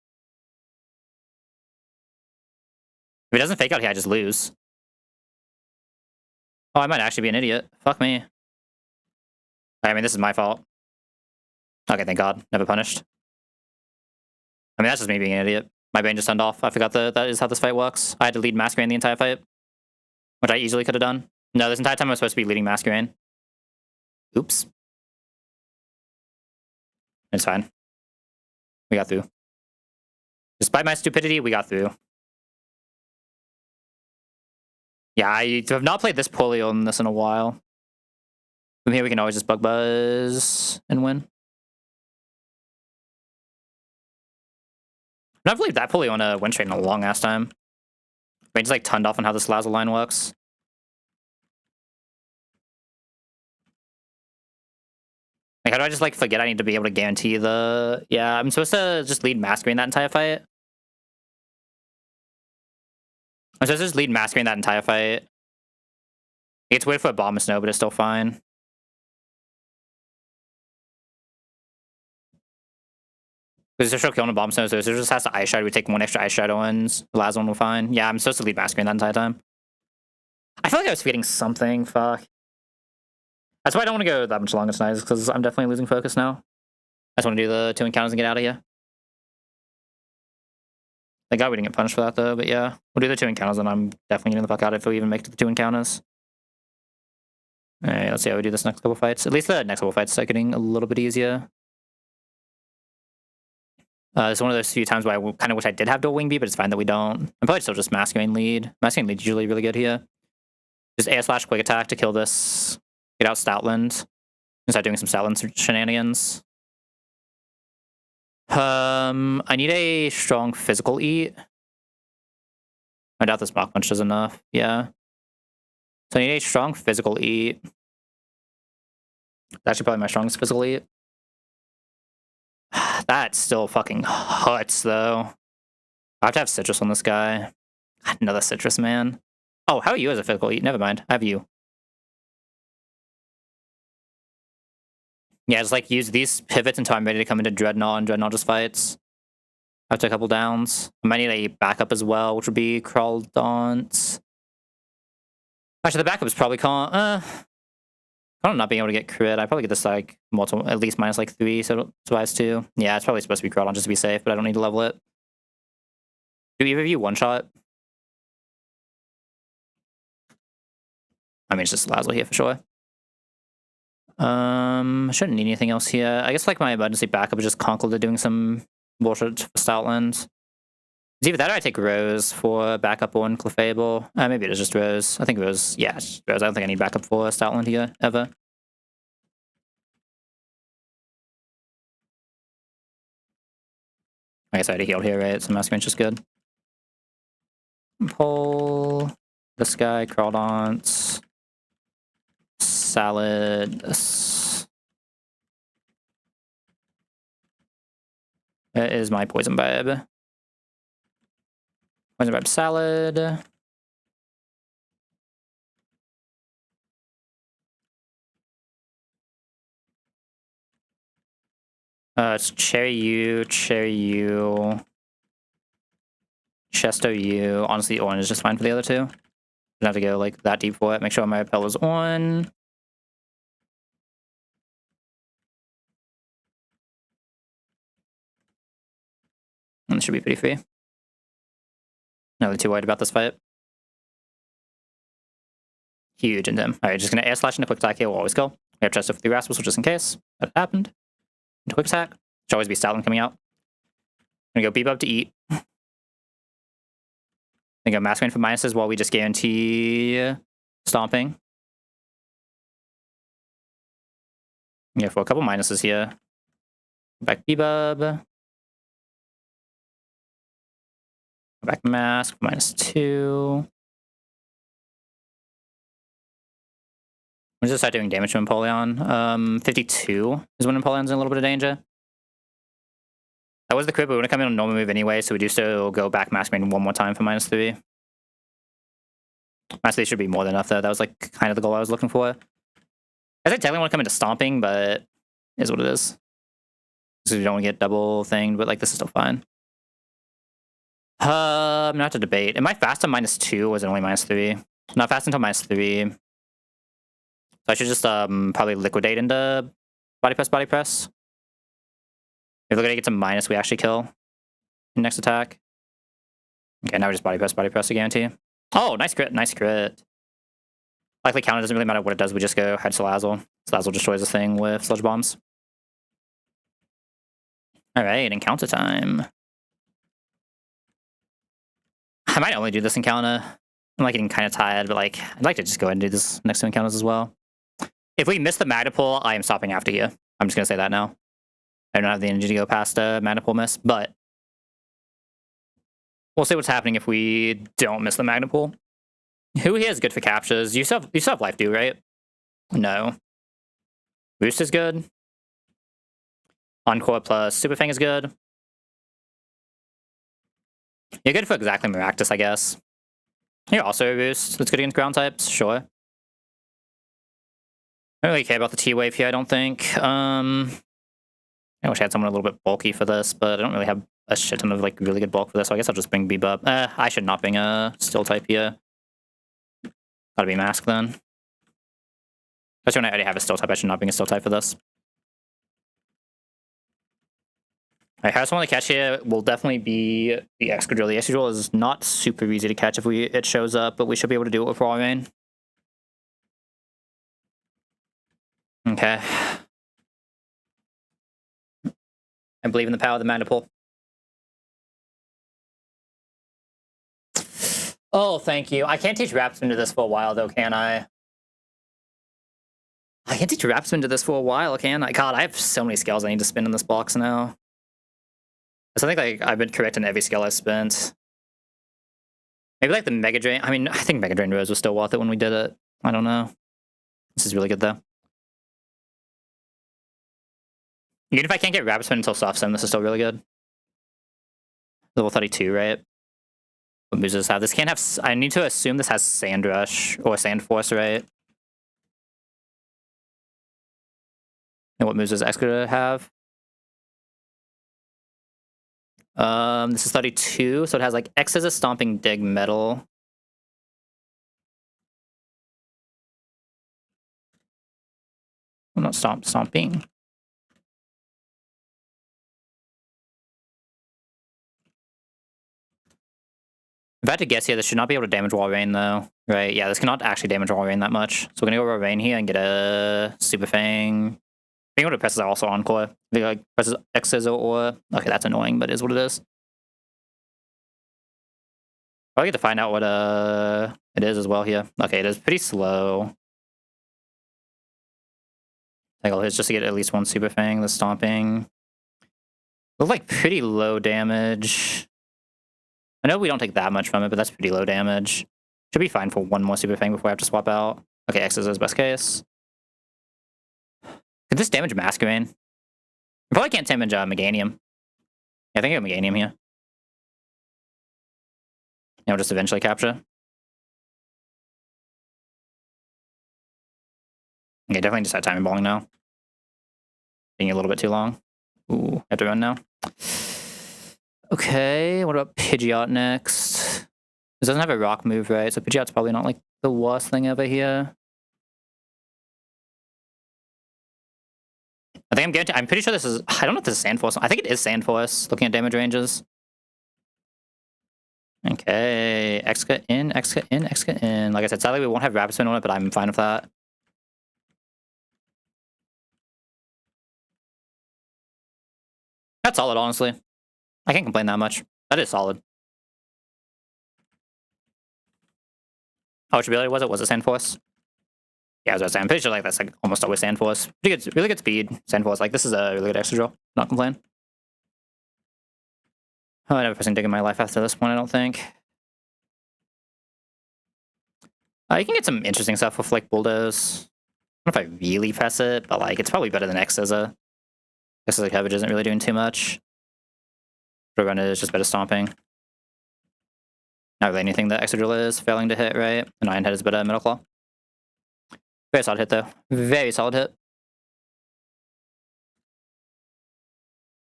If it doesn't fake out here, I just lose. Oh, I might actually be an idiot. Fuck me. I mean, this is my fault. Okay, thank God. Never punished. I mean, that's just me being an idiot. My brain just turned off. I forgot that is how this fight works. I had to lead Masquerain the entire fight, which I easily could have done. No, this entire time I was supposed to be leading Masquerain. Oops. It's fine. We got through. Despite my stupidity, we got through. Yeah, I have not played this poorly on this in a while. From here, we can always just bug buzz and win. I've not played that poorly on a win streak in a long ass time. I just like turned off on how this Lazo line works. Like, how do I just like forget I need to be able to guarantee the... Yeah, I'm supposed to just lead Masquerain that entire fight. I'm supposed to just lead Masquerain that entire fight. It's weird for a Bomb Snow, but it's still fine. Because there's no kill on a Bomb Snow, so if it just has to Ice Shadow, we take one extra Ice Shadow and the last one will fine. Yeah, I'm supposed to lead Masquerain that entire time. I feel like I was feeding something, fuck. That's why I don't want to go that much longer tonight, because I'm definitely losing focus now. I just want to do the 2 encounters and get out of here. Thank God we didn't get punished for that though, but yeah. We'll do the 2 encounters and I'm definitely getting the fuck out if we even make it to the 2 encounters. Alright, let's see how we do this next couple fights. At least the next couple fights are getting a little bit easier. It's one of those few times where I kind of wish I did have dual wing B, but it's fine that we don't. I'm probably still just Masquerain lead. Masquerain lead is usually really good here. Just air slash quick attack to kill this. Get out Stoutland. And start doing some Stoutland shenanigans. I need a strong physical eat. I doubt this Mach Punch is enough. Yeah. So I need a strong physical eat. That's actually probably my strongest physical eat. That still fucking hurts, though. I have to have citrus on this guy. Another citrus, man. Oh, how are you as a physical eat? Never mind. I have you. Yeah, just like use these pivots until I'm ready to come into Dreadnought, and Dreadnought just fights. After a couple downs. I might need a backup as well, which would be Crawl Daunt. Actually, the backup is probably Con. I'm not being able to get crit. I probably get this like multiple, at least minus like 3, so survives 2. Yeah, it's probably supposed to be Crawl Daunt just to be safe, but I don't need to level it. Do either of you one shot? I mean, it's just Lazo here for sure. I shouldn't need anything else here. I guess like my emergency backup is just Conkle to doing some bullshit for Stoutland. It's either that or I take Rose for backup on Clefable. Maybe it is just Rose. I think Rose, yeah, it's just Rose. I don't think I need backup for Stoutland here, ever. I guess I already healed here, right? So Masquerain's just good. Pull this guy, Crawl Daunt, Salad, this. That is my Poison Vibe. Poison Vibe Salad. It's Cherry U, Chesto U. Honestly, Orange is just fine for the other two. Don't have to go like that deep for it. Make sure my repel is on. And it should be pretty free. Not really too worried about this fight. Huge into him. Alright, just gonna air slash into quick attack here. We'll always go. We have Chesto for 3 Rascals, just in case that happened. Into quick attack. Should always be Stoutland coming out. Gonna go Beep Up to eat. Gonna go Masquerain for minuses while we just guarantee stomping. Yeah, for a couple minuses here. Back Bebub. Back Mask, -2. We're just start doing damage to Empoleon. 52 is when Empoleon's in a little bit of danger. That was the crit, but we're gonna come in on normal move anyway, so we do still go back Mask Main one more time for -3. -3 should be more than enough though. That was like kind of the goal I was looking for. I think technically want to come into Stomping, but it is what it is. So you don't want to get double thinged, but like this is still fine. Not to debate. Am I fast on -2 or is it only -3? Not fast until -3. So I should just probably liquidate into body press, body press. If liquidate gets a minus, we actually kill in next attack. Okay, now we just body press to guarantee. Oh, nice crit, nice crit. Likely counter doesn't really matter what it does, we just go head Salazzle. Salazzle destroys the thing with sludge bombs. Alright, encounter time. I might only do this encounter. I'm like getting kind of tired, but like I'd like to just go ahead and do this next two encounters as well. If we miss the Magdapule, I am stopping after here. I'm just gonna say that now. I don't have the energy to go past a Magdapule miss, but we'll see what's happening if we don't miss the Magdapule. Who here is good for captures? You still have life do, right? No. Boost is good. Encore plus Super Fang is good. You're good for exactly Maractus, I guess. You're also a boost. That's good against ground types, sure. I don't really care about the T-Wave here, I don't think. I wish I had someone a little bit bulky for this, but I don't really have a shit ton of like really good bulk for this, so I guess I'll just bring Bebop. I should not bring a Steel type here. Gotta be Mask then. Especially when I already have a Steel type, I should not bring a Steel type for this. Alright, hardest one to catch here will definitely be the Excadrill. The Excadrill is not super easy to catch if it shows up, but we should be able to do it with Raw Rain. Okay. I believe in the power of the Magdapule. Oh, thank you. I can't teach Rapspin to this for a while, though, can I? I can't teach Rapspin to this for a while, can I? God, I have so many skills I need to spin in this box now. So I think like I've been correct in every skill I've spent. Maybe like the Mega Drain. I mean, I think Mega Drain Rose was still worth it when we did it. I don't know. This is really good, though. Even if I can't get Rapid Spin until Soft Sim, this is still really good. Level 32, right? What moves does this have? This can't have... I need to assume this has Sand Rush or Sand Force, right? And what moves does Excadrill have? This is 32, so it has like X as a Stomping, Dig, Metal. I'm not stomping. If I had to guess here, this should not be able to damage Wall Rain, though. Right, yeah, this cannot actually damage Wall Rain that much. So we're gonna go Wall Rain here and get a Super Fang. I think what it presses are also Encore. I think like presses X Scissor or... Okay, that's annoying, but it is what it is. I'll get to find out what it is as well here. Okay, it is pretty slow. I think I'll hit just to get at least one Super Fang. The Stomping. Look like pretty low damage. I know we don't take that much from it, but that's pretty low damage. Should be fine for one more Super Fang before I have to swap out. Okay, X is best case. Could this damage Masquerain? I probably can't damage Meganium. Yeah, I think I have Meganium here. And we'll just eventually capture. Okay, definitely just had timing balling now. Being a little bit too long. Ooh, I have to run now. Okay, what about Pidgeot next? This doesn't have a rock move, right? So Pidgeot's probably not like the worst thing ever here. I think I'm pretty sure this is... I don't know if this is Sand Force. I think it is Sand Force, looking at damage ranges. Okay, Exca in, Exca in, Exca in. Like I said, sadly we won't have Rapid Spin on it, but I'm fine with that. That's solid, honestly. I can't complain that much. That is solid. Oh, which ability was it? Was it Sand Force? Yeah, I was about to say, I'm pretty sure like that's like almost always Sand Force. Pretty good, really good speed. Sand Force, like this is a really good extra draw. Not complain. Oh, I never pressing dig in my life after this one, I don't think. You can get some interesting stuff with like bulldoze. I don't know if I really press it, but like it's probably better than X's. X's coverage isn't really doing too much. Run is just better stomping. Not really anything that Extra is failing to hit, right? And Iron Head is better Metal Claw. Very solid hit though. Very solid hit.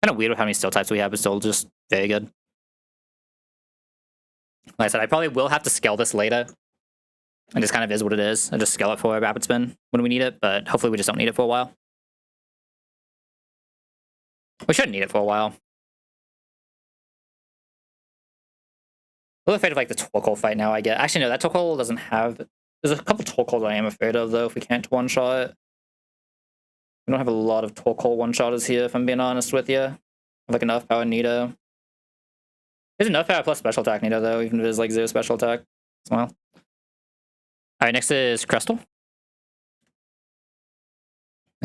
Kind of weird with how many steel types we have, but still just very good. Like I said, I probably will have to scale this later. It just kind of is what it is. I just scale it for a rapid spin when we need it, but hopefully we just don't need it for a while. We shouldn't need it for a while. A little afraid of like the Torkoal fight now, I get. Actually, no, that Torkoal doesn't have... There's a couple Torkoals I am afraid of, though, if we can't one-shot it. We don't have a lot of Torkoal one-shotters here, if I'm being honest with you. Like enough power Nito. There's enough power plus special attack Nito, though, even if it's like 0 special attack. Smile. Alright, next is Crystal.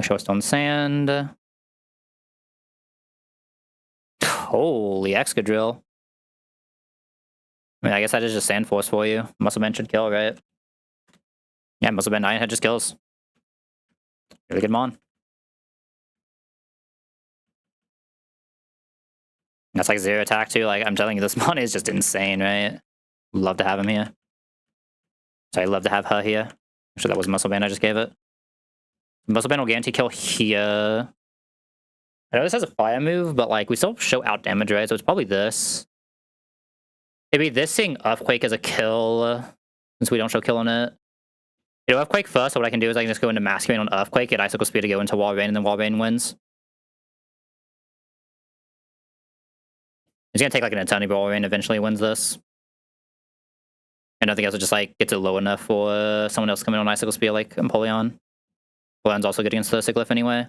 Show us Stone Sand. Holy Excadrill. I mean, I guess that is just Sand Force for you. Muscle Man should kill, right? Yeah, Muscle Man 9 head just kills. Really good Mon. That's like 0 attack too. Like, I'm telling you, this Mon is just insane, right? Love to have him here. So I love to have her here. I'm sure that was Muscle Band I just gave it. Muscle Band will guarantee kill here. I know this has a fire move, but like we still show out damage, right? So it's probably this. Maybe this thing Earthquake as a kill, since we don't show kill on it. You know, Earthquake first, so what I can do is I can just go into Masquerade on Earthquake, get Icicle Spear to go into Wall Rain, and then Wall Rain wins. It's gonna take like an eternity, but Wall Rain eventually wins this. And nothing else will just like get it low enough for someone else coming on Icicle Spear like Empoleon. Empoleon's also good against the Sigilyph anyway.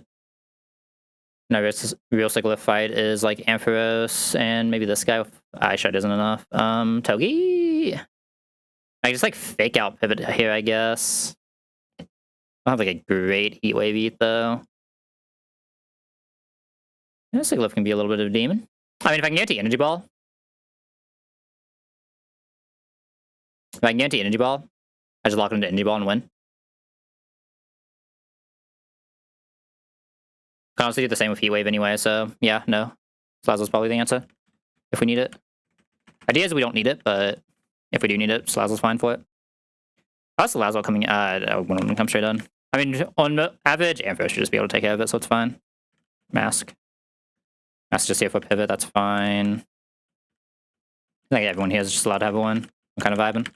No, real Sigilyph fight is like Ampharos and maybe this guy with Eyeshot isn't enough. Togi. I just like fake out pivot here, I guess. I don't have like a great Heat Wave Eat though. Yeah, Sigilyph can be a little bit of a demon. I mean, if I can guarantee Energy Ball. If I can guarantee Energy Ball, I just lock it into Energy Ball and win. Can honestly do the same with Heat Wave anyway, so yeah, no. Salazzle's probably the answer. If we need it. Idea is we don't need it, but if we do need it, Salazzle's fine for it. How's Salazzle coming? Wouldn't come straight on. I mean, on average, Ampharos should just be able to take care of it, so it's fine. Mask. Mask just here for pivot, that's fine. I think everyone here is just allowed to have one. I'm kind of vibing.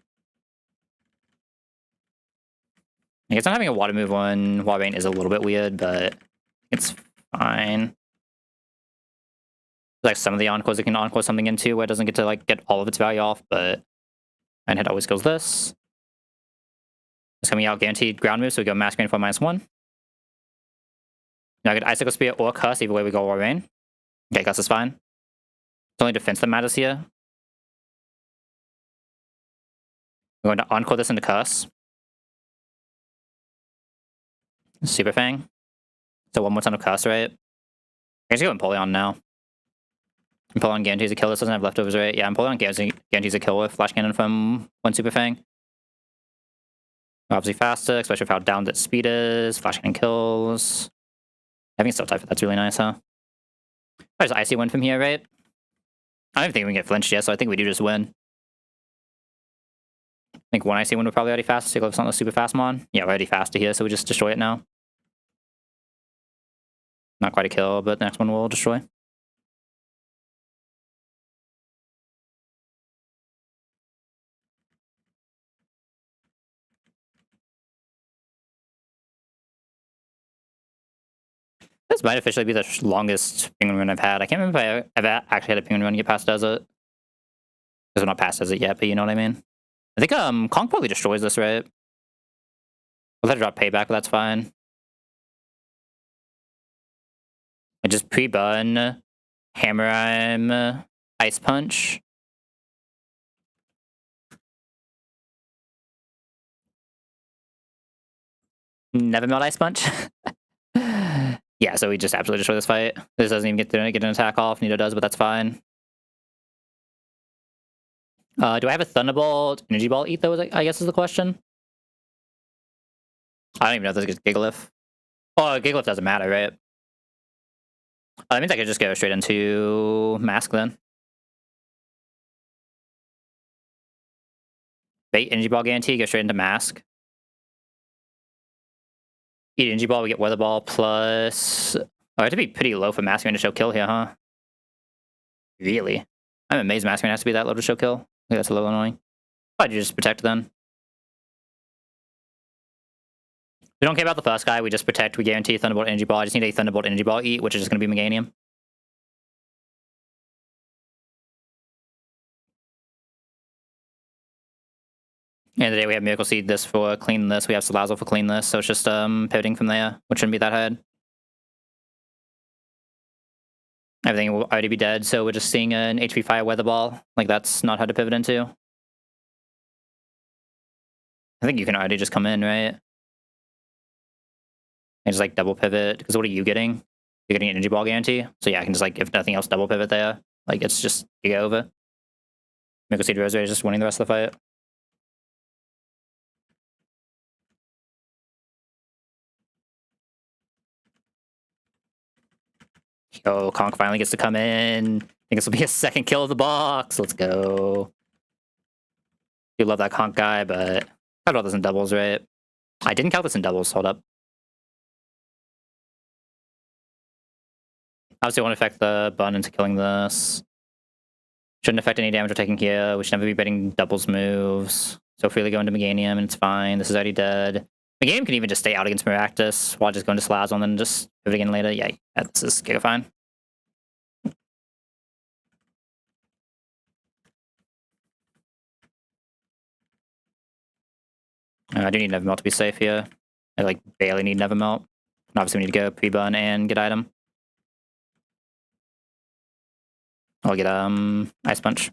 I guess not having a water move on Wall Rain is a little bit weird, but it's fine. Like some of the Encores it can Encore something into where it doesn't get to like get all of its value off, but Iron Head always kills this. It's coming out guaranteed ground move, so we go Masquerade for -1. Now I get Icicle Spear or Curse, either way we go Wall Rain. Okay, Curse is fine. It's only defense that matters here. We're going to Encore this into Curse. Super Fang. So one more ton of Curse, right? I guess go Empoleon now. Empoleon guarantees a kill. This doesn't have leftovers, right? Yeah, Empoleon guarantees a kill with Flash Cannon from one Super Fang. Obviously faster, especially with how down that speed is. Flash Cannon kills. Having Steel type, that's really nice, huh? There's Icy win from here, right? I don't even think we can get flinched yet, so I think we do just win. I think one Icy win would probably already fast. So it's not a super fast Mon. Yeah, we're already faster here, so we just destroy it now. Not quite a kill, but the next one will destroy. This might officially be the longest penguin run I've had. I can't remember if I've actually had a penguin run get past Desert. Because we're not past Desert yet, but you know what I mean? I think Kong probably destroys this, right? We'll let it drop payback, but that's fine. I just pre-burn, Hammer Ice Punch. Never melt Ice Punch. Yeah, so we just absolutely destroy this fight. This doesn't even get an attack off. Neither does, but that's fine. Do I have a Thunderbolt Energy Ball eat, though, I guess is the question. I don't even know if this gets Gigalith. Oh, Gigalith doesn't matter, right? That means I could just go straight into Mask then. Bait Energy Ball guarantee, go straight into Mask. Eat Energy Ball, we get Weather Ball plus... Oh, I have to be pretty low for Mask Man to show kill here, huh? Really? I'm amazed Mask Man has to be that low to show kill. I think that's a little annoying. Why'd you just protect then? We don't care about the first guy, we just protect, we guarantee Thunderbolt Energy Ball. I just need a Thunderbolt Energy Ball eat, which is just going to be Meganium. And today we have Miracle Seed this for clean this, we have Salazzle for clean this, so it's just pivoting from there, which shouldn't be that hard. Everything will already be dead, so we're just seeing an HP Fire Weather Ball. Like, that's not hard to pivot into. I think you can already just come in, right? And just, like, double pivot, because what are you getting? You're getting an Energy Ball guarantee? So yeah, I can just, like, if nothing else, double pivot there. Like, it's just, you go over. Miracle Seed Rosary is just winning the rest of the fight. Oh, Conk finally gets to come in. I think this will be a second kill of the box. Let's go. You love that Conk guy, but I count all this in doubles, right? I didn't count this in doubles. Hold up. Obviously, it won't affect the bun into killing this. Shouldn't affect any damage we're taking here. We should never be betting doubles moves. So freely go into Meganium, and it's fine. This is already dead. Meganium can even just stay out against Maractus while just going to Salazzle and then just pivot again later. Yeah, this is Giga fine. I do need Never Melt to be safe here. I like barely need Never Melt. And obviously we need to go pre-burn and get item. I'll get Ice Punch.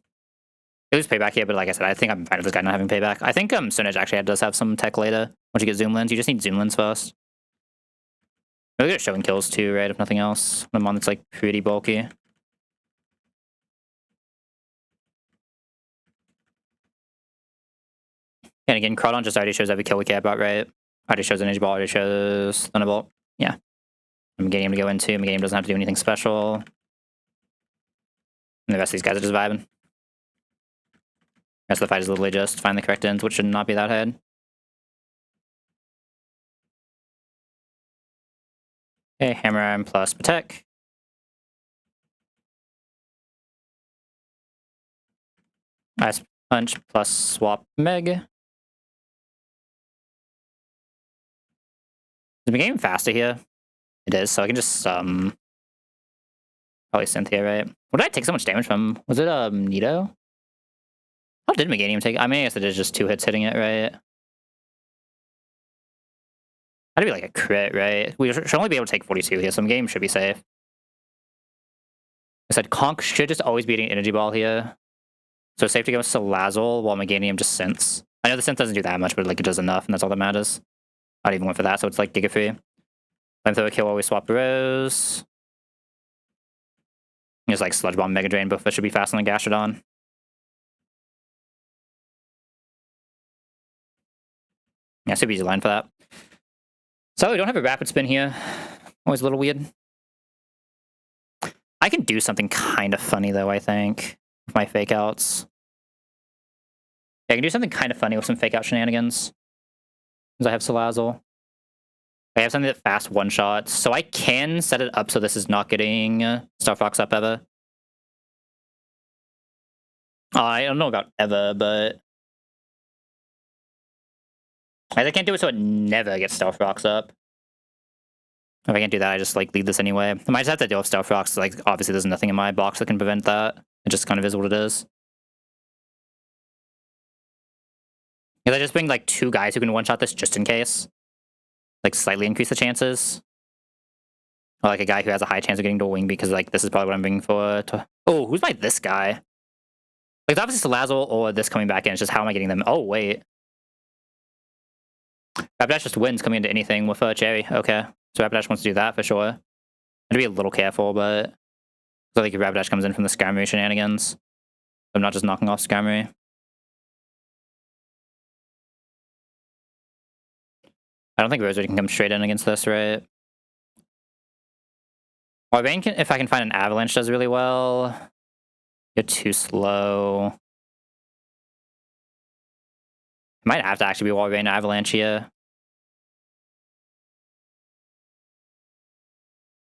I lose payback here, but like I said, I think I'm fine with this guy not having payback. I think Stone Edge actually does have some tech later. Once you get Zoom Lens, you just need Zoom Lens first. We'll get showing kills too, right? If nothing else. I'm on that's like pretty bulky. And again, Crawdon just already shows every kill we care about, right? Already shows Energy Ball, already shows Thunderbolt. Yeah. I'm getting him to go into. Meganium doesn't have to do anything special. And the rest of these guys are just vibing. The rest of the fight is literally just find the correct ends, which should not be that hard. Okay, Hammer Arm plus Protect. Ice Punch plus Swap Meg. Is the game faster here? It is, so I can just probably Cynthia, right? What did I take so much damage from? Was it Nido? How did Meganium take? I mean, I guess it is just 2 hits hitting it, right? That'd be like a crit, right? We should only be able to take 42 here, so Meganium should be safe. I said Conk should just always be eating Energy Ball here. So it's safe to go with Salazzle while Meganium just synths. I know the synth doesn't do that much, but like it does enough, and that's all that matters. I'd even went for that, so it's like Giga free. Flamethrower kill while we swap Rose. Just like Sludge Bomb, Mega Drain, both of us should be faster than Gastrodon. Yeah, super easy line for that. So we don't have a Rapid Spin here. Always a little weird. I can do something kind of funny though, I think, with my fake outs. Yeah, I can do something kind of funny with some fake out shenanigans. Because I have Salazzle. I have something that fast one-shots, so I can set it up so this is not getting Star Fox up ever. I don't know about ever, but... I can't do it so it never gets Stealth Rocks up. If I can't do that, I just like leave this anyway. I might just have to deal with Stealth Rocks. Like, obviously there's nothing in my box that can prevent that. It just kind of is what it is. Because I just bring like 2 guys who can one-shot this just in case. Like, slightly increase the chances. Or like a guy who has a high chance of getting to a wing because like this is probably what I'm bringing for... Oh, who's my this guy? Like, it's obviously Salazzle or this coming back in. It's just how am I getting them? Oh, wait. Rapidash just wins coming into anything with Cherry. Okay. So Rapidash wants to do that for sure. I have to be a little careful, but I think Rapidash comes in from the Skarmory shenanigans. I'm not just knocking off Skarmory. I don't think Rosewood can come straight in against this, right? Rain can, if I can find an Avalanche, does really well. You're too slow. I might have to actually be Rain Avalanche here.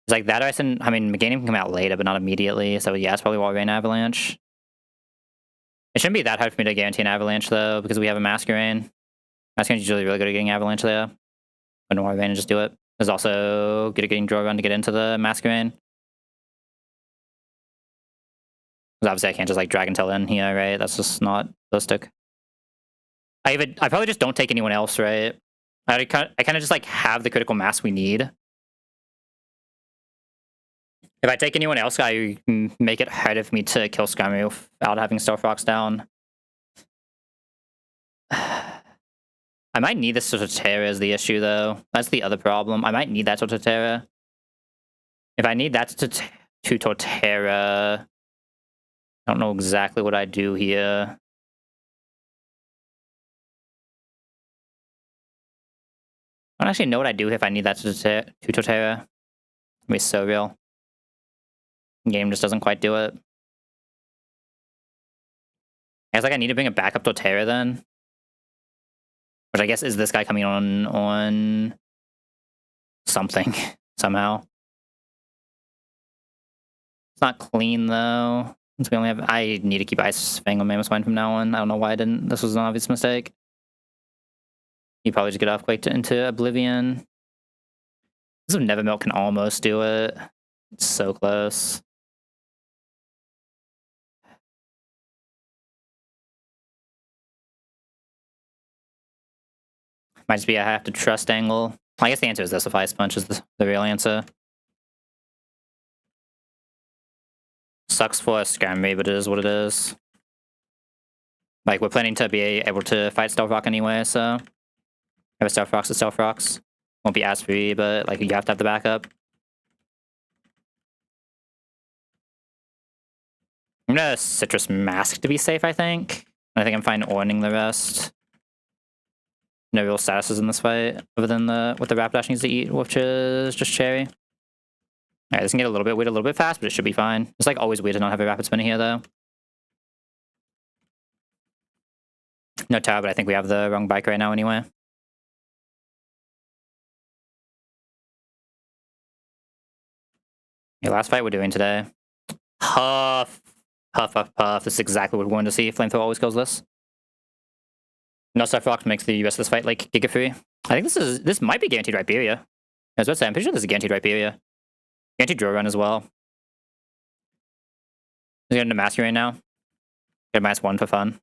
It's like that, I mean, Meganium can come out later, but not immediately. So yeah, it's probably Rain Avalanche. It shouldn't be that hard for me to guarantee an Avalanche, though, because we have a Masquerain. Masquerain's usually really good at getting Avalanche there. But no Rain and just do it. There's also good at getting Draw Run to get into the Masquerain. Because obviously I can't just like Dragon Tail in here, right? That's just not realistic. I probably just don't take anyone else, right? I kind of just like have the critical mass we need. If I take anyone else, I make it harder for me to kill Skarmory without having Stealth Rocks down. I might need this Torterra as the issue, though. That's the other problem. I might need that Torterra. If I need that to Torterra, I don't know exactly what I do here. I don't actually know what I do if I need that to Torterra. It'd be so real. Game just doesn't quite do it. I guess like I need to bring a backup Torterra then. Which I guess is this guy coming on something somehow. It's not clean though. Since we only have, I need to keep Ice Fang on Mammoth Spine from now on. I don't know why I didn't. This was an obvious mistake. You probably just get Earthquake into Oblivion. This of Nevermilk can almost do it. It's so close. Might just be I have to trust angle. I guess the answer is this if Ice Punch is the real answer. Sucks for Skarmory, but it is what it is. Like, we're planning to be able to fight Stealth Rock anyway, so... Have a Stealth Rocks to Stealth Rocks. Won't be as free, but, like, you have to have the backup. I'm gonna Citrus Mask to be safe, I think. I think I'm fine Orning the rest. No real statuses in this fight, other than what the Rapidash needs to eat, which is just Cherry. Alright, this can get a little bit weird, a little bit fast, but it should be fine. It's like always weird to not have a Rapid Spinner here, though. No tower, but I think we have the wrong bike right now anyway. The last fight we're doing today. Huff. Huff, huff, puff. This is exactly what we're going to see. Flamethrower always kills this. No Stealth Rock makes the rest of this fight like Giga Free. I think this might be guaranteed Rhyperia. I was about to say, I'm pretty sure this is guaranteed Rhyperia. Guaranteed Draw Run as well. Let's get into Mastery right now. Get -1 for fun.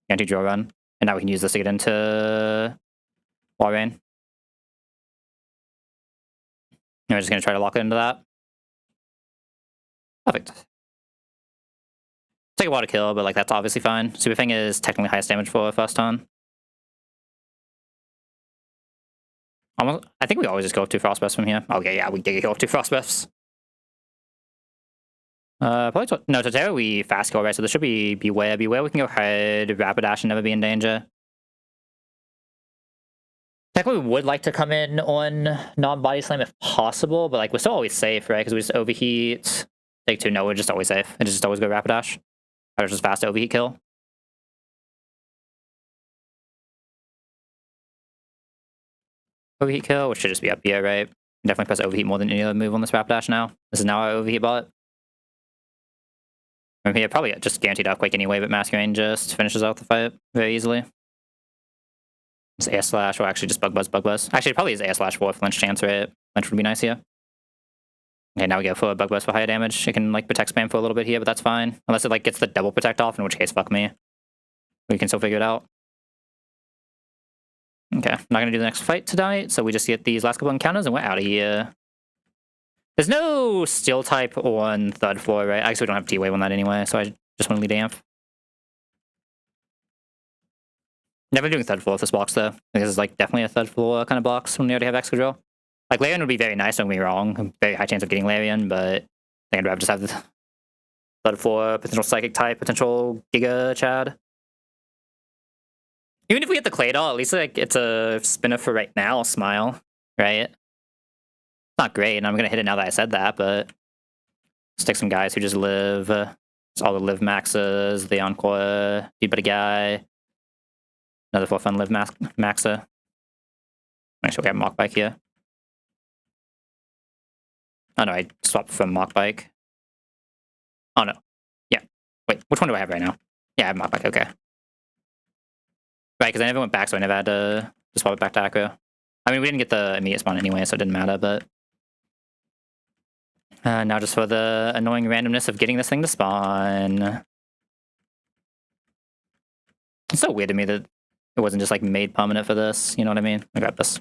Guaranteed Draw Run. And now we can use this to get into Walrein. And we're just going to try to lock it into that. Perfect. Take a while to kill, but like that's obviously fine. Super Fang is technically highest damage for first turn. Almost, I think we always just go 2 Frostbuffs from here. Okay, yeah, we Giga Kill 2 Frostbuffs. Probably no Torterra we fast kill, right? So this should be Beware. Beware we can go ahead, Rapidash and never be in danger. Technically we would like to come in on non-body slam if possible, but like we're still always safe, right? Because we just overheat. Take 2, no, we're just always safe. And just always go Rapidash. Or just fast overheat kill. Overheat kill, which should just be up here, right? Definitely press overheat more than any other move on this Rapidash now. This is now our overheat bot. From here, probably just guaranteed Earthquake anyway, but Masquerain just finishes out the fight very easily. It's Air Slash, or actually just Bug Buzz, Bug Buzz. Actually, it probably is Air Slash for flinch chance, right? Flinch would be nice here. Okay, now we go for Bug Buzz for higher damage. It can like protect spam for a little bit here, but that's fine. Unless it like gets the double protect off, in which case, fuck me. We can still figure it out. Okay, I'm not gonna do the next fight tonight, so we just get these last couple encounters and we're out of here. There's no Steel type on third floor, right? Actually, we don't have T-Wave on that anyway, so I just want to lead Amp. Never doing third floor with this box though. I think this is like definitely a third floor kind of box when you already have Excadrill. Like Larian would be very nice, don't get me wrong. Very high chance of getting Larian, but I think I'd rather just have the third floor, potential Psychic type, potential Giga Chad. Even if we get the Claydol, at least like it's a spinner for right now, Smile, right? It's not great, and I'm gonna hit it now that I said that, but stick some guys who just live. It's all the live maxes, the Encore, Dude Buddy Guy. Another for fun live maxa. Make sure we have Mach Bike here. Oh no, I swapped from Mach Bike. Oh no. Yeah. Wait, which one do I have right now? Yeah, I have Mach Bike, okay. Right, because I never went back, so I never had to swap it back to Acro. I mean, we didn't get the immediate spawn anyway, so it didn't matter, but... now just for the annoying randomness of getting this thing to spawn. It's so weird to me that it wasn't just like made permanent for this, you know what I mean? I got this.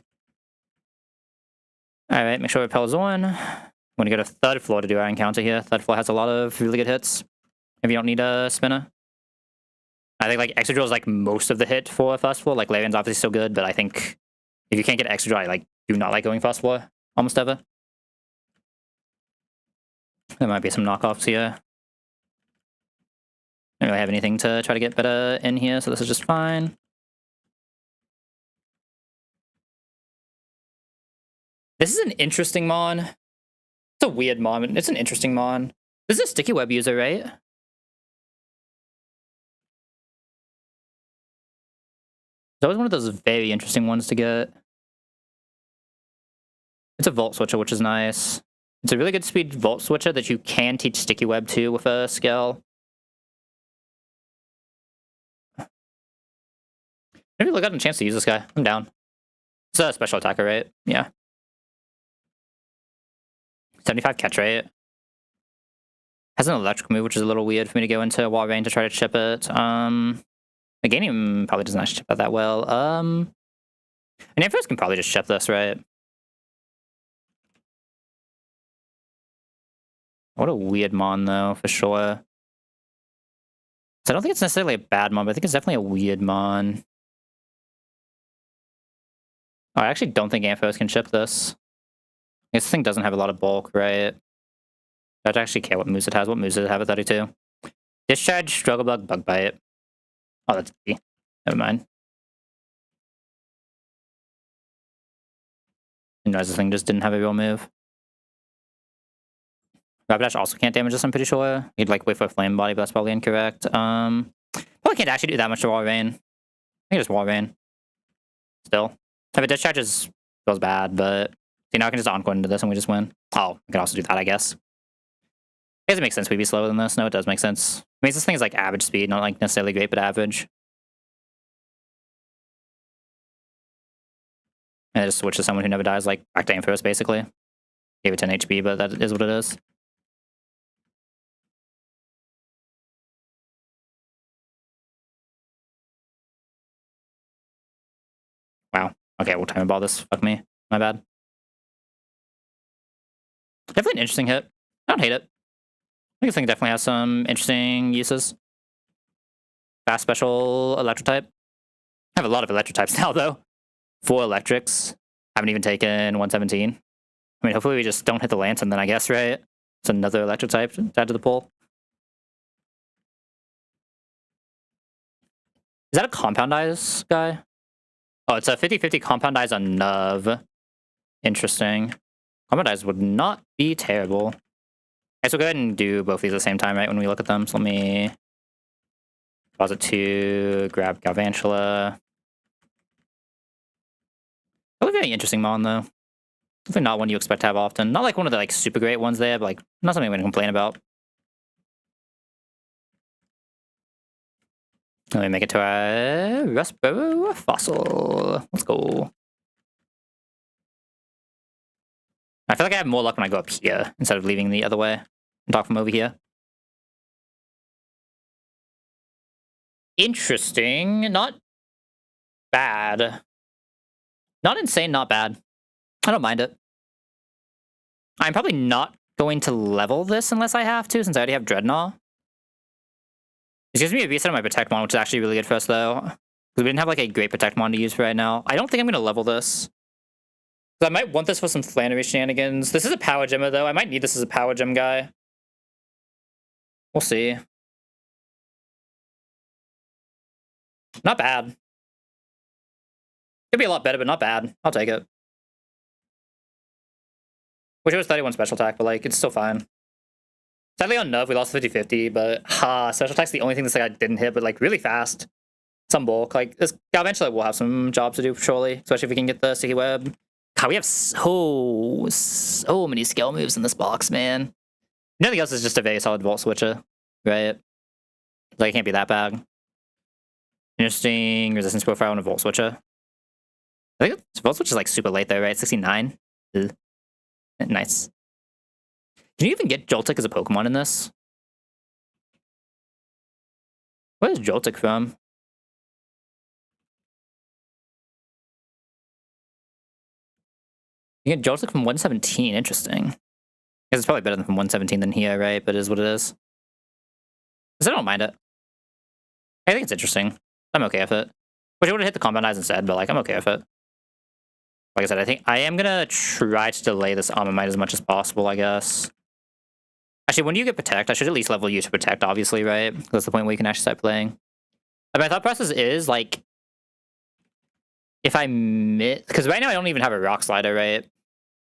Alright, make sure Repel is on. I'm gonna go to third floor to do our encounter here. Third floor has a lot of really good hits. If you don't need a spinner. I think like Excadrill is like most of the hit for first floor. Like Larian's obviously still good, but I think if you can't get Excadrill, I like do not like going first floor almost ever. There might be some knockoffs here. I don't really have anything to try to get better in here, so this is just fine. This is an interesting mon. It's a weird mon. It's an interesting mon. This is a sticky web user, right? It's always one of those very interesting ones to get. It's a Volt Switcher, which is nice. It's a really good speed Volt Switcher that you can teach sticky web to with a skill. Maybe look out a chance to use this guy. I'm down. It's a special attacker, right? Yeah. 75 catch rate. Has an electric move, which is a little weird for me to go into wall rain to try to chip it. The game probably doesn't actually chip it that well. And Ampharos can probably just chip this, right? What a weird mon, though, for sure. So I don't think it's necessarily a bad mon, but I think it's definitely a weird mon. Oh, I actually don't think Ampharos can chip this. This thing doesn't have a lot of bulk, right? I don't actually care what moves it has. What moves does it have at 32? Discharge, Struggle Bug, Bug Bite. Oh, that's easy. Never mind. I realize this thing just didn't have a real move. Rapidash also can't damage this, I'm pretty sure. He'd like wait for a Flame Body, but that's probably incorrect. Probably can't actually do that much to Wall Rain. I think just Wall Rain. Still. If it discharges, feels bad, but... See, now I can just Encore into this and we just win. Oh, I can also do that, I guess. It doesn't make sense we'd be slower than this. No, it does make sense. I mean, this thing is like average speed, not like necessarily great, but average. And I just switch to someone who never dies, like back to Ampharos, basically. Gave it 10 HP, but that is what it is. Wow. Okay, we'll time ball this. Fuck me. My bad. Definitely an interesting hit. I don't hate it. I think this thing definitely has some interesting uses. Fast special electric type. I have a lot of electric types now, though. 4 electrics. Haven't even taken 117. I mean, hopefully we just don't hit the Lantern then, I guess, right? It's another electric type to add to the pool. Is that a Compound Eyes guy? Oh, it's a 50-50 Compound Eyes on Nuv. Interesting. Compound Eyes would not be terrible. Okay, so we'll go ahead and do both these at the same time, right, when we look at them. So let me pause it to grab Galvantula. Probably very interesting mon, though. Definitely not one you expect to have often. Not like one of the like super great ones there, but like not something I'm going to complain about. Let me make it to a Rustboro Fossil. Let's go. I feel like I have more luck when I go up here instead of leaving the other way and talk from over here. Interesting. Not bad. Not insane, not bad. I don't mind it. I'm probably not going to level this unless I have to, since I already have Dreadnought. This gives me a reset on my Protect Mon, which is actually really good for us, though. Because we didn't have like a great protect mon to use for right now. I don't think I'm gonna level this. I might want this for some Flannery shenanigans. This is a power gemmer though. I might need this as a power gem guy. We'll see. Not bad. Could be a lot better, but not bad. I'll take it. Wish it was 31 special attack, but like, it's still fine. Sadly on Nuv, we lost 50-50, but special attack's the only thing this guy didn't hit, but like really fast. Some bulk. Like, this guy eventually will have some jobs to do, surely. Especially if we can get the sticky web. God, we have so many skill moves in this box, man. Nothing else is just a very solid Volt Switcher, right? Like, it can't be that bad. Interesting resistance profile on a Volt Switcher. I think Volt Switcher is like super late though, right? 69? Ugh. Nice. Can you even get Joltik as a Pokemon in this? Where is Joltik from? You get Joltik from 117, interesting. Because it's probably better than from 117 than here, right? But it is what it is. Because I don't mind it. I think it's interesting. I'm okay with it. Wish I would have hit the Combat Eyes instead, but like, I'm okay with it. Like I said, I think I am gonna try to delay this Armamite as much as possible, I guess. Actually, when you get Protect, I should at least level you to Protect, obviously, right? That's the point where you can actually start playing. But my thought process is, like, if I miss... Because right now I don't even have a Rock Slider, right?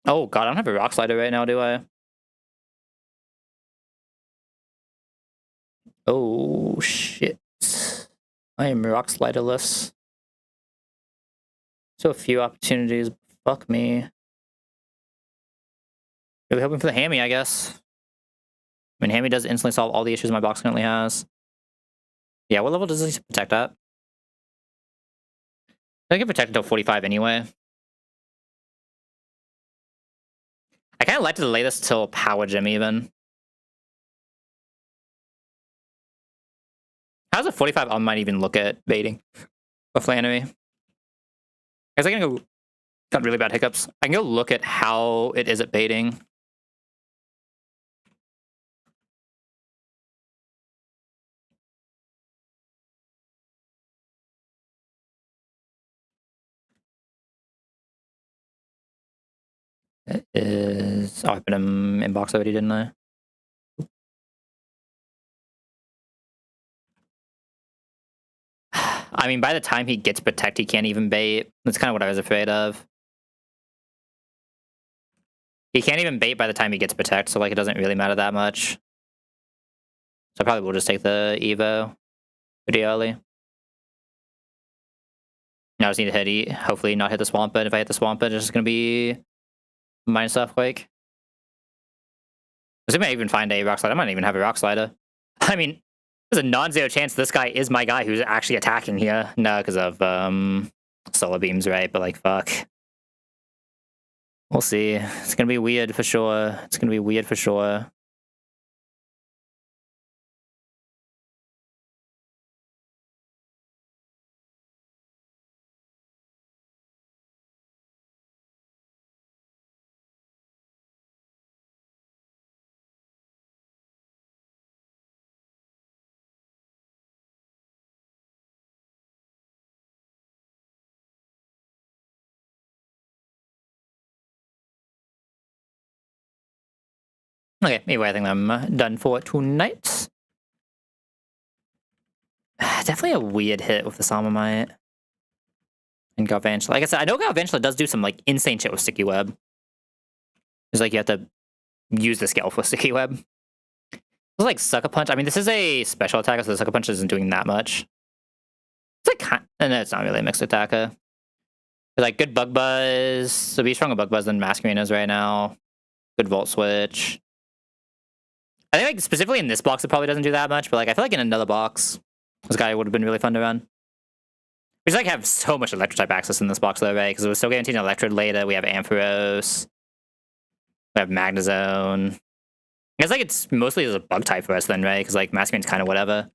Oh, God, I don't have a Rock Slider right now, do I? Oh, shit. I am Rock Sliderless. So a few opportunities. Fuck me. Really hoping for the Hammy, I guess. I mean, Hammy does instantly solve all the issues my box currently has. Yeah, what level does he protect at? I can protect until 45 anyway. I kind of like to delay this till Power Gem even. How does a 45 on might even look at baiting a Flannery? Guys, I can go... Got really bad hiccups. I can go look at how it is at baiting. It is... Oh, I put him in box already, didn't I? I mean, by the time he gets Protect, he can't even bait. That's kind of what I was afraid of. He can't even bait by the time he gets Protect, so like it doesn't really matter that much. So I probably will just take the Evo pretty early. Now I just need to hit hopefully not hit the Swampert. If I hit the Swampert, it's just gonna be minus Earthquake. Assuming I even find a Rock Slider, I might not even have a Rock Slider. I mean, there's a non-zero chance this guy is my guy who's actually attacking here. No, because of Solar Beams, right? But like, fuck. We'll see. It's gonna be weird for sure. It's gonna be weird for sure. Okay, anyway, I think I'm done for tonight. Definitely a weird hit with the Armamite. And Garvantula. Like I said, I know Garvantula does do some like insane shit with Sticky Web. It's like you have to use the skill for Sticky Web. It's like Sucker Punch. I mean, this is a special attacker, so the Sucker Punch isn't doing that much. It's like, and it's not really a mixed attacker. But like good Bug Buzz. So be stronger Bug Buzz than Masquerain is right now. Good Volt Switch. I think like specifically in this box, it probably doesn't do that much, but like I feel like in another box, this guy would have been really fun to run. We just like have so much Electro-type access in this box though, right? Because we're still guaranteed an Electrode later. We have Ampharos. We have Magnezone. I guess like it's mostly as a bug type for us then, right? Because like Masquerain's kind of whatever.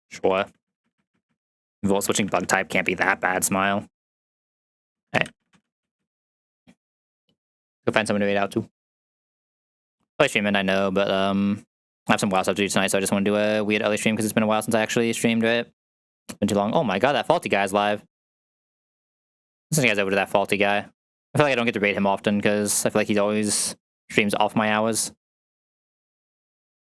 Sure. Volt switching bug type can't be that bad, Smile. Alright. Go find someone to wait out to. Early streaming, I know, but I have some wild stuff to do tonight, so I just want to do a weird early stream because it's been a while since I actually streamed, right? It's been too long. Oh my god, that faulty guy's live. Send you guys over to that faulty guy. I feel like I don't get to raid him often because I feel like he always streams off my hours.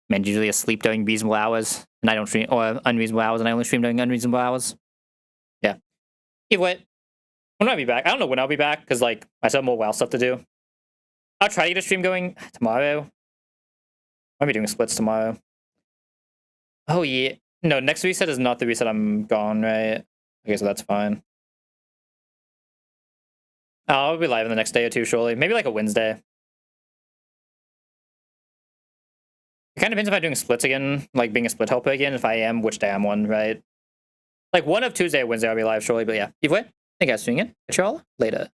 Man, usually asleep during reasonable hours, and I don't stream, or unreasonable hours, and I only stream during unreasonable hours. Yeah. Either way, when I'll be back, I don't know when I'll be back because like I still have more WoW stuff to do. I'll try to get a stream going tomorrow. I'll be doing splits tomorrow. Oh yeah, no, next reset is not the reset I'm gone, right? Okay, so that's fine. I'll be live in the next day or two, surely. Maybe like a Wednesday. It kind of depends if I'm doing splits again, like being a split helper again. If I am, which day I'm on, right? Like one of Tuesday or Wednesday, I'll be live, surely. But yeah, either way, thank you guys for doing it. Catch y'all later.